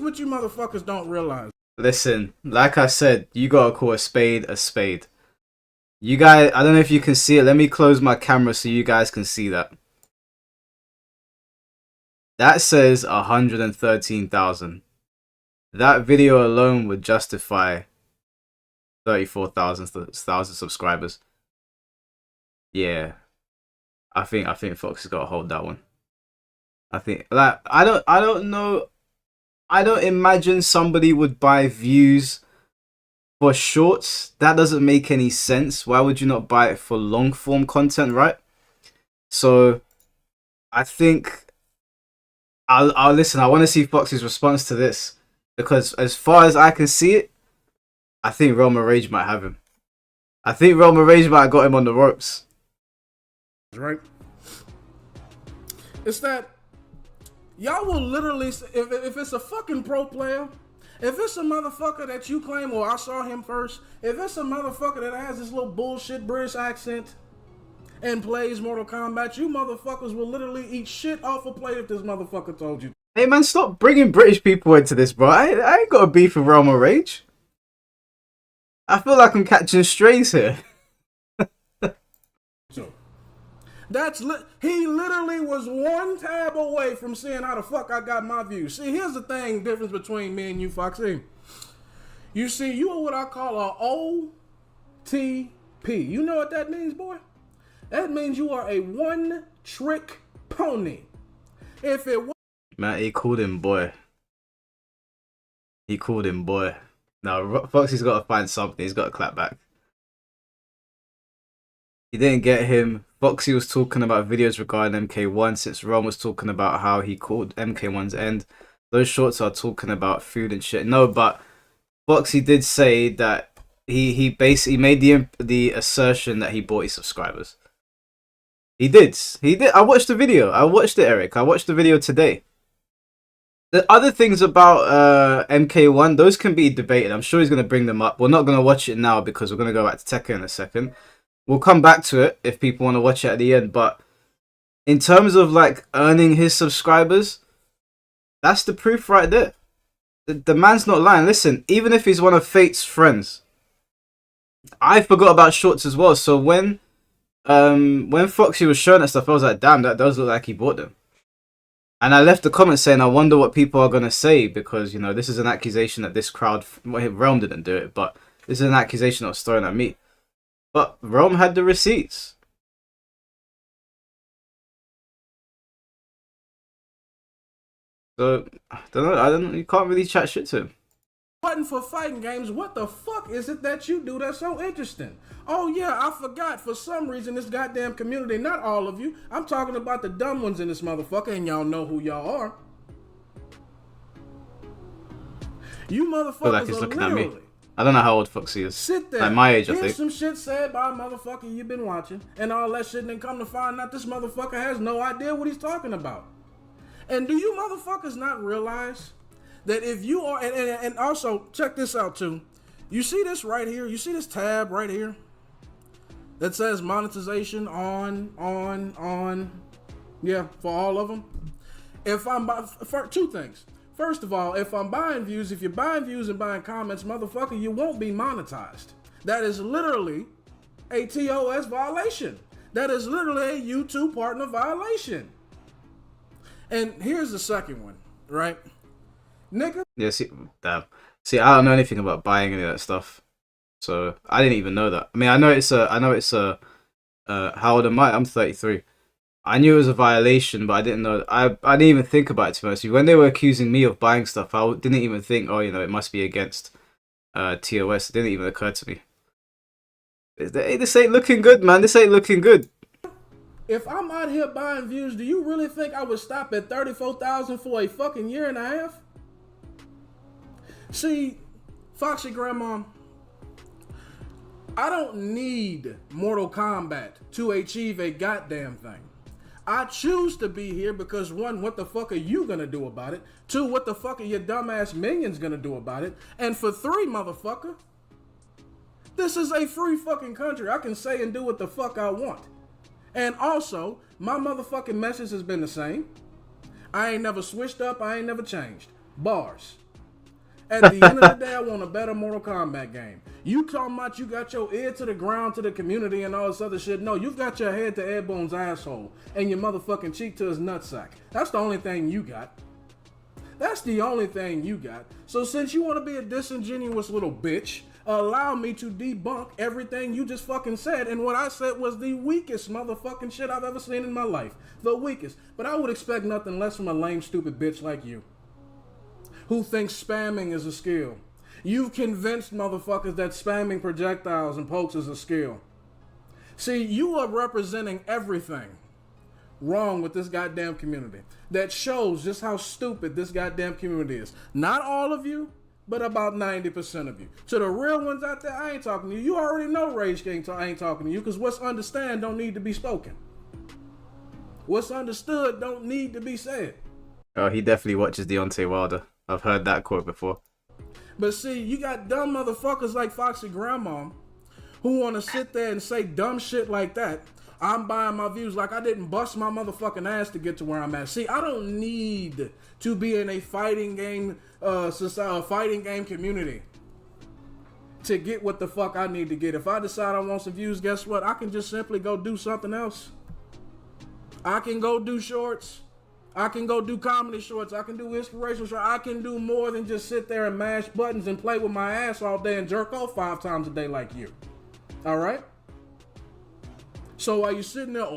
what you motherfuckers don't realize. Listen, like I said, you gotta call a spade a spade. You guys, I don't know if you can see it. Let me close my camera so you guys can see that. That says 113,000. That video alone would justify 34,000 subscribers. Yeah, I think Fox has got to hold that one. I think, like, I don't know. I don't imagine somebody would buy views for shorts. That doesn't make any sense. Why would you not buy it for long form content, right? So I think I'll listen. I want to see Fox's response to this, because as far as I can see it, I think Roma Rage might have him. I think Roma Rage might have got him on the ropes. Right? It's that y'all will literally, if it's a fucking pro player, if it's a motherfucker that you claim, or I saw him first, if it's a motherfucker that has this little bullshit British accent and plays Mortal Kombat, you motherfuckers will literally eat shit off a plate if this motherfucker told you. Hey man, stop bringing British people into this, bro. I ain't got a beef with Roma Rage. I feel like I'm catching strays here. So he literally was one tab away from seeing how the fuck I got my views. See, here's the difference between me and you, Foxy. You see, you are what I call a OTP. You know what that means, boy? That means you are a one-trick pony. If it was... Man, he called him boy. He called him boy. Now, Foxy's got to find something. He's got to clap back. He didn't get him. Foxy was talking about videos regarding MK1, since Ron was talking about how he called MK1's end. Those shorts are talking about food and shit. No, but Foxy did say that he basically made the assertion that he bought his subscribers. He did. I watched the video. I watched it, Eric. I watched the video today. The other things about MK1, those can be debated. I'm sure he's going to bring them up. We're not going to watch it now because we're going to go back to Tekken in a second. We'll come back to it if people want to watch it at the end. But in terms of like earning his subscribers, that's the proof right there. The man's not lying. Listen, even if he's one of Fate's friends, I forgot about shorts as well. So when Foxy was showing that stuff, I was like, damn, that does look like he bought them. And I left a comment saying, I wonder what people are going to say, because, you know, this is an accusation that this crowd, well, Realm didn't do it, but this is an accusation that was thrown at me. But Realm had the receipts. So, I don't know, you can't really chat shit to him. Button for fighting games, what the fuck is it that you do that's so interesting? Oh yeah, I forgot, for some reason this goddamn community, not all of you, I'm talking about the dumb ones in this motherfucker, and y'all know who y'all are. You motherfuckers he's are looking at me. literally I don't know how old Foxy is. Sit there. Like my age, I Here's think. some shit said by a motherfucker you've been watching, and all that shit, and then come to find out this motherfucker has no idea what he's talking about. And do you motherfuckers not realize that if you are, and also check this out too. You see this right here? You see this tab right here that says monetization on? Yeah, for all of them. If I'm for two things. First of all, if I'm buying views, if you're buying views and buying comments, motherfucker, you won't be monetized. That is literally a TOS violation. That is literally a YouTube partner violation. And here's the second one, right? Nigga. Yeah, see, I don't know anything about buying any of that stuff. So I didn't even know that. I mean, I know it's a how old am I? I'm 33. I knew it was a violation, but I didn't know. I didn't even think about it, to be honest. When they were accusing me of buying stuff, I didn't even think, oh, you know, it must be against TOS. It didn't even occur to me. This ain't looking good, man. This ain't looking good. If I'm out here buying views, do you really think I would stop at 34,000 for a fucking year and a half? See, Foxy Grandma, I don't need Mortal Kombat to achieve a goddamn thing. I choose to be here because one, what the fuck are you gonna do about it? Two, what the fuck are your dumbass minions gonna do about it? And for three, motherfucker, this is a free fucking country. I can say and do what the fuck I want. And also, my motherfucking message has been the same. I ain't never switched up, I ain't never changed. Bars. At the end of the day, I want a better Mortal Kombat game. You talking about you got your ear to the ground to the community and all this other shit. No, you've got your head to Airbone's asshole and your motherfucking cheek to his nutsack. That's the only thing you got. That's the only thing you got. So since you want to be a disingenuous little bitch, allow me to debunk everything you just fucking said. And what I said was the weakest motherfucking shit I've ever seen in my life. The weakest. But I would expect nothing less from a lame, stupid bitch like you, who thinks spamming is a skill. You've convinced motherfuckers that spamming projectiles and pokes is a skill. See, you are representing everything wrong with this goddamn community. That shows just how stupid this goddamn community is. Not all of you, but about 90% of you. To the real ones out there, I ain't talking to you. You already know Rage King ain't talking to you, because what's understand don't need to be spoken. What's understood don't need to be said. Oh, he definitely watches Deontay Wilder. I've heard that quote before. But see, you got dumb motherfuckers like Foxy Grandma who want to sit there and say dumb shit like that. I'm buying my views like I didn't bust my motherfucking ass to get to where I'm at. See, I don't need to be in a fighting game community to get what the fuck I need to get. If I decide I want some views, guess what? I can just simply go do something else. I can go do shorts. I can go do comedy shorts. I can do inspirational shorts. I can do more than just sit there and mash buttons and play with my ass all day and jerk off 5 times a day like you. All right? So while you're sitting there,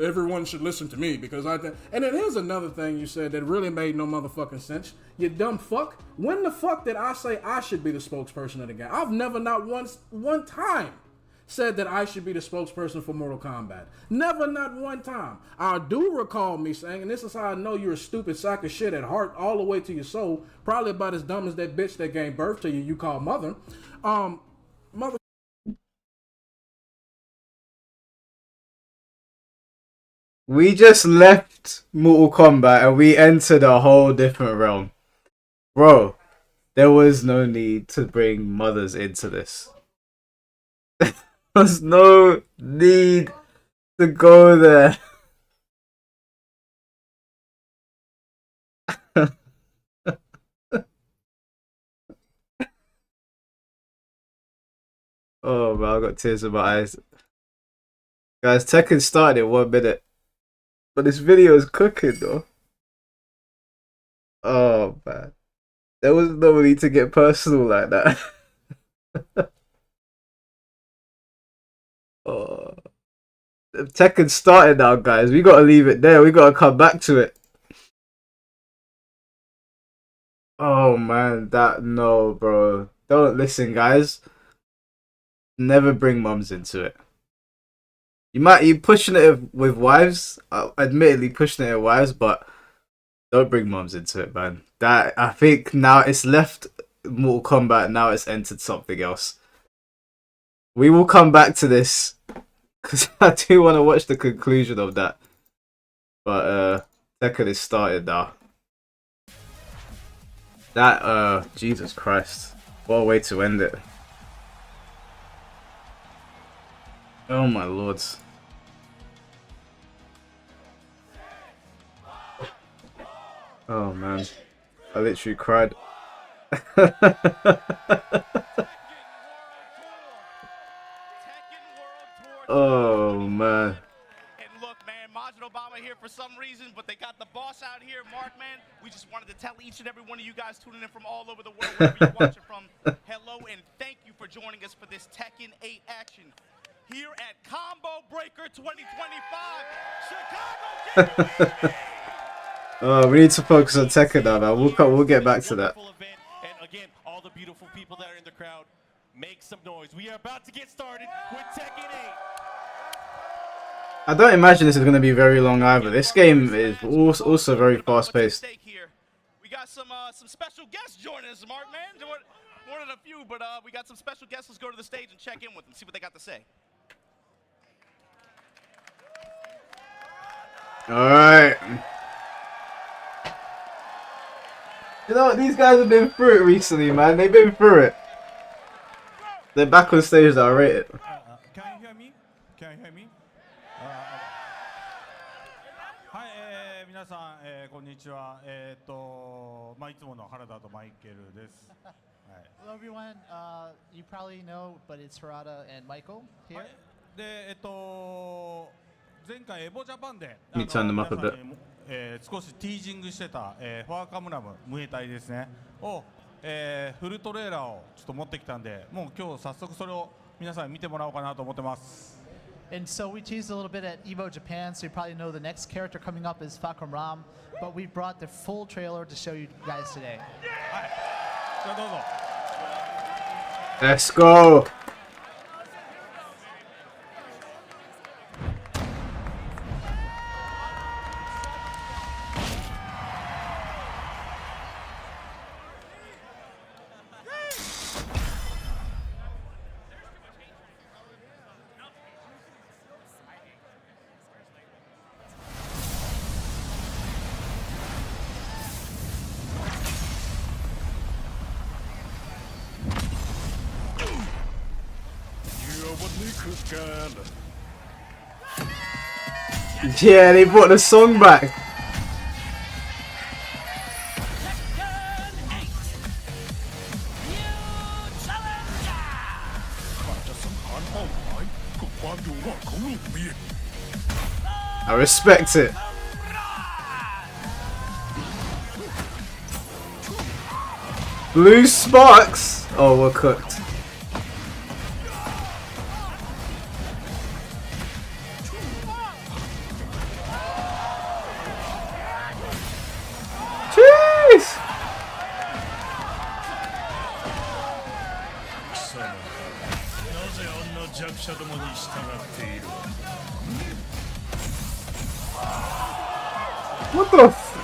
everyone should listen to me because and then here's another thing you said that really made no motherfucking sense. You dumb fuck. When the fuck did I say I should be the spokesperson of the game? I've never, not one time, said that I should be the spokesperson for Mortal Kombat. Never, not one time. I do recall me saying, and this is how I know you're a stupid sack of shit at heart all the way to your soul, probably about as dumb as that bitch that gave birth to you call mother. Mother. We just left Mortal Kombat and we entered a whole different realm. Bro, there was no need to bring mothers into this. There's no need to go there. Oh man, I got tears in my eyes. Guys, Tekken started in 1 minute. But this video is cooking though. Oh man. There was no need to get personal like that. Oh. Tekken started now, guys. We gotta leave it there. We gotta come back to it. Oh man, no, bro. Don't listen, guys. Never bring mums into it. You pushing it with wives, admittedly pushing it with wives, but don't bring mums into it, man. That I think now it's left Mortal Kombat, now it's entered something else. We will come back to this because I do want to watch the conclusion of that. But Tekken is started now. That Jesus Christ, what a way to end it. Oh my lords. Oh man, I literally cried. Oh man. And look, man, Majid Obama here for some reason, but they got the boss out here, Mark, man. We just wanted to tell each and every one of you guys tuning in from all over the world, wherever you're watching from, hello and thank you for joining us for this Tekken 8 action here at Combo Breaker 2025, Chicago. Oh, we need to focus on Tekken now, man. We'll get back to that. And again, all the beautiful people that are in the crowd, make some noise. We are about to get started with Tekken 8. I don't imagine this is going to be very long either. This game is also very fast-paced. We got some special guests joining us, Mark, man. More than a few, but we got some special guests. Let's go to the stage and check in with them, see what they got to say. Alright. You know what? These guys have been through it recently, man. They've been through it. They're back on stage that I rate it. Can you hear me? Can you hear me? はい、皆さん、こんにちは。いつもの原田とマイケルです。Hello everyone. You probably know, but it's Harada and Michael here. で、前回エボジャパンで、Let me turn them up a bit. 少しティージングしてた、ファーカムラムムエタイですね。を、フルトレーラーをちょっと持ってきたんで、もう今日早速それを皆さんに見てもらおうかなと思ってます。And so we teased a little bit at Evo Japan, so you probably know the next character coming up is Fakam Ram, but we brought the full trailer to show you guys today. Let's go. Yeah, they brought the song back. I respect it. Blue sparks. Oh, we're cooked. What the f—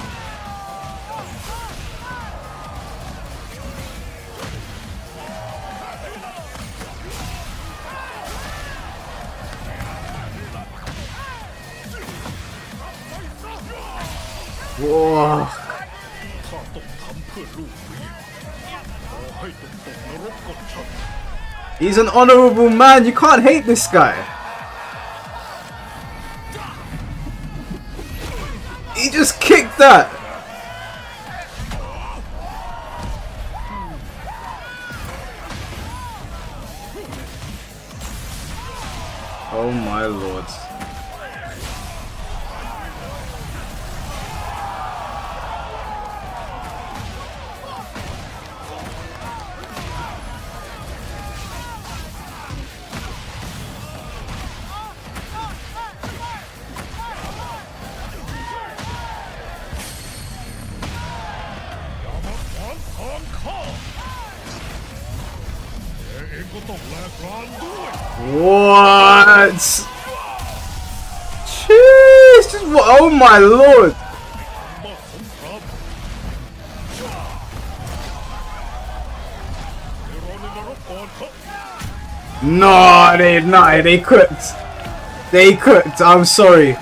Whoa. He's an honorable man, you can't hate this guy. He just kicked that. Oh my lord. What? Jeez! Just what? Oh my lord! No, they cooked. They cooked. I'm sorry.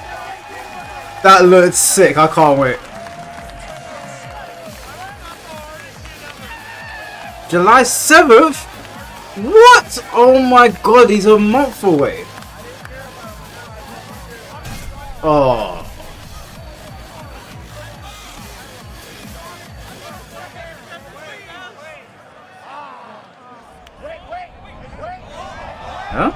That looked sick. I can't wait. July 7th? What? Oh my god, he's a month away. Oh. Huh?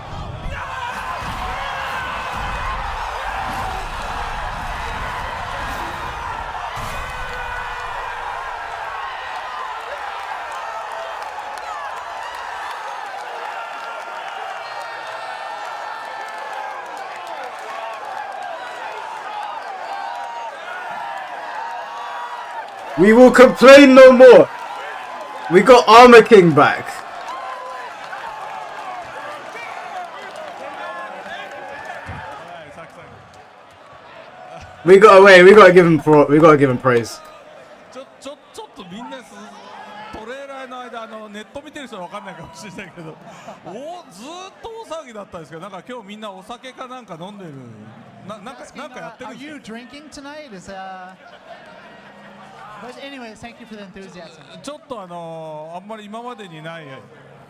We will complain no more. We got Armor King back. We gotta give him praise. ちょっとみんなトレーラーの間ネット見てる人はわかんないかもしれないけど、ずっと大騒ぎだったんですけど、なんか今日みんなお酒かなんか飲んでる、なんかやってるんですよ。 Are you drinking tonight? But anyways, thank you for the enthusiasm. ちょっとあんまり今までにない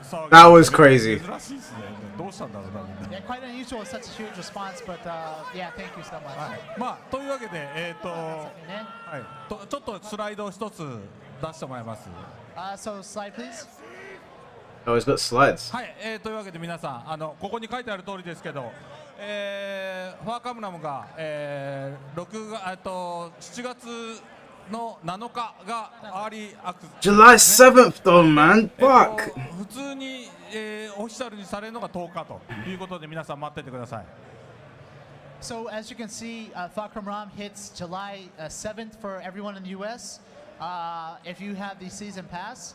騒ぎ。 That was crazy. 珍しいですね。どうしたんだろうなみんな。 Yeah, quite unusual, such a huge response, but yeah, thank you so much. まあというわけではい、ちょっとスライドを一つ出してもらいます。So slide please. Oh, he's got slides. はい、というわけで皆さんここに書いてある通りですけど、ファーカムナムが7月の7日がアーリーアクセス。 July 7th though, man. Fuck. 普通にオフィシャルにされるのが10日ということで皆さん待っててください。 So as you can see, Fakram Ram hits July 7th for everyone in the US. If you have the season pass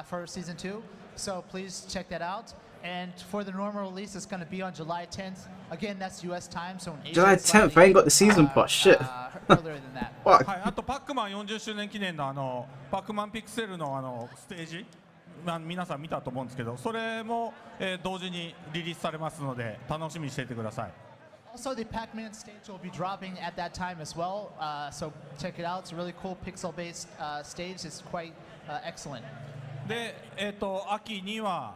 for season 2, so please check that out. And for the normal release, it's going to be on July 10th. Again, that's US time, so in Asia, July 10th. I ain't got the season pass. Shit. earlier than that. Fuck. はい、あとパックマン40周年記念のパックマンピクセルのステージ、皆さん見たと思うんですけど、それも同時にリリースされますので楽しみにしていてください。 Also, the Pac-Man stage will be dropping at that time as well, so check it out. It's a really cool pixel-based stage. It's quite excellent. で、秋には、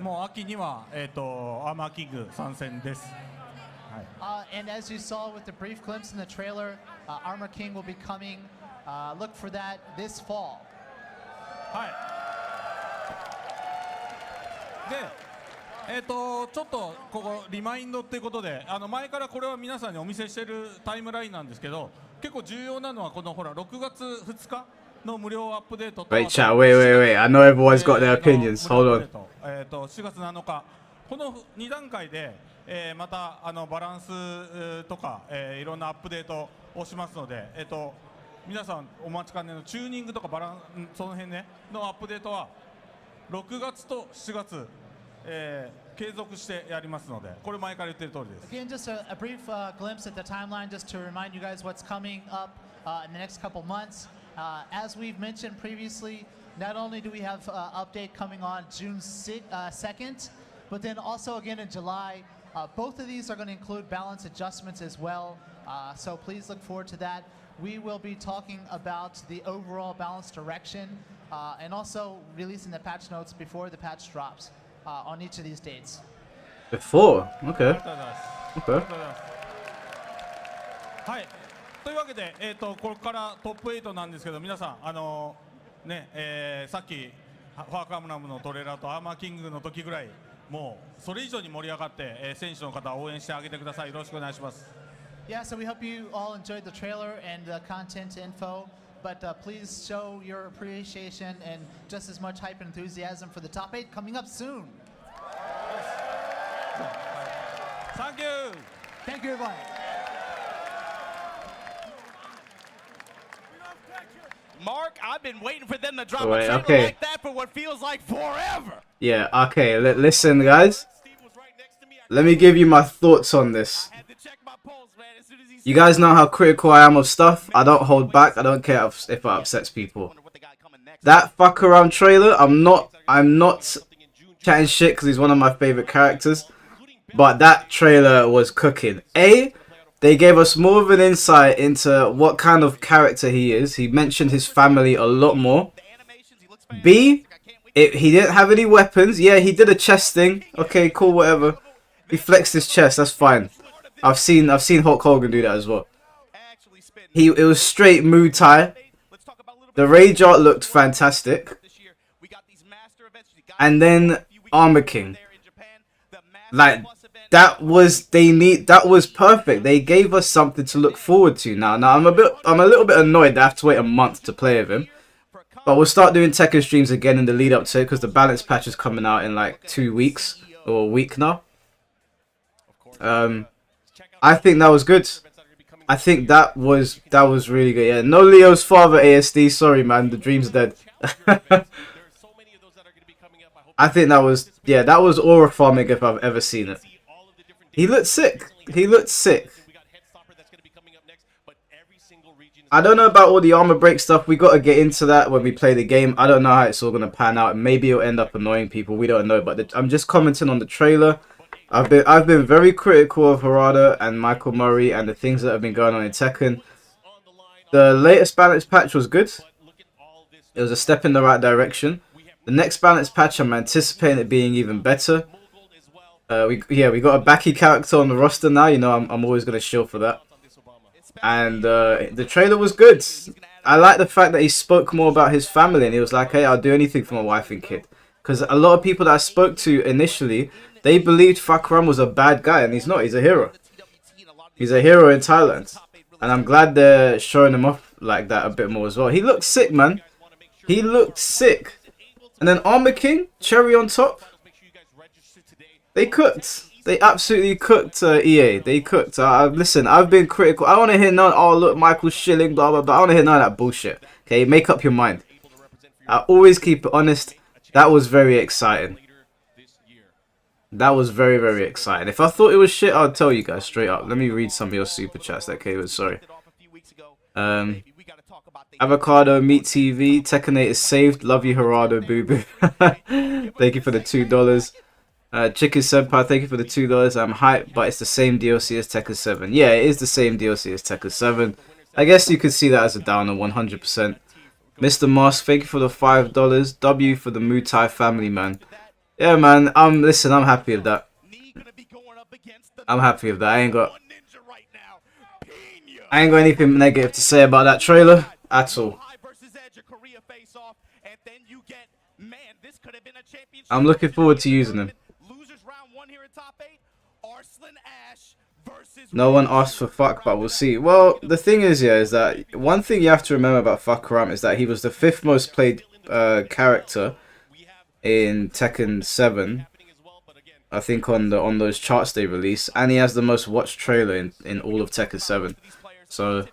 もう秋には、アーマーキング参戦です。はい。And as you saw with the brief glimpse in the trailer, Armor King will be coming. Look for that this fall. はい。で。ちょっとここリマインドっていうことで前からこれは皆さんにお見せしているタイムラインなんですけど結構重要なのはこのほら6月2日の無料アップデートと Wait, chat. Wait. I know everyone's got their opinions. Hold on. 7月7日この2段階でまたバランスとかいろんなアップデートをしますので皆さんお待ちかねのチューニングとかバランスその辺ねのアップデートは6月と7月継続してやりますので、これ前から言ってる通りです。 Again, just a brief glimpse at the timeline, just to remind you guys what's coming up in the next couple months. As we've mentioned previously, not only do we have update coming on June 2nd, but then also again in July. Both of these are going to include balance adjustments as well. So please look forward to that. We will be talking about the overall balance direction and also releasing the patch notes before the patch drops. On each of these dates. Before? Okay. Okay. はい。というわけで、ここからトップ8なんですけど、皆さん、さっきファーカムナムのトレーラーとアーマーキングの時ぐらい、もうそれ以上に盛り上がって、選手の方応援してあげてください。よろしくお願いします。Yeah, so we hope you all enjoyed the trailer and the content info. But please show your appreciation and just as much hype and enthusiasm for the top 8 coming up soon. Thank you. Thank you, everyone. Mark, I've been waiting for them to drop Wait, a trailer okay. like that for what feels like forever. Yeah, okay. Listen, guys. Let me give you my thoughts on this. You guys know how critical I am of stuff. I don't hold back. I don't care if it upsets people. That fuck around trailer, I'm not chatting shit because he's one of my favorite characters. But that trailer was cooking. A, they gave us more of an insight into what kind of character he is. He mentioned his family a lot more. B, he didn't have any weapons. Yeah, he did a chest thing. Okay, cool, whatever. He flexed his chest. That's fine. I've seen Hulk Hogan do that as well. It was straight Muay Thai. The rage art looked fantastic. And then Armor King. Like that was perfect. They gave us something to look forward to now. Now I'm a little bit annoyed that I have to wait a month to play with him. But we'll start doing Tekken streams again in the lead up to it because the balance patch is coming out in like 2 weeks or a week now. I think that was good. I think that was really good. Yeah, no Leo's father ASD. Sorry, man, the dream's dead. I think that was aura farming if I've ever seen it. He looked sick. He looked sick. I don't know about all the armor break stuff. We got to get into that when we play the game. I don't know how it's all going to pan out. Maybe it'll end up annoying people. We don't know. But I'm just commenting on the trailer. I've been very critical of Harada and Michael Murray and the things that have been going on in Tekken. The latest balance patch was good. It was a step in the right direction. The next balance patch, I'm anticipating it being even better. We got a Baki character on the roster now. You know, I'm always going to shill for that. And the trailer was good. I like the fact that he spoke more about his family and he was like, hey, I'll do anything for my wife and kid. Because a lot of people that I spoke to initially, they believed Fakram was a bad guy, and he's not. He's a hero. He's a hero in Thailand. And I'm glad they're showing him off like that a bit more as well. He looked sick, man. He looked sick. And then Armor King, cherry on top. They cooked. They absolutely cooked EA. They cooked. Listen, I've been critical. I want to hear none. Oh, look, Michael Schilling, blah, blah, blah. I want to hear none of that bullshit. Okay, make up your mind. I always keep it honest. That was very exciting. That was very, very exciting. If I thought it was shit, I'll tell you guys straight up. Let me read some of your super chats that came in. Sorry. Avocado, Meat TV, Tekken 8 is saved. Love you, Harado, boo boo. Thank you for the $2. Chicken Senpai, thank you for the $2. I'm hyped, but it's the same DLC as Tekken 7. Yeah, it is the same DLC as Tekken 7. I guess you could see that as a downer, 100%. Mr. Mask, thank you for the $5. W for the Muay Thai family, man. Yeah, man. Listen, I'm happy with that. I'm happy with that. I ain't got anything negative to say about that trailer at all. I'm looking forward to using them. No one asked for fuck, but we'll see. Well, the thing is, yeah, is that one thing you have to remember about Fakaram is that he was the 5th most played character in Tekken 7, I think on those charts they released, and he has the most watched trailer in all of Tekken 7. So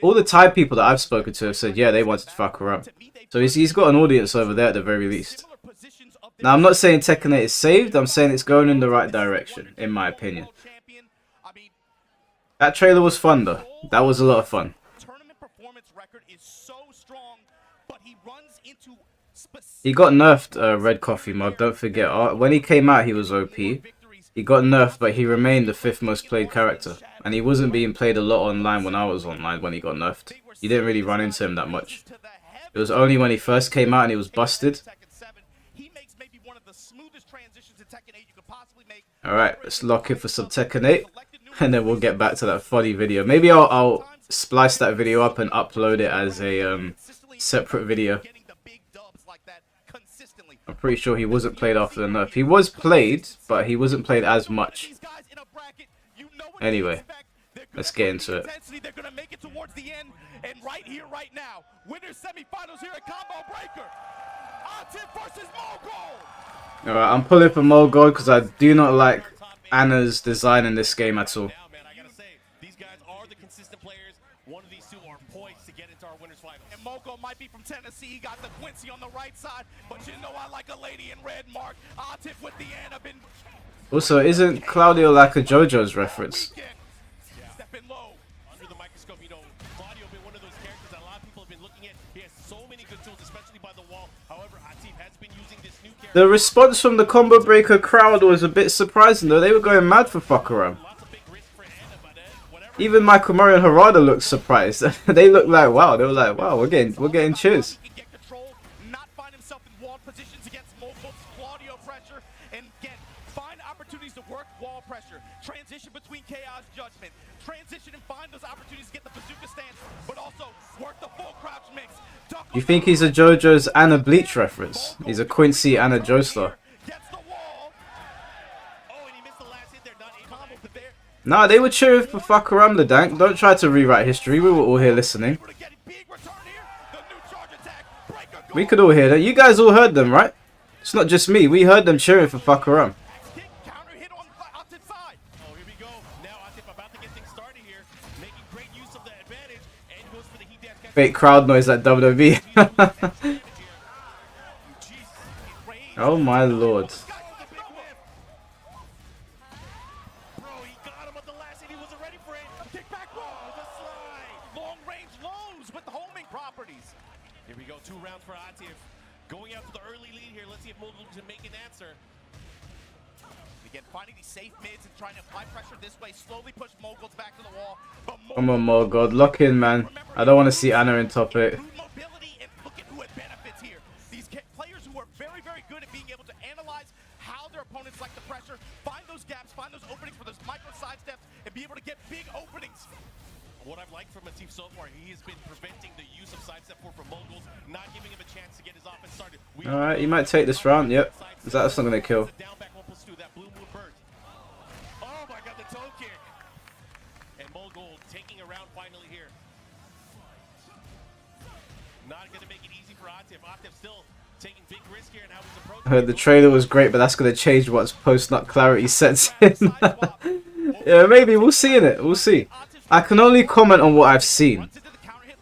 all the Thai people that I've spoken to have said, yeah, they wanted Fakaram. So he's got an audience over there at the very least. Now, I'm not saying Tekken 8 is saved. I'm saying it's going in the right direction, in my opinion. That trailer was fun, though. That was a lot of fun. He got nerfed, Red Coffee Mug, don't forget. When he came out, he was OP. He got nerfed, but he remained the 5th most played character. And he wasn't being played a lot online when I was online when he got nerfed. You didn't really run into him that much. It was only when he first came out and he was busted. Alright, let's lock in for some Tekken 8. And then we'll get back to that funny video. Maybe I'll splice that video up and upload it as a separate video. I'm pretty sure he wasn't played after the nerf. He was played, but he wasn't played as much. Anyway, let's get into it. They're gonna make it towards the end, and right here, right now, winners semifinals here at Combo Breaker. Atif versus Mogul. Alright, I'm pulling for Mogul because I do not like Anna's design in this game at all. These guys are the consistent players. One of these two are poised to get into our winners final. And Mogul might be from Tennessee. He got the Quincy on the right side, but you know I like a lady in red. Mark Atif with the end. Also, isn't Claudio like a JoJo's reference? Stepping low. Under the microscope, you know, Claudio been one of those characters that a lot of people have been looking at. He has so many good tools, especially by the wall. However, Atif has been using this new character. The response from the Combo Breaker crowd was a bit surprising though. They were going mad for Fukaram. Even Michael Murray and Harada looked surprised. They looked like wow. They were like wow. We're getting cheers. Transition between chaos judgment. Transition and find those opportunities to get the bazooka stance, but also work the full crouch mix. You think he's a JoJo's and a Bleach reference? He's a Quincy and a Joestar. Nah, they were cheering for Fukaram the Dank. Don't try to rewrite history. We were all here listening. We could all hear that. You guys all heard them, right? It's not just me. We heard them cheering for Fukaram. Fake crowd noise like WWE. Oh my lord. Here we go, 2 rounds for Atif. Going out to the early lead here. Let's see if Mogul can make an answer. Again, finding these safe mids and trying to apply pressure this way. Slowly push Moguls back to the wall. Come on, Mogul. Lock in, man. I don't want to see Anna in top 8. These players who are very, very good at being able to analyze how their opponents like the pressure, find those gaps, find those openings for those micro side steps, and be able to get big openings. What I've liked from Atif so far, he has been preventing the use of sidestep 4 from Moguls, not giving him a chance to get his offense started. Alright, you might take this round. Yep. That's not going to kill. Oh my god, the toe kick. And Mogul taking a round finally here. Not going to make it easy for Atif. Atif still taking big risk here, and how he's approaching. I heard the trailer was great, but that's going to change once post-nut clarity sets in. Yeah, maybe. We'll see in it. We'll see. I can only comment on what I've seen.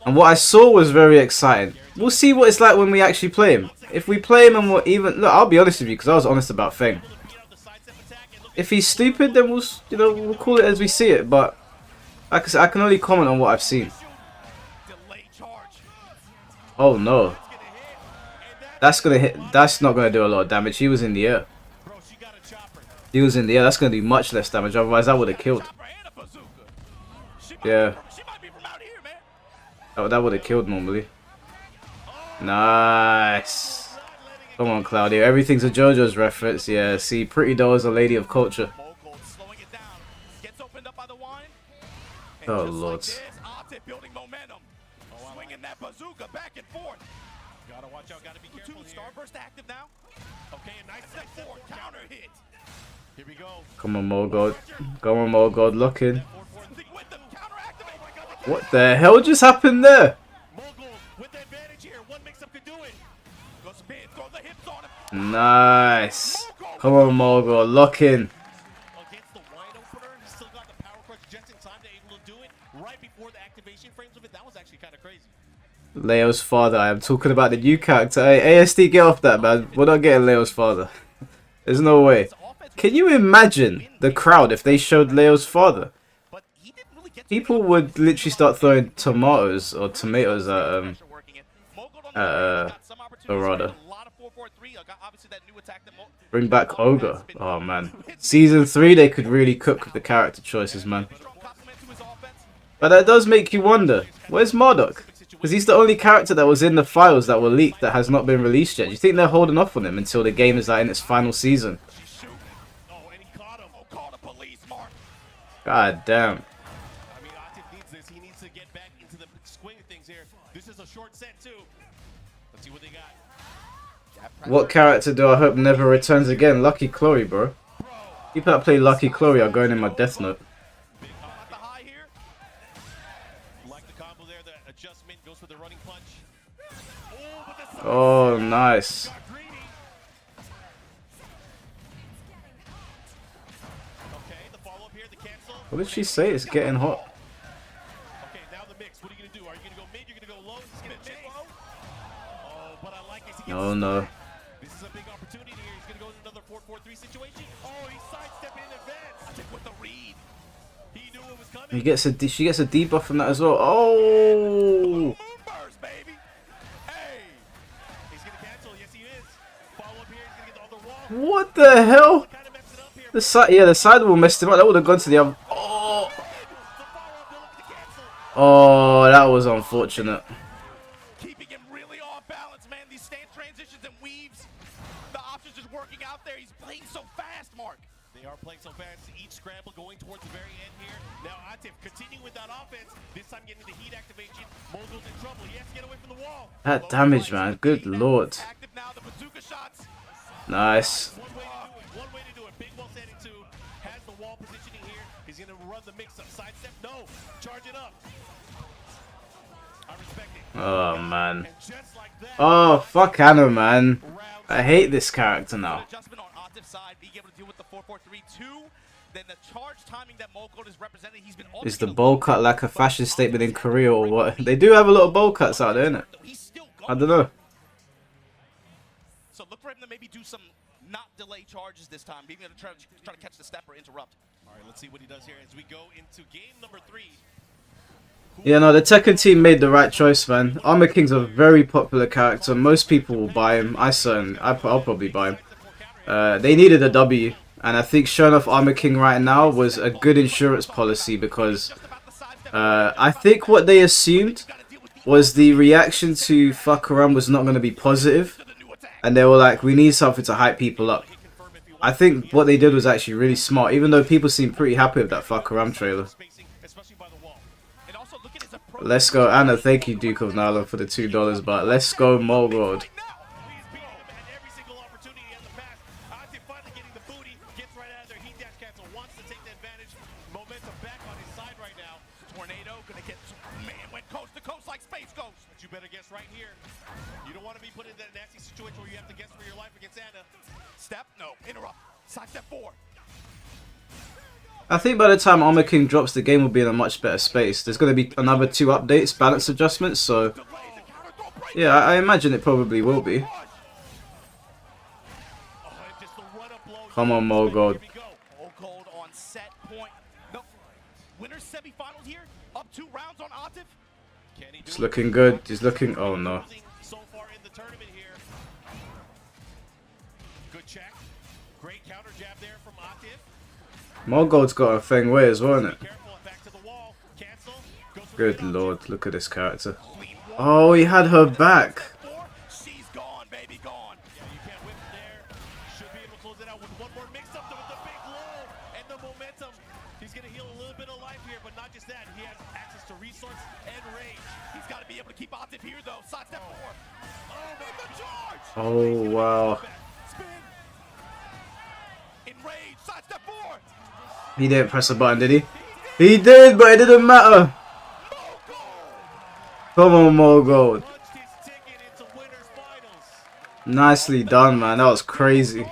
And what I saw was very exciting. We'll see what it's like when we actually play him. If we play him and we're even... Look, I'll be honest with you, because I was honest about Feng. If he's stupid, then we'll, we'll call it as we see it. But like I said, I can only comment on what I've seen. Oh no. That's gonna hit. That's not gonna do a lot of damage. He was in the air. He was in the air. That's gonna do much less damage. Otherwise, that would have killed. Yeah. Oh, that would have killed normally. Nice. Come on, Claudio. Everything's a JoJo's reference. Yeah. See, Pretty Doll is a lady of culture. Oh lord. Gotta watch out, gotta be careful here. Starburst active now. Okay, a nice step forward, counter hit. Here we go. Come on, Mogul. Come on, Mogul. Lock in. What the hell just happened there? Nice. Come on, Mogul. Lock in. Leo's father. I am talking about the new character. Hey, ASD, get off that, man. We're not getting Leo's father. There's no way. Can you imagine the crowd if they showed Leo's father? People would literally start throwing tomatoes or tomatoes at Harada. Bring back Ogre. Oh man. Season 3 they could really cook with the character choices, man. But that does make you wonder, where's Marduk? Because he's the only character that was in the files that were leaked that has not been released yet. Do you think they're holding off on him until the game is like in its final season? God damn. What character do I hope never returns again? Lucky Chloe, bro. People that play Lucky Chloe are going in my Death Note. Oh, nice. What did she say? It's getting hot. Oh no. This is a big opportunity here. He's going to go into another 4-4-3 situation. Oh, he sidestepped in advance. With the read. He knew it was coming. He gets a she gets a debuff from that as well. Oh. the sidewall messed him up. That would have gone to the other. Oh. Oh, that was unfortunate. Keeping him really off balance, man. These stance transitions and weaves. The options just working out there. He's playing so fast, Mark. They are playing so fast. Each scramble going towards the very end here. Now Atif continuing with that offense. This time getting the heat activation. Mogul's in trouble. He has to get away from the wall. That damage, man. Good lord. Nice. One way to do it. Big wall setting 2. Has the wall positioning here. He's going to run the mix up. Sidestep. No. Charge it up. I respect it. Oh, man. Oh, fuck Anna, man. I hate this character now. Adjustment on Atif's side, being able to deal with the 4-4-3-2. Then the charge timing that Mogul is representing, he's been Is the bowl cut like a fashion statement in Korea or what? They do have a lot of bowl cuts out there, innit? I don't know. So look for him to maybe do some not delay charges this time. Maybe try to catch the step or interrupt. All right, let's see what he does here as we go into game number 3. Yeah, no, the Tekken team made the right choice, man. Armor King's a very popular character. Most people will buy him. I'll probably buy him. They needed a W, and I think showing off Armor King right now was a good insurance policy because I think what they assumed was the reaction to fuck around was not going to be positive, and they were like, we need something to hype people up. I think what they did was actually really smart, even though people seem pretty happy with that fuck around trailer. Let's go, Anna. Thank you, Duke of Nala, for the $2. But let's go, Mogul. You better guess right here. You don't want to be put in that nasty situation where you have to guess for your life against Anna. Step, no, interrupt. Side step 4. I think by the time Armor King drops, the game will be in a much better space. There's going to be another 2 updates, balance adjustments, so yeah, I imagine it probably will be. Come on, Mogul. Mogul on set point. No. Winners semifinals here. Up 2 rounds on Atif. It's looking good. He's looking. Oh no. So far in the tournament here. Good check. Great counter jab there from Atif. Mogul's got a thing way as well, isn't it? Good lord, look at this character. Oh, he had her back. She's gone, baby, gone. Yeah, you can't whip it there. Should be able to close it out with one more mix up with the big low and the momentum. He's going to heal a little bit of life here, but not just that. He has access to resource and range. He's got to be able to keep Atif here, though. Side step 4. Oh, the charge. Oh, wow. Spin. Enraged. Side step 4. He didn't press a button, did he? He did, but it didn't matter. Come on, Mogul. Nicely done, man. That was crazy.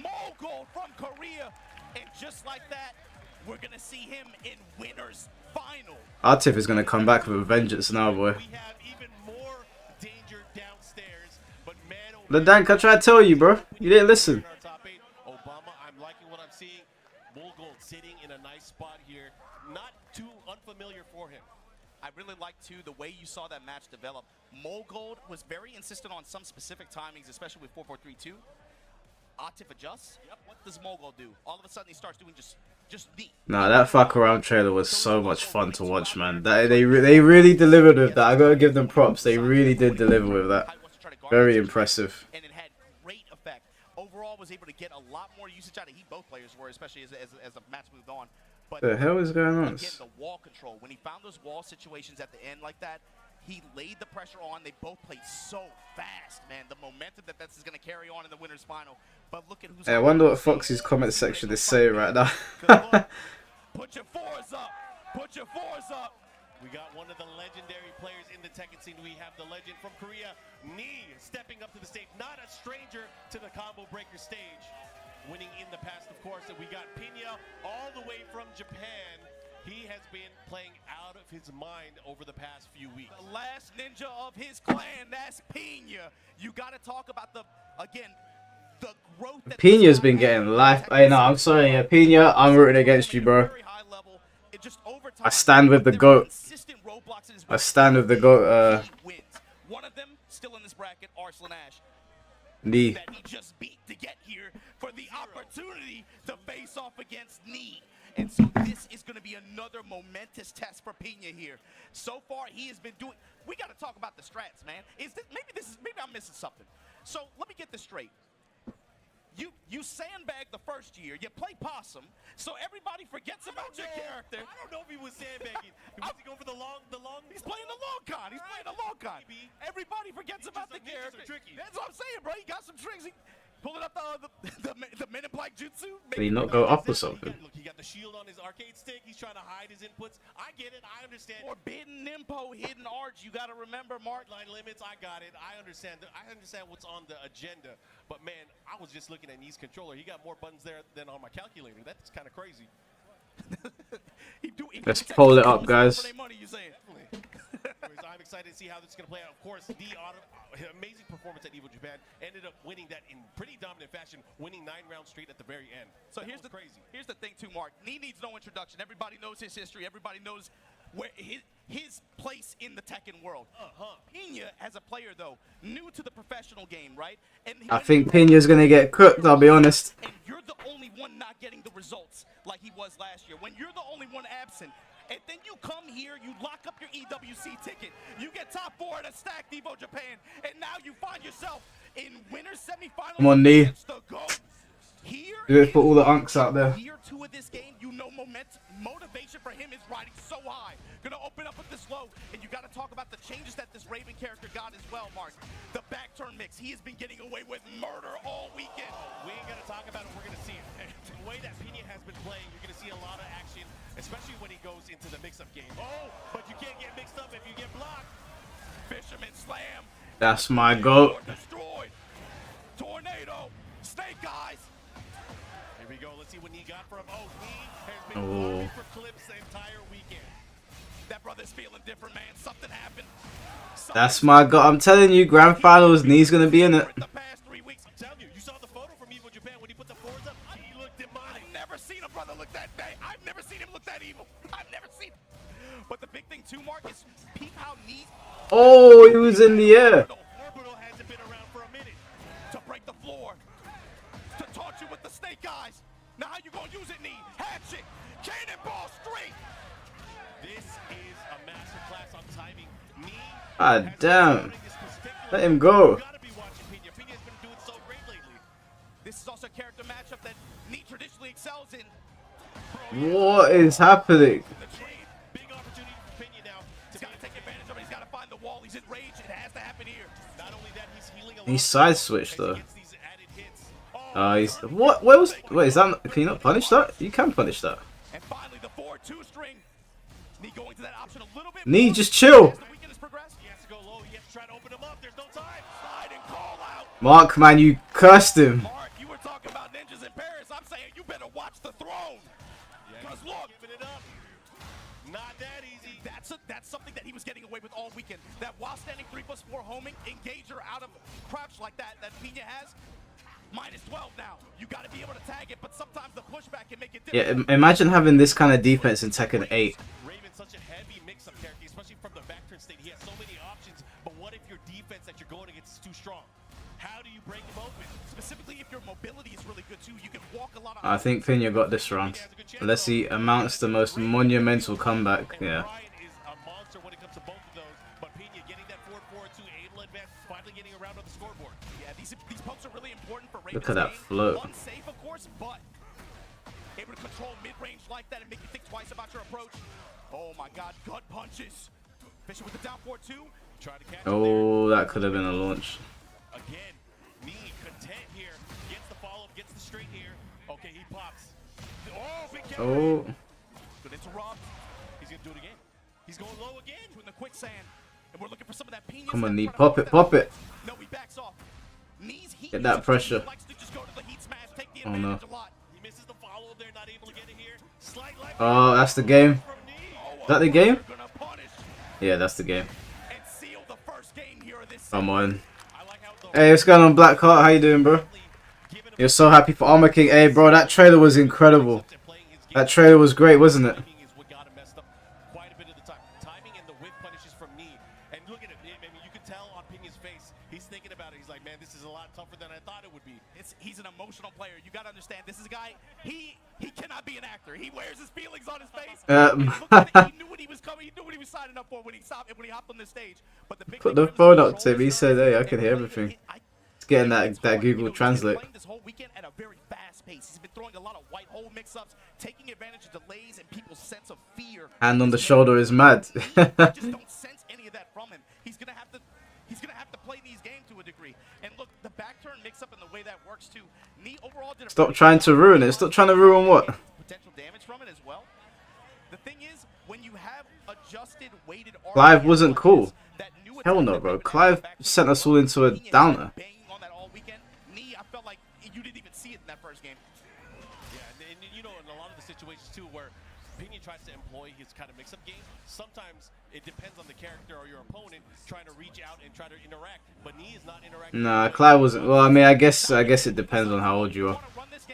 Mogul from Korea, and just like that, we're gonna see him in winners final. Atif is gonna come back with a vengeance now, boy. Ladank, I tried to tell you, bro. You didn't listen. Sitting in a nice spot here, not too unfamiliar for him. I really like too the way you saw that match develop. Mogul was very insistent on some specific timings, especially with 4-4-3-2. Atif adjusts. Yep. What does Mogul do? All of a sudden he starts doing just the. Nah, that fuck around trailer was so much fun to watch, man. They really delivered with that. I gotta give them props. They really did deliver with that. Very impressive. And it had great effect. Overall, was able to get a lot more usage out of Heat. Both players were, especially as the match moved on. But the hell is going on? Again, the wall control. When he found those wall situations at the end like that, he laid the pressure on. They both played so fast, man. The momentum that this is going to carry on in the winners final. But look at who's. Hey, I wonder what Foxy's comment section is saying right now. Put your 4s up. Put your 4s up. We got one of the legendary players in the Tekken scene. We have the legend from Korea, Nee, stepping up to the stage. Not a stranger to the combo breaker stage. Winning in the past, of course. And we got Pina all the way from Japan. He has been playing out of his mind over the past few weeks. The last ninja of his clan, that's Pina. You got to talk about the growth. That Pina's been getting life. Hey, no, I'm sorry, Pina. I'm rooting against you, bro. I stand with the GOAT. I stand with the GOAT. One of them still in this bracket, Arslan Ash. Nee. That he just beat to get here for the opportunity to face off against Knee. And so this is going to be another momentous test for Pena here. So far, he has been doing. We got to talk about the strats, man. Maybe I'm missing something. So let me get this straight. You sandbag the first year, you play possum, so everybody forgets about your character. I don't know if he was sandbagging. Was he going for the long? He's playing the long con. He's playing the long con. Everybody forgets about the character. That's what I'm saying, bro. He got some tricks. He pulling up the Men in Black Jutsu. Did he not go up or something? Look, he got the shield on his arcade stick. He's trying to hide his inputs. I get it. I understand. Forbidden Nimpo, hidden arts. You got to remember, Mark. Line limits. I got it. I understand. I understand what's on the agenda. But man, I was just looking at Knee's controller. He got more buttons there than on my calculator. That's kind of crazy. Let's pull it up, guys. Anyways, I'm excited to see how this is going to play out. Of course, the amazing performance at Evo Japan ended up winning that in pretty dominant fashion, winning 9 rounds straight at the very end. So here's the thing too, Mark. Knee needs no introduction. Everybody knows his history. Everybody knows where his place in the Tekken world. Pena, as a player, though, new to the professional game, right? And I think Pena's gonna get cooked, I'll be honest. And you're the only one not getting the results like he was last year. When you're the only one absent, and then you come here, you lock up your EWC ticket, you get top 4 at a stacked Evo Japan, and now you find yourself in winner's semifinal. Come on, Knee. Here, do it for all the unks out there. Year 2 of this game, you know motivation for him is riding so high. Gonna open up with this low, and you got to talk about the changes that this Raven character got as well, Mark. The back turn mix, he has been getting away with murder all weekend. We ain't gonna talk about it, we're gonna see it. The way that Pena has been playing, you're gonna see a lot of action, especially when he goes into the mix-up game. Oh, but you can't get mixed up if you get blocked. Fisherman slam. That's my goat. Destroyed. Tornado. Snake eyes. Here we go. Let's see what Knee got for him. Oh, Knee has been farming for clips the entire weekend. That brother's feeling different, man. Something happened. That's my goat. I'm telling you, grand finals, Knee's gonna be in it. The past 3 weeks, I'm telling you, you saw the photo from Evo Japan when he put the fours up. He looked demonic. I've never seen a brother look that bad. I've never seen him look that evil. I've never seen. But the big thing too, Mark, is peep how Knee. Oh, he was in the air. Orbital hasn't been around for a minute. To break the floor. To taunt you with the snake eyes. Now how you gonna use it, Knee? Hatchet. Cannonball straight. This is a masterclass on timing. Knee. God damn. Let him go. This is also a character matchup that Knee traditionally excels in. What is happening? Big opportunity for Pena now. He's got to take advantage of it. He's got to find the wall. He's enraged. It has to happen here. Not only that, he's healing a lot. He side switched though. He's what? Where was? Wait, is that? Can you not punish that? You can punish that. And finally, the 4-2 string. Knee going to that option a little bit. Knee, just chill. He has to go low. He has to try to open him up. There's no time. Slide and call out. Mark, man, you cursed him. Mark, you were talking about ninjas in Paris. I'm saying you better watch the throne. Because look, giving it up. Not that easy. That's something that he was getting away with all weekend. That while standing 3+4 homing, engager out of crouch like that Pena has. -12 now. You got to be able to tag it, but sometimes the pushback can make it difficult. Yeah, imagine having this kind of defense in Tekken 8. Raven's such a heavy mix-up character, especially from the back turn state. He has so many options, but what if your defense that you're going against is too strong? How do you break him open? Specifically, if your mobility is really good too, you can walk a lot of. I think Pena got this round. Unless he mounts the most monumental comeback. Yeah. Ryan is a monster when it comes to both of those, but Pena getting that 4-4-2 able advance, finally getting around on the scoreboard. Yeah, these pokes are really important for Raven's Look at that game. float. Unsafe, of course, but able to control mid-range like that and make you think twice about your approach. Oh my God, gut punches. Fisher with the down 4-2. Trying to catch Oh, that could have been a launch. Again, Knee content here. Gets the follow-up, gets the straight here. Okay, he pops. Oh, big counter. Oh. Good interrupt. He's gonna do it again. He's going low again. In the quicksand. And we're looking for some of that Pena. Come on, Knee, pop it, pop it. No, he backs off. Knees heat. Get that pressure. Oh no. He misses the follow-up there, not able to get it here. Slight life. Oh, that's the game. Is that the game? Yeah, that's the game. Come on. Hey, what's going on, Blackheart? How you doing, bro? You're so happy for Armor King. Hey, bro, that trailer was incredible. That trailer was great, wasn't it? Quite a bit of the time. Timing and the whip punishes from Knee. And look at it. I mean, you can tell on Pena's face. He's thinking about it. He's like, man, this is a lot tougher than I thought it would be. He's an emotional player. You got to understand. This is a guy, he cannot be an actor. He wears his feelings on his face. He knew what he was coming. He knew what he was signing up for when he hopped on the stage. But the big Put the phone up to him. He said, "Hey, I can hear everything." It's getting that Google Translate. This whole weekend at a very fast pace. He's been throwing a lot of white hole mix-ups, taking advantage of delays and people's sense of fear. Hand on the shoulder is mad. Just don't sense any of that from him. He's gonna have to play these games to a degree. And look, the back turn mix-up and the way that works too. Nee overall did a Stop trying to ruin it. Stop trying to ruin what? potential damage from it as well. The thing is, when you have adjusted weighted Clive wasn't cool. Hell no, bro. Clive sent us all into a downer. on that all weekend, Nee, I felt like you didn't even see it in that first game. Yeah, and you know, in a lot of the situations too, where Pinion tries to employ his kind of mix-up game, sometimes it depends on the character or your opponent trying to reach out and try to interact. But Nee is not interacting. Nah, Clive wasn't. Well, I mean, I guess it depends on how old you are.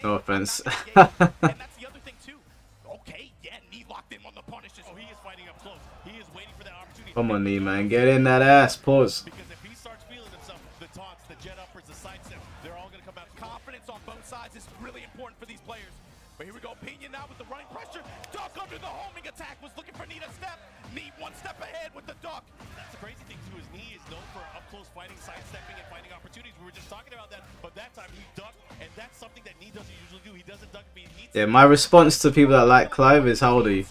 No offense. And that's the other thing too. Okay, yeah, Nee locked in on the punishes. Oh, he is fighting up close. He is waiting for that opportunity. Come on, Nee, man. Get in that ass. Pause. Because if he starts feeling himself, the taunts, the jet uppers, the sidestep, they're all going to come out. Confidence on both sides is really important for these players. But here we go, Pinion now with the running pressure. Duck under the homing attack, was looking for Nee to step. Nee one step ahead with the duck. That's the crazy thing too, is Nee is known for up-close fighting, sidestepping, and finding opportunities. We were just talking about that, but that time he ducked, and that's something that Nee doesn't usually do. He doesn't duck, but he needs Yeah, my response to people that like Clive is, how old are you?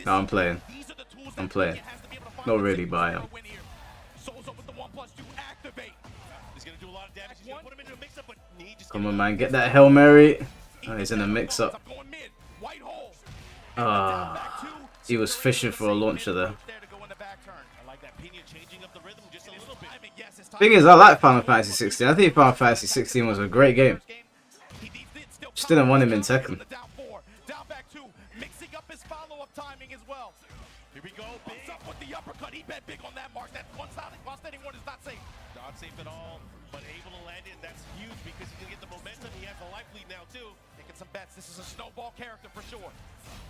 No, I'm playing. I'm playing. Not really, but I am. Come on, man. Get that Hail Mary. Oh, he's in a mix-up. He was fishing for a launcher there. Thing is, I like Final Fantasy 16. I think Final Fantasy 16 was a great game. Just didn't want him in Tekken. Mixing up his follow-up timing as well. Here we go. What's up with the uppercut? He bet big on that mark. That lost anyone is not safe. not safe at all, but able to land it. That's huge because he can get the momentum. He has a life lead now too. Making some bets. This is a snowball character for sure.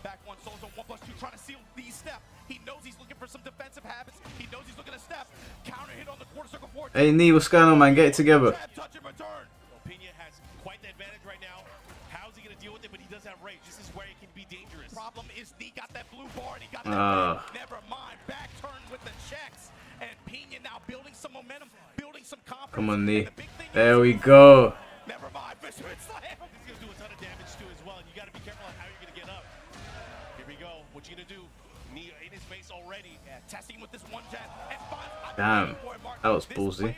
Back one, Soul's on 1+2, trying to seal the step. He knows he's looking for some defensive habits. He knows he's looking to step. Counter hit on the quarter circle forward. Hey, Nee, what's going on, man? Get it together. Touch and return. Pena has quite the advantage right now. How's he going to deal with it? But he does have range. This is where he can be dangerous. Problem is, Nee got that blue bar and he got that never mind. Back turn with the checks. And Pena now building some momentum, building some confidence. Come on, Nee. There we go. Never mind. Fisherman slam. He's going to do a ton of damage too as well. And you got to be careful on how you're going to get up. Here we go. What you going to do? Nee in his face already. Yeah, testing with this one jet. Damn. That was ballsy.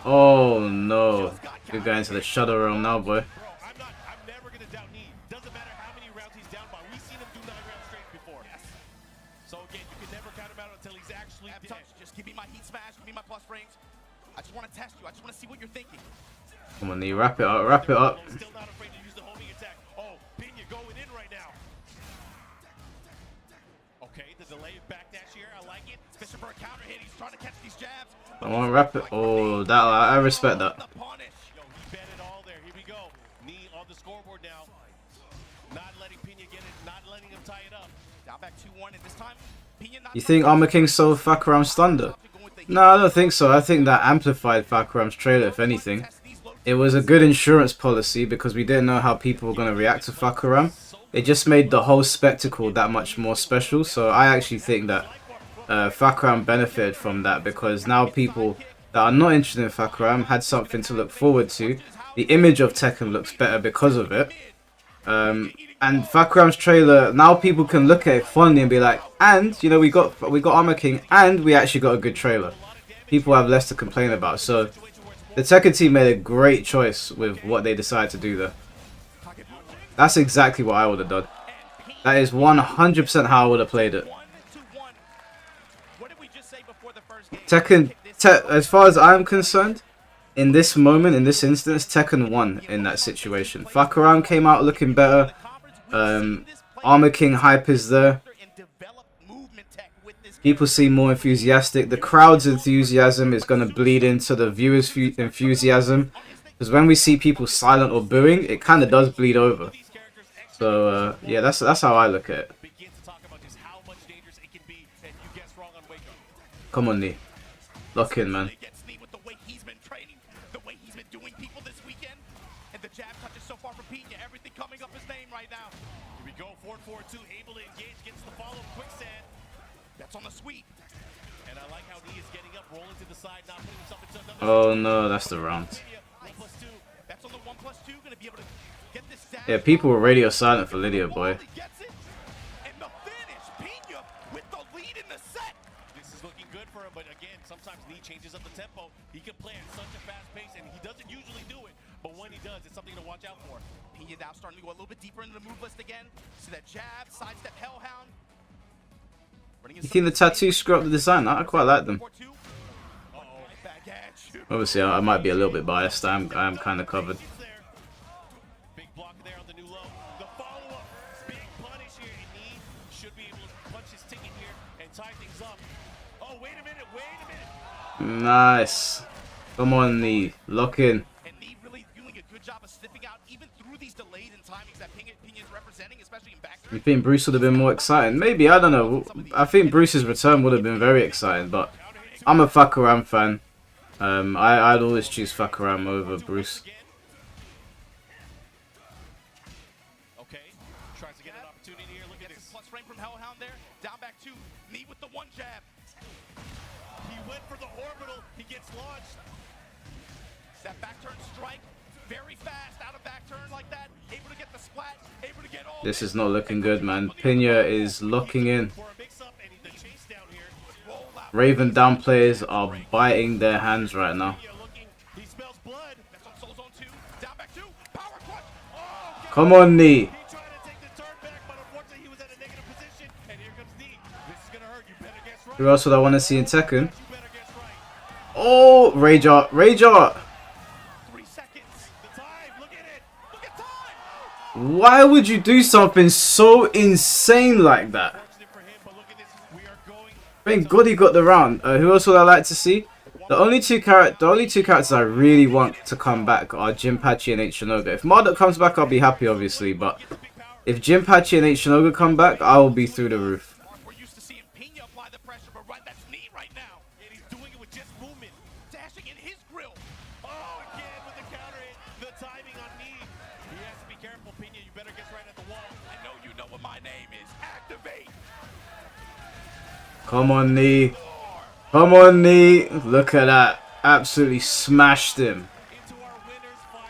Oh, no. We're going to the shadow realm now, boy. I'm never going to doubt Nee. Doesn't matter how many rounds he's down by. We've seen him do 9 rounds straight before. Yes. So again, you can never count him out until he's actually dead. Touch. Just give me my heat smash. Give me my plus frames. I just want to test you. I just want to see what you're thinking. Come on, Nee. Wrap it up. Wrap it up. Still not afraid to use the homing attack. Oh, Pena going in right now. Okay, the delay backdash here. I like it. Fishing for a counter hit. He's trying to catch these jabs. I want to wrap it. Oh, that I respect that. Yo, he bet it all there. Here we go. Nee on the scoreboard now. Not letting Pena get it. Not letting him tie it up. Down back 2-1, and this time, Pena not. You think Armor King sold Fakuram's thunder? No, I don't think so. I think that amplified Fakuram's trailer, if anything. It was a good insurance policy because we didn't know how people were going to react to Fakuram. It just made the whole spectacle that much more special. So I actually think that Fakuram benefited from that because now people that are not interested in Fakuram had something to look forward to. The image of Tekken looks better because of it. And Fakuram's trailer, now people can look at it fondly and be like, and you know, we got Armor King, and we actually got a good trailer. People have less to complain about. So the Tekken team made a great choice with what they decided to do there. That's exactly what I would have done. That is 100% how I would have played it. Tekken, as far as I'm concerned, in this moment, in this instance, Tekken won in that situation. Fakuram came out looking better. Armor King hype is there. People seem more enthusiastic. The crowd's enthusiasm is going to bleed into the viewers' enthusiasm. Because when we see people silent or booing, it kind of does bleed over. So, yeah, that's how I look at it. Come on, Nee. Lock in, man. Pina. Everything coming up his name right now. Here we go, 4-4-2, able to engage, gets the follow, quicksand. That's on the sweep. And I like how he is getting up, rolling to the side, not putting himself into another. Oh no, that's the round. 1+2. That's on the 1+2. Gonna be able to get this down. Yeah, people were radio silent for Lydia, boy. And the finish, Pina with the lead in the set. This is looking good for him, but again, sometimes Lee changes up the tempo. He can play at such a fast pace, and he doesn't usually do it. But when he does, it's something to watch out for. Pina now starting to go a little bit deeper into the move list again. See that jab, sidestep, hellhound. You think the tattoos screw up the design? I quite like them. Obviously, I might be a little bit biased. I am kind of covered. Big block there on the new low. The follow-up, big punish here. And he should be able to punch his ticket here and tie things up. Oh, wait a minute, wait a minute. Nice. Come on, Knee. Lock in. And Knee really doing a good job of sniffing out even through these delays and timings that Pina's representing, especially in back. You think Bruce would have been more exciting? Maybe, I don't know. I think Bruce's return would have been very exciting, but I'm a fuck around fan. I'd always choose fuck around over Bruce. Okay, tries to get an opportunity here. Look at this plus frame from Hellhound there. Down back two. Knee with the one jab. He went for the orbital. He gets launched. That back turn strike. Very fast out of back turn like that. Able to get the splat. Able to get all. This is not looking good, man. Pina is locking in. Raven down players are biting their hands right now. Come on, Knee. Who else would I want to see in Tekken? Oh, Rage Art. Rage Art. Why would you do something so insane like that? Thank God he got the round. Who else would I like to see? The only two characters I really want to come back are Jinpachi and H Shinoga. If Marduk comes back, I'll be happy, obviously. But if Jinpachi and H Shinoga come back, I will be through the roof. We're used to seeing Pina apply the pressure, but that's Knee right now. And he's doing it with just movement. Dashing in his grill. Oh, again with the counter hit. The timing on Knee. He has to be careful, Pina. You better get right at the wall. I know you know what my name is. Activate. Come on, Knee. Come on, Knee. Look at that. Absolutely smashed him.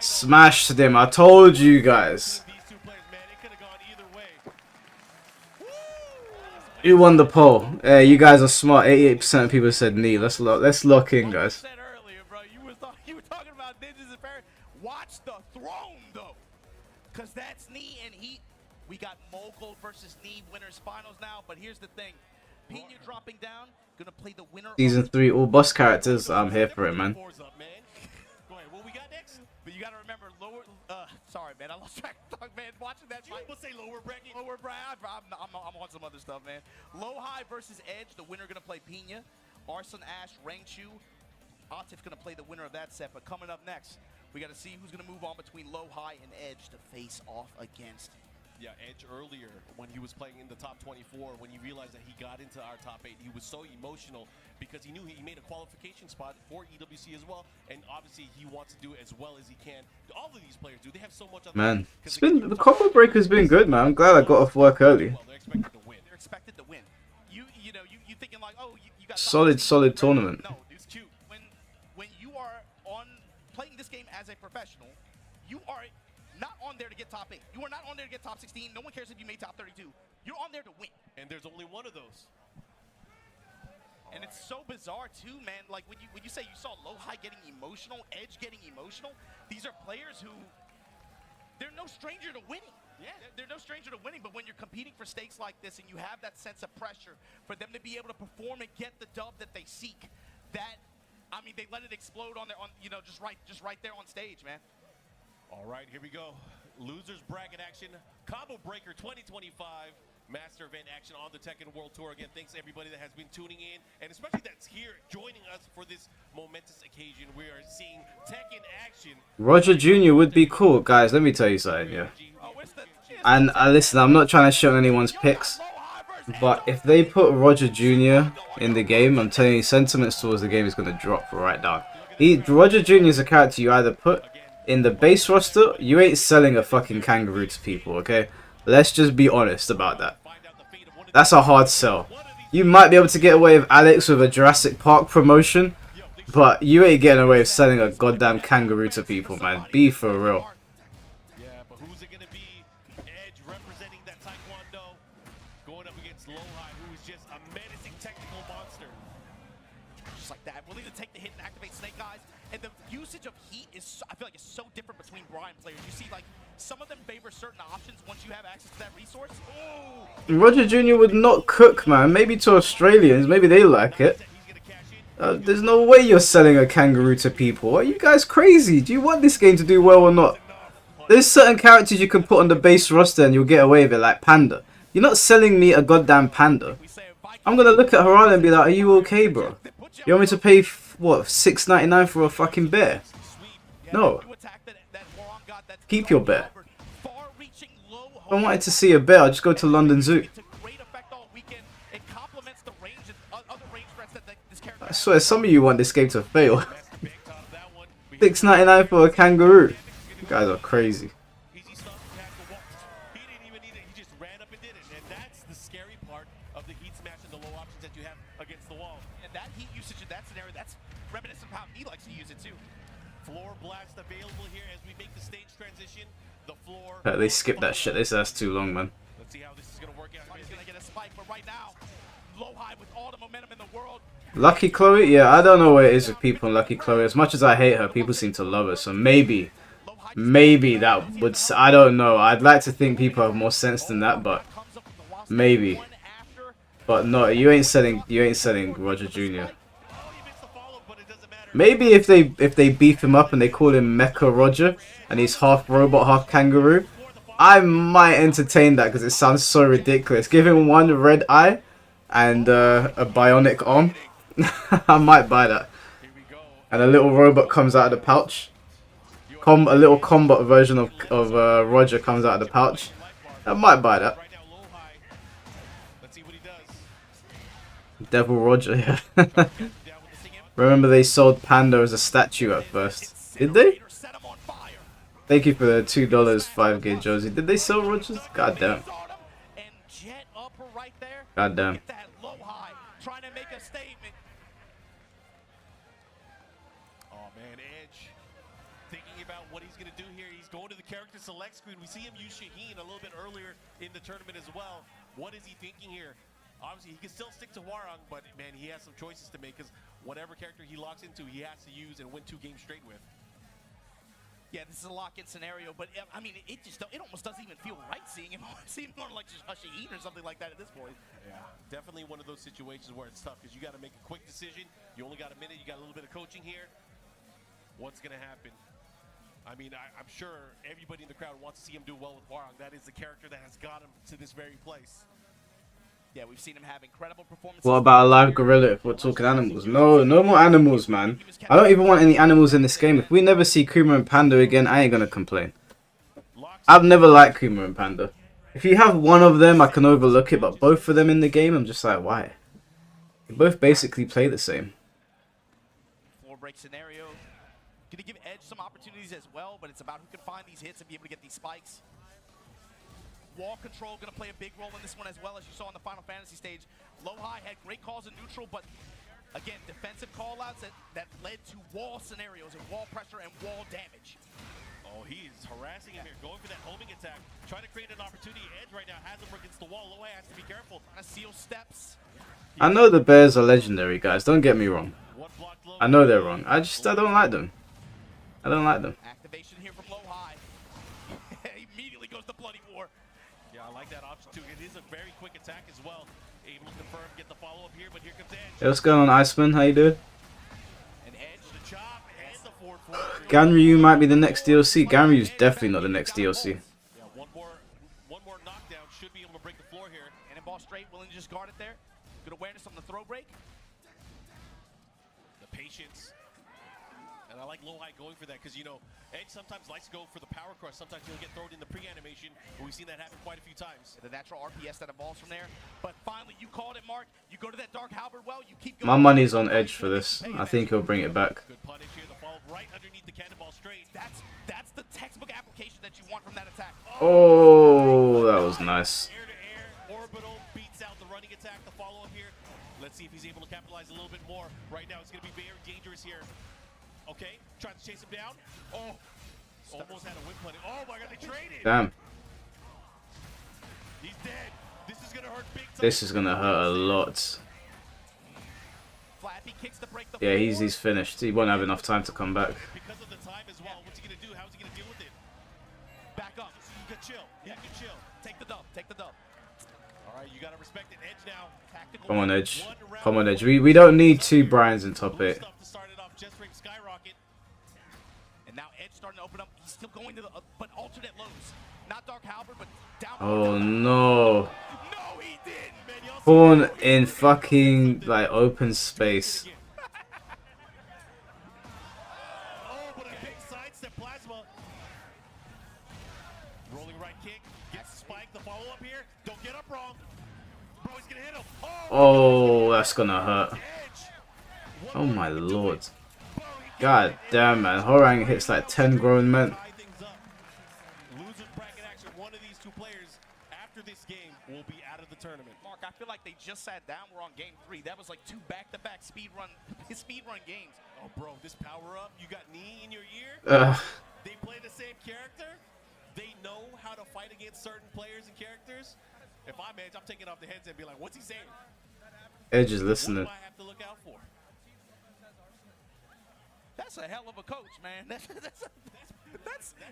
Smashed him. I told you guys. Who won the poll? You guys are smart. 88% of people said Knee. Let's lock in, guys. You were talking about ninjas and fairies. Watch the throne, though. Because that's Knee and Heat. We got Mogul versus Knee winners finals now. But here's the thing. Pina dropping down. Gonna play the winner. Season 3, all boss characters. I'm here for it, man. Go ahead. What we got next? But you gotta remember lower. Sorry, man. I lost track of thought, man. Watching that fight. We'll say lower bracket. Lower bracket. I'm on some other stuff, man. Low high versus Edge. The winner gonna play Pina. Arson Ash, Rangchu. Atif gonna play the winner of that set. But coming up next, we gotta see who's gonna move on between low high and Edge to face off against. Yeah, Edge earlier when he was playing in the top 24, when he realized that he got into our top 8, he was so emotional because he knew he made a qualification spot for EWC as well, and obviously he wants to do it as well as he can. All of these players do. They have so much. Man, it's been the combo breaker's been good, man. I'm glad I got off work early. Well, they're expected to win. They're expected to win. You thinking like, oh, you got Solid tournament. No, it's cute. When you are on playing this game as a professional, you are not on there to get top 8. You are not on there to get top 16. No one cares if you made top 32. You're on there to win. And there's only one of those. And it's so bizarre too, man. Like when you say you saw low high getting emotional, Edge getting emotional. These are players who they're no stranger to winning. Yeah, they're no stranger to winning. But when you're competing for stakes like this and you have that sense of pressure for them to be able to perform and get the dub that they seek, that I mean they let it explode on just right there on stage, man. All right, here we go. Losers bracket action, Combo Breaker 2025, Master Event action on the Tekken World Tour. Again, thanks to everybody that has been tuning in, and especially that's here joining us for this momentous occasion. We are seeing Tekken action. Roger Jr. would be cool, guys. Let me tell you something, yeah. And listen, I'm not trying to shit on anyone's picks, but if they put Roger Jr. in the game, I'm telling you, sentiments towards the game is going to drop right down. Roger Jr. is a character you either put in the base roster, you ain't selling a fucking kangaroo to people, okay? Let's just be honest about that. That's a hard sell. You might be able to get away with Alex with a Jurassic Park promotion, but you ain't getting away with selling a goddamn kangaroo to people, man. Be for real. Yeah, but who's it going to be? Edge representing that Taekwondo, going up against Lowhigh, who is just a menacing technical monster. Just like that, willing to take the hit and activate Snake Eyes. And the usage of heat is, I feel like, it's so different between Brian players. You see, like, some of them favor certain options once you have access to that resource. Oh! Roger Jr. would not cook, man. Maybe to Australians, maybe they like it. There's no way you're selling a kangaroo to people. Are you guys crazy? Do you want this game to do well or not? There's certain characters you can put on the base roster and you'll get away with it, like Panda. You're not selling me a goddamn panda. I'm gonna look at Harala and be like, are you okay, bro? You want me to pay, what, $6.99 for a fucking bear? No. Keep your bear. If I wanted to see a bear, I'd just go to London Zoo. I swear, some of you want this game to fail. $6.99 for a kangaroo. You guys are crazy. They skipped that shit. That's too long, man. Let's see how this is going to work out. He's going to get a spike, but right now, Lowhigh with all the momentum in the world. Lucky Chloe? Yeah, I don't know what it is with people in Lucky Chloe. As much as I hate her, people seem to love her. So maybe that would... I don't know. I'd like to think people have more sense than that, but maybe. But no, you ain't selling Roger Jr. Maybe if they beef him up and they call him Mecha Roger and he's half robot, half kangaroo, I might entertain that because it sounds so ridiculous. Give him one red eye and a bionic arm. I might buy that. And a little robot comes out of the pouch. A little combat version of Roger comes out of the pouch. I might buy that. Devil Roger, yeah. Remember they sold Panda as a statue at first. Did they? Thank you for the $2 5K Josie. Did they sell Rogers? God damn. God damn. Trying to make a statement. Oh man, Edge thinking about what he's going to do here. He's going to the character select screen. We see him use Shaheen a little bit earlier in the tournament as well. What is he thinking here? Obviously, he can still stick to Warang, but man, he has some choices to make because whatever character he locks into, he has to use and win 2 games straight with. Yeah, this is a lock-in scenario, but I mean, it almost doesn't even feel right seeing him more like just Shaheen or something like that at this point. Yeah, definitely one of those situations where it's tough because you got to make a quick decision. You only got a minute. You got a little bit of coaching here. What's going to happen? I mean, I'm sure everybody in the crowd wants to see him do well with Warang. That is the character that has got him to this very place. Yeah, we've seen him have incredible performances. What about a live gorilla if we're talking animals? No more animals, man. I don't even want any animals in this game. If we never see Kuma and Panda again, I ain't gonna complain. I've never liked Kuma and Panda. If you have one of them, I can overlook it, but both of them in the game, I'm just like, why? They both basically play the same. Floor break scenario. Gonna give Edge some opportunities as well, but it's about who can find these hits and be able to get these spikes. Wall control going to play a big role in this one as well, as you saw in the Final Fantasy stage. Lowhigh had great calls in neutral, but again, defensive call-outs that led to wall scenarios and wall pressure and wall damage. Oh, he's harassing him here, going for that homing attack, trying to create an opportunity. Edge right now has him against the wall. Lowhigh has to be careful. Trying to seal steps. I know the bears are legendary, guys. Don't get me wrong. I know they're wrong. I don't like them. I don't like them. Activation here from Lowhigh. Immediately goes to Bloody War. Yeah, I like that option too. It is a very quick attack as well. Able to confirm, get the follow-up here, but here comes Edge. Hey, what's going on, Iceman? How you doing? And Edge, the chop, and the forward. Ganryu might be the next DLC. Ganryu's definitely not the next DLC. Yeah, one more knockdown should be able to break the floor here. And ball straight, willing to just guard it there. Good awareness on the throw break. The patience. And I like Lowhigh going for that because, you know, Edge sometimes likes to go for the power crush. Sometimes he'll get thrown in the pre-animation, but we've seen that happen quite a few times. The natural RPS that evolves from there. But finally, you called it, Mark. You go to that Dark Halberd well, you keep going. My money's on Edge for this. I think he'll bring it back. Good punish here, the follow right underneath the cannonball straight. That's the textbook application that you want from that attack. Oh, that was nice. Air to air, orbital beats out the running attack, the follow-up here. Let's see if he's able to capitalize a little bit more. Right now, it's going to be very dangerous here. Okay, trying to chase him down. Oh, almost had a whip plenty. Oh my God, they traded. Damn. He's dead. This is gonna hurt big time. This is gonna hurt a lot. Flappy kicks to break the Yeah, he's finished. He won't have enough time to come back. Because of the time as well. What's he gonna do? How's he gonna deal with it? Back up. You can chill. You can chill. Take the dub. Take the dub. All right, you gotta respect it. Edge now. Tactical. Come on, Edge. Come on, Edge. We don't need two Bryans in top 8. To start it off, just ring skyrocket. And now Edge starting to open up. He's still going to the but alternate lows. Not Dark Halberd, but down. Oh no. No, he didn't. Spawn in fucking like open space. Oh, but a big sidestep plasma. Rolling right kick. Gets the spike. The follow up here. Don't get up wrong. Bro, he's gonna hit him. Oh, that's gonna hurt. Oh my lord. God damn, man. Horang hits like 10 grown men. Losers bracket action. One of these two players after this game will be out of the tournament. Mark, I feel like they just sat down. We're on game 3. That was like 2 back-to-back speed run games. Oh, bro, this power up. You got knee in your ear. They play the same character. They know how to fight against certain players and characters. If I'm Edge, I'm taking off the headset and be like, what's he saying? Edge is listening. What do I have to look out for? That's a hell of a coach, man. That's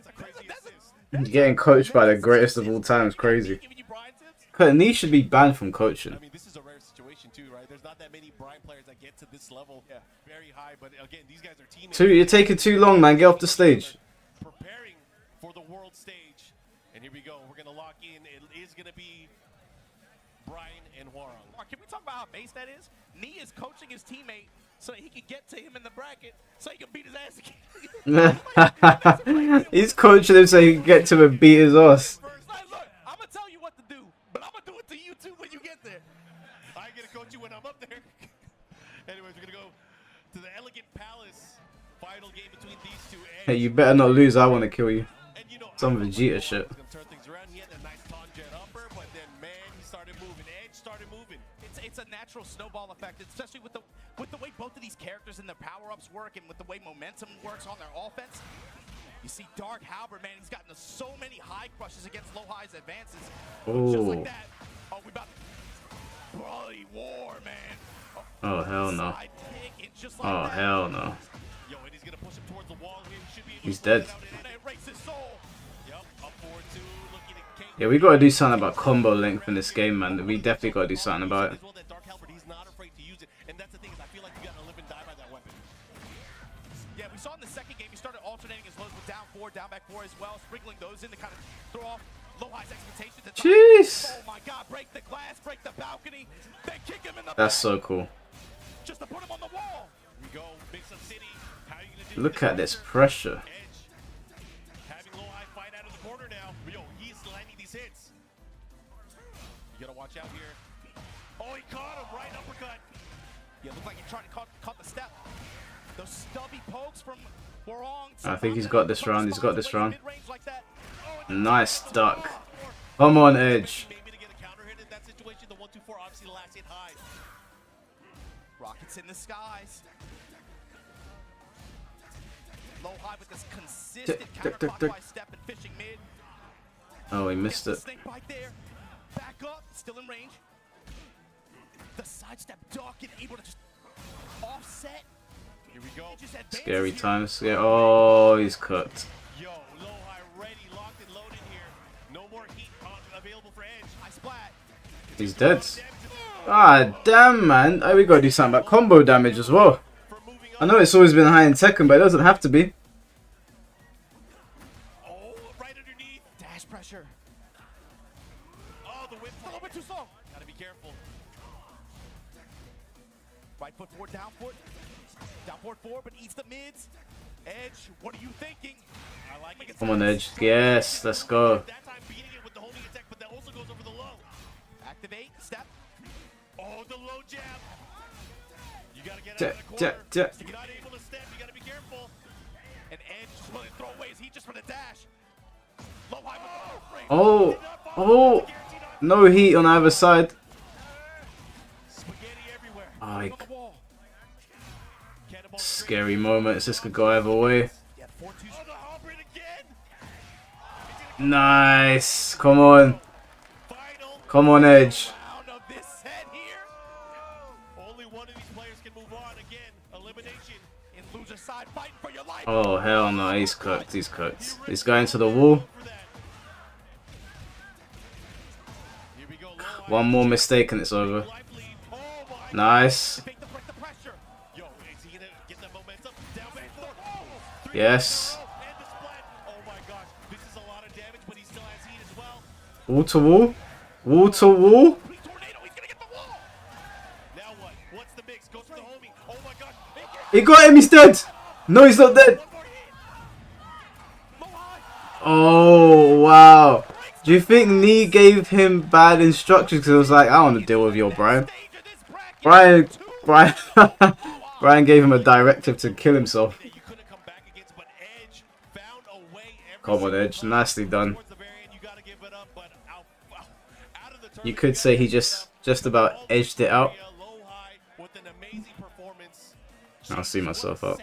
a crazy assist. Getting coached by the greatest of all time is crazy. Nee should be banned from coaching. I mean, this is a rare situation too, right? There's not that many Brian players that get to this level very high, but again, these guys are teammates. You're taking too long, man. Get off the stage. Preparing for the world stage. And here we go. We're going to lock in. It is going to be Brian and Hwarang. Mark, can we talk about how base that is? Nee is coaching his teammate so he can get to him in the bracket so he can beat his ass again. He's coaching him so he can get to him and beat his ass. Look, I'm going to tell you what to do, but I'm going to do it to you too when you get there. I ain't going to coach you when I'm up there. Anyways, we're going to go to the Elegant Palace final game between these two. Hey, you better not lose. I want to kill you. Some Vegeta shit. Turn things around. He had a nice Tonjet upper, but then man, he started moving. Edge started moving. It's a natural snowball effect, especially with the way both of these characters and their power-ups work and with the way momentum works on their offense. You see Dark Halberd, man, he's gotten so many high crushes against low highs advances. Just like that. Oh, we about bloody war, man. Oh hell no. Oh hell no. Yo, and he's gonna push him towards the wall here. He should be able He's to dead. erase his soul. Yep, up forward two, looking at Kate. Yeah, we gotta do something about combo length in this game, man. We definitely gotta do something about it. Dark Halberd, he's not afraid to use it, and that's the thing is I feel like you gotta live and die by that weapon. Yeah, we saw in the second game he started alternating his lows with down 4, down back 4 as well, sprinkling those in to kind of throw off low highs expectations. Jeez. Oh my God! Break the glass, break the balcony. They kick him in the That's back. so cool. Just to put him on the wall. We go, Mix Up City. How are you gonna do Look at this pressure. Having low high fight out of the corner now. Yo, he's landing these hits. You gotta watch out here. Oh, he caught him right uppercut. Yeah, looked like he tried to caught the step. Those stubby pokes from Hwarang. I think he's got this round. He's got this round. Nice duck. Come on, Edge. Maybe to get a counter hit in that situation. The 1-2-4 obviously the last hit high. Rockets in the skies. Low high with this consistent counterclockwise step and fishing mid. Oh, he missed it. Snake bite there. Back up, still in range. The sidestep duck and able to just offset. Here we go. Scary times. Yeah. Oh, he's cooked. Yo, low high ready, locked and loaded here. No more heat available for Edge. High splat. He's dead. Ah, damn, man. Oh, we gotta do something about combo damage as well. I know it's always been high in Tekken, but it doesn't have to be. Oh, right underneath. Dash pressure. Oh, the whip. A little bit too slow. Gotta be careful. Right foot forward, down foot. Down forward 4, but eats the mids. Edge, what are you thinking? I like it. Come on, Edge. Yes, let's go. That time beating it with the homing attack, but that also goes over the low. Activate, step. Oh, the low jab. You gotta get out of the corner. If you're not able to step, you gotta be careful. And Edge just willing to throw away his heat just for the dash. Low high with the low frame. Oh, oh, no heat on either side. Oh, scary moments. This could go either way. Nice. Come on. Come on, Edge. Oh, hell no. He's cooked. He's cooked. He's going to the wall. One more mistake and it's over. Nice. Yes. Wall to wall. Wall to wall. He got him. He's dead. No, he's not dead. Oh, wow. Do you think Lee gave him bad instructions? Because it was like, I don't want to deal with your Brian. Brian gave him a directive to kill himself. Come on, Edge. Nicely done. You could say he just about edged it out. I'll see myself out.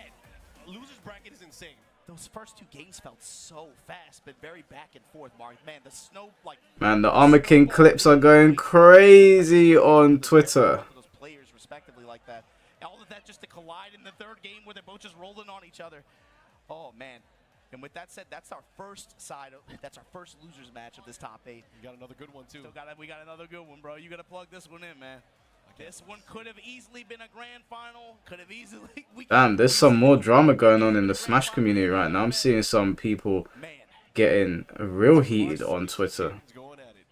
Those first two games felt so fast, but very back and forth, Mark. Man, the snow, like... Man, the Armor King clips are going crazy on Twitter. Those players, respectively, like that. All of that just to collide in the third game where they're both just rolling on each other. Oh, man. And with that said, that's our first side. That's our first losers match of this top 8. You got another good one, too. We got another good one, bro. You got to plug this one in, man. This one could have easily been a grand final. Could have easily... Damn, there's some more drama going on in the Smash community right now. I'm seeing some people getting real heated on Twitter. Going at it.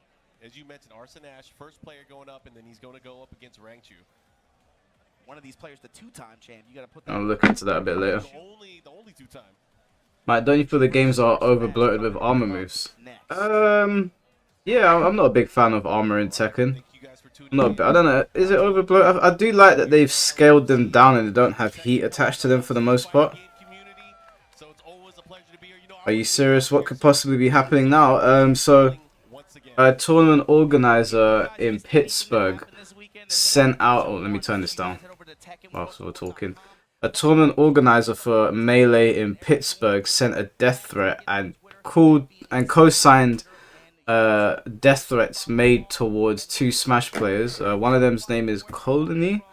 As you mentioned, Arson Ash, first player going up, and then he's going to go up against Rangchu. One of these players, the two-time champ. You got to put. I'll look into that a bit later. The only two-time. Mate, don't you feel the games are over bloated with armor moves? Yeah, I'm not a big fan of armor in Tekken. I don't know. Is it over bloated? I do like that they've scaled them down and they don't have heat attached to them for the most part. Are you serious? What could possibly be happening now? So a tournament organizer in Pittsburgh sent out. Oh, let me turn this down whilst we're talking. A tournament organizer for Melee in Pittsburgh sent a death threat and co-signed death threats made towards 2 Smash players. One of them's name is Colony,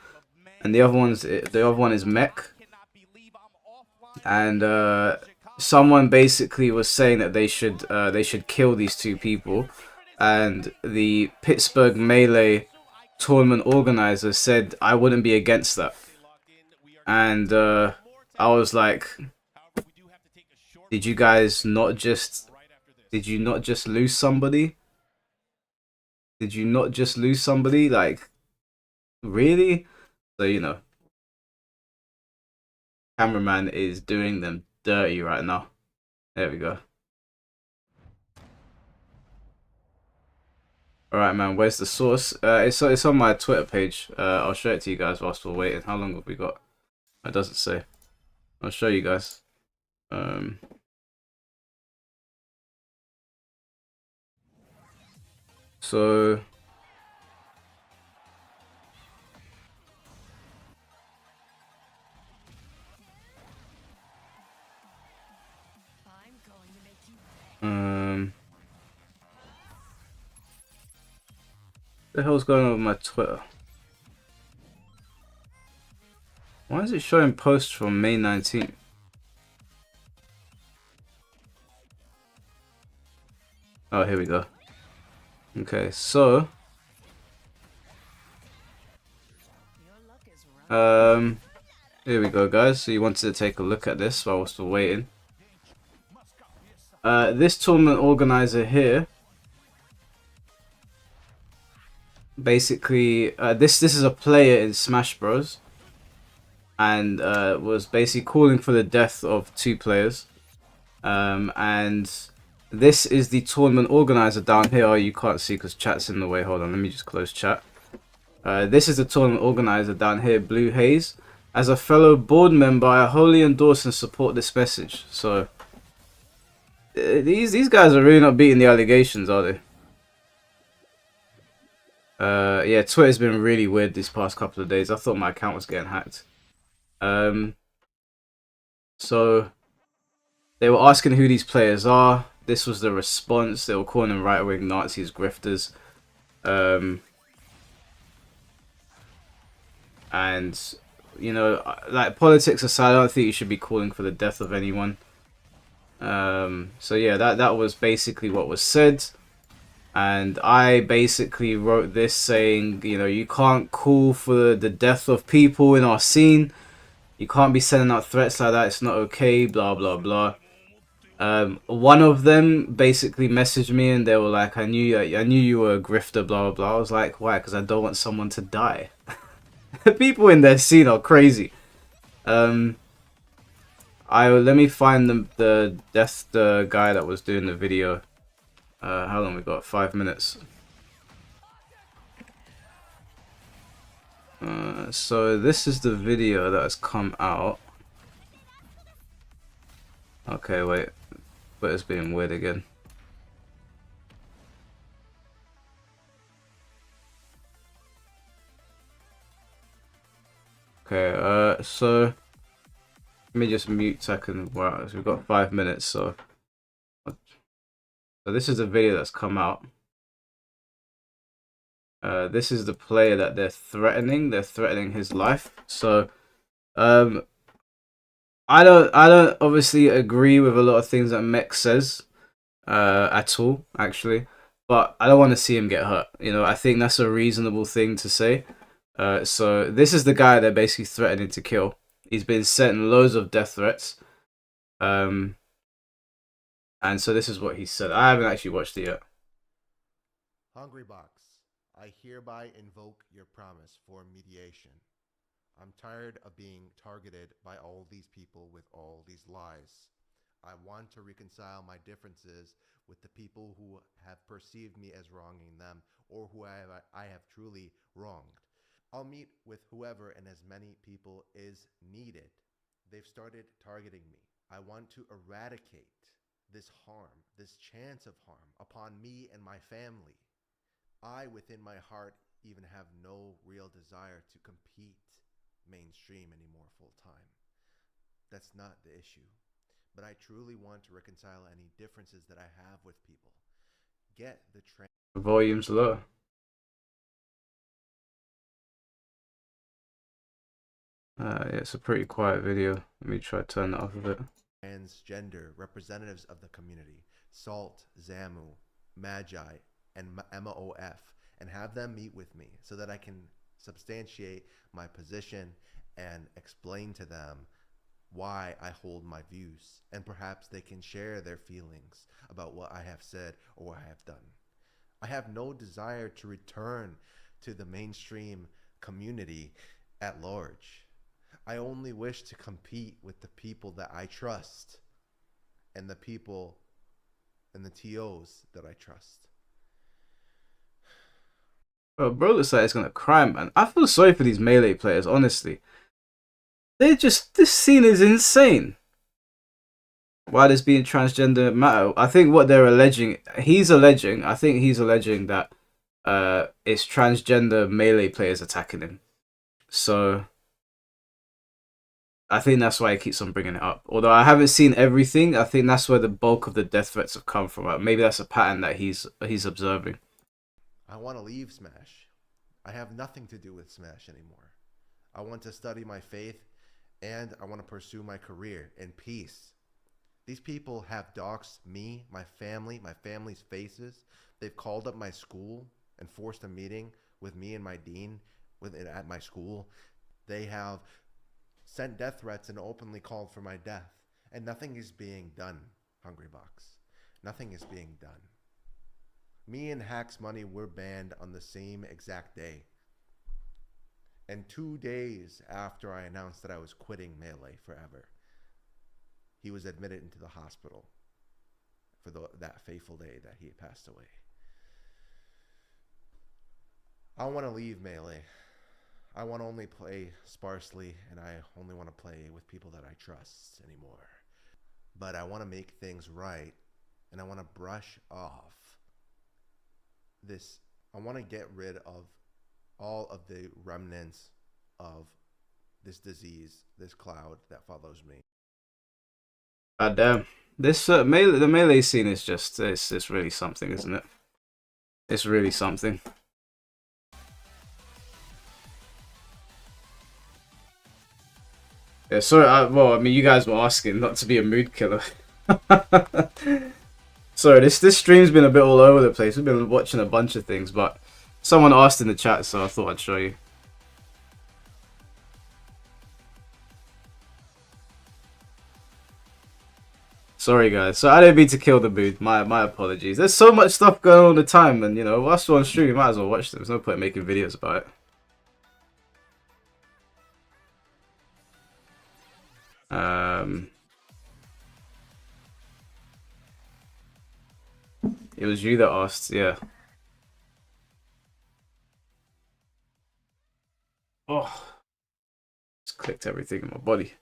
and the other one is Mech. And someone basically was saying that they should kill these 2 people, and the Pittsburgh Melee tournament organizer said I wouldn't be against that. And I was like, did you not just lose somebody? Did you not just lose somebody? Like, really? So, you know, cameraman is doing them dirty right now. There we go. Alright, man, where's the source? It's on my Twitter page. I'll show it to you guys whilst we're waiting. How long have we got? It doesn't say. I'll show you guys. So what the hell's going on with my Twitter? Why is it showing posts from May 19th? Oh, here we go. Okay, so here we go, guys. So you wanted to take a look at this while we're still waiting. This tournament organizer here, basically, this is a player in Smash Bros. and was basically calling for the death of 2 players. And this is the tournament organizer down here. Oh, you can't see because chat's in the way. Hold on, let me just close chat. This is the tournament organizer down here, Blue Haze. As a fellow board member, I wholly endorse and support this message. So these guys are really not beating the allegations, are they? Yeah, Twitter's been really weird these past couple of days. I thought my account was getting hacked. So they were asking who these players are. This was the response. They were calling them right-wing Nazis, grifters. And, you know, like, politics aside, I don't think you should be calling for the death of anyone. So yeah, that was basically what was said. And I basically wrote this saying, you know, you can't call for the death of people in our scene. You can't be sending out threats like that. It's not okay, blah, blah, blah. One of them basically messaged me and they were like, I knew you were a grifter, blah, blah, blah. I was like, why? Because I don't want someone to die. People in their scene are crazy. Let me find the guy that was doing the video. How long we got? 5 minutes. So this is the video that has come out. Okay, wait. But it's being weird again. Okay, so let me just mute Tekken. Wow, so we've got 5 minutes, so this is the video that's come out. This is the player that they're threatening. They're threatening his life. So, I don't obviously agree with a lot of things that Mech says, at all, actually. But I don't want to see him get hurt. You know, I think that's a reasonable thing to say. So this is the guy they're basically threatening to kill. He's been sent loads of death threats. And so this is what he said. I haven't actually watched it yet. Hungrybox, I hereby invoke your promise for mediation. I'm tired of being targeted by all these people with all these lies. I want to reconcile my differences with the people who have perceived me as wronging them or who I have truly wronged. I'll meet with whoever and as many people is needed. They've started targeting me. I want to eradicate this harm, this chance of harm upon me and my family. I, within my heart, even have no real desire to compete mainstream anymore full time. That's not the issue. But I truly want to reconcile any differences that I have with people. Get the volume's low. Yeah, it's a pretty quiet video. Let me try to turn that off a bit. Transgender representatives of the community, Salt, Zamu, Magi, and MOF, and have them meet with me so that I can substantiate my position and explain to them why I hold my views, and perhaps they can share their feelings about what I have said or what I have done. I have no desire to return to the mainstream community at large. I only wish to compete with the people that I trust and the people and the TOs that I trust. Bro looks like he's gonna cry, man. I feel sorry for these Melee players, honestly. This scene is insane. Why does being transgender matter? I think what they're alleging, I think he's alleging that it's transgender Melee players attacking him. So I think that's why he keeps on bringing it up. Although I haven't seen everything, I think that's where the bulk of the death threats have come from. Maybe that's a pattern that he's observing. I want to leave Smash. I have nothing to do with Smash anymore. I want to study my faith and I want to pursue my career in peace. These people have doxed me, my family's faces. They've called up my school and forced a meeting with me and my dean at my school. They have sent death threats and openly called for my death. And nothing is being done, Hungrybox. Nothing is being done. Me and Hacks Money were banned on the same exact day. And 2 days after I announced that I was quitting Melee forever, he was admitted into the hospital for that fateful day that he passed away. I want to leave Melee. I want to only play sparsely, and I only want to play with people that I trust anymore. But I want to make things right, and I want to brush off this. I want to get rid of all of the remnants of this disease, this cloud that follows me. God damn. This the Melee scene is just it's really something, isn't it? It's really something. Yeah, sorry. Well, I mean, you guys were asking not to be a mood killer. Sorry, this stream's been a bit all over the place. We've been watching a bunch of things, but someone asked in the chat, so I thought I'd show you. Sorry, guys. So I didn't mean to kill the mood. My apologies. There's so much stuff going on all the time, and you know, whilst we're on stream, you might as well watch them. There's no point in making videos about it. It was you that asked, yeah. Oh, just clicked everything in my body.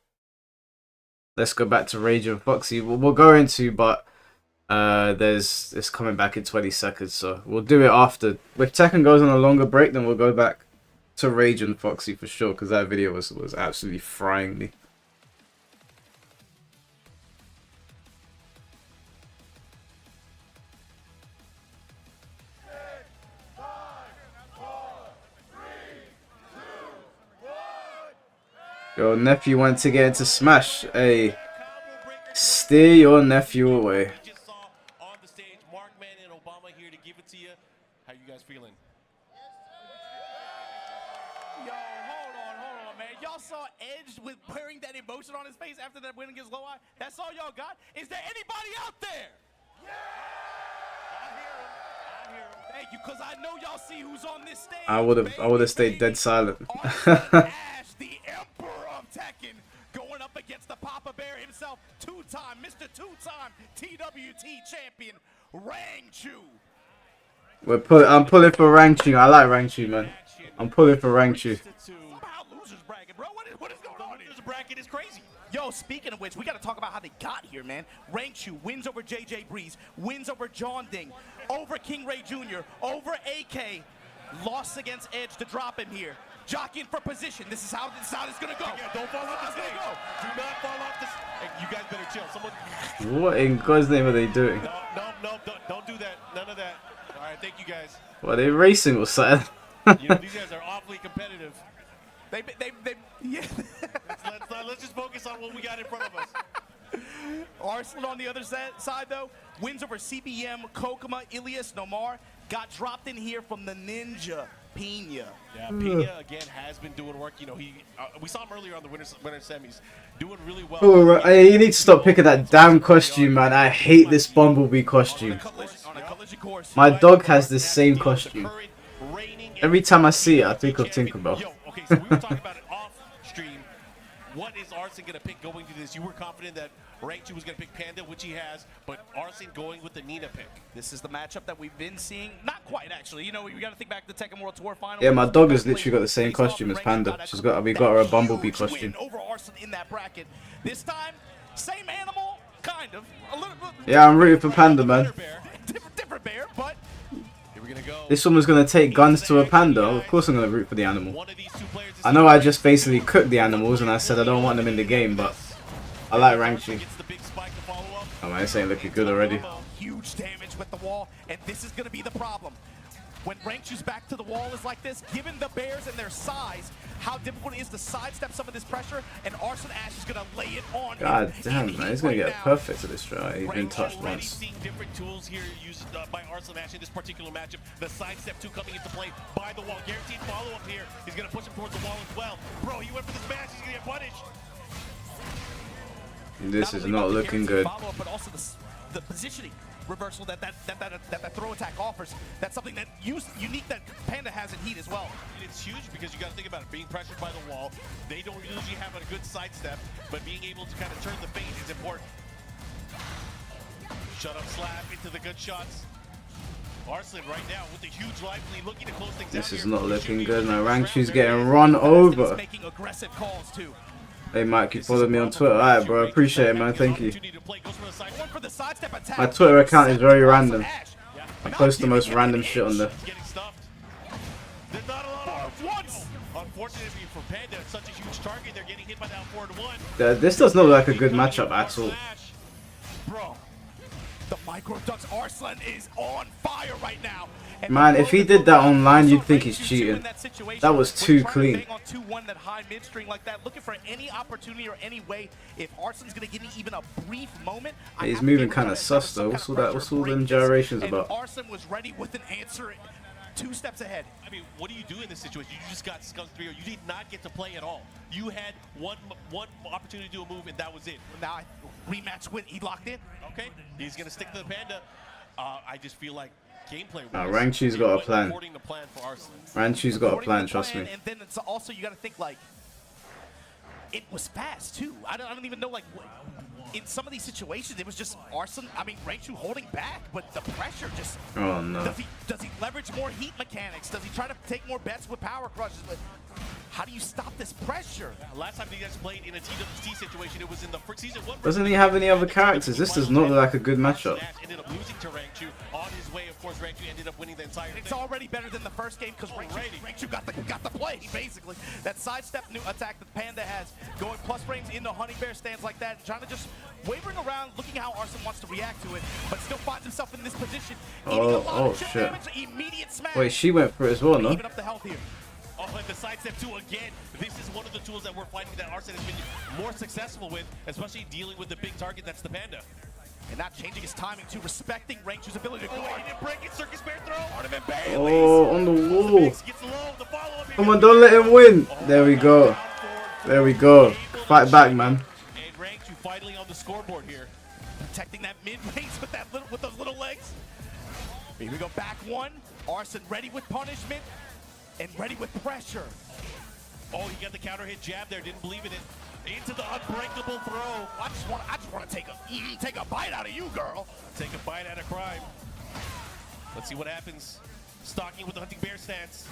Let's go back to Rage and Foxy. We'll go into, but it's coming back in 20 seconds, so we'll do it after. If Tekken goes on a longer break, then we'll go back to Rage and Foxy for sure, because that video was absolutely frying me. Your nephew went to get into Smash. Hey, steer your nephew away. On the stage, Markman and Obama here to give it to you. How you guys feeling? Yo, hold on, man. Y'all saw Edge with wearing that emotion on his face after that win against Low Eye? That's all y'all got? Is there anybody out there? Yeah! I hear him. Thank you, because I know y'all see who's on this stage. I would have stayed dead silent. Ash, the Emperor of Tekken, going up against the Papa Bear himself, Mr. Two-time TWT champion, Rangchu. I'm pulling for Rangchu. I like Rangchu, man. I'm pulling for Rangchu. Somehow losers bracket, bro. What is going on here? Losers bracket is crazy. Yo, speaking of which, we got to talk about how they got here, man. Rangchu wins over JJ Breeze, wins over John Ding, over King Ray Jr., over AK, lost against Edge to drop him here. Jockeying for position. This is how this is going to go. Yeah, don't fall off the stage. Do not fall off the stage. Hey, you guys better chill. What in God's name are they doing? No, don't do that. None of that. All right, thank you guys. What, are they racing or something? You know, these guys are awfully competitive. Yeah. Let's just focus on what we got in front of us. Arslan on the other side, though, wins over CBM, Kokuma, Ilias, Nomar. Got dropped in here from the Ninja, Pena. Yeah, Pena, again, has been doing work. You know, we saw him earlier on the winter semis, doing really well. Oh, hey, you need to stop picking that damn costume, man. I hate this Bumblebee costume. My dog has this same costume. Every time I see it, I think of Tinkerbell. Okay, so we were talking about it off stream. What is Arslan going to pick going to this? You were confident that Rangchu was going to pick Panda, which he has, but Arslan going with the Nina pick. This is the matchup that we've been seeing. Not quite, actually. You know, we got to think back to the Tekken World Tour final. Yeah, my dog has literally got the same costume as Panda. We got her a Bumblebee costume. Over Arslan in that bracket. This time, same animal, kind of. A little. Yeah, I'm rooting for Panda, man. Different bear, but. This woman's gonna take guns to a panda. Of course I'm gonna root for the animal. I know I just basically cooked the animals and I said I don't want them in the game, but I like Rangchu. Oh man, this ain't looking good already. Huge damage with the wall, and this is gonna be the problem. When Rangchu's back to the wall is like this, given the bears and their size, how difficult it is to sidestep some of this pressure, and Arslan Ash is gonna lay it on him. God damn, man, he's gonna get perfect to this try. He's been touched once. Seeing different tools here used by Arslan Ash in this particular matchup. The sidestep 2 coming into play by the wall. Guaranteed follow-up here. He's gonna push him towards the wall as well. Bro, he went for the smash. He's gonna get punished. This is not looking good. But also the positioning. reversal that throw attack offers. That's something that unique that Panda has in Heat as well. And it's huge because you got to think about it. Being pressured by the wall, they don't usually have a good sidestep, but being able to kind of turn the fade is important. Shut up slap into the good shots. Arslan right now with the huge life lead, looking to close things This out is here. not looking good. Now Rangchu's getting run over. Making aggressive calls too. Hey Mike, you follow me on Twitter. Alright bro, appreciate it man, thank you. My Twitter account is very random. I post the most random shit on there. Unfortunately for Panda, it's such a huge target. They're getting hit by that 4-1. This does not look like a good matchup at all. Bro, the micro ducks Arslan is on fire right now. Man, if he did that online, you'd think he's cheating. That was too clean. On 2-1 that high mid-string like that, looking for any opportunity or any way. If Arslan's gonna give me even a brief moment, He's moving kind of sus though. What's all that? What's all them gyrations about? Arslan was ready with an answer 2 steps ahead. I mean, what do you do in this situation? You just got skunked 3-0. You did not get to play at all. You had one opportunity to do a move, and that was it. Now, rematch win. He locked in. Okay, he's gonna stick to the Panda. I just feel like gameplay. Rangchu's got a plan. Rangchu's got a plan. Trust me. And then it's also you got to think like it was fast too. I don't even know like in some of these situations it was just Arslan. I mean Rangchu holding back, but the pressure just. Oh no. Does he leverage more heat mechanics? Does he try to take more bets with power crushes? But how do you stop this pressure? Last time you guys played in a TWT situation, it was in the first season 1. Doesn't he have any other characters? This does not look like a good matchup. Ended up losing to Rangchu. On his way, of course, Rangchu ended up winning the entire thing. It's already better than the first game because Rangchu got the play basically. That sidestep new attack that Panda has, going plus frames into Honey Bear stands like that, trying to just wavering around, looking how Arslan wants to react to it, but still finds himself in this position. Oh shit! Damage, immediate smash. Wait, she went for it as well, no? Even up the health here. Oh, and the sidestep too again. This is one of the tools that we're finding that Arslan has been more successful with, especially dealing with the big target that's the Panda. And not changing his timing to respecting Rangchu's ability to go. He didn't break it, Circus Bear throw. Oh, on the wall. Come on, don't let him win. There we go. There we go. Fight back, man. And Rangchu finally on the scoreboard here. Protecting that mid-range with those little legs. Here we go, back one. Arslan ready with punishment and ready with pressure. Oh, he got the counter hit jab there, didn't believe in it. Into the unbreakable throw. I just want to take a bite out of you, girl. Take a bite out of crime. Let's see what happens. Stalking with the hunting bear stance.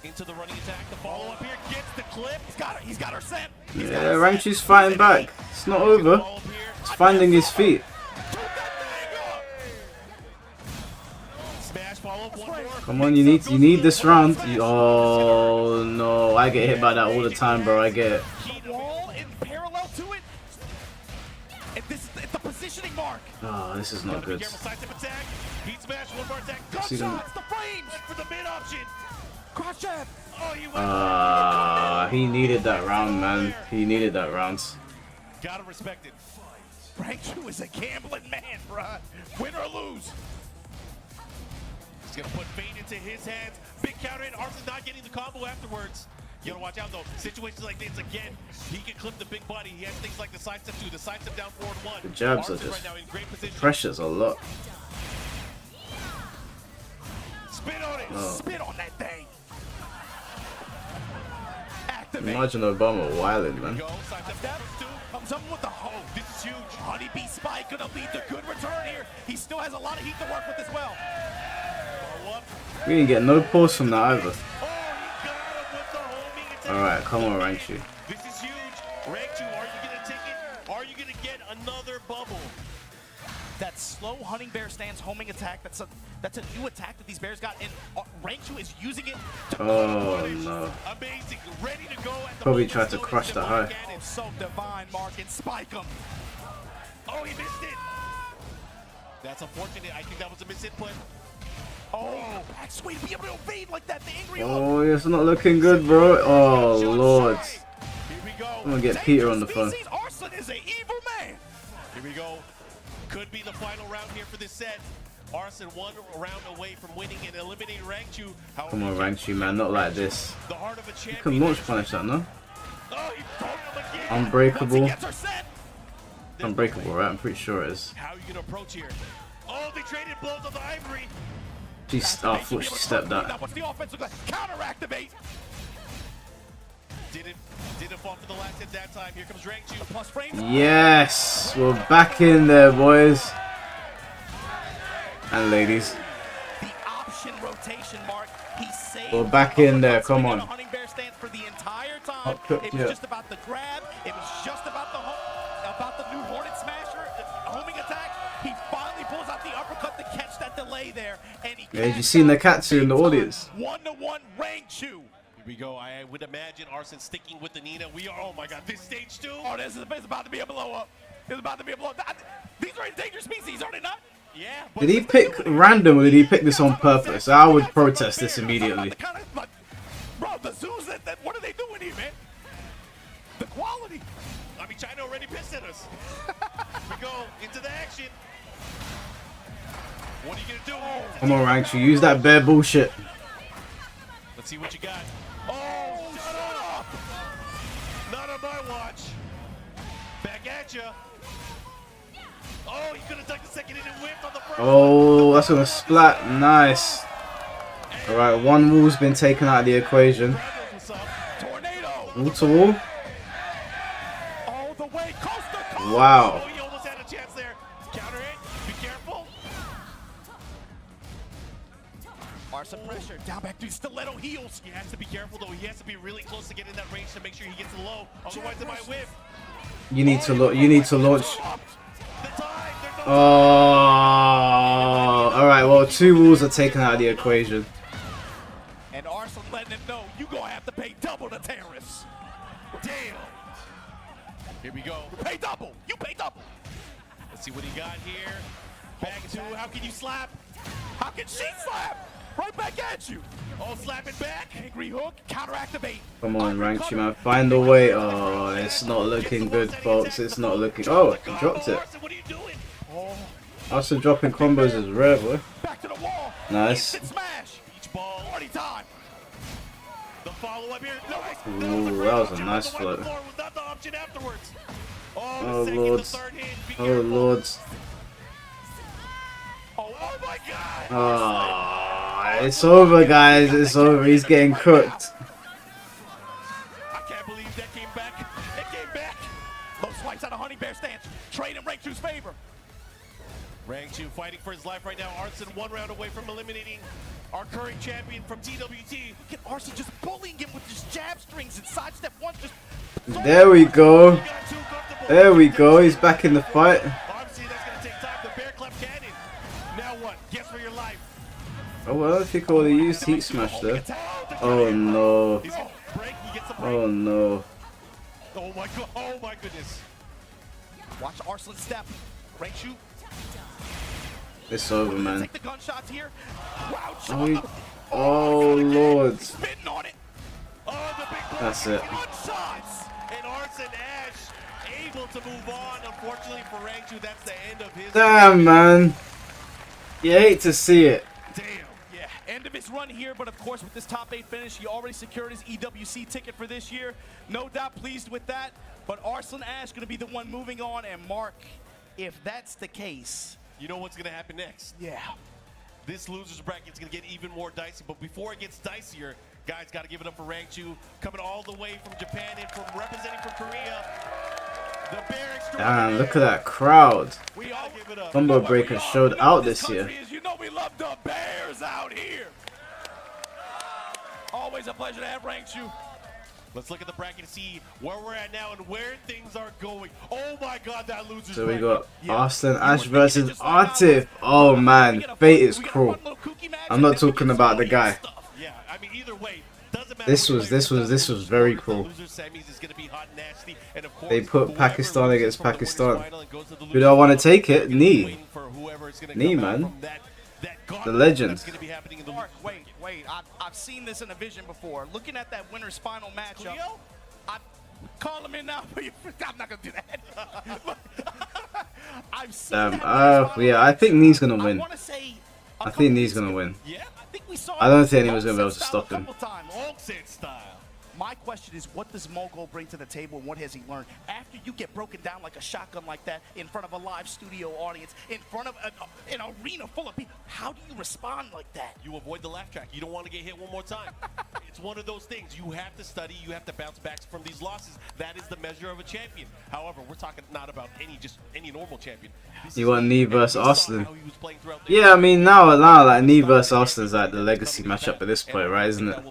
Into the running attack. The follow up here gets the clip. He's got her set. Yeah, Rangchu's fighting back. It's not over. It's finding his feet. Smash follow up one more. Come on, you need this round. Oh no, I get hit by that all the time, bro. I get it. Wall in parallel to it. And this is the positioning mark. Oh, this is not good. Heat smash, one more attack. See them. Gunshots, the frames for the mid option. Cross jab. Oh, he needed that round, man. He needed that round. Gotta respect it. Rangchu is a gambling man, bruh. Win or lose. He's gonna put fate into his hands. Big counter hit. Arslan not getting the combo afterwards. You gotta watch out though. Situations like this again, he can clip the big body. He has things like the sidestep 2, the sidestep down forward 1. The jabs are Arslan just right now in great position. pressures a lot. Spit on it. Oh. Spit on that thing. Activate. Imagine Obama wilding, man. Comes up with the hoe. This is huge. Honeybee Spike gonna lead to good return here. He still has a lot of heat to work with as well. We didn't get no pause from that either. Alright, come on, Rangchu. This is huge. Rangchu, are you gonna take it? Are you gonna get another bubble? That slow hunting bear stance homing attack, that's a new attack that these bears got, and Rangchu is using it to Oh no. Amazing, ready to go at the Probably tried to crush the high. It's so divine, Mark, and spike him. Oh, he missed it. That's unfortunate. I think that was a misinput. Oh, back swing, be able to evade like that, the angry Oh, it's not looking good, bro. Oh lord. I'm gonna get Peter on the phone. Arslan is an evil man. Here we go. Could be the final round here for this set. Arslan 1 round away from winning and eliminating Rangchu. Come on, Rangchu, man, not like this. The heart of a You champion. can launch punish that, no? Oh, he thrown him again. Unbreakable. Once he gets her set. Unbreakable, right? I'm pretty sure it is. How are you gonna approach here? Oh, they traded blows on the ivory. I thought she stepped that. What's the offense look like? Counter activate. Didn't fall for the last hit that time. Here comes rank 2 plus frames. Yes, we're back in there, boys and ladies. The option rotation mark. He saved. We're back in there. Come on. Hunting bear stance for the entire time. It was just about the grab. It was just about the new Hornet Smasher, homing attack. He finally pulls out the uppercut to catch that delay there, and he. Yeah, you seen the Katsu in the audience? 1-to-1 rank 2. Here we go. I would imagine Arslan sticking with the Nina. We are. Oh my God! This stage 2. Oh, this is about to be a blow up. It's about to be a blow up. These are endangered species, are they not? Yeah. Did he pick random or did he pick this on purpose? I would protest this immediately. Bro, the zoos, what are they doing here, man? The quality. I mean, China already pissed at us. We go into the action. What are you going to do? Come on, Rank, you use that bare bullshit. Let's see what you got. Oh, shut up! Not on my watch. Back at you. Oh, he's gonna duck the second in and whip on the first. Oh, that's gonna splat. Nice. Alright, one wall's been taken out of the equation. Wall to wall. Wow. Oh, he almost had a chance there. Counter it. Be careful. Arslan pressure. Down back to stiletto heels. He has to be careful though. He has to be really close to getting that range to make sure he gets low. Otherwise, it might whip. You need to launch. Oh, alright, well, two walls are taken out of the equation. And Arslan letting him know you gonna have to pay double the tariffs. Damn. Here we go. Pay double. You pay double. Let's see what he got here. Back to how can you slap? How can she slap? Right back at you. Oh, slapping back. Angry hook. Counter activate. Come on, Rank, you man. Find a way. Oh, it's not looking good, folks. It's not looking. Oh, he dropped it. Also, dropping combos is rare, boy. Nice. Ooh, that was a nice flow. Oh, lords. Oh, lords. Oh, it's over, guys. It's over. He's getting cooked. I can't believe that came back. It came back. Low swipes out of Honey Bear stance. Trade in Rank 2's favor. Rank 2 fighting for his life right now. Arslan 1 round away from eliminating our current champion from TWT. Look at Arslan just bullying him with his jab strings and sidestep one. Just there we go. There we go. He's back in the fight. Obviously, that's going to take time. The bear clap cannon. Now what? Guess for your life. Oh, well, I think all he used heat smash there. Oh no. Oh no. Oh my god. Oh my goodness. Watch Arslan step. Rank 2. It's over, man. Take the gunshots here. Oh, Lord. Spitting on it. Oh, the big that's it. Gunshots. And Arslan Ash able to move on. Unfortunately for Rank 2, that's the end of his. Damn, man. You hate to see it. Damn. Yeah. End of his run here, but of course with this top 8 finish, he already secured his EWC ticket for this year. No doubt pleased with that. But Arslan Ash going to be the one moving on. And Mark, if that's the case, you know what's going to happen next. Yeah. This loser's bracket is going to get even more dicey. But before it gets dicier, guys, got to give it up for Rank 2. Coming all the way from Japan and from representing from Korea. The Bear Extraordinaire. Damn, look at that crowd. Combo Breaker showed out this year. You know we love the Bears out here. Always a pleasure to have Rank 2. Let's look at the bracket to see where we're at now and where things are going. Oh my god, that loser's So we got Arslan Ash versus Artif. Oh man, fate is cruel. I'm not talking about the guy. Yeah, I mean either way, this was very cool. They put Pakistan against Pakistan. Who do I want to take it? Knee. Knee, man. The legend. Wait, I've seen this in a vision before. Looking at that winner's final matchup, I call him in now, but I'm not gonna do that. I've seen yeah, I think Knee's gonna win. I think Knee's gonna win. I don't think anyone's gonna be able to stop him. My question is, what does Mogul bring to the table and what has he learned? After you get broken down like a shotgun like that in front of a live studio audience, in front of an arena full of people, how do you respond like that? You avoid the laugh track. You don't want to get hit one more time. It's one of those things. You have to study. You have to bounce back from these losses. That is the measure of a champion. However, we're talking not about any normal champion. You want Knee versus Austin? Yeah, I mean now like Knee versus Austin is like the legacy matchup at this point, right? Isn't it?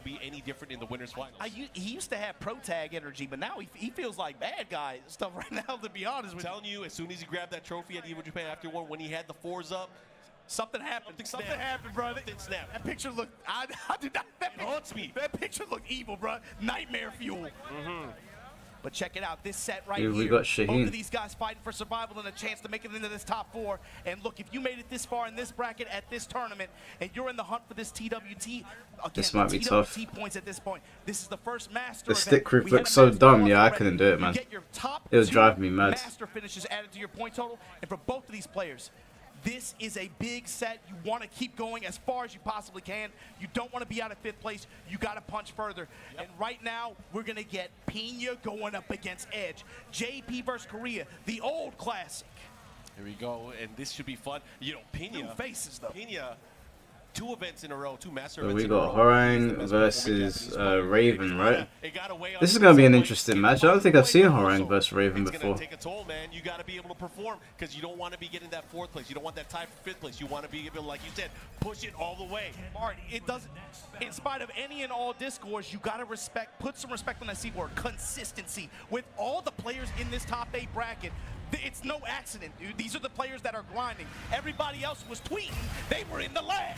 Different in the winners finals. He used to have pro tag energy, but now he feels like bad guy stuff right now, to be honest with you. I'm telling you, as soon as he grabbed that trophy at Evo Japan after one, when he had the fours up, something happened. Something happened, bro. That picture looked. I did not. That haunts me. That picture looked evil, bro. Nightmare fuel. But check it out, this set right here. We got Shaheen. Both of these guys fighting for survival and a chance to make it into this top 4. And look, if you made it this far in this bracket at this tournament, and you're in the hunt for this TWT, again, this might be tough. Points at this point. This is the first master. The stick creep looks so dumb. Yeah, I couldn't do it, man. It was driving me mad. Master finishes added to your point total, and for both of these players, this is a big set. You want to keep going as far as you possibly can. You don't want to be out of 5th place. You got to punch further. And right now, we're going to get Pena going up against Edge. JP versus Korea, the old classic. Here we go, and this should be fun. You know, Pena. New faces, though. Pena, 2 events in a row, 2 master So events we in a row. got Horang versus Raven, right? This is going to be an interesting match. I don't think I've seen Horang versus Raven before. It's going to take a toll, man. You got to be able to perform because you don't want to be getting that 4th place. You don't want that tie for 5th place. You want to be able, like you said, push it all the way. Martin, it doesn't. In spite of any and all discourse, you got to put some respect on that C word, consistency. With all the players in this top 8 bracket, it's no accident, dude. These are the players that are grinding. Everybody else was tweeting. They were in the lab.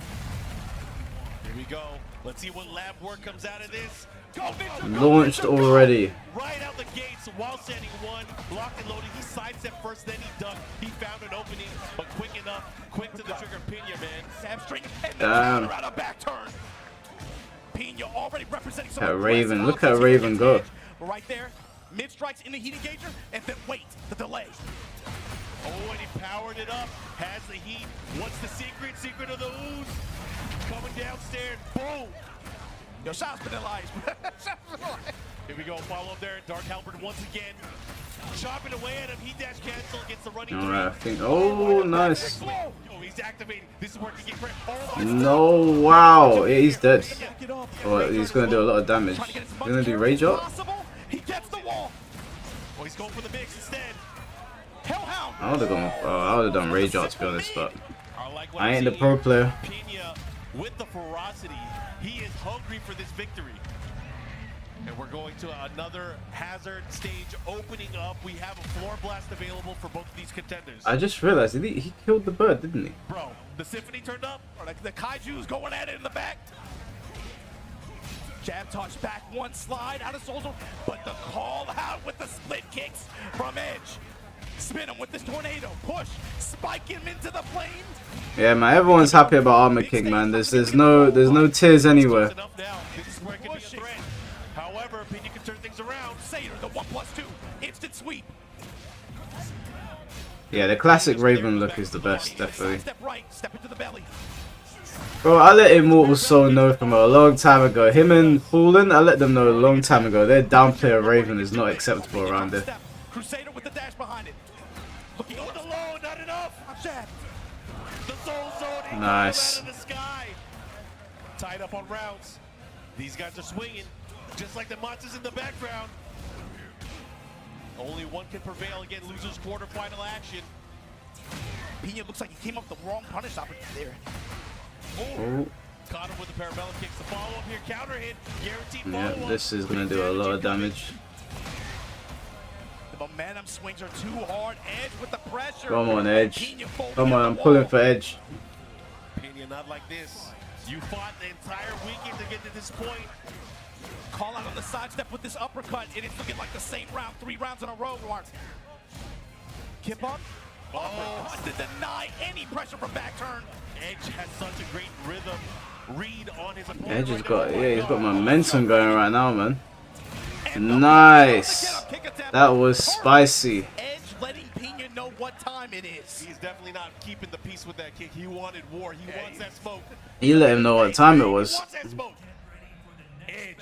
Here we go. Let's see what lab work comes out of this. Go, Victor, launched already. Right out the gates, while standing 1, locked and loaded. He sidestepped first, then he ducked. He found an opening, but quick enough, quick to the trigger. Pena, man. Hamstring and the counter out of back turn. Pena already representing some Look at Raven. Look at Raven go. Right there, mid strikes in the heat engager, and then wait, the delay. Oh, and he powered it up. Has the heat. What's the secret? Secret of the ooze. Coming downstairs. Boom. Yo, shots Vanilla Ice. Here we go. Follow up there. Dark Halberd once again. Chopping away at him. He dash cancel. Gets the running. Alright, I think. Oh, nice. Oh, he's activating. This is where he can get credit. Oh, no, wow. Yeah, he's dead. Well, he's going to do a lot of damage. He's going to do Rage Art? He gets the wall. Oh, he's going for the mix instead. Hellhound. I would have done Rage Art, to be honest, but I ain't the pro player. Pena with the ferocity. He is hungry for this victory. And we're going to another hazard stage opening up. We have a floor blast available for both of these contenders. I just realized he killed the bird, didn't he? Bro, the symphony turned up. The Kaiju's going at it in the back. Jab touch back, 1 slide out of Soldier, but the call out with the split kicks from Edge. Spin him with this tornado, push, spike him into the flames. Yeah, man, everyone's happy about Armor King, man. There's no tears anywhere. This is where it could be a threat. However, Pena can turn things around. Seder, the 1+2, instant sweep. Yeah, the classic Raven look is the best, definitely. Step right, step into the belly. Bro, I let Immortal Soul know from a long time ago. Him and Fallen, I let them know a long time ago. Their downplay of Raven is not acceptable around there. Crusader with the dash behind it. Looking on the low, not enough. Jab. The Soul Zone nice. Out of the sky. Tied up on rounds. These guys are swinging, just like the monsters in the background. Only one can prevail again. Losers quarterfinal action. Pena looks like he came up with the wrong punish opportunity there. Oh. Caught him with the parabellum kicks. The follow up here, counter hit, guaranteed follow up. Yeah, this is gonna do a lot of damage. The momentum swings are too hard. Edge with the pressure. Come on, Edge. Come on, I'm pulling for Edge. Pena, not like this. You fought the entire weekend to get to this point. Call out on the sidestep with this uppercut, and it's looking like the same round, 3 rounds in a row, Mark. Kip up. Uppercut to deny any pressure from back turn. Edge has such a great rhythm read on his opponent. Edge has got, yeah, he's got momentum going right now, man. Nice. That was spicy. Edge letting Pena know what time it is. He's definitely not keeping the peace with that kick. He wanted war. He wants that smoke. He let him know what time it was. Edge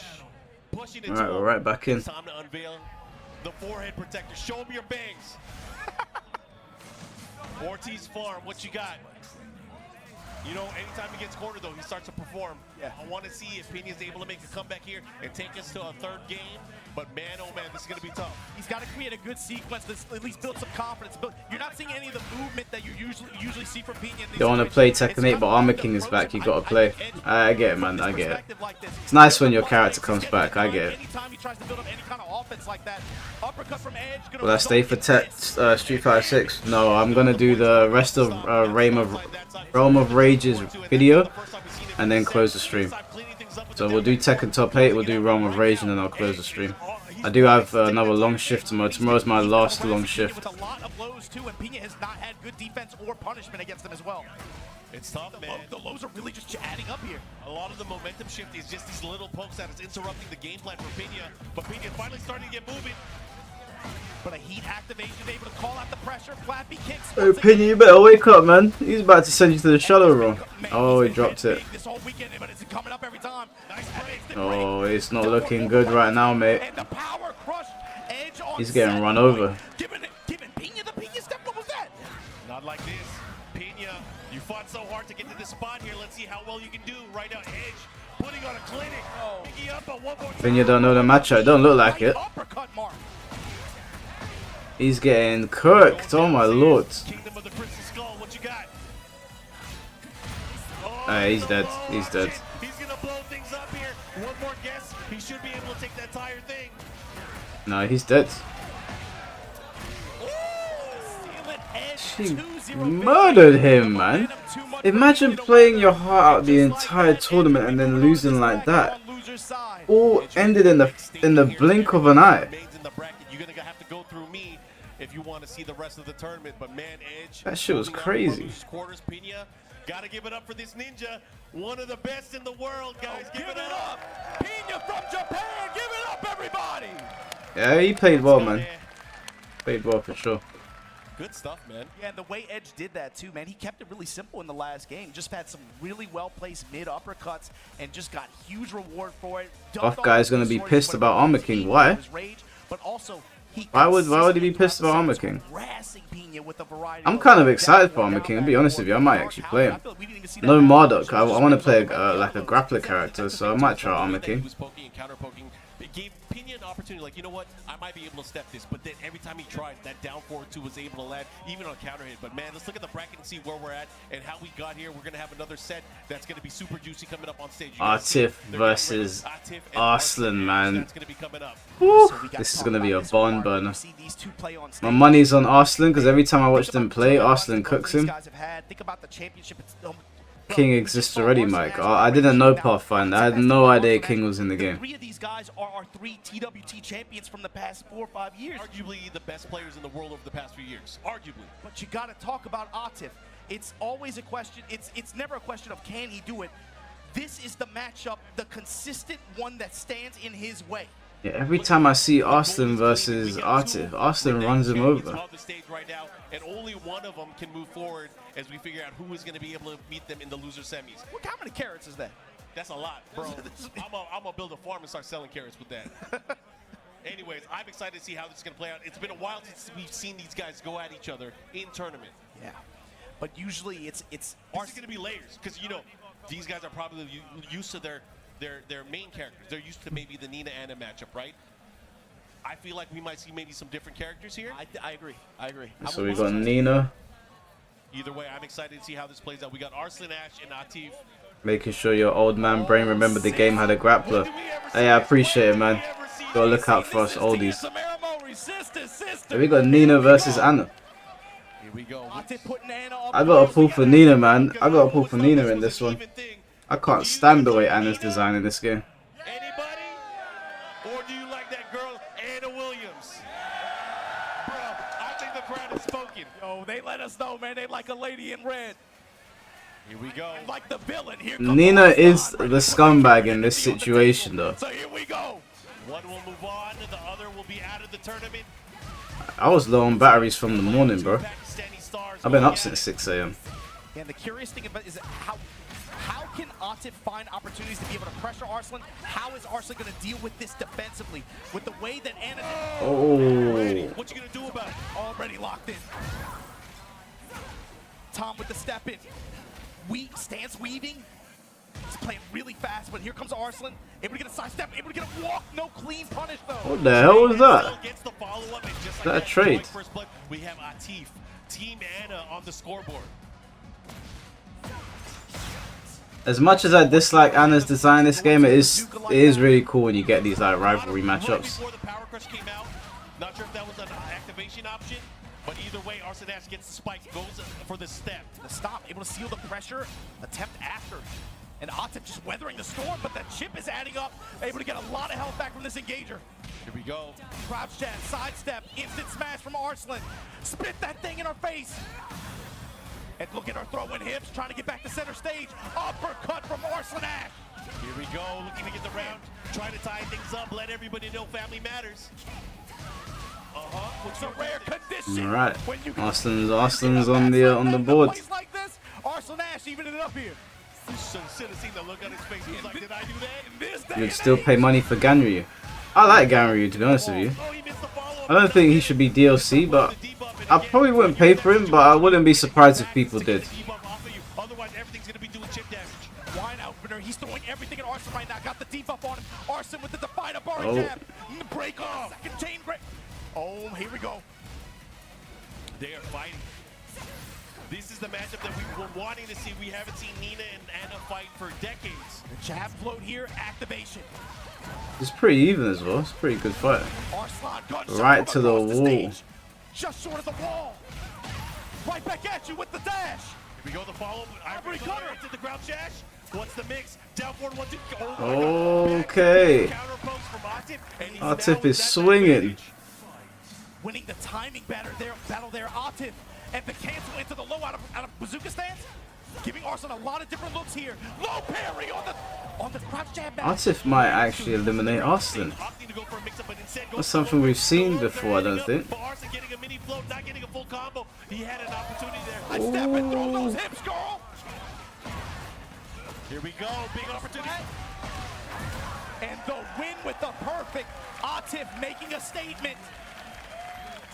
Pushing it Alright, to we're him. right back in. It's time to unveil the forehead protector. Show him your bangs. Ortiz Farm, what you got? You know, anytime he gets cornered, though, he starts to perform. Yeah. I want to see if Pena's able to make a comeback here and take us to a third game. But man, oh man, this is going to be tough. He's got to create a good sequence to at least build some confidence. But you're not seeing any of the movement that you usually see from Pena. You don't want to play Tekken 8, but Armor King is back. You got to play. I get it, man. I get it. It's nice when your character comes back. I get it. Will I stay for Street Fighter 6? No, I'm gonna do the rest of Realm of Rage's video and then close the stream. So we'll do Tekken Top 8, we'll do Realm of Rage, and then I'll close the stream. I do have another long shift tomorrow. Tomorrow's my last long shift. With a lot of blows too, and Pena has not had good defense or punishment against them as well. It's tough, man. The lows are really just adding up here. A lot of the momentum shift is just these little pokes that is interrupting the game plan for Pena. But Pena finally starting to get moving. But a heat activation able to call out the pressure. Flappy kicks. Oh, Pena, you better wake up, man. He's about to send you to the shadow roll. Oh, he dropped it. This whole weekend, but it's coming up every time. Oh, it's not looking good right now, mate. He's getting run over. Giving Pena the Pena step. What was that? Not like this. Pena, you fought so hard to get to this spot here. Let's see how well you can do right now. Edge putting on a clinic. Picking up a one more. Pena don't know the matchup. It don't look like it. He's getting cooked. Oh my lord. He's dead. He's dead. He's gonna blow things up here. One more guess. He should be able to take that entire thing. No, he's dead. She murdered him, man. Imagine playing your heart out the entire tournament and then losing like that. All ended in the blink of an eye. You're gonna have to go through me if you want to see the rest of the tournament. But man, Edge. That shit was crazy. Quarters, Pena. Gotta give it up for this ninja. One of the best in the world, guys. Give it up. Pena from Japan. Give it up, everybody. Yeah, he played well, man. Played well for sure. Good stuff, man. Yeah, and the way Edge did that too, man, he kept it really simple in the last game. Just had some really well-placed mid uppercuts and just got huge reward for it. Buff guy's gonna be pissed about Armor King. Why? But also, why would he be pissed about Armor King? I'm kind of excited for Armor King. To be honest with you, I might actually play him. No Marduk. I want to play like a grappler character, so I might try Armor King. It gave Pena an opportunity, like, you know what, I might be able to step this, but then every time he tried, that down forward 2 was able to land, even on counter hit. But man, let's look at the bracket and see where we're at and how we got here. We're going to have another set that's going to be super juicy coming up on stage. Atif versus Arslan, man. That's going to be coming up. Woo, this is going to be a barn burner. My money's on Arslan because every time I watch them play, Arslan cooks him. King exists already, Mike. I didn't know Pathfinder. I had no idea King was in the game. 3 of these guys are our 3 TWT champions from the past 4 or 5 years. Arguably the best players in the world over the past few years. Arguably. But you got to talk about Atif. It's always a question. It's never a question of can he do it. This is the matchup, the consistent one that stands in his way. Yeah, every time I see Arslan versus Atif, Arslan runs him over. On the stage right now, and only one of them can move forward as we figure out who is going to be able to meet them in the loser semis. How many carrots is that? That's a lot, bro. I'm gonna build a farm and start selling carrots with that. Anyways, I'm excited to see how this is going to play out. It's been a while since we've seen these guys go at each other in tournament. Yeah, but usually it's This is going to be layers, because, you know, these guys are probably used to their main characters. They're used to maybe the Nina Anna matchup, right? I feel like we might see maybe some different characters here. I agree. I agree. So we got Nina. Either way, I'm excited to see how this plays out. We got Arslan, Ash, and Atif. Making sure your old man brain remembered the game had a grappler. Hey, I appreciate it, man. Gotta look out for us oldies. Hey, we got Nina versus Anna. Here we go. I gotta pull for Nina, man. I gotta pull for Nina in this one. I can't stand the way Anna's designing this game. Anybody? Or do you like that girl, Anna Williams? Bro, I think the crowd has spoken. Yo, they let us know, man. They like a lady in red. Here we go. And like the villain. Here Nina is the scumbag in this situation, though. So here we go. One will move on, the other will be out of the tournament. I was low on batteries from the morning, bro. I've been up since 6 AM. And the curious thing about is how can Atif find opportunities to be able to pressure Arslan? How is Arslan going to deal with this defensively? With the way that Anna... Oh. What you going to do about it? Already locked in. Tom with the step in. Stance weaving. He's playing really fast, but here comes Arslan. Able to get a side step, able to get a walk. No clean punish, though. What the hell was that? Is that a trade? We have Atif, Team Anna on the scoreboard. As much as I dislike Anna's design this game, it is really cool when you get these like rivalry matchups. Before the power crush came out, not sure if that was an activation option, but either way, Arslan Ash gets the spike, goes for the step. The stop, able to seal the pressure, attempt after. And Atif just weathering the storm, but the chip is adding up. Able to get a lot of health back from this engager. Here we go. Crouch jab, sidestep, instant smash from Arslan. Spit that thing in her face. And look at her throwing hips, trying to get back to center stage. Uppercut from Arslan Ash. Here we go, looking to get the round. Trying to tie things up, let everybody know family matters. It's a rare condition. All right, Arslan's on the board. Like this, Arslan Ash evening it up here. You should have seen the look on his face. He was like, did I do that? You'd still pay money for Ganryu. I like Ganryu, to be honest with you. I don't think he should be DLC, but I probably wouldn't pay for him, but I wouldn't be surprised if people did. Otherwise, everything's going to be doing chip damage. Wine opener, he's throwing everything at Arslan right now. Got the debuff on him. Arslan with the Definer bar jab. Break off. Second chain break. Oh, here we go. They are fighting. This is the matchup that we were wanting to see. We haven't seen Nina and Anna fight for decades. The jab float here, activation. It's pretty even as well. It's a pretty good fight. Right to the wall. Just short of the wall. Right back at you with the dash. Here we go, the follow. Ivory cutter to the ground dash. What's the mix? Down forward, 1, 2. Okay. Atif is swinging. Winning the timing battle there, Atif. And the cancel into the low out of bazooka stance. Giving Arslan a lot of different looks here. Low parry on the crouch jab back. Atif might actually eliminate Arslan. That's something we've seen before, I don't think. Arslan getting a mini float, not getting a full combo. He had an opportunity there. I step and throw those hips, girl. Here we go, big opportunity. And the win with the perfect. Atif making a statement.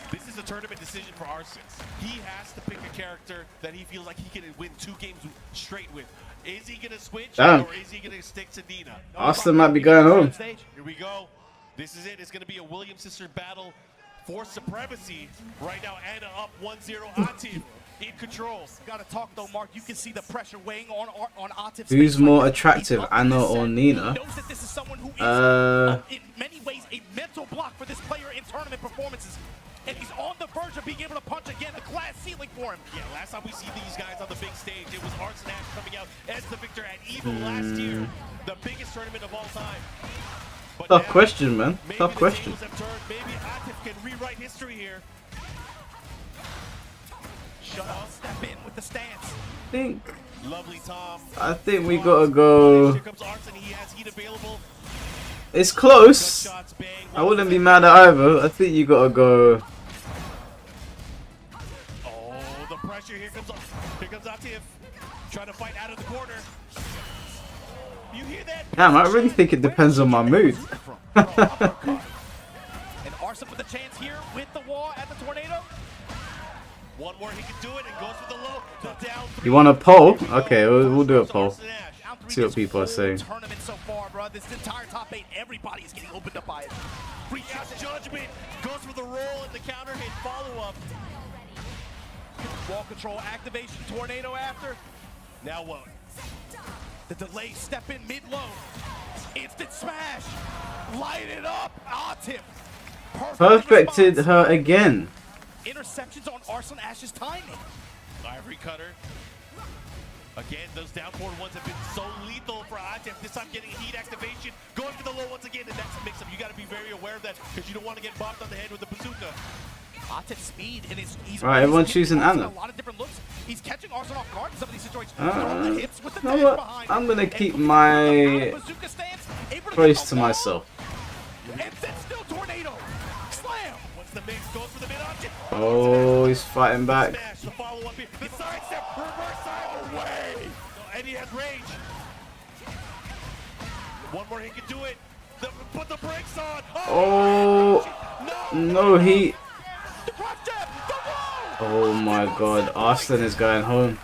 This is a tournament decision for Arslan. He has to pick a character that he feels like he can win 2 games straight with. Is he going to switch or is he going to stick to Nina? Arslan might be going home. Here we go. This is it. It's going to be a Williams sister battle for supremacy. Right now, Anna up 1-0. Atif in control. Got to talk though, Mark. You can see the pressure weighing on Atif. Who's more attractive, Anna or Nina? In many ways, a mental block for this player in tournament performances. And he's on the verge of being able to punch again, the glass ceiling for him. Yeah, last time we see these guys on the big stage, it was Arslan Ash coming out as the victor at EVO last year, the biggest tournament of all time. But tough question, man. Tough question. Maybe Atif can rewrite history here. Shut up, step in with the stance. Lovely Tom. I think we gotta go. Here comes Arslan, he has heat available. It's close. I wouldn't be mad at either. I think you gotta go. Oh, the pressure. Here comes Atif. Trying to fight out of the corner. You hear that? Damn, I really think it depends on my mood. And Arslan with a chance here with the wall at the tornado. One more, he can do it and goes for the low. The down 3. You want a poll? Okay, we'll do a poll. See what people are saying. Tournament so far, bro. This entire top 8, everybody is getting opened up by it. Free out judgment. Goes for the roll and the counter hit follow-up. Wall control activation, tornado after. Now what? The delay, step in mid-low. Instant smash. Light it up. Atif. Perfected her again. Interceptions on Arslan Ash's timing. Ivory cutter. Again, those down forward ones have been so lethal for Atif. This time getting heat activation. Going for the low once again, and that's a mix-up. You got to be very aware of that because you don't want to get bopped on the head with the bazooka. Atif's speed and he's right, everyone's choosing Anna. A lot of different looks. He's catching Arslan off guard in some of these situations. The hips with the you know what? I'm gonna keep my choice to myself. And then still tornado. Slam. What's the mix? Goes for the mid object. Oh, he's fighting back. Smash the follow-up here. The side step, reverse side. he has range. One more hit can do it. Put the brakes on. Oh, no heat. Oh my god, Arslan is going home.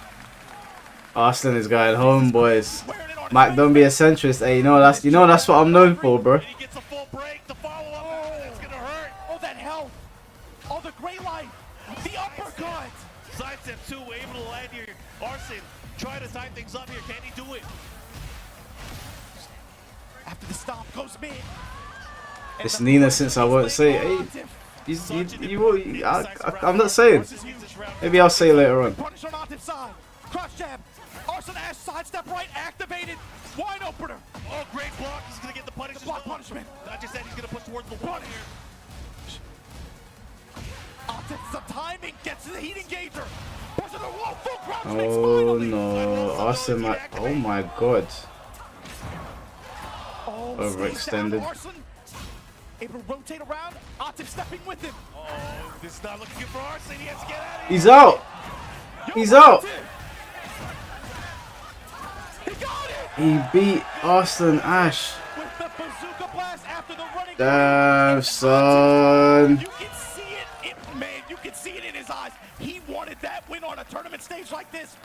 Arslan is going home, boys. Mike, don't be a centrist. Hey, you know that's what I'm known for, bro. Oh, that health. Oh, the great life. The uppercut. Sidestep 2, able to land here. Arslan trying to tie things up here. Can he do it? After the stomp goes mid. It's Nina since I won't say it. Hey, I'm not saying. Maybe I'll say it later on. Punish on Atif's side. Cross jab. Arslan Ash sidestep right activated. Wide opener. Oh, great block. He's going to get the punishment. Block punishment. I just said he's going to push towards the wall here. Atif, the timing gets to the heat engager. Push to the wall. Full crouch. Oh no, Arslan, oh my god. Oh, overextended. Arslan able to rotate around. Atif stepping with him. Oh, this is not looking good for Arslan. He has to get out of here. He's out. He's out. He beat Arslan Ash. Damn, son. You can see it, man. You can see it in his eyes. He wanted that win on a tournament stage like this.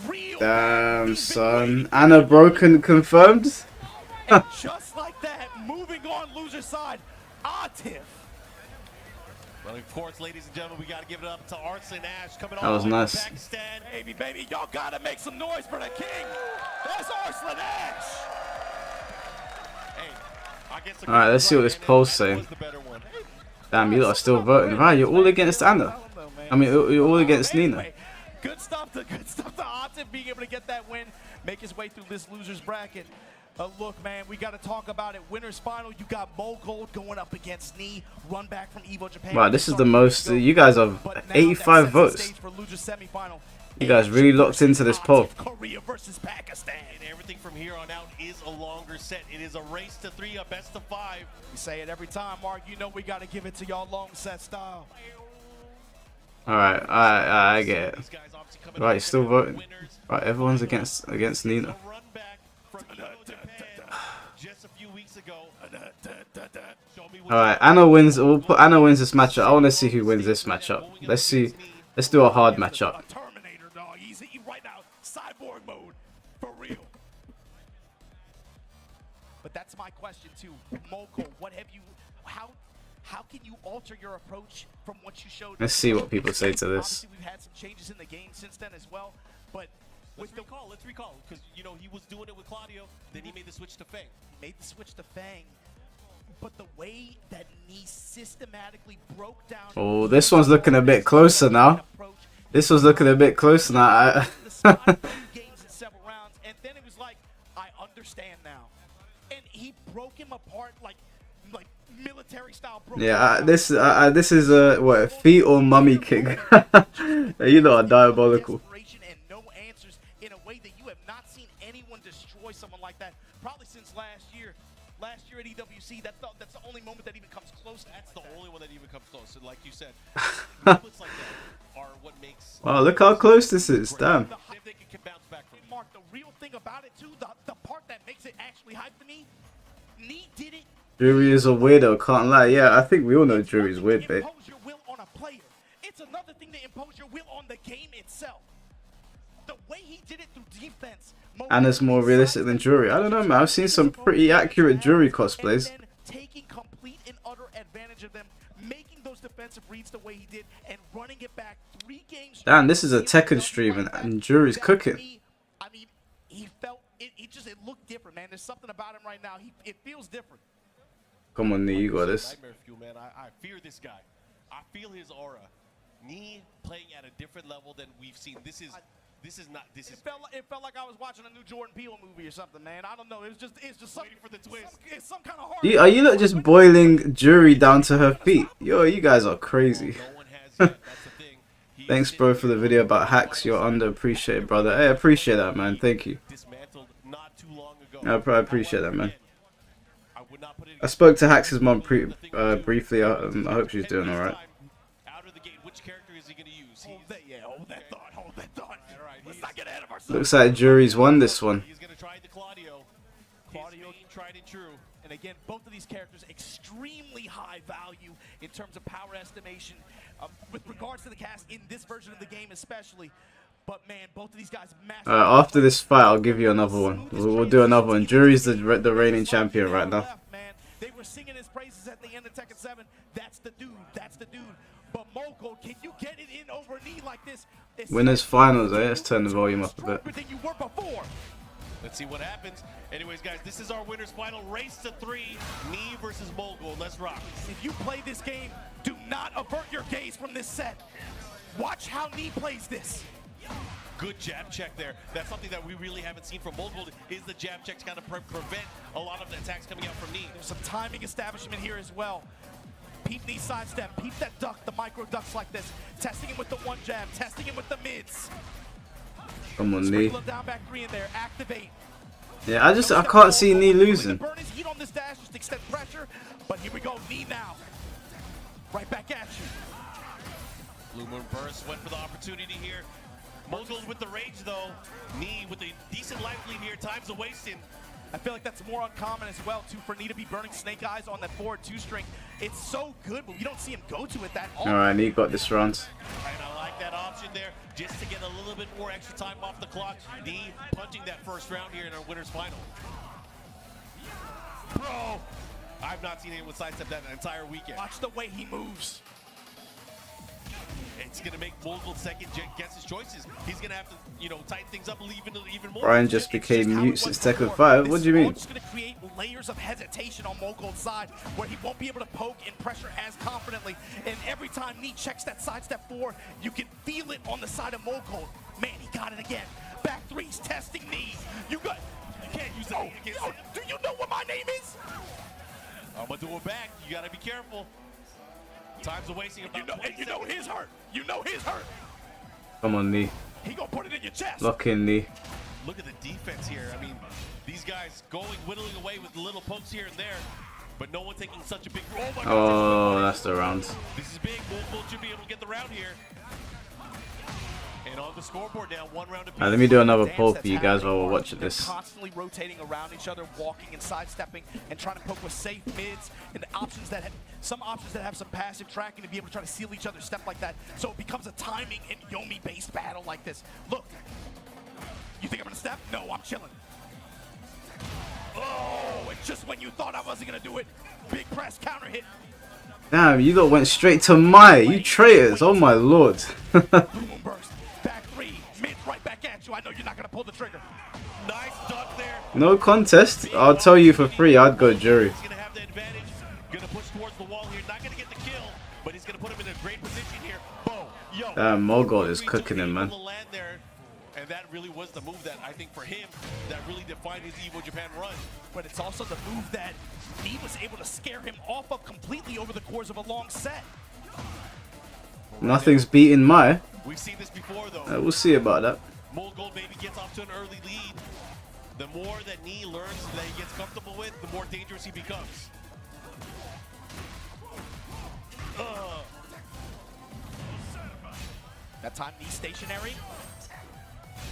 Real. Damn, son. Anna broken confirmed. And just like that, moving on loser's side, Atif. Well, of course, ladies and gentlemen, we got to give it up to Arslan Ash coming That was all the way nice. from Pakistan. Baby, y'all got to make some noise for the king. That's Arslan Ash. Hey, I guess Alright, let's see what this poll's saying. Damn, you lot are still voting. Right, you're all against Anna. I mean, you're all against Nina. Good stuff to Atif being able to get that win, make his way through this loser's bracket. Look, man, we got to talk about it. Winners final, you got Mo Gold going up against Knee, run back from Evo Japan. Wow, this is the most. You guys have 85 votes. You guys really locked into this poll. Korea versus Pakistan. And everything from here on out is a longer set. It is a race to 3, a best of 5. We say it every time, Mark. You know we got to give it to y'all long set style. Alright, I get it. Right, you're still voting. Right, everyone's against Nina. Alright, Anna wins. We'll put Anna wins this matchup. I want to see who wins this matchup. Let's see. Let's do a hard matchup. Terminator, dog. He's right now, cyborg mode, for real. But that's my question too, Moko. What have you? How can you alter your approach from what you showed? Let's see what people say to this. Obviously, we've had some changes in the game since then as well, but. Let's recall, because, you know, he was doing it with Claudio, then he made the switch to Fang. He made the switch to Fang, but the way that Knee systematically broke down... Oh, this one's looking a bit closer now. This was looking a bit closer now. games in several rounds, and then it was like, I understand now. And he broke him apart like military style. Yeah, this is what, feet or mummy kick. You know, are diabolical. In a way that you have not seen anyone destroy someone like that probably since last year. Last year at EWC, that's the only moment that even comes close. That's the only one that even comes close. And like you said, moments like that are what makes. Wow, look how close this is. Damn. If they can bounce back from. Mark, the real thing about it too, the part that makes it actually hype for me, Knee did it. Drury is a weirdo, can't lie. Yeah, I think we all know Drury's weird, babe. Impose your will on a player. It's another thing to impose your will on the game itself. The way he did it through defense. Anna's more realistic than Drury. I don't know, man. I've seen some pretty accurate Drury cosplays. Taking complete and utter advantage of them, making those defensive reads the way he did, and running it back 3 games. Damn, this is a Tekken stream and Drury's cooking. I mean, he felt it looked different, man. There's something about him right now. It feels different. Come on, Knee, you got this. Nightmare fuel, man. I fear this guy. I feel his aura. Knee playing at a different level than we've seen. This is It felt like I was watching a new Jordan Peele movie or something, man. I don't know. It's just something for the twist. It's some kind of horror. Are you not just boiling Drury down to her feet? Yo, you guys are crazy. Thanks, bro, for the video about hacks. You're underappreciated, brother. Hey, I appreciate that, man. Thank you. I appreciate that, man. I spoke to Hacks' mom briefly. I hope she's doing all right. Out of the gate, which character is he going to use? Hold that thought. Let's not get ahead of Looks like Jury's won this one. He's going to try the Claudio. Claudio tried and true. And again, both of these characters extremely high value in terms of power estimation with regards to the cast in this version of the game especially. But man, both of these guys massive. After this fight, I'll give you another one. We'll do another one. Jury's the reigning champion right now. They were singing his praises at the end of Tekken 7. That's the dude. That's the dude. But Mogul, can you get it in over knee like this? Winners finals, eh? Let's turn the volume up a bit. You were before. Let's see what happens. Anyways, guys, this is our winners final. Race to 3. Knee versus Mogul. Let's rock. If you play this game, do not avert your gaze from this set. Watch how Knee plays this. Good jab check there. That's something that we really haven't seen from Mogul, is the jab check to kind of prevent a lot of the attacks coming out from Knee. There's some timing establishment here as well. Peep Knee sidestep, peep that duck, the micro ducks like this. Testing him with the one jab, testing him with the mids. Come on, Knee. Down back 3 in there, activate. Yeah, I can't see Knee losing. Burn his heat on this dash, just extend pressure. But here we go, Knee now. Right back at you. Blue Moon Burst went for the opportunity here. Mogul with the rage though. Knee with a decent life lead here. Time's a wasting. I feel like that's more uncommon as well too for Knee to be burning Snake Eyes on that forward 2-string. It's so good, but we don't see him go to it that often. Alright, Knee got this round. And I like that option there, just to get a little bit more extra time off the clock. Knee punching that first round here in our winners final. Bro, I've not seen anyone sidestep that entire weekend. Watch the way he moves. It's going to make Mogul second guess his choices. He's going to have to, you know, tighten things up even more. Brian just became mute since Tekken 5. What do you mean? It's going to create layers of hesitation on Mogul's side where he won't be able to poke and pressure as confidently. And every time Knee checks that sidestep 4, you can feel it on the side of Mogul. Man, he got it again. Back 3's testing Knee. You can't use that against him. Do you know what my name is? I'm going to do it back. You got to be careful. Time's a wasting. You know his hurt. You know his hurt. Come on, Knee. He gonna put it in your chest. Lock in, Knee. Look at the defense here. I mean, these guys whittling away with little pokes here and there, but no one taking such a big. Oh my God! Oh, that's the round. This is big. Mogul should be able to get the round here. And on the scoreboard now, 1 round apiece. Let me do another poll for you guys while we're watching this. Constantly rotating around each other, walking and sidestepping, and trying to poke with safe mids and the options that some options that have some passive tracking to be able to try to seal each other's step like that. So it becomes a timing and Yomi-based battle like this. Look, you think I'm gonna step? No, I'm chilling. Oh, and just when you thought I wasn't gonna do it, big press counter hit. Damn, you lot went straight to Mai. You traitors. Oh my lord. I know you're not gonna pull the trigger. Nice duck there. No contest. I'll tell you for free, I'd go Jury. He's gonna have the advantage. Gonna push towards the wall here. Not gonna get the kill, but he's gonna put him in a great position here. Boom. Yo. Damn, Mogul is cooking him, man. And that really was the move that I think for him that really defined his Evo Japan run. But it's also the move that he was able to scare him off of completely over the course of a long set. Nothing's beating Mai. We've seen this before though. We'll see about that. Mogul maybe gets off to an early lead. The more that Knee learns that he gets comfortable with, the more dangerous he becomes. That time Knee stationary.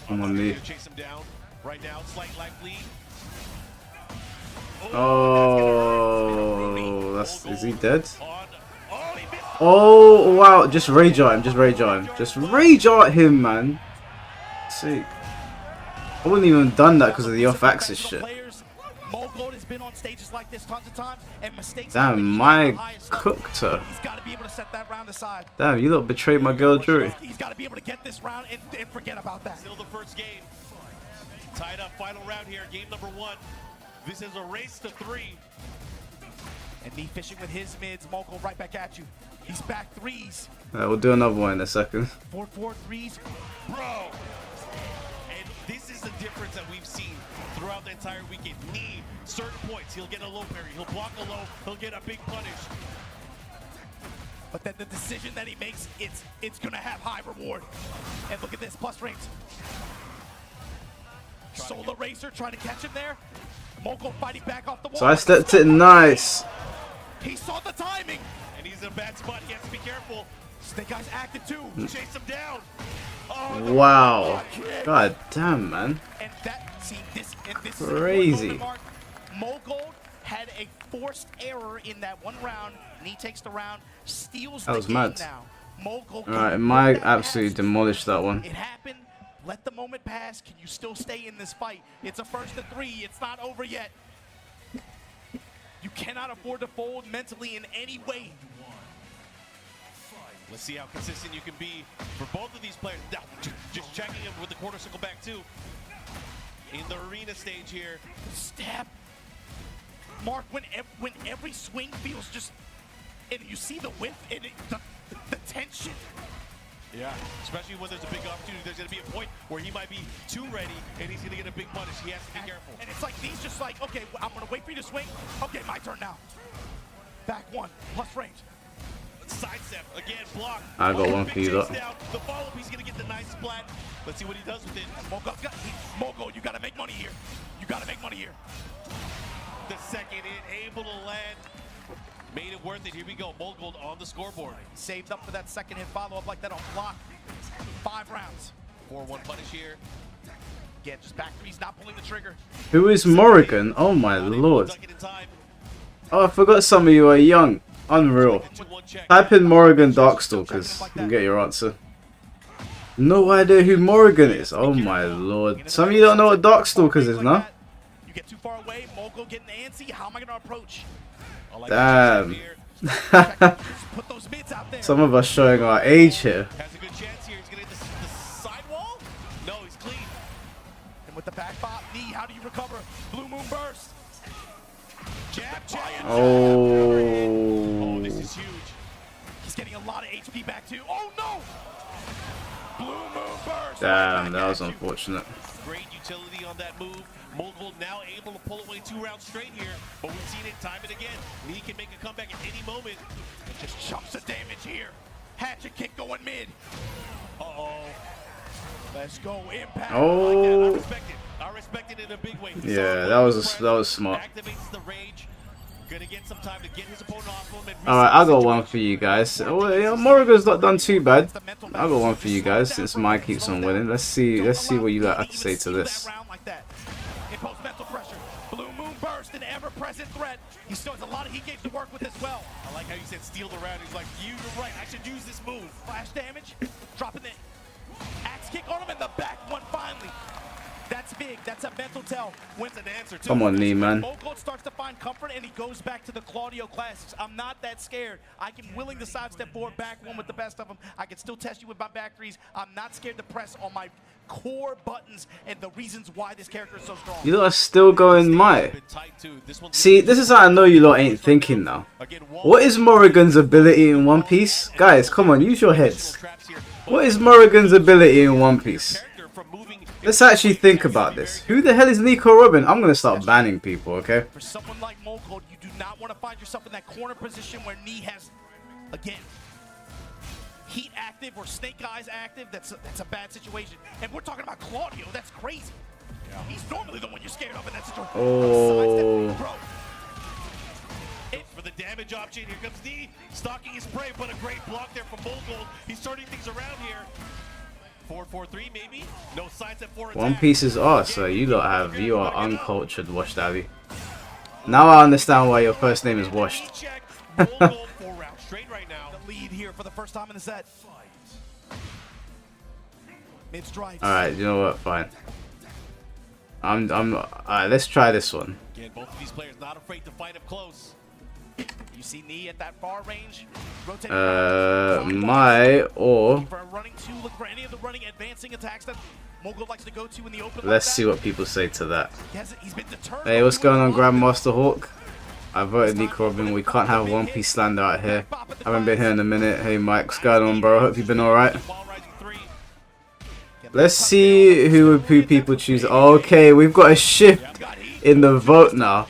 Come on, Knee. Chase him down. Right now, slight life lead. Oh, is he dead? Oh wow! Just rage at him. Just rage at him. Just rage at him, man. Sick. I wouldn't even done that because of the off-axis shit. Mogul has been on stages like this tons of times, and mistakes. Damn, Mai cooked her. He's got to be able to set that round aside. Damn, you lot betrayed my girl Jury. He's got to be able to get this round and forget about that. Still the first game. Tied up, final round here, game number 1. This is a race to 3. And Knee fishing with his mids, Mogul right back at you. He's back 3s. We'll do another one in a second. 4-4 3s. Bro! And this is the difference that we've seen throughout the entire weekend. Knee, certain points, he'll get a low parry, he'll block a low, he'll get a big punish. But then the decision that he makes, it's gonna have high reward. And look at this, plus range. Solar Racer trying to catch him there. Mogul fighting back off the wall. So I stepped it nice. He saw the timing. And he's in a bad spot, he has to be careful. Snake Eyes active too. Chase him down. Wow. God damn, man. And this Crazy. Mogold had a forced error in that one round. Knee takes the round, steals That was the game mad. now. Mogold Alright, Mike absolutely demolished that one. It happened. Let the moment pass. Can you still stay in this fight? It's a first to 3. It's not over yet. You cannot afford to fold mentally in any way. Let's see how consistent you can be for both of these players. Now, just checking him with the quarter circle back too. In the arena stage here. Stab. Mark, when every swing feels just, and you see the whiff and the tension. Yeah, especially when there's a big opportunity. There's going to be a point where he might be too ready and he's going to get a big punish. He has to be careful. And it's like he's just like, okay, I'm going to wait for you to swing. Okay, my turn now. Back 1, plus range. Sidestep, again, block. I got one for you, though. The follow-up, he's going to get the nice splat. Let's see what he does with it. Mogo, you got to make money here. You got to make money here. The second hit, able to land. Made it worth it. Here we go. Mogold on the scoreboard. Saved up for that second hit follow-up like that on block. 5 rounds. 4-1 punish here. Again, just back 3. He's not pulling the trigger. Who is Morrigan? Oh my lord. Oh, I forgot some of you are young. Unreal. Type in Morrigan Darkstalkers and get your answer. No idea who Morrigan is. Oh my lord. Some of you don't know what Darkstalkers is, no? You get too far away. Mogo getting antsy. How am I going to approach? Damn. Some of us showing our age here. Has a good chance here. He's going to hit the sidewall. No, he's clean. And with the back bop knee, how do you recover? Blue Moon Burst. Jab, jab. Oh. This is huge. He's getting a lot of HP back too. Oh no! Blue Moon Burst. Damn, that was unfortunate. Great utility on that move. Mogold now able to pull away 2 rounds straight here, but we've seen it time and again. Lee can make a comeback at any moment. And just chunks of damage here. Hatchet kick going mid. Uh-oh. Let's go, impact. Oh. I respect it in a big way. Yeah, that was smart. Activates the rage. Gonna get some time to get his opponent off him. Alright, I got one for you guys. Oh, yeah, Morrigan's not done too bad. I got one for you guys since Mike keeps on winning. Let's see what you have to say to this. Impose mental pressure. Blue Moon Burst, an ever-present threat. He still has a lot of heat gauge to work with as well. I like how you said steal the round. He's like, you're right. I should use this move. Flash damage. Dropping the axe kick on him in the back one finally. That's big. That's a mental tell. Wins an answer too. Come on, knee man. Mogold starts to find comfort and he goes back to the Claudio classics. I'm not that scared. I can willing to sidestep forward, back 1 with the best of them. I can still test you with my back 3s. I'm not scared to press on my core buttons and the reasons why this character is so strong. You lot are still going my. See, this is how I know you lot ain't thinking now. What is Morrigan's ability in One Piece? Guys, come on, use your heads. What is Morrigan's ability in One Piece? Let's actually think about this. Who the hell is Nico Robin? I'm gonna start banning people, okay? For someone like Mogold, you do not want to find yourself in that corner position where Knee has, again, heat active or snake eyes active. That's a bad situation. And we're talking about Claudio. That's crazy. Yeah. He's normally the one you're scared of in that situation. Oh. For the damage option, here comes Knee, stalking his prey, but a great block there from Mogold. He's turning things around here. 4-4-3 maybe? No signs at 4 One Piece is us, so you are uncultured, Washed Abby. Now I understand why your first name is Washed. The lead here for the first time in the set. Mid strikes. Alright, you know what? Fine. Alright, let's try this one. Again, both of these players not afraid to fight up close. You see Knee at that far range. Or for a running 2, look for any of the running advancing attacks that Mogold likes to go to in the open. let's see what people say to that. He's been determined. Hey, what's going on, Grandmaster Hawk? I voted Nico Robin. We can't have One Piece slander out here. I haven't been here in a minute. Hey, Mike, what's going on, bro? Hope you've been alright. Let's see who people choose. Okay, we've got a shift in the vote now.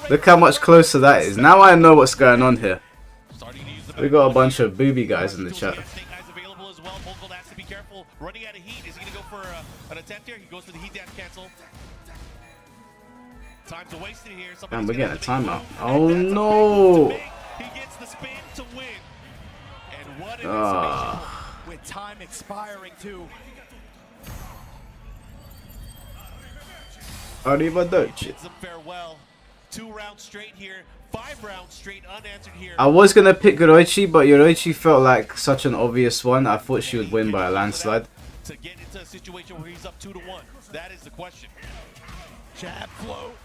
Look how much closer that is. Now I know what's going on here. We got a bunch of booby guys in the chat. Running out of heat. Is he going to go for an attempt here? He goes for the heat dash cancel. Time's wasted here. Damn, we're getting a timeout. Oh no! He gets the spin to win. And what an with time expiring too. Arrivederci. Bids them farewell. 2 rounds straight here, 5 rounds straight unanswered here. I was gonna pick Yoroichi, but Yoroichi felt like such an obvious one. I thought she would win by a landslide. To get into a situation where he's up 2-1, that is the question. Jab float.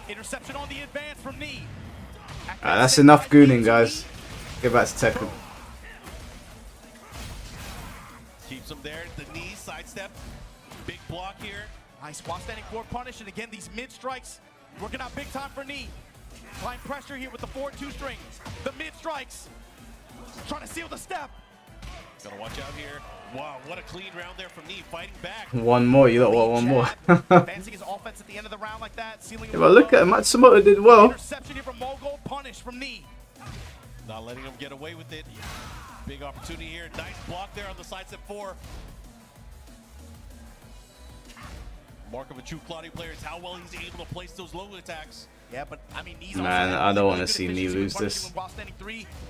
Interception on the advance from Knee. Alright, that's enough gooning, guys. Get back to Tekken. Keeps him there. The knee sidestep. Big block here. Nice while standing forward punish, and again these mid strikes working out big time for Knee. Applying pressure here with the 4-2 string. The mid strikes. Trying to seal the step. Gotta watch out here. Wow, what a clean round there from Knee, fighting back. One more, you don't want one more. Advancing his offense at the end of the round like that, sealing If I look at it, Matsumoto did well. Interception here from Mogul, punish from Knee. Not letting him get away with it. Big opportunity here. Nice block there on the side step 4. Mark of a true Claudio player is how well he's able to place those low attacks. Yeah, but I mean, Knee's Man, I don't want to see Knee lose this.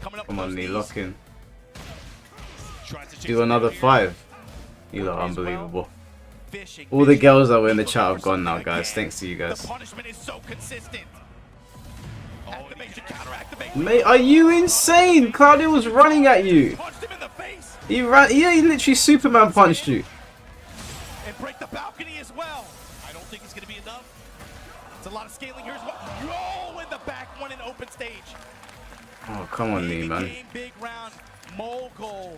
Come on, Knee, lock in. Do another 5. You look unbelievable. All the girls that were in the chat have gone now, guys. Thanks to you guys. The punishment is so consistent. Activation, counter activation. Mate, are you insane? Claudio was running at you. He ran. Yeah, he literally Superman punched you. And break the balcony as well. I don't think it's going to be enough. It's a lot of scaling here as well. Oh, in the back one in open stage. Oh, come on, Knee, man. Big round. Mogul.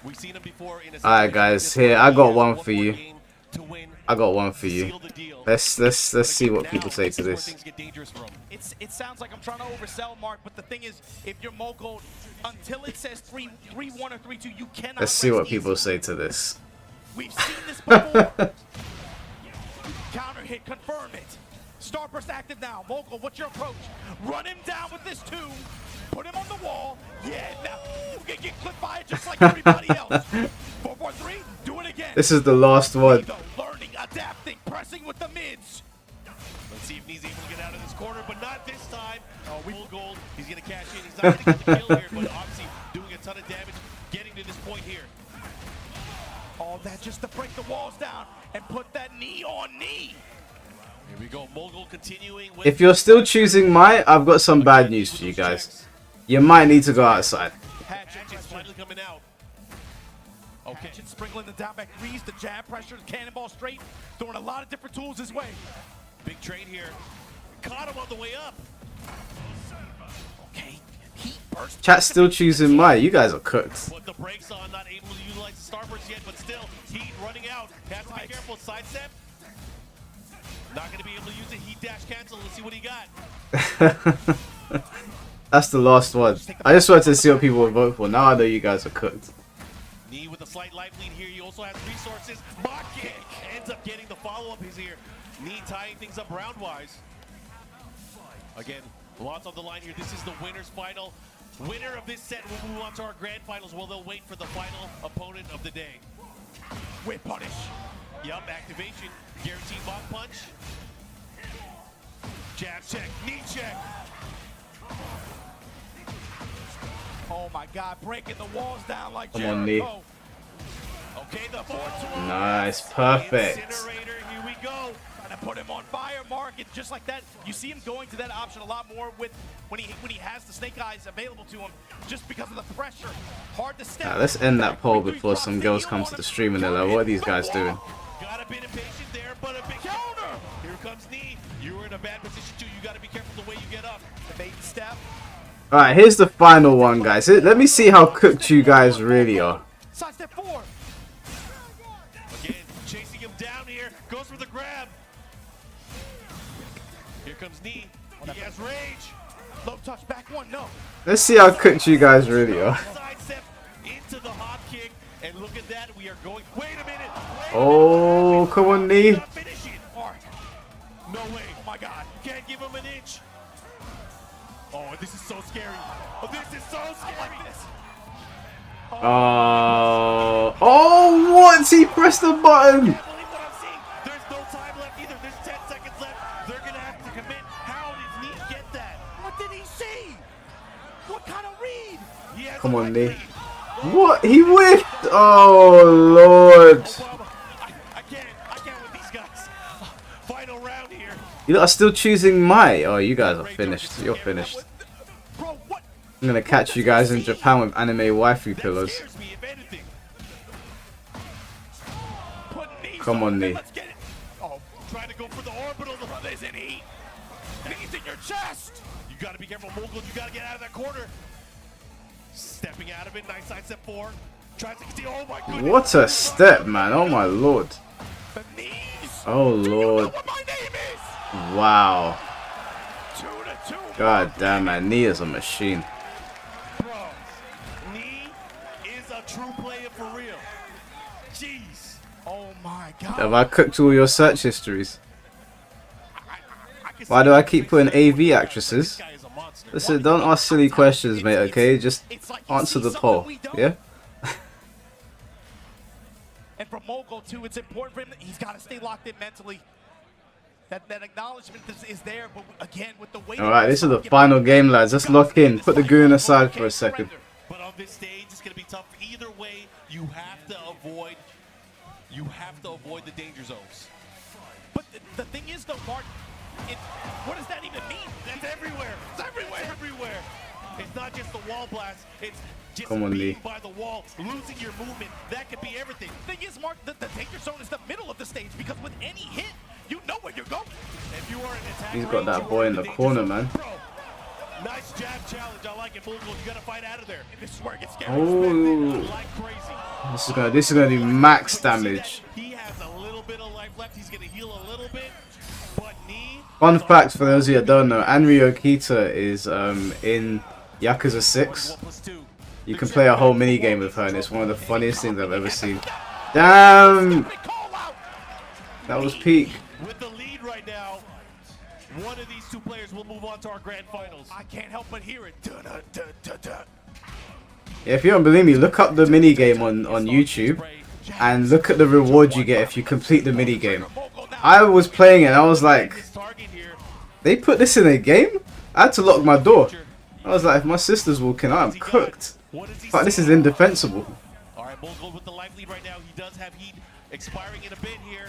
We've seen him before in a Alright, guys. Here, I got one for you. I got one for you. Let's see what people say to this. It sounds like I'm trying to oversell, Mark, but the thing is, if you're Mogul, until it says 3-1 or 3-2, you cannot. Let's see what people say to this. We've seen this before. Counter hit, confirm it. Starburst active now. Mogul, what's your approach? Run him down with this 2. Put him on the wall. Yeah, now you can get clipped by it just like everybody else. 4-4-3, do it again. This is the last one. Learning, adapting, pressing with the mids. Let's see if he's able to get out of this corner, but not this time. Oh, full gold. He's going to cash in. He's not going to get the kill here, but obviously doing a ton of damage, getting to this point here. All that just to break the walls down and put that knee on Knee. Here we go. Mogul continuing with. If you're still choosing Mai, I've got some bad news for you guys. You might need to go outside. Hatchet is finally coming out. Okay. Hatchet sprinkling the down back threes, the jab pressure, the cannonball straight, throwing a lot of different tools his way. Big trade here. Caught him on the way up. Okay. Heat burst. Chat's still choosing Mai. You guys are cooked. Put the brakes on, not able to utilize the starburst yet, but still, heat running out. Has to be careful. Sidestep. Not going to be able to use the heat dash cancel. Let's see what he got. That's the last one. I just wanted to see what people would vote for. Now I know you guys are cooked. Knee with a slight life lead here. He also has resources. Mock kick ends up getting the follow-up. He's here. Knee tying things up round-wise. Again, lots on the line here. This is the winner's final. Winner of this set will move on to our grand finals. Well, they'll wait for the final opponent of the day. Whip punish. Yup, activation. Guaranteed mock punch. Jab check. Knee check. Oh my God, breaking the walls down like Come on, Knee. Okay, the 4-2. Nice, perfect. Incinerator, here we go. Trying to put him on fire, Mark. It's just like that. You see him going to that option a lot more with when he has the snake eyes available to him, just because of the pressure. Hard to step. Let's end that poll before some girls come to the stream and they're like, what are these guys doing? Got a bit impatient there, but a big counter. Here comes Knee. You were in a bad position too. You got to be careful the way you get up. The bait step. Alright, here's the final one, guys. Let me see how cooked you guys really are. Side step 4. Again, chasing him down here. Goes for the grab. Here comes Knee. He has rage. Low touch, back one, no. Let's see how cooked you guys really are. Side step into the hop kick. And look at that. We are going. Wait a minute. Oh, come on, Knee. Finish it. No way. Oh my God. Can't give him an inch. Oh, this is so scary. Oh, this is so scary. Oh, what? He pressed the button. There's no time left either. There's 10 seconds left. They're going to have to commit. How did Knee get that? What did he see? What kind of read? Come on, Knee. What? He whiffed! Oh, Lord. I can't with these guys. Final round here. You lot are still choosing Mai. Oh, you guys are finished. You're finished. I'm gonna catch you guys in Japan with anime waifu pillows. Come on, knee. Oh, trying to go for the orbital. The isn't he? Knees in your chest. You gotta be careful, Mogul. You gotta get out of that corner. Stepping out of it. Nice side step 4. Tries to steal. Oh my goodness. What a step, man. Oh my lord. Oh lord. Wow. God damn, man. Knee is a machine. Bro, Knee is a true player for real. Jeez. Oh my god. Have I cooked all your search histories? Why do I keep putting AV actresses? Listen, don't ask silly questions, mate, okay? Just answer the poll, yeah? And for Mogul, too, it's important for him that he's got to stay locked in mentally. That acknowledgement is there, but again, with the way... Alright, this is the final game, lads. Let's lock in. Put the goon aside for a second. But on this stage, it's going to be tough. Either way, you have to avoid the danger zones. But the thing is, though, Mark, what does that even mean? That's everywhere. It's everywhere. Everywhere. It's not just the wall blast. It's just Come on, being Lee. by the wall, losing your movement. That could be everything. Thing is, Mark, the danger zone is the middle of the stage because with any hit, you know where you're going. If you are an attack He's got that boy in the corner, man. Nice jab challenge. I like it, Mogul. You got to fight out of there. This is where it gets scary. Oh. This is gonna do max damage. He has a little bit of life left. He's gonna heal a little bit. But Knee. Fun fact for those of you that don't know, Anrio Kita is in Yakuza 6. You can play a whole mini game with her, and it's one of the funniest things I've ever seen. Damn! That was peak. With the lead right now, one of these two players will move on to our grand finals. I can't help but hear it. Yeah, if you don't believe me, look up the mini game on YouTube and look at the reward you get if you complete the mini game. I was playing it and I was like, they put this in a game? I had to lock my door. I was like, if my sister's walking out, I'm cooked. But this is indefensible. Alright, Mogul with the life lead right now. He does have heat expiring in a bit here.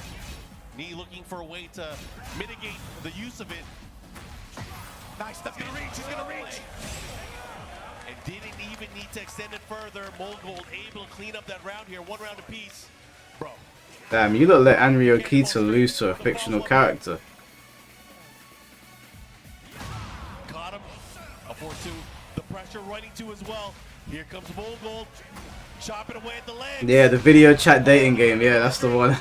Knee looking for a way to mitigate the use of it. Nice, that's gonna reach, he's gonna reach. And didn't even need to extend it further. Mogul able to clean up that round here, 1 round apiece. Bro. Damn, you don't let Anrio Kita lose to a fictional character. Caught him. A 4-2. The pressure running to as well. Here comes Mogul. Chopping away at the legs. Yeah, the video chat dating game. Yeah, that's the one.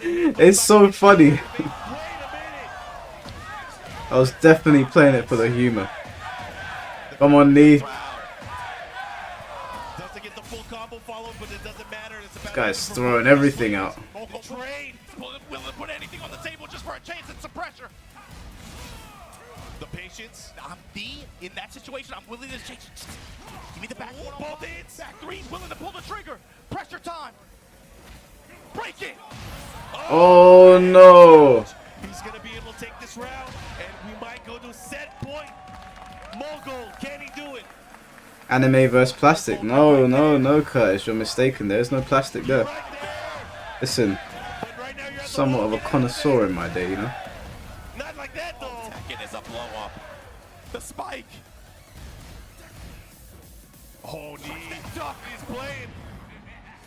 It's so funny. I was definitely playing it for the humor. Come on, Knee. Doesn't get the full combo followed, but it doesn't matter. This guy's throwing everything out. Mogul trade. Will it put anything on the table just for a chance at some pressure? The patience. I'm D in that situation. I'm willing to change. Give me the back one. Both ends. Back 3. Willing to pull the trigger. Pressure time. Break it. Oh no. He's going to be able to take this round, and we might go to set point. Mogul, can he do it? Anime versus plastic. No, Curtis. You're mistaken. There's no plastic there. Listen, somewhat of a connoisseur in my day, you know. Not like that, though. Tekken is a blow up. The spike. Oh, Knee. He's playing.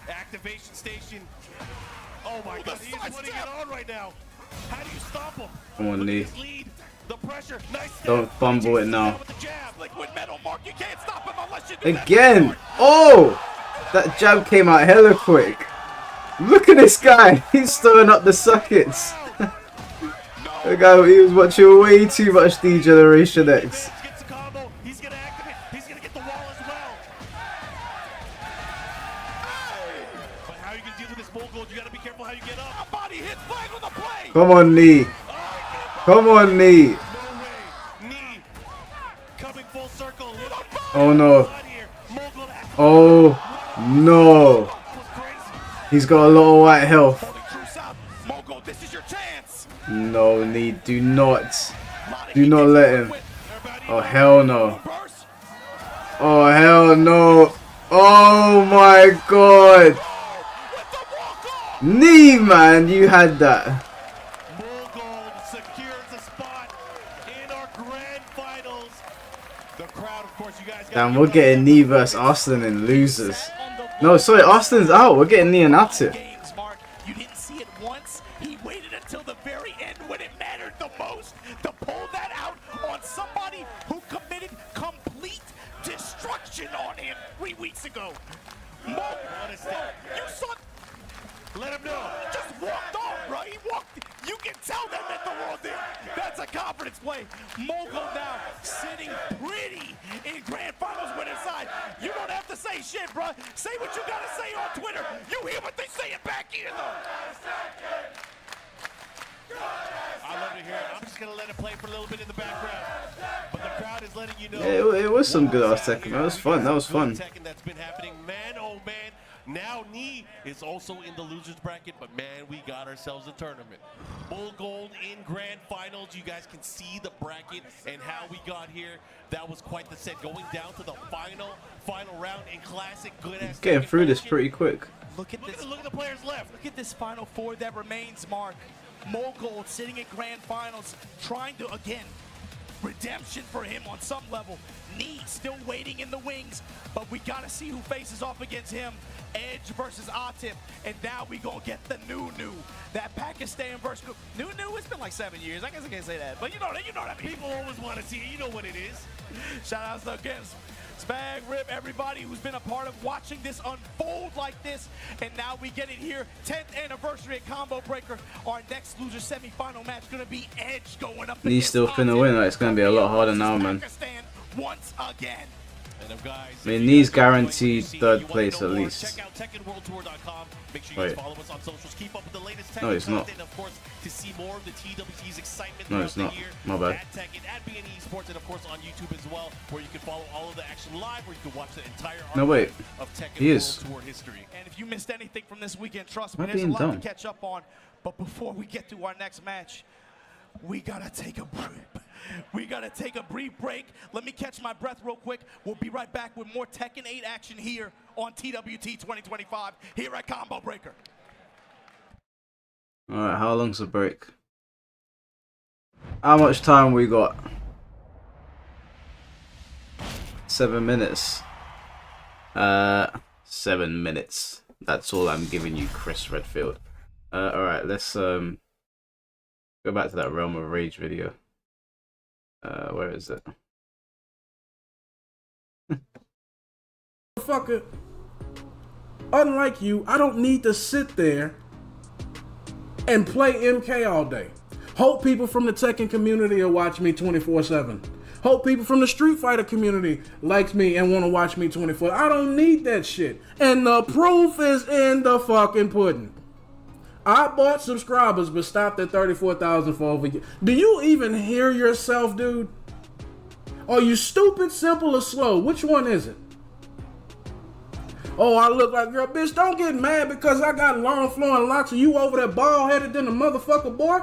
Activation station. Oh my god, he's putting it on right now. How do you stop him? Come on, Knee. The pressure. Nice. Don't fumble it now. Liquid metal, Mark. You can't stop him unless you do Again! Oh! That jab came out hella quick. Look at this guy. He's stirring up the sockets. The guy, he was watching way too much D-Generation X. He's gonna activate. He's gonna get the wall as well. But how are you gonna deal with this Mogul? You gotta be careful how you get up. A body hit, flag on the play. Come on, Knee. Come on, Knee. Coming full circle. Oh no. Oh no. He's got a lot of white health. Mogul, this is your chance. No, Knee. Do not let him. Oh hell no. Oh hell no. Oh my god. Knee, man, you had that. Gold secures a spot in our grand finals. The crowd, of course, you guys got. Damn, we're getting knee versus Austin in losers. No, sorry, Austin's out. We're getting knee and Atip. You didn't see it once. He waited until the very end when it mattered the most to pull that out on somebody who committed complete destruction on him 3 weeks ago. You saw. Let him know. Just walked off, bro. He walked. You can tell that meant the world there. That's a confidence play. Mogul now sitting pretty in grand finals winning side. You don't have to say shit, bro. Say what you gotta say on Twitter. You hear what they saying back here, though. I love to hear it. I'm just gonna let it play for a little bit in the background, but the crowd is letting you know. Yeah, it was some good ass Tekken. That was fun. That was fun. Tekken that's been happening, man. Oh man. Now Knee is also in the losers bracket, but man, we got ourselves a tournament. Bull Gold in grand finals. You guys can see the bracket and how we got here. That was quite the set. Going down to the final round in classic good ass. Getting through this pretty quick. Look at this. Look at the players left. Look at this final four that remains, Mark. Mogul sitting in grand finals, trying to, again, redemption for him on some level. Knee still waiting in the wings, but we gotta see who faces off against him. Edge versus Atip, and now we gonna get the new. That Pakistan versus new. It's been like 7 years. I guess I can't say that, but you know what I mean. People always want to see it. You know what it is. Shout outs again, Spag, Rip, everybody who's been a part of watching this unfold like this, and now we get it here. 10th anniversary at Combo Breaker. Our next loser semifinal match gonna be Edge going up. He's still finna win. Like, it's gonna be a lot harder now, man. Pakistan once again. And guys, I mean, Knee's guaranteed third place at least. Check out TekkenWorldTour.com. Make sure you guys follow us on socials. Keep up with the latest Tekken No, it's not. content, of course, to see more of the TWT's excitement No, it's throughout not. the year. My bad. At Tekken, at BNE Esports, and of course on YouTube as well, where you can follow all of the action live, where you can watch the entire No, wait. of Tekken He is. World Tour history. And if you missed anything from this weekend, trust Am me, I there's a being lot dumb? to catch up on. But before we get to our next match, we gotta take a brief break. Let me catch my breath real quick. We'll be right back with more Tekken 8 action here on TWT 2025 here at Combo Breaker. Alright, how long's the break? How much time we got? 7 minutes. 7 minutes. That's all I'm giving you, Chris Redfield. Alright, let's go back to that Realm of Rage video. Where is it? Motherfucker, unlike you, I don't need to sit there and play MK all day. Hope people from the Tekken community will watch me 24/7. Hope people from the Street Fighter community likes me and want to watch me 24. I don't need that shit. And the proof is in the fucking pudding. I bought subscribers but stopped at 34,000 for over. Do you even hear yourself, dude? Are you stupid, simple, or slow? Which one is it? Oh, I look like, girl, bitch, don't get mad because I got long flowing locks and you over there bald headed than a motherfucker, boy.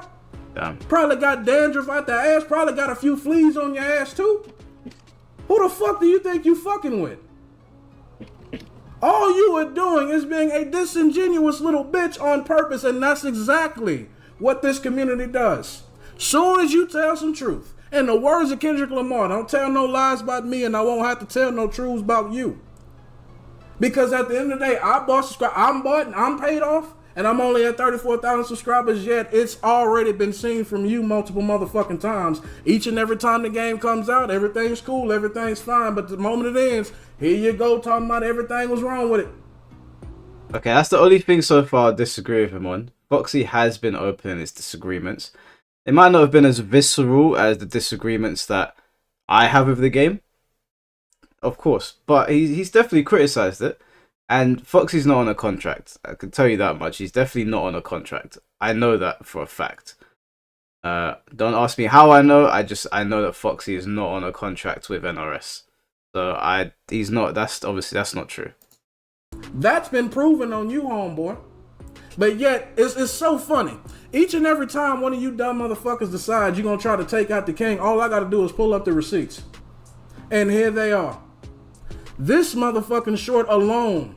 Damn. Probably got dandruff out the ass, probably got a few fleas on your ass too. Who the fuck do you think you fucking with? All you are doing is being a disingenuous little bitch on purpose, and that's exactly what this community does. Soon as you tell some truth, in the words of Kendrick Lamar, don't tell no lies about me and I won't have to tell no truths about you. Because at the end of the day, I bought subscribers, I'm bought and I'm paid off, and I'm only at 34,000 subscribers yet. It's already been seen from you multiple motherfucking times. Each and every time the game comes out, everything's cool, everything's fine, but the moment it ends, here you go talking about everything was wrong with it. Okay, that's the only thing so far I disagree with him on. Foxy has been open in his disagreements. It might not have been as visceral as the disagreements that I have with the game, of course, but he's definitely criticized it. And Foxy's not on a contract. I can tell you that much. He's definitely not on a contract. I know that for a fact. Don't ask me how I know. I know that Foxy is not on a contract with NRS. So he's not. That's not true. That's been proven on you, homeboy. But yet, it's so funny. Each and every time one of you dumb motherfuckers decides you're going to try to take out the king, all I got to do is pull up the receipts. And here they are. This motherfucking short alone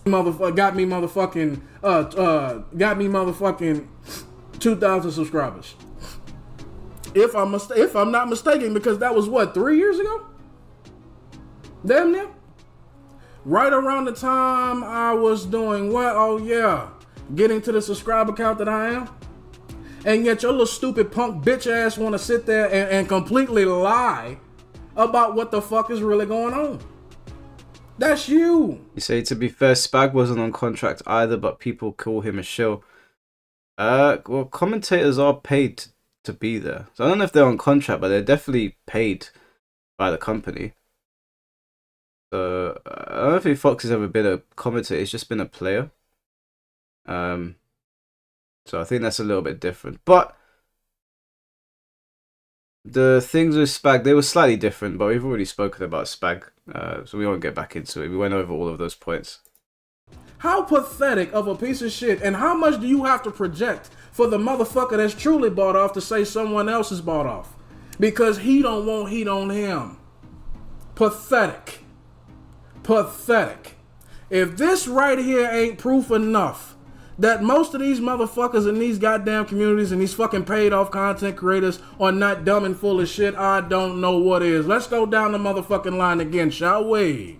got me motherfucking 2,000 subscribers. If I'm not mistaken, because that was what, 3 years ago? Damn near. Right around the time I was doing what? Oh yeah, getting to the subscriber count that I am. And yet your little stupid punk bitch ass want to sit there and completely lie about what the fuck is really going on. That's you. You say, to be fair, Spag wasn't on contract either, but people call him a shill. Well, commentators are paid to be there. So I don't know if they're on contract, but they're definitely paid by the company. So I don't know if Fox has ever been a commentator. He's just been a player. So I think that's a little bit different. But the things with Spag, they were slightly different, but we've already spoken about Spag. So we won't get back into it. We went over all of those points. How pathetic of a piece of shit, and how much do you have to project for the motherfucker that's truly bought off to say someone else is bought off? Because he don't want heat on him. Pathetic. Pathetic. If this right here ain't proof enough that most of these motherfuckers in these goddamn communities and these fucking paid off content creators are not dumb and full of shit, I don't know what is. Let's go down the motherfucking line again, shall we?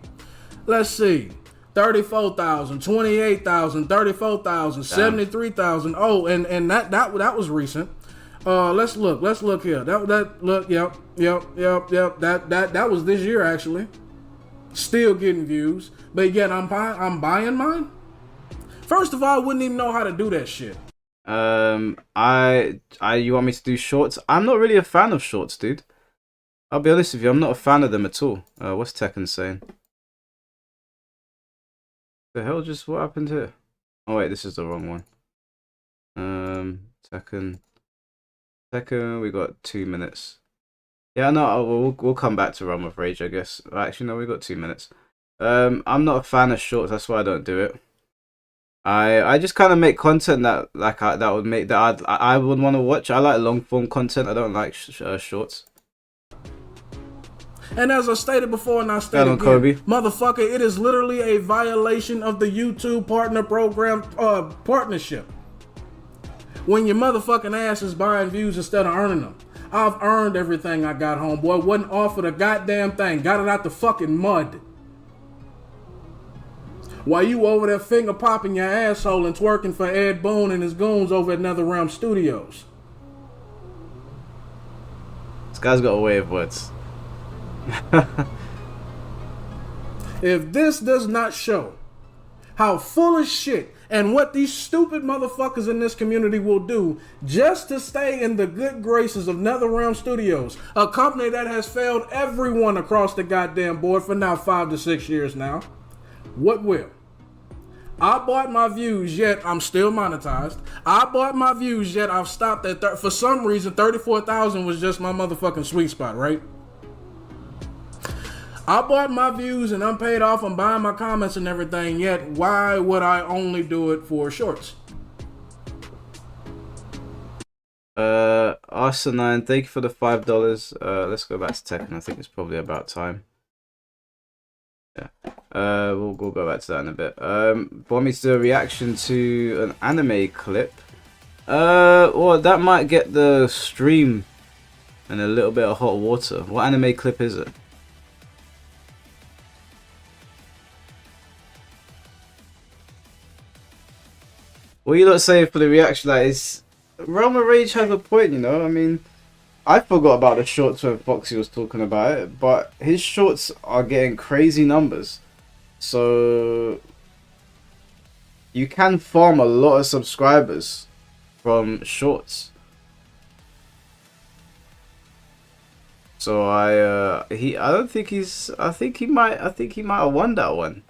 Let's see. 34,000, 28,000, 34,000, 73,000. Oh, and that was recent. Let's look here. Yep. That was this year actually. Still getting views, but yet I'm buying mine. First of all, I wouldn't even know how to do that shit. You want me to do shorts? I'm not really a fan of shorts, dude. I'll be honest with you, I'm not a fan of them at all. What's Tekken saying? The hell what happened here? Oh wait, this is the wrong one. Tekken, we got 2 minutes. Yeah, no, we'll come back to Run with Rage, I guess. Actually, no, we got 2 minutes. I'm not a fan of shorts, that's why I don't do it. I just kind of make content that I would want to watch. I like long form content. I don't like shorts. And as I stated before, and I state again, Kobe. Motherfucker, it is literally a violation of the YouTube partner program partnership. When your motherfucking ass is buying views instead of earning them. I've earned everything I got, homeboy. Wasn't offered a goddamn thing. Got it out the fucking mud. While you over there finger popping your asshole and twerking for Ed Boon and his goons over at NetherRealm Studios. This guy's got a way of words. If this does not show how full of shit and what these stupid motherfuckers in this community will do just to stay in the good graces of NetherRealm Studios, a company that has failed everyone across the goddamn board for now 5 to 6 years now, what will? I bought my views, yet I'm still monetized. I bought my views, yet I've stopped at for some reason 34,000 was just my motherfucking sweet spot, right? I bought my views and I'm paid off. I'm buying my comments and everything, yet why would I only do it for shorts? Arsenine, thank you for the $5. Let's go back to Tekken. I think it's probably about time. Yeah. We'll go back to that in a bit. Want me to do a reaction to an anime clip? Well, that might get the stream in a little bit of hot water. What anime clip is it? What you lot saying for the reaction? That is, Realm of Rage has a point, you know. I mean, I forgot about the shorts when Foxy was talking about it, but his shorts are getting crazy numbers. So you can farm a lot of subscribers from shorts. So I think he might have won that one.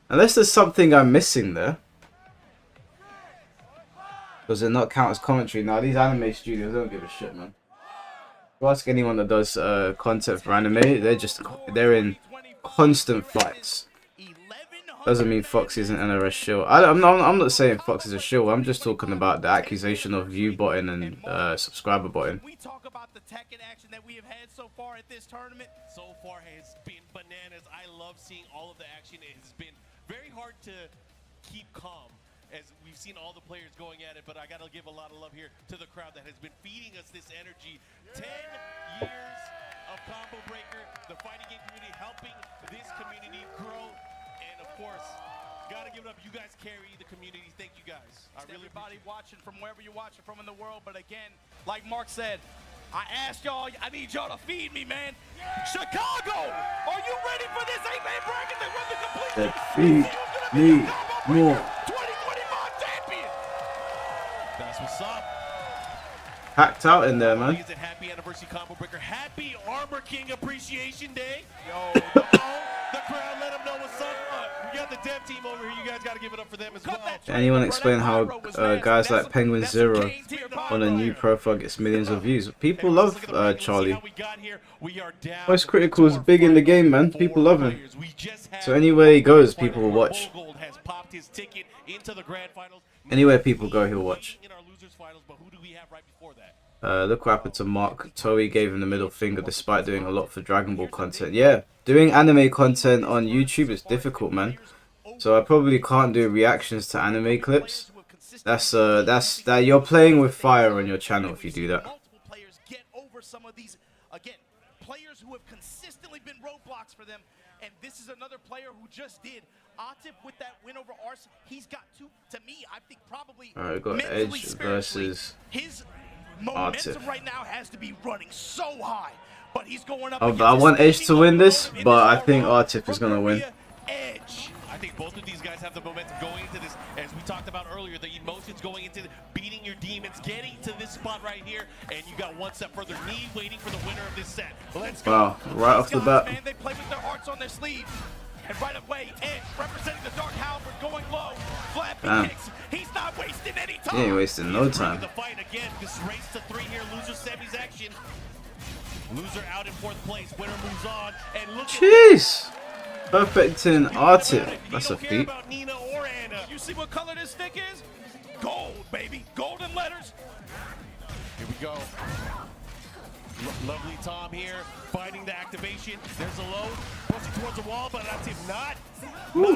Unless there's something I'm missing there. Does it not count as commentary? Now these anime studios don't give a shit, man. If you ask anyone that does content for anime, they're in constant fights. Doesn't mean Fox isn't NRS shill. I'm not saying Fox is a shill. I'm just talking about the accusation of view botting and subscriber botting. We talk about the Tekken action that we have had so far at this tournament. So far has been bananas. I love seeing all of the action. It has been very hard to keep calm as we've seen all the players going at it, but I gotta give a lot of love here to the crowd that has been feeding us this energy. 10 years of Combo Breaker, the fighting game community helping this community grow. Of course, gotta give it up. You guys carry the community. Thank you guys. I really everybody watching from wherever you're watching from in the world. But again, like Mark said, I asked y'all, I need y'all to feed me, man. Chicago, are you ready for this 8-man bracket that run the complete? Feed me more. 2025 champion. That's what's up. Packed out in there, man. Happy anniversary, Combo Breaker. Happy Armor King Appreciation Day. Yo, the crowd, let them know what's up. We got the dev team over here. You guys got to give it up for them as well. Anyone explain how guys like Penguin Zero on a new profile gets millions of views? People love Charlie. Most critical is big in the game, man. People love him. So anywhere he goes, people will watch. Anywhere people go, he'll watch. Look what happened to Mark. Toei gave him the middle finger despite doing a lot for Dragon Ball content. Yeah, doing anime content on YouTube is difficult, man. So I probably can't do reactions to anime clips. That's you're playing with fire on your channel if you do that. Players get over some of these, again, players who have consistently been roadblocks for them, and this is another player who just did. Atif with that win over Arce, he's got to me, I think probably. Alright, we got Edge versus his momentum right now has to be running so high, but he's going up. I want Edge to win this, but I think Atif is gonna win. Edge. I think both of these guys have the momentum going into this, as we talked about earlier, the emotions going into beating your demons, getting to this spot right here, and you got one step further. Me waiting for the winner of this set. Let's go. Wow, right off the bat. Man, they play with their hearts on their sleeve. And right away, Edge representing the Dark Halberd going low. Flappy kicks. He's not wasting any time. He ain't wasting no time. The fight again. This race to 3 here. Loser semis action. Loser out in 4th place. Winner moves on. And look. Jeez. Perfecting Atif. That's a feat. You see what color this stick is? Gold, baby. Golden letters. Here we go. Lovely Tom here, fighting the activation. There's a low, pushing towards the wall, but Atif not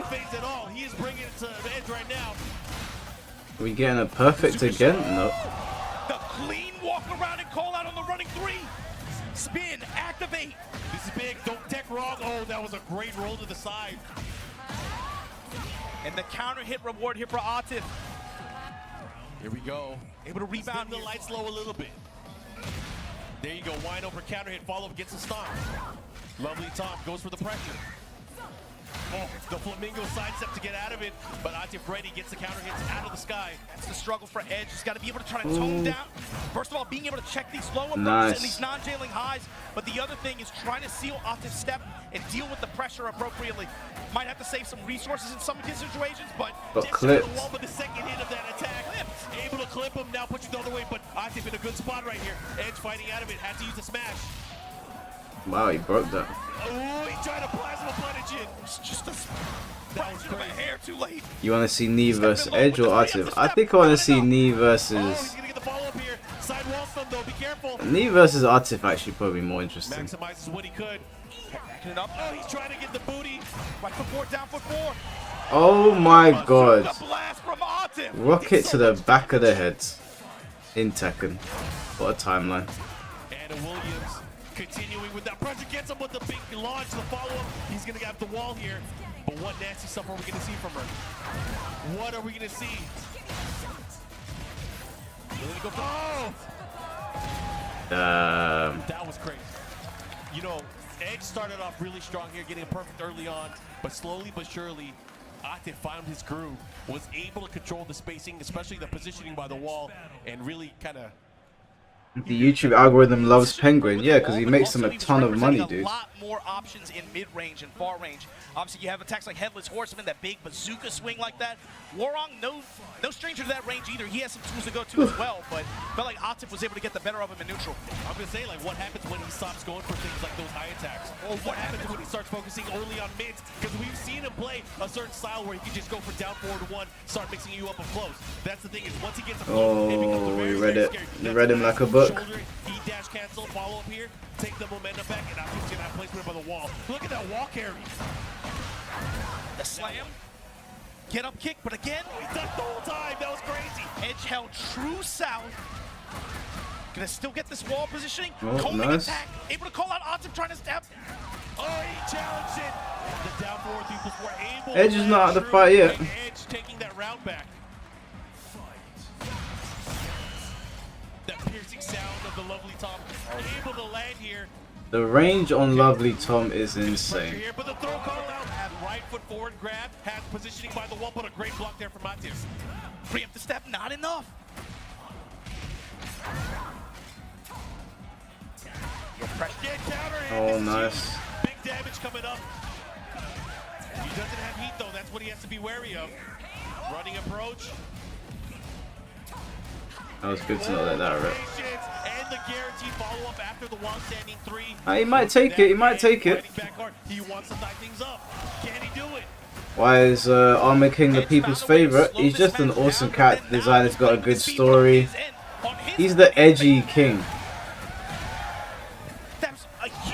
phased at all. He is bringing it to the edge right now. Are we getting a perfect again? No. The clean walk around and call out on the running 3. Spin, activate. This is big. Don't tech wrong. Oh, that was a great roll to the side. And the counter hit reward here for Atif. Here we go. Able to rebound the lights low a little bit. There you go, wide open counter hit, follow up, gets a stomp. Lovely Tom goes for the pressure. Oh, the Flamingo sidestep to get out of it, but Atif ready, gets the counter hits out of the sky. That's the struggle for Edge. He's got to be able to try to tone down. First of all, being able to check these low approaches and these non-jailing highs, but the other thing is trying to seal Atif's step and deal with the pressure appropriately. Might have to save some resources in some of his situations, but clipped. The wall with the second hit of that attack. Able to clip him, now puts you the other way, but Atif in a good spot right here. Edge fighting out of it, had to use the smash. Wow, he broke that. Oh, he tried to plasma punish it. It's just a fraction of a hair too late. You want to see Knee versus Edge or Atif? I think I want to see Knee versus... he's gonna get the follow up here. Side wall stun though, be careful. Knee versus Atif actually probably more interesting. Maximizes what he could. Backing it up. Oh, he's trying to get the booty. Right foot 4, down foot 4. Oh my god. Rocket to the back of the head in Tekken. What a timeline. And Williams continuing with that pressure, gets him with the big launch, the follow-up. He's going to get the wall here. But what nasty stuff are we going to see from her? What are we going to see? That was crazy. You know, Edge started off really strong here, getting it perfect early on, but slowly but surely, Atif found his groove, was able to control the spacing, especially the positioning by the wall, and really kind of... The YouTube algorithm loves Penguin, yeah, because he makes them a ton of money, dude. A lot more options in mid-range and far range. Obviously, you have attacks like Headless Horseman, that big bazooka swing like that. Warong, no stranger to that range either. He has some tools to go to as well, but felt like Atif was able to get the better of him in neutral. I'm going to say, like, what happens when he stops going for things like those high attacks? Or what happens when he starts focusing only on mids? Because we've seen him play a certain style where he can just go for down forward one, start mixing you up close. That's the thing, is once he gets a close, it becomes very, you read very it. scary. You read him like a book. Shoulder, he dash cancel, follow up here, take the momentum back, and I'm just going to have placement by the wall. Look at that wall carry. The slam. Get up kick, but again, he ducked the whole time. That was crazy. Edge held true south. Gonna still get this wall positioning. Oh, Combing nice. attack. Able to call out Atif trying to stab. Oh, he challenged it. The down forward people were able Edge to is not out of the true, fight yet. and Edge taking that round back. That piercing sound of the lovely Tom. Able to land here. The range on Lovely Tom is insane. Here, but the throw call out. Had right foot forward grab. Had positioning by the wall, but a great block there from Atif. Preemptive step, not enough. Oh, nice. Big damage coming up. He doesn't have heat though. That's what he has to be wary of. Running approach. That was good to not let that rip. And the guaranteed follow up after the wall standing 3. He might take it. He might take it. He wants to tie things up. Can he do it? Why is Armor King the people's favorite? He's just an awesome character design. He's got a good story. He's the edgy king,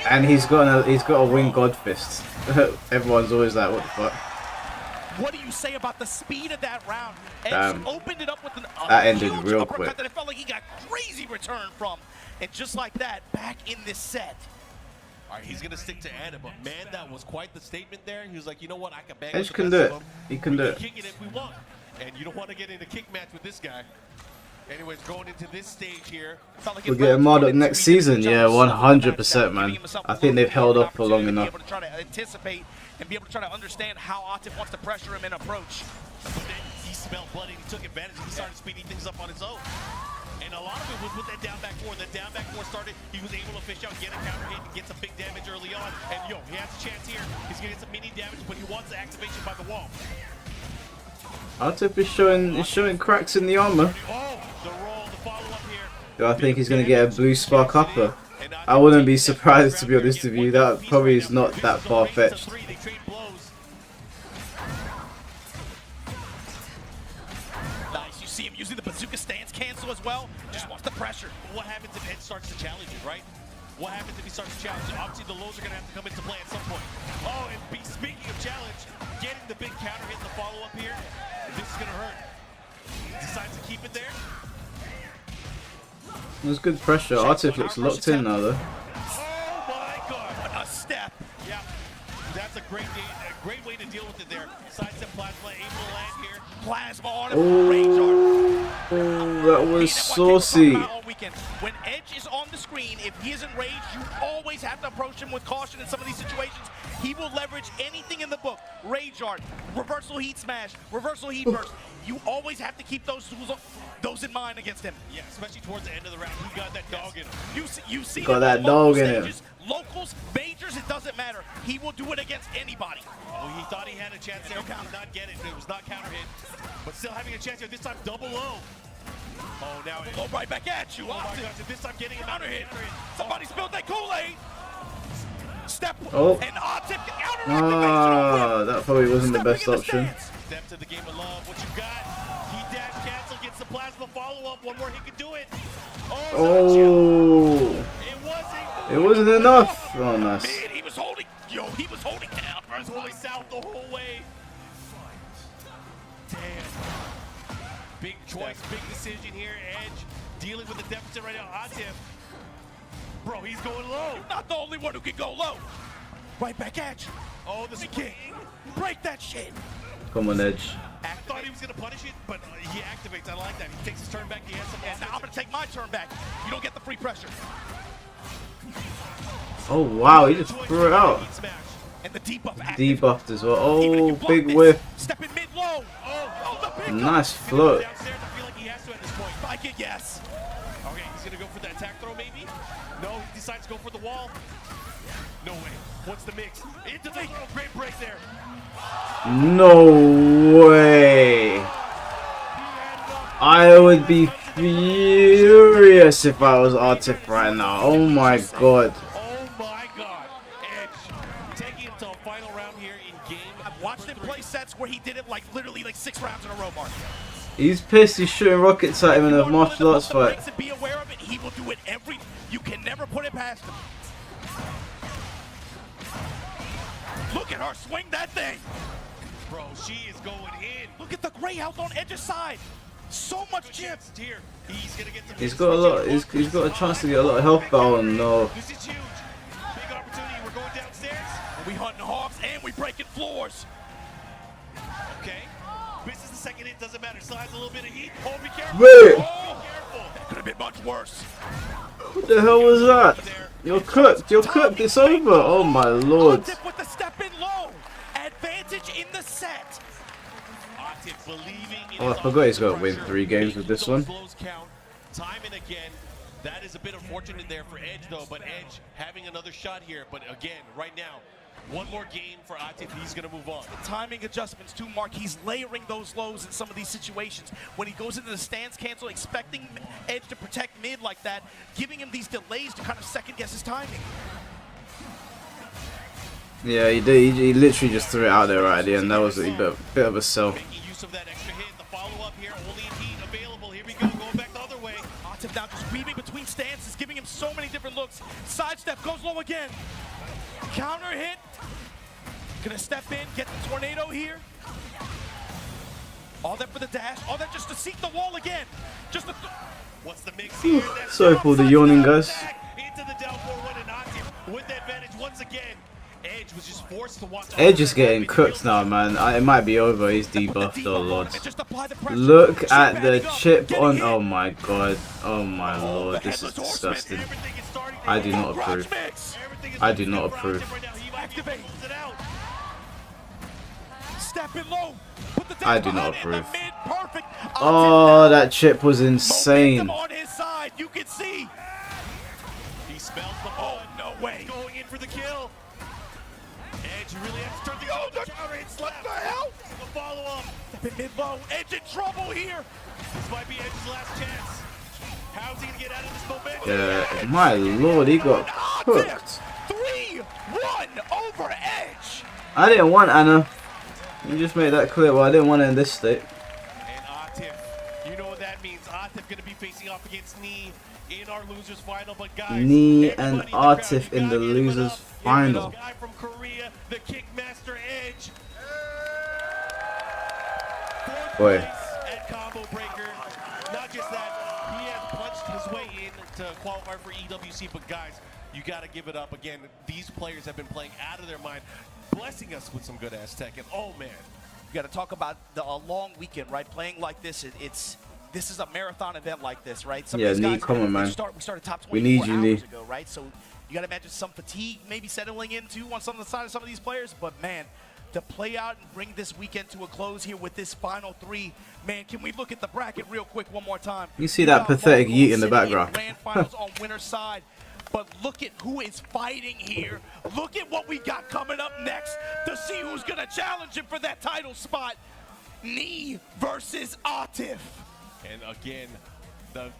and he's got a winged god fist. Everyone's always like, what the fuck? What do you say about the speed of that round? Edge Damn. opened it up with That ended huge real uppercut quick. that it felt like he got crazy return from. And just like that, back in this set. All right, he's going to stick to Anna, but man, that was quite the statement there. He was like, you know what, I can bang Edge with the can best do of it. them. He can do We it. kick it if we want. And you don't want to get in a kick match with this guy. Anyways, going into this stage here. We'll get Marduk next season. Yeah, 100%, man. I think they've held up for long enough. Be able to try to anticipate and be able to try to understand how Atif wants to pressure him in approach. But then he smelled blood and he took advantage. He started speeding things up on his own. And a lot of it was with that down back four. The down back four started. He was able to fish out, get a counter hit, and get some big damage early on. And yo, he has a chance here. He's gonna get some mini damage, but he wants the activation by the wall. Atif is showing cracks in the armor. Oh, the roll, the follow up here. Do I think he's gonna get a blue spark upper? I wouldn't be surprised, to be honest with you. That probably is not that far fetched. Nice, you see him using the bazooka stance cancel as well. Just wants the pressure. What happens if Ed starts to challenge it, right? What happens if he starts to challenge it? Obviously, the lows are going to have to come into play at some point. Oh, and speaking of challenge, getting the big counter hit, the follow-up here, this is going to hurt. Decides to keep it there. There's good pressure. Atif looks locked in now, though. Oh my God! A step. Yeah, that's a great way to deal with it there. Sidestep plasma, able to land here. Plasma on him. Oh, that was saucy. When Edge is on the screen, if he is enraged, you always have to approach him with caution in some of these situations. He will leverage anything in the book. Rage Art, reversal heat smash, reversal heat burst. You always have to keep those tools, those in mind against him. Yeah, especially towards the end of the round. He got that dog in him. You see Got that dog in him. Locals, majors, it doesn't matter. He will do it against anybody. Oh, he thought he had a chance there. He did not get it. It was not counter hit. But still having a chance here. This time double low. Oh, now it go right back at you. Oh my gosh, this time getting him counter hit. counter hit. Somebody spilled that Kool-Aid. Step Oh. and Atif counter Ah, that probably wasn't the best option. Step to the game of love. What you got? He dash cancel, gets the plasma follow-up. One more, he can do it. Oh, it wasn't enough. Oh, nice. Man, he was holding down. First holding south the whole way. Damn. Big choice, big decision here. Edge dealing with the deficit right now. Atif. Bro, he's going low. You're not the only one who can go low. Right back at you. Oh, the swing. Break that shit. Come on, Edge. I thought he was going to punish it, but he activates. I like that. He takes his turn back. He has some And now I'm going to take my turn back. You don't get the free pressure. Oh, wow. He just threw it out. And the debuff Debuffed as well. Oh, big whiff. Step in mid low. Oh, the big Nice float. Downstairs, I feel like he has to at this point. Spike it, yes. Okay, he's going to go for the attack throw maybe. No, he decides to go for the wall. No way. What's the mix? Into the great break there. No way. I would be furious if I was Artif right now. Oh my god. Oh my god. Edge taking it to a final round here in game. I've watched him play sets where he did it like literally like 6 rounds in a row, Mark. He's pissed. He's shooting rockets at him in a martial arts fight. Be aware of it. He will do it every. You can never put it past him. Look at her swing that thing. Bro, she is going in. Look at the gray health on Edge's side. So much chips here. He's gonna get some. He's got a lot. He's got a chance to get a lot of health back. Oh no. This is huge. Big opportunity. We're going downstairs. We hunting hogs and we breaking floors. Okay. Misses the second hit. Doesn't matter. Slides a little bit of heat. Oh, be careful. Wait. Oh, be careful. That could have been much worse. What the hell was that? You're cooked. You're cooked. It's over. Oh my lord. With the step in low. Advantage in the set. Oh, I forgot he's got to win 3 games with this one. Time and again. That is a bit unfortunate there for Edge, though. But Edge having another shot here. But again, right now, one more game for Atif. He's going to move on. The timing adjustments too, Mark. He's layering those lows in some of these situations. When he goes into the stance cancel, expecting Edge to protect mid like that, giving him these delays to kind of second guess his timing. Yeah, he did. He literally just threw it out there right at the end. That was a bit of a sell. Making use of that extra hit. The follow-up here. Only heat available. Here we go. Going back the other way. Atif now just weaving between stances, giving him so many different looks. Sidestep goes low again. Counter hit. Gonna step in, get the tornado here. All that for the dash. All that just to seek the wall again. Just to. What's the mix here? Sorry for the yawning, guys. Into the down 4-1 and Atif with the advantage once again. Edge was just forced to watch. Edge is getting cooked now, man. It might be over. He's debuffed. Oh lord. Look at the chip on. Oh my god. Oh my lord. This is disgusting. I do not approve. I do not approve. I do not approve. Oh, that chip was insane. You can see. He spells the ball. No way. Going in for the kill. Edge really has to turn the counter hit slap. What the hell? The follow-up. Mid-low. Edge in trouble here. This might be Edge's last chance. How's he gonna get out of this momentum? Yeah, my lord, he got cooked. 3-1 over Edge. I didn't want Anna. You just made that clear. Well, I didn't want her in this state. And Atif, you know what that means. Atif gonna be facing off against Knee in our losers final. But guys, Knee and Atif in the losers final. Guy from Korea, the Kickmaster Edge. Boy. At Combo Breaker. Not just that, he has punched his way in to qualify for EWC. But guys, you gotta give it up again. These players have been playing out of their mind, blessing us with some good ass Tekken. Oh man. You got to talk about a long weekend, right? Playing like this, this is a marathon event like this, right? Yeah, Knee, come on, man. We started top 24 we need you, hours Knee. ago, right? So you got to imagine some fatigue maybe settling into on some of the side of some of these players. But man, to play out and bring this weekend to a close here with this final 3, man, can we look at the bracket real quick one more time? You see that pathetic yeet in the background. Grand finals on winner's side. But look at who is fighting here. Look at what we got coming up next to see who's going to challenge him for that title spot. Knee versus Atif. And again,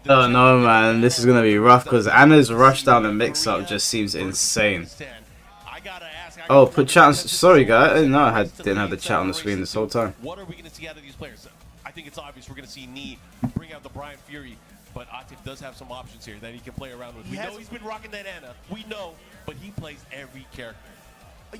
Oh no, man, this is gonna be rough because Anna's rush down and mix up just seems insane. Oh, put chat on. Sorry, guys, I didn't know I didn't have the chat on the screen this whole time. What are we going to see out of these players? I think it's obvious we're going to see Knee bring out the Brian Fury, but Atif does have some options here that he can play around with. We know he's been rocking that Anna. We know, but he plays every character.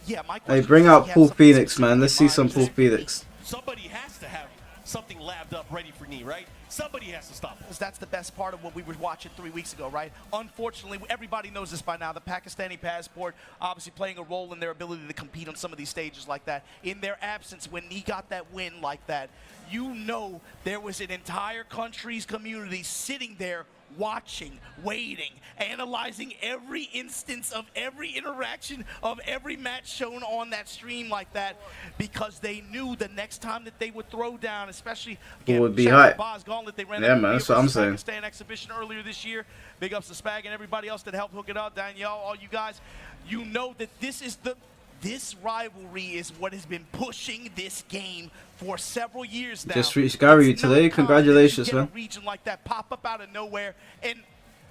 Yeah, my Hey, bring out Paul Phoenix, man. Let's see some Paul Phoenix. Somebody has to have something labbed up ready for Knee, right? Somebody has to stop him. That's the best part of what we were watching 3 weeks ago, right? Unfortunately, everybody knows this by now. The Pakistani passport obviously playing a role in their ability to compete on some of these stages like that. In their absence, when he got that win like that, you know there was an entire country's community sitting there watching, waiting, analyzing every instance of every interaction of every match shown on that stream like that, because they knew the next time that they would throw down, especially again, would be hype. Gauntlet, they ran Yeah, man, that's what I'm saying. Pakistan exhibition earlier this year. Big ups to Spag and everybody else that helped hook it up. Danielle, all you guys, you know that this rivalry is what has been pushing this game for several years now. Just reached Gary today. Congratulations, man. A region like that pop up out of nowhere, and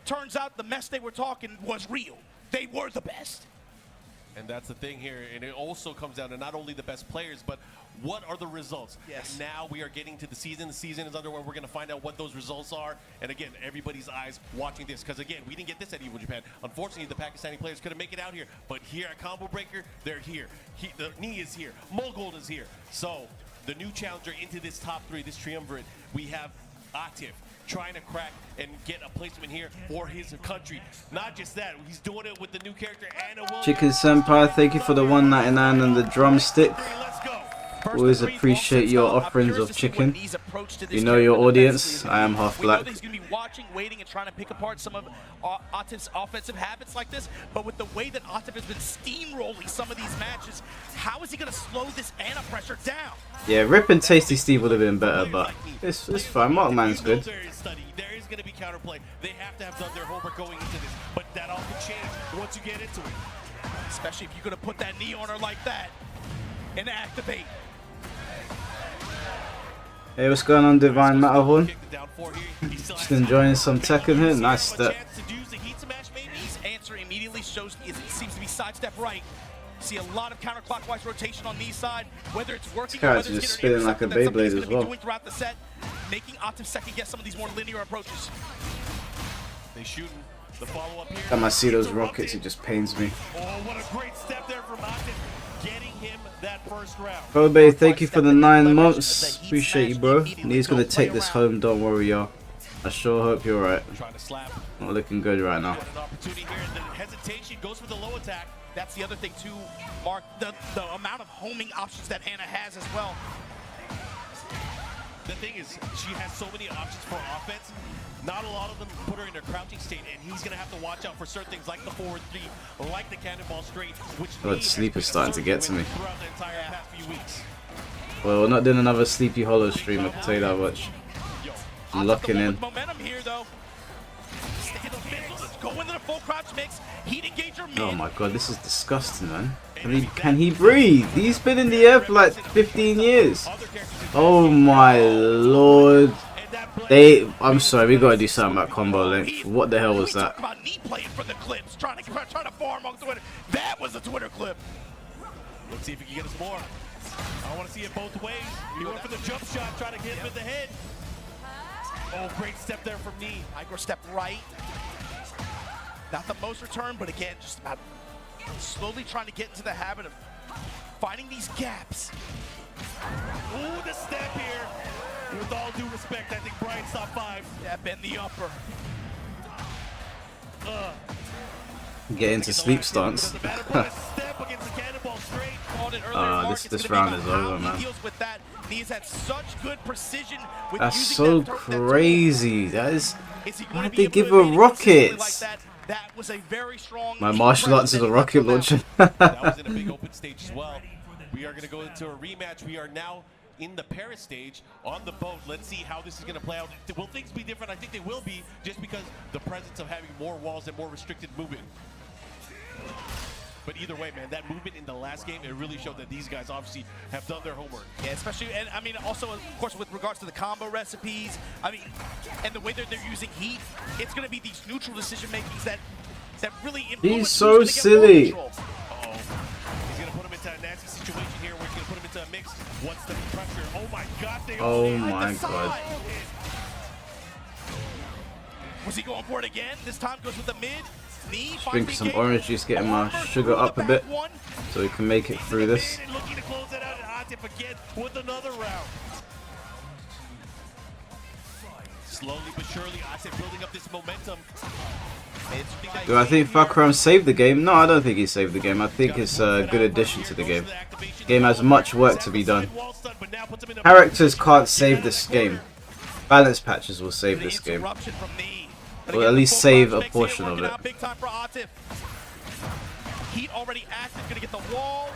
turns out the mess they were talking was real. They were the best. And that's the thing here, and it also comes down to not only the best players, but what are the results? Yes. Now we are getting to the season. The season is underway. We're going to find out what those results are. And again, everybody's eyes watching this, because again, we didn't get this at Evo Japan. Unfortunately, the Pakistani players couldn't make it out here. But here at Combo Breaker, they're here. The knee is here. Mogold is here. So the new challenger into this top three, this triumvirate, we have Atif trying to crack and get a placement here for his country. Not just that, he's doing it with the new character Anna Williams. Chicken Senpai, thank you for the $1.99 and the drumstick. Always appreciate your offerings of chicken. You know your audience. I am half black. He's going to be watching, waiting, and trying to pick apart some of Atif's offensive habits like this. But with the way that Atif has been steamrolling some of these matches, how is he going to slow this Anna pressure down? Yeah, Rip and Tasty Steve would have been better, but it's fine. Markman's good. There is going to be counterplay. They have to have done their homework going into this. But that all can change once you get into it. Especially if you're going to put that knee on her like that and activate. Hey, what's going on, Divine Matterhorn? Just enjoying some Tekken here. Nice step. His answer immediately shows it seems to be sidestep right. See a lot of counterclockwise rotation on knee side, whether it's working or whether it's just spinning like a Beyblade as well. Doing throughout the set, making Atif second guess some of these more linear approaches. They shooting the follow up here. Time I see those rockets, it just pains me. Oh, what a great step there from Atif, getting him that first round. Kobe, thank you for the 9 months. Appreciate you, bro. He's gonna take this home. Don't worry, y'all. I sure hope you're right. Not looking good right now. Hesitation goes for the low attack. That's the other thing too, Mark. The amount of homing options that Anna has as well. The thing is, she has so many options for offense. Not a lot of them put her in a crouching state, and he's going to have to watch out for certain things like the forward three, like the cannonball straight, which Sleep is starting to get to me. Throughout the entire past few weeks. Well, we're not doing another Sleepy Hollow stream, I can tell you that much. I'm locking in. Momentum here, though. Go into the full crouch mix. Heat engager mid. Oh my god, this is disgusting, man. Can he breathe? He's been in the air for like 15 years. Oh my lord. I'm sorry, we gotta do something about combo length. What the hell was that? About knee playing for the clips, trying to farm on Twitter. That was a Twitter clip. Let's see if he can get us more. I want to see it both ways. He went for the jump shot, trying to get him in the head. Oh, great step there from knee. Micro step right. Not the most return, but again, just about slowly trying to get into the habit of finding these gaps. Ooh, the step here. With all due respect, I think Brian's top 5. Yeah, bend the upper. Get into sleep stance. This round is over, man. He's had such good precision with That's so crazy. That is. Why did they give her rockets? That was a very strong. My martial arts is a rocket launcher. That was in a big open stage as well. We are going to go into a rematch. We are now in the Paris stage on the boat. Let's see how this is going to play out. Will things be different? I think they will be, just because the presence of having more walls and more restricted movement. But either way, man, that movement in the last game, it really showed that these guys obviously have done their homework. Yeah, especially, and I mean, also, of course, with regards to the combo recipes, I mean, and the way that they're using heat, it's going to be these neutral decision makings that really influence. He's so silly. He's going to put him into a nasty situation here where he's going to put him into a mix. What's the pressure? Oh my God! Oh my God. Was he going for it again? This time goes with the mid. Drink some orange juice, getting my sugar up a bit so we can make it through this. Looking to close it out, and Atif again with another round. Slowly but surely, Atif building up this momentum. Do I think Fakram saved the game? No, I don't think he saved the game. I think it's a good addition to the game. The game has much work to be done. Characters can't save this game. Balance patches will save this game. Or at least save a portion of it. Big time for Atif. Heat already active, gonna get the wall,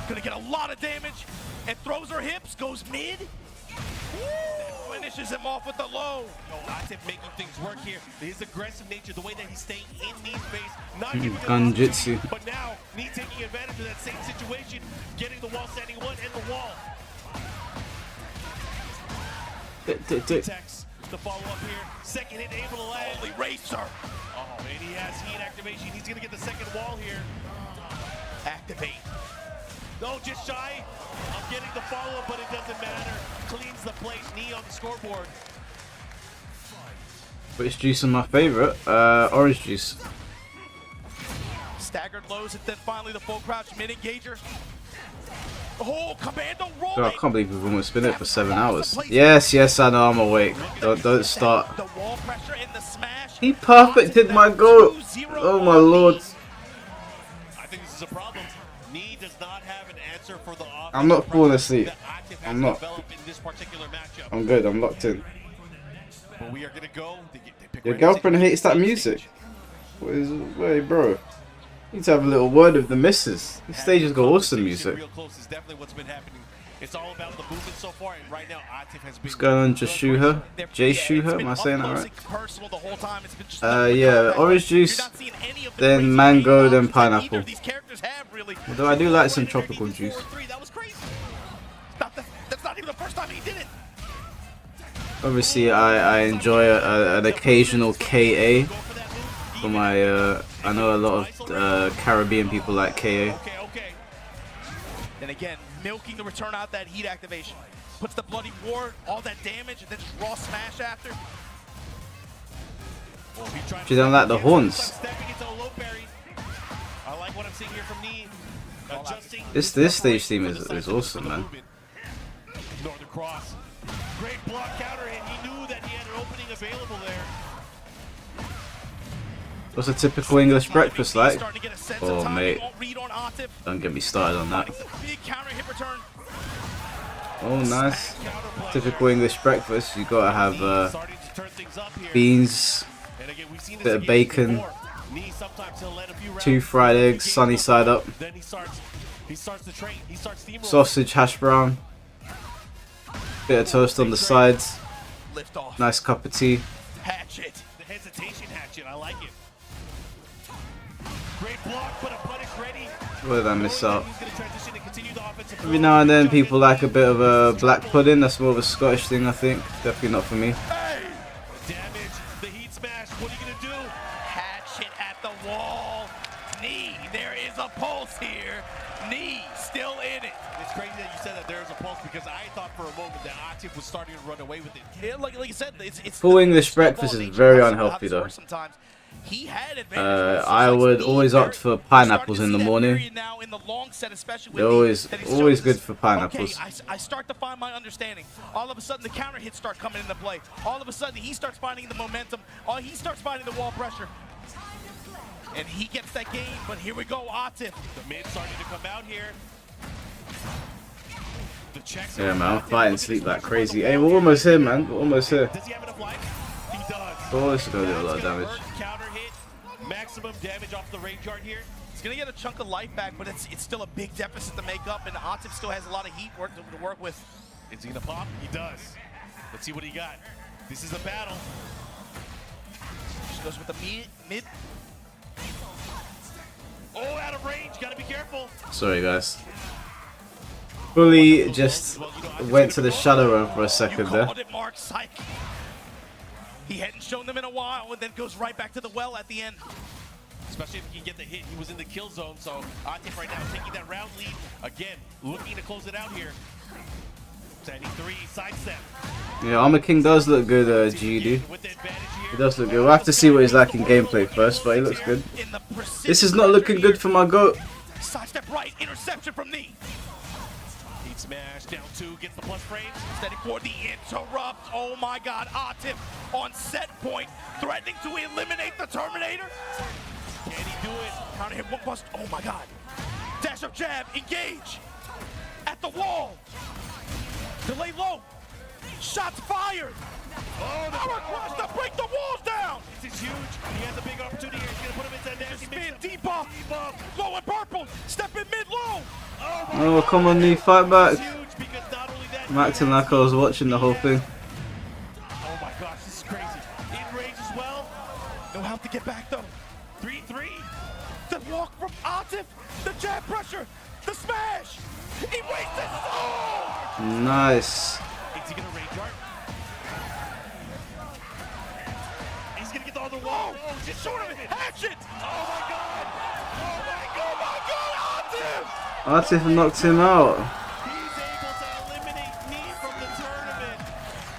gonna get a lot of damage, and throws her hips, goes mid. Woo! Finishes him off with the low. Atif making things work here. His aggressive nature, the way that he's staying in Knee's face, not giving him Ganjitsu. but now Knee taking advantage of that same situation, getting the wall standing one and the wall. Text the follow up here. Second hit able to land. Holy racer. Oh, and he has heat activation. He's gonna get the second wall here. Activate. No, just shy of getting the follow up, but it doesn't matter. Cleans the place. Knee on the scoreboard. Which juice is my favorite? Orange juice. Staggered lows, and then finally the full crouch mid engager. Oh, commando roll. God, I can't believe we've almost been it for 7 hours. Yes, yes, I know I'm awake. Don't start. The wall pressure and the smash. He perfected my goal. Oh my lord. I think this is a problem. Knee does not have an answer for the offense. I'm not falling asleep. I'm not. In this particular matchup. I'm good. I'm locked in. But we are gonna go. They pick Your right girlfriend up. hates that music. Wait, bro. You need to have a little word with the missus. This stage has got awesome music. Real close is definitely what's been happening. It's all about the movement so far, and right now Atif has been. What's going on, Jashuha? Jashuha? Am I saying that right? Personal the whole time. It's been just Yeah, orange juice, then mango, then pineapple. these characters have really. Although I do like some tropical juice. That was crazy. That's not even the first time he did it. Obviously, I enjoy an occasional KA. For my, I know a lot of Caribbean people like KA. Then again, milking to return out that heat activation. Puts the bloody ward, all that damage, and then just raw smash after. She don't like the horns. Stepping into a low parry. I like what I'm seeing here from Knee. Adjusting. This stage theme is awesome, man. Northern Cross. Great block counter, and he knew that he had an opening available there. What's a typical English breakfast like? Oh, mate. Don't get me started on that. Oh, nice. Typical English breakfast. You gotta have beans, bit of bacon, 2 fried eggs, sunny side up, sausage, hash brown, bit of toast on the sides, nice cup of tea. Hatchet. The hesitation hatchet. I like it. Great block, but a punish ready. What did I miss out? Every now and then people like a bit of a black pudding. That's more of a Scottish thing, I think. Definitely not for me. Damage. The heat smash. What are you going to do? Hatchet at the wall. Knee. There is a pulse here. Knee still in it. It's crazy that you said that there is a pulse because I thought for a moment that Atif was starting to run away with it. Yeah, like you said, it's Full English breakfast is very unhealthy though. He had I would always opt for pineapples in the morning. They're always good for pineapples. Okay, I start to find my understanding. All of a sudden, the counter hits start coming into play. All of a sudden, he starts finding the momentum. He starts finding the wall pressure. And he gets that game, but here we go, Atif. The mid starting to come out here. Yeah, man, I'm fighting sleep like crazy. Hey, we're almost here, man. We're almost here. Does he have enough life? He does. Oh, this is gonna do a lot of damage. Counter hit. Maximum damage off the range yard here. He's gonna get a chunk of life back, but it's still a big deficit to make up, and Atif still has a lot of heat to work with. Is he gonna pop? He does. Let's see what he got. This is a battle. She goes with the mid. Oh, out of range. Gotta be careful. Sorry, guys. Fully just went to the shadow realm for a second there. He hadn't shown them in a while, and then goes right back to the well at the end. Especially if he can get the hit. He was in the kill zone, so Atif right now taking that round lead. Again, looking to close it out here. Standing 3, sidestep. Yeah, Armor King does look good, GED. He does look good. We'll have to see what he's like in gameplay first, but he looks good. This is not looking good for my goat. Sidestep right, interception from Knee. Heat smash, down 2, gets the plus frames. Steady for the interrupt. Oh my god, Atif on set point, threatening to eliminate the Terminator. Can he do it? Counter hit, 1 bust. Oh my god. Dash up jab, engage. At the wall. Delay low. Shots fired. Oh, Power crush to break the walls down. It's his huge. He has a big opportunity here. He's going to put him into a nasty spin, debuff, low and purple, step in mid low. Oh, come on, knee, fight back. I'm acting like I was watching the whole thing. Oh my gosh, this is crazy. In range as well. Know how to get back though. 3-3. The walk from Atif. The jab pressure. The smash. He wastes his soul. Nice. Is he going to range art? He's going to get the other wall. Oh, just short of it. Hatch it. Oh my god. Oh my god. Oh my god. Atif. Atif knocked him out. He's able to eliminate Knee from the tournament.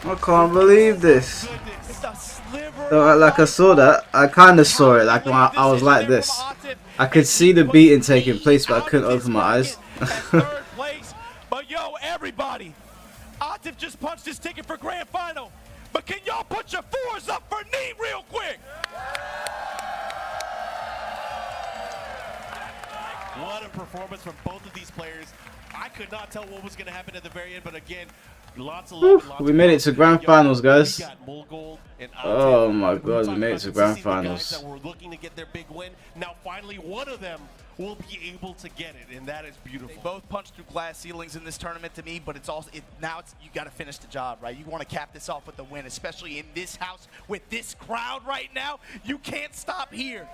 I can't believe this. It's a sliver. Don't act like I saw that. I kind of saw it. Like I was like this. I could see the beating taking place, but I couldn't open my eyes. Third place. But yo, everybody. Atif just punched his ticket for grand final. But can y'all put your fours up for Knee real quick? What a performance from both of these players. I could not tell what was going to happen at the very end, but again, lots of love. We made it to grand finals, guys. We got Mulgold and Oh my god, we made it to grand finals. That were looking to get their big win. Now finally one of them will be able to get it, and that is beautiful. They both punched through glass ceilings in this tournament to me, but it's also now you got to finish the job, right? You want to cap this off with the win, especially in this house with this crowd right now. You can't stop here.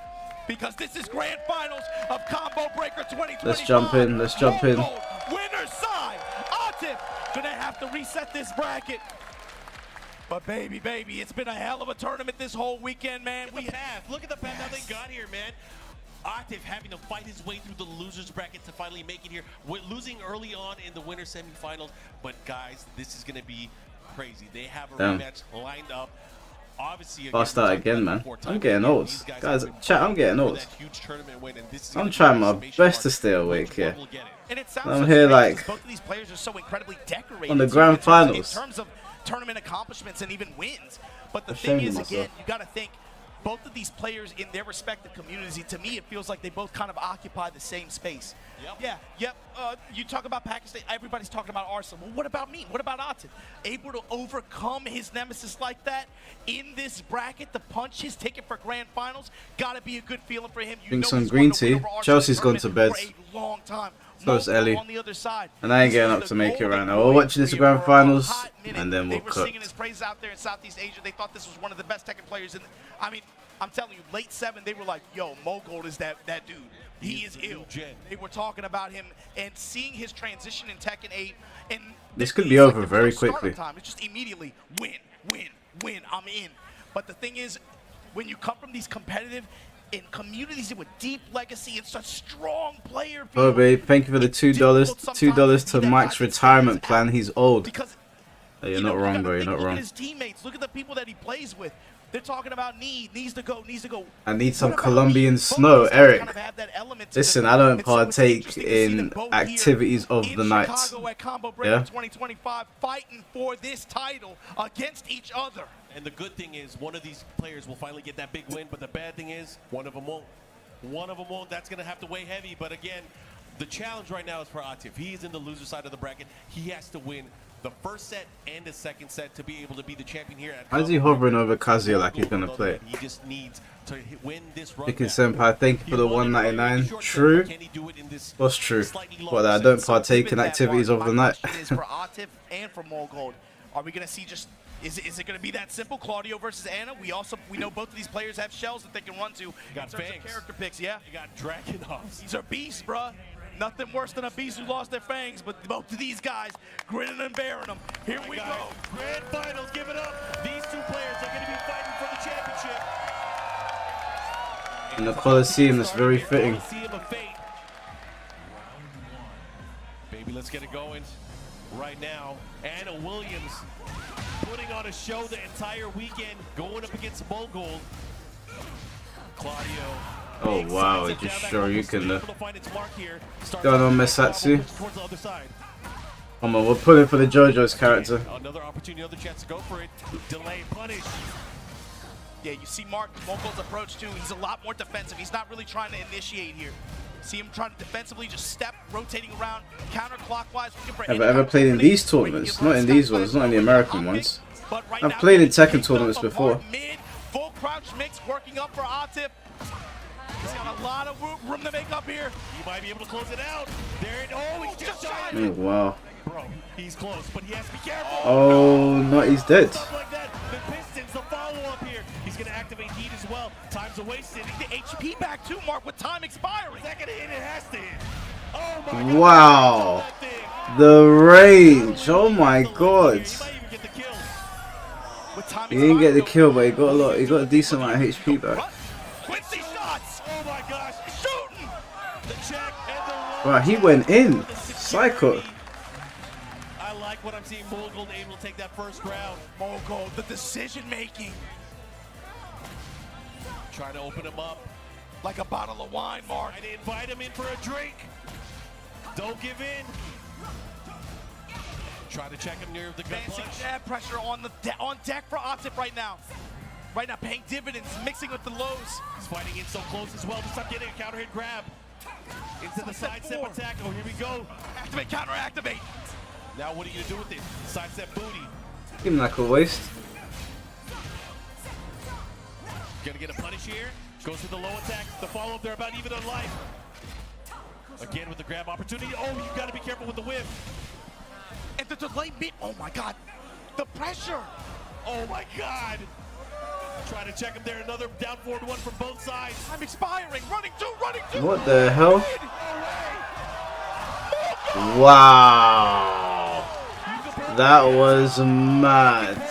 Because this is grand finals of Combo Breaker 2025. Let's jump in, let's jump in. Winner's side. Atif gonna have to reset this bracket. But baby, it's been a hell of a tournament this whole weekend, man. Look at the path how they got here, man. Atif having to fight his way through the losers bracket to finally make it here. We're losing early on in the winter semifinals, but guys, this is gonna be crazy. They have a rematch lined up. Obviously, I'll start again, man. I'm getting old. Guys, chat, I'm getting old. I'm trying my best to stay awake here. I'm here like both of these players are so incredibly decorated on the grand finals. In terms of tournament accomplishments and even wins. But the thing is, again, you got to think both of these players in their respective communities, to me, it feels like they both kind of occupy the same space. You talk about Pakistan, everybody's talking about Arsenal. Well, what about me? What about Atif? Able to overcome his nemesis like that in this bracket to punch his ticket for grand finals, gotta be a good feeling for him. Drink some green tea. Chelsea's gone to bed. So is Ellie. And I ain't getting up to make it right now. We're watching this grand finals, and then we'll cut. They were singing his praises out there in Southeast Asia. They thought this was one of the best Tekken players. I mean, I'm telling you, late 7, they were like, yo, Mulgold is that dude. He is ill. They were talking about him and seeing his transition in Tekken 8. And this could be over very quickly. It's just immediately win. I'm in. But the thing is, when you come from these competitive in communities with deep legacy and such strong player. Oh, babe, thank you for the $2. $2 to Mike's retirement plan. He's old. Oh, you're not wrong, bro. You're not wrong. Look at his teammates. Look at the people that he plays with. They're talking about needs to go. I need some Colombian snow, Eric. Listen, I don't partake in activities of the night. Yeah. 2025 fighting for this title against each other. And the good thing is, one of these players will finally get that big win. But the bad thing is, one of them won't. One of them won't. That's gonna have to weigh heavy. But again, the challenge right now is for Atif. He's in the loser side of the bracket. He has to win the first set and the second set to be able to be the champion here. Why is he hovering over Kazuya like he's gonna play it? He just needs to win this run. Pikin Senpai, thank you for the $1.99. True. What's true? Well, I don't partake in activities of the night. For Atif and for Mulgold, are we gonna see just? Is it going to be that simple, Claudio versus Anna? We know both of these players have shells that they can run to. You got fangs. Character picks, yeah. You got Dragunovs. These are beasts, bruh. Nothing worse than a beast who lost their fangs, but both of these guys grinning and bearing them. Here we go. Grand finals, give it up. These two players are going to be fighting for the championship. In the Coliseum, that's very fitting. Baby, let's get it going right now. Anna Williams putting on a show the entire weekend, going up against Mulgold. Claudio. Oh wow, it just sure you can. Going on, Mesatsu. Come on, we're pulling for the JoJo's character. Another opportunity, another chance to go for it. Delay, punish. Yeah, you see Mulgold's approach too. He's a lot more defensive. He's not really trying to initiate here. See him trying to defensively just step, rotating around, counterclockwise. Have I ever played in these tournaments? Not in these ones, not in the American ones. I've played in Tekken tournaments before. Full crouch mix working up for Atif. He's got a lot of room to make up here. He might be able to close it out. There it, oh, he's just shot. Oh, wow. Bro, he's close, but he has to be careful. Oh, no, he's dead. Stuff like that. The Pistons, the follow-up here. He's going to activate heat as well. Time's wasted. The HP back too, Mark, with time expiring. Is that going to hit? It has to hit. Oh, my God. Wow. The range. Oh, my God. He didn't get the kill, but he got a lot. He got a decent amount of HP back. Quincy shots. Oh, my gosh. Shooting. The check and the Wow, he went in. Psycho. I like what I'm seeing. Mogul able to take that first round. Mogul, the decision making. Trying to open him up. Like a bottle of wine, Mark. I'd invite him in for a drink. Don't give in. Try to check him near the gut Advancing punch. jab pressure on deck for Atif right now. Right now, paying dividends, mixing with the lows. He's fighting in so close as well. Just not getting a counter hit grab. Into the side step attack. Oh, here we go. Activate, counter activate. Now what are you going to do with it? Side step booty. Give him like a waist. Gonna get a punish here. Goes to the low attack. The follow-up, they're about even on life. Again with the grab opportunity. Oh, you gotta be careful with the whip. And the delay mid. Oh my God. The pressure. Oh my God. Trying to check him there. Another down forward one from both sides. I'm expiring. Running two, running two. What the hell? Wow. That was mad.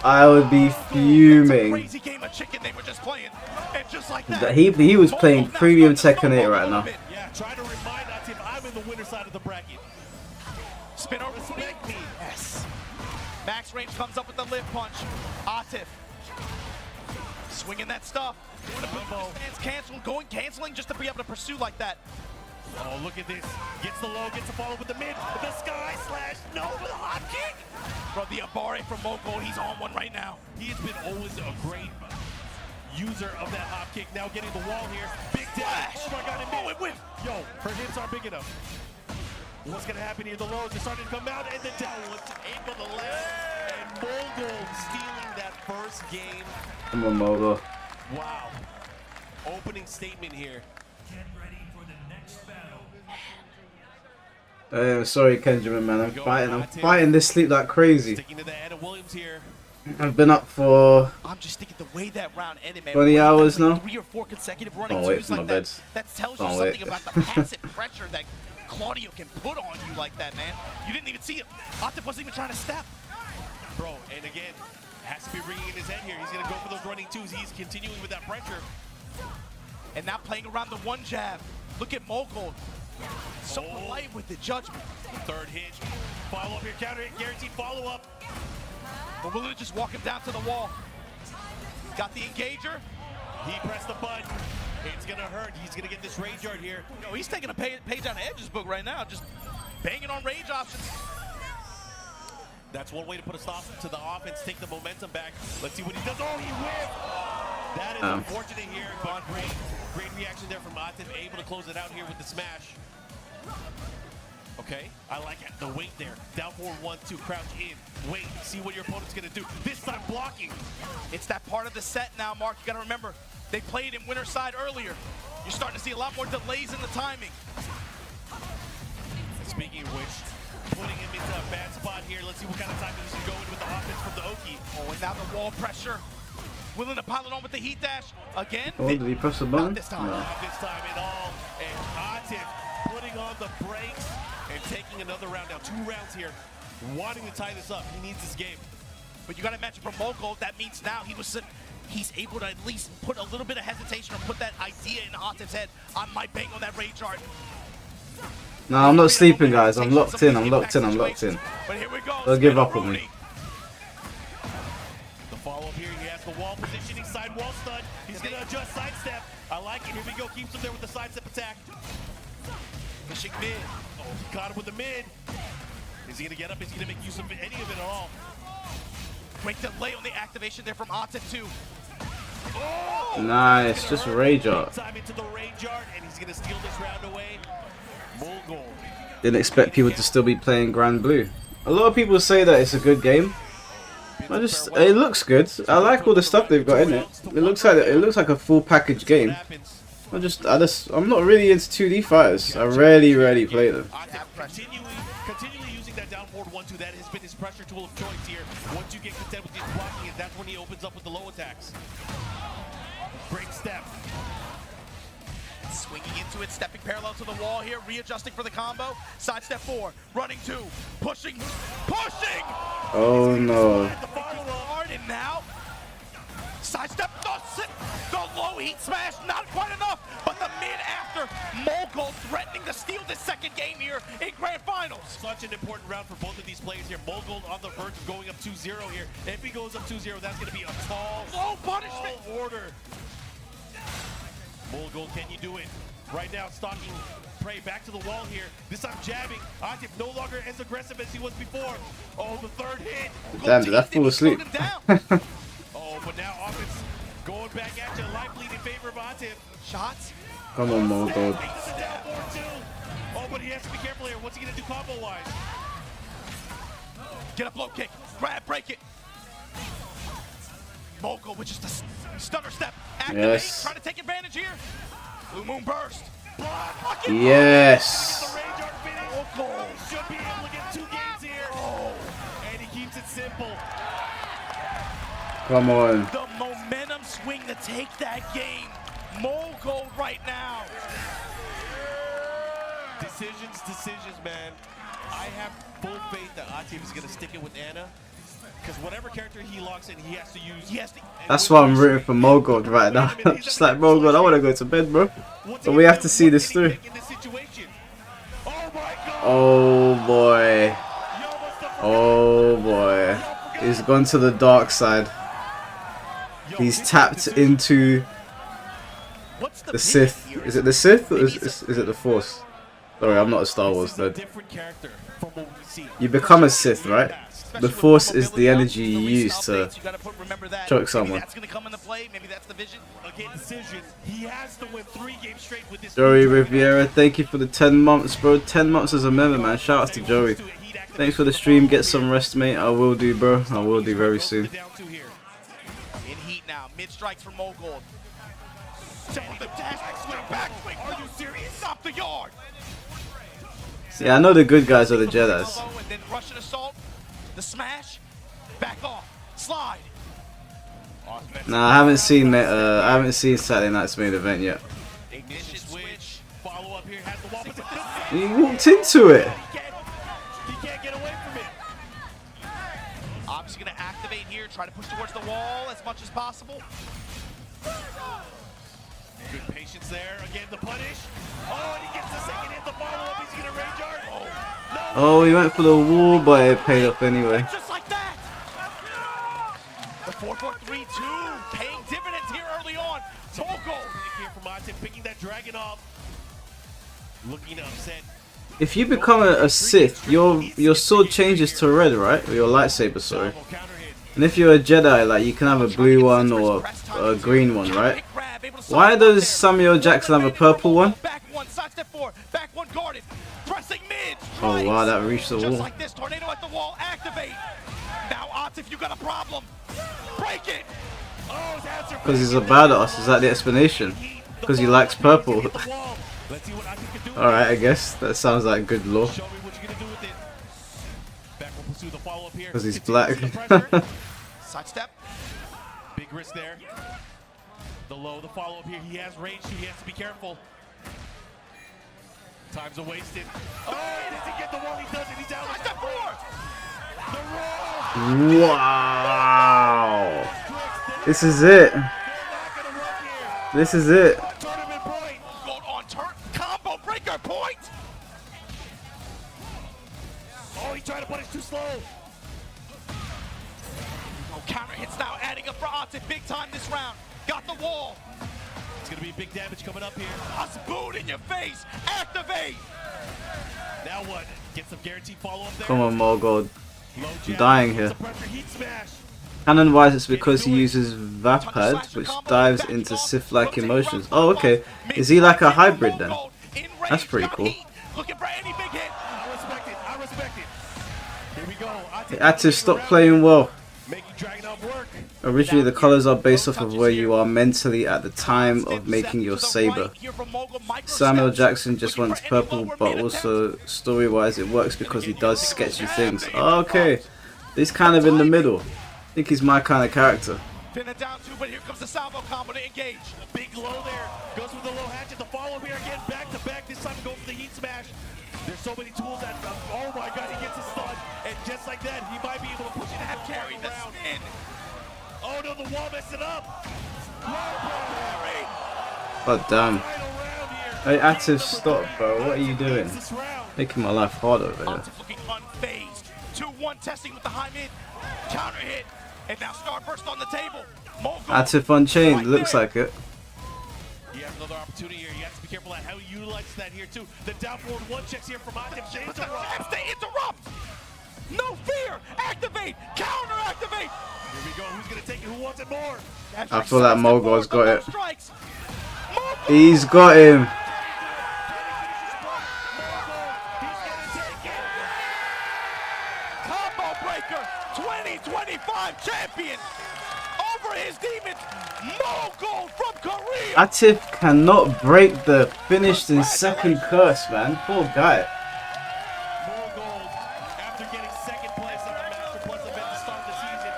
I would be fuming. Crazy game of chicken they were just playing. And just like that. He was playing premium Tekken 8 right now. Yeah, trying to remind us if I'm in the winner side of the bracket. Spin over, respect me. Yes. Max range comes up with the lift punch. Atif. Swinging that stuff. Stands canceling just to be able to pursue like that. Oh, look at this. Gets the low, gets the follow with the mid. The sky slash. No, with a hot kick. Bro, the Abare from Mogul, he's on one right now. He has been always a great user of that hop kick. Now getting the wall here. Big dash. Oh my God, it whipped. Yo, her hips aren't big enough. What's going to happen here? The lows are starting to come out, and the down lift aim on the left. And Mogul stealing that first game. Come on, Mogul. Wow. Opening statement here. Get ready for the next battle. Sorry, Kenjamin, man. I'm fighting this sleep like crazy. Sticking to the Anna Williams here. I've been up for I'm just thinking the way that round ended, man. 20 hours now. 3 or 4 consecutive running Can't wait twos for my like bed. that tells you Can't something wait. about the passive pressure that Claudio can put on you like that, man. You didn't even see it. Atif wasn't even trying to step. Bro, and again, has to be ringing in his head here. He's going to go for those running twos. He's continuing with that pressure. And now playing around the one jab. Look at Mogul. So polite with the judgment. Third hit. Follow up here, counter hit, guaranteed follow up. But we'll just walk him down to the wall. Got the engager. He pressed the button. It's going to hurt. He's going to get this rage art here. No, he's taking a page out of Edge's book right now. Just banging on rage options. That's one way to put a stop to the offense, take the momentum back. Let's see what he does. Oh, he whipped! That is unfortunate here, but great reaction there from Atif, able to close it out here with the smash. Okay, I like it. The weight there. Down forward 1-2, crouch in. Wait, see what your opponent's gonna do. This time blocking. It's that part of the set now, Mark. You gotta remember, they played in winner side earlier. You're starting to see a lot more delays in the timing. Speaking of which, putting him into a bad spot here. Let's see what kind of timing he's gonna go in with the offense from the Oki. Oh, and now the wall pressure. Willing to pile it on with the heat dash. Again. Oh, did he press the button? Not this time. No. Not this time at all. And Atif putting on the brakes and taking another round. Now 2 rounds here. Wanting to tie this up. He needs this game. But you got to mention from Mogul, that means now he's able to at least put a little bit of hesitation or put that idea in Atif's head. I might bang on that rage art. No, I'm not sleeping, guys. I'm locked in. I'm locked in. I'm locked in. But here we go. Don't give up on me. The follow-up here, he has the wall positioning, side wall stun. He's going to adjust sidestep. I like it. Here we go. Keeps him there with the sidestep attack. Pushing mid. Oh, he caught him with the mid. Is he going to get up? Is he going to make use of any of it at all? Great delay on the activation there from Atif too. Oh! Nice. Just rage art. Time into the rage art, and he's going to steal this round away. Mogul. Didn't expect people to still be playing Grand Blue. A lot of people say that it's a good game. It looks good. I like all the stuff they've got in it. It looks like a full package game. I'm not really into 2D fighters. I rarely play them. Continually using that down forward 1-2, that has been his pressure tool of choice here. Once you get content with these blocking, that's when he opens up with the low attacks. Great step. Swinging into it, stepping parallel to the wall here, readjusting for the combo. Side step 4, running 2, pushing! Oh no. The follow hard, and now side step, the low heat smash, not quite enough, but the mid after. Mogul threatening to steal this second game here in Grand Finals. Such an important round for both of these players here. Mogul on the verge of going up 2-0 here. If he goes up 2-0, that's going to be a tall punishment order. Mogul, can you do it? Right now, stalking prey back to the wall here. This time jabbing. Atif no longer as aggressive as he was before. Oh, the third hit. Damn, did that fall asleep? Oh, but now offense going back at you. Life lead in favor of Atif. Shots. Come on, Mogul. Oh, but he has to be careful here. What's he going to do combo-wise? Get a blow kick. Grab, break it. Mogul, which is the stunner step. Activate, yes. Trying to take advantage here. Blue Moon burst. Yes. Mogul should be able to get 2 games here. Oh, and he keeps it simple. Come on. The momentum swing to take that game. Mogul right now. Decisions, man. I have full faith that Atif is going to stick it with Anna. Because whatever character he locks in, he has to use. That's why I'm rooting for Mogul right now. I'm just like, Mogul, I want to go to bed, bro. But we have to see this through. Oh boy. Oh boy. He's gone to the dark side. He's tapped into the Sith. Is it the Sith or is it the Force? Sorry, I'm not a Star Wars nerd. You become a Sith, right? The Force is the energy you use to choke someone. Joey Riviera, thank you for the 10 months, bro. 10 months as a member, man. Shout out to Joey. Thanks for the stream. Get some rest, mate. I will do, bro. I will do very soon. In heat now, mid strikes from Mogul. Sending the dash, swing, back swing. Are you serious? Stop the yard. Yeah, I know the good guys are the Jedis. And then Russian assault, the smash, back off, slide. Nah, I haven't seen Saturday Night's main event yet. Ignition switch. Follow up here has the wall. He walked into it. He can't get away from it. Obviously gonna activate here, try to push towards the wall as much as possible. Good patience there. Again, the punish. Oh, and he gets the second hit. The follow-up. He's gonna rage art. Oh, he went for the wall, but it paid off anyway. Just like that. The 4-4-3-2 paying dividends here early on. Mogul here from Atif, picking that dragon off. Looking upset. If you become a Sith, your sword changes to red, right? Or your lightsaber, sorry. And if you're a Jedi, like you can have a blue one or a green one, right? Why does Samuel Jackson have a purple one? Back one, side step 4, back one guarded, pressing mid. Oh wow, that reached the Just wall. like this, tornado at the wall, activate. Now Atif, you got a problem. Break it. Because he's a badass, is that the explanation? Because he likes purple. Alright, I guess. That sounds like good lore. Because he's black. Side step. Big risk there. The low, the follow-up here. He has range too. He has to be careful. Time's a wasted. Oh, does he get the wall? He does it. He's out. Step 4. Wow. This is it. This is it. Combo breaker point. Oh, he tried to punish too slow. Oh, counter hits now, adding up for Atif big time this round. Got the wall. It's gonna be big damage coming up here. A spoon in your face. Activate. Now what? Get some guaranteed follow-up there. Come on, Mogul. I'm dying here. Canon-wise, it's because he uses Vapad, which dives into Sith-like emotions. Oh, okay. Is he like a hybrid then? That's pretty cool. Looking for any big hit. I respect it. Here we go. He had to stop playing well. Making Originally, the colors are based off of where you are mentally at the time of making your saber. Samuel Jackson just wants purple, but also story-wise it works because he does sketchy things. Okay, he's kind of in the middle. I think he's my kind of character. Pin it down too, but here comes the salvo combo to engage. Big low there, goes with the low hatchet. The follow here again, back to back. This time go for the heat smash. There's so many tools that, oh my god, he gets his stun. And just like that, he might be able to push it half carry the spin. Oh no, the wall messed it up. God damn. Hey, Active, stop, bro. What are you doing? Making my life hard over here. Looking unfazed. 2-1 testing with the high mid. Counter hit. And now Starburst on the table. Active Unchained, looks like it. You have another opportunity here. You have to be careful at how you utilize that here too. The down forward one checks here from Active. They interrupt. No fear. Activate. Counter activate. Here we go. Who's gonna take it? Who wants it more? I feel like Mogul's got it. He's got him. Combo breaker. 2025 champion. Over his demons. Mogul from Korea. Active cannot break the finished in second curse, man. Poor guy. After getting second place on the Master Plus event to start the season,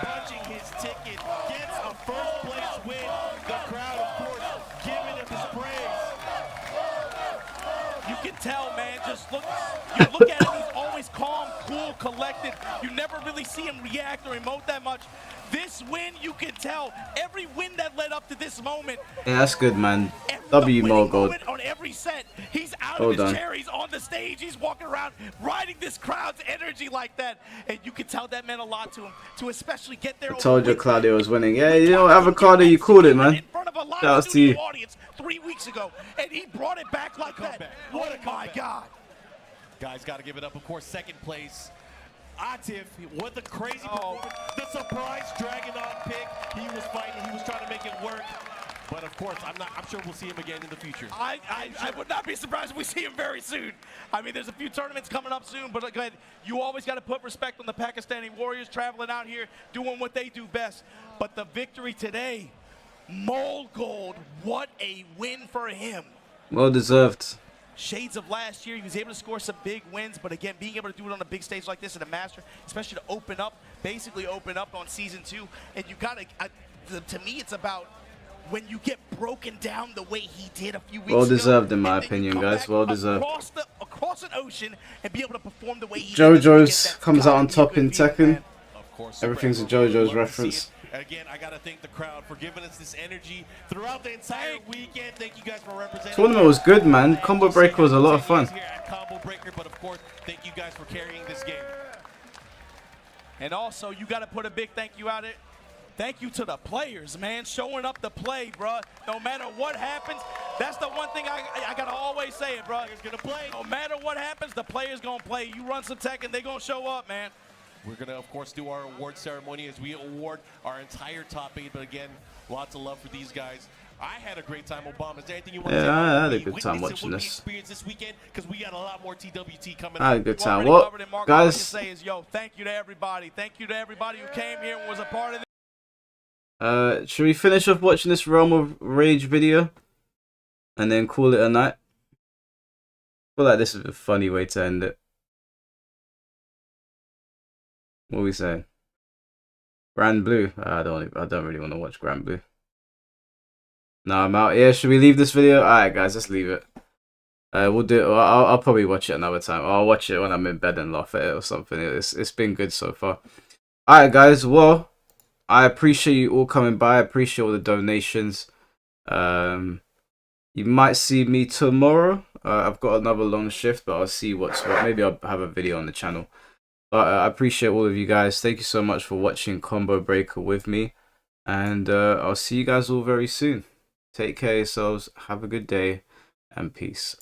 punching his ticket, gets a first place win. The crowd, of course, giving him his praise. You can tell, man. Just look. You look at him. He's always calm, cool, collected. You never really see him react or emote that much. This win, you can tell. Every win that led up to this moment. Yeah, that's good, man. W Mogul. On every set, he's out Well of his done. chair. He's on the stage. He's walking around, riding this crowd's energy like that, and you can tell that meant a lot to him. To especially get there. I told you Claudio was winning. Yeah, you know, Avocado, you called it, man. Shout out to you. Audience 3 weeks ago, and he brought it back like that. What a my God. Guys, got to give it up. Of course, second place. Atif, what the crazy performance. The surprise Dragon on pick. He was fighting. He was trying to make it work. But of course, I'm sure we'll see him again in the future. I would not be surprised if we see him very soon. I mean, there's a few tournaments coming up soon, but again, you always got to put respect on the Pakistani Warriors traveling out here, doing what they do best. But the victory today, Mole Gold, what a win for him. Well deserved. Shades of last year, he was able to score some big wins, but again, being able to do it on a big stage like this in a Master, especially to open up, basically open up on Season 2, and you got to, to me, it's about when you get broken down the way he did a few weeks ago. Well deserved, in my opinion, guys. Well deserved. Across an ocean and be able to perform the way he JoJo's comes out on top in Tekken. Everything's a JoJo's reference. Again, I got to thank the crowd for giving us this energy throughout the entire weekend. Thank you guys for representing. Tournament was good, man. Combo Breaker was a lot of fun. Here at Combo Breaker, but of course, thank you guys for carrying this game. And also, you got to put a big thank you out it. Thank you to the players, man, showing up to play, bro. No matter what happens, that's the one thing I got to always say it, bro. Gonna play. No matter what happens, the players going to play. You run some Tekken, they going to show up, man. We're going to, of course, do our award ceremony as we award our entire top 8. But again, lots of love for these guys. I had a great time, Obama. Is there anything you want to say? Yeah, I had a good time watching this. This weekend, because we got a lot more TWT coming. I had a good time. Well, guys. Say is, yo, thank you to everybody. Thank you to everybody who came here and was a part of this. Should we finish off watching this Realm of Rage video and then call it a night? I feel like this is a funny way to end it. What are we saying? Grand Blue. I don't really want to watch Grand Blue. No, I'm out. Yeah, should we leave this video? Alright guys, let's leave it. We'll do it. I'll probably watch it another time. I'll watch it when I'm in bed and laugh at it or something. It's been good so far. Alright guys, well, I appreciate you all coming by. I appreciate all the donations. You might see me tomorrow. I've got another long shift, but I'll see what's what. Maybe I'll have a video on the channel. But I appreciate all of you guys. Thank you so much for watching Combo Breaker with me. And I'll see you guys all very soon. Take care of yourselves. Have a good day. And peace.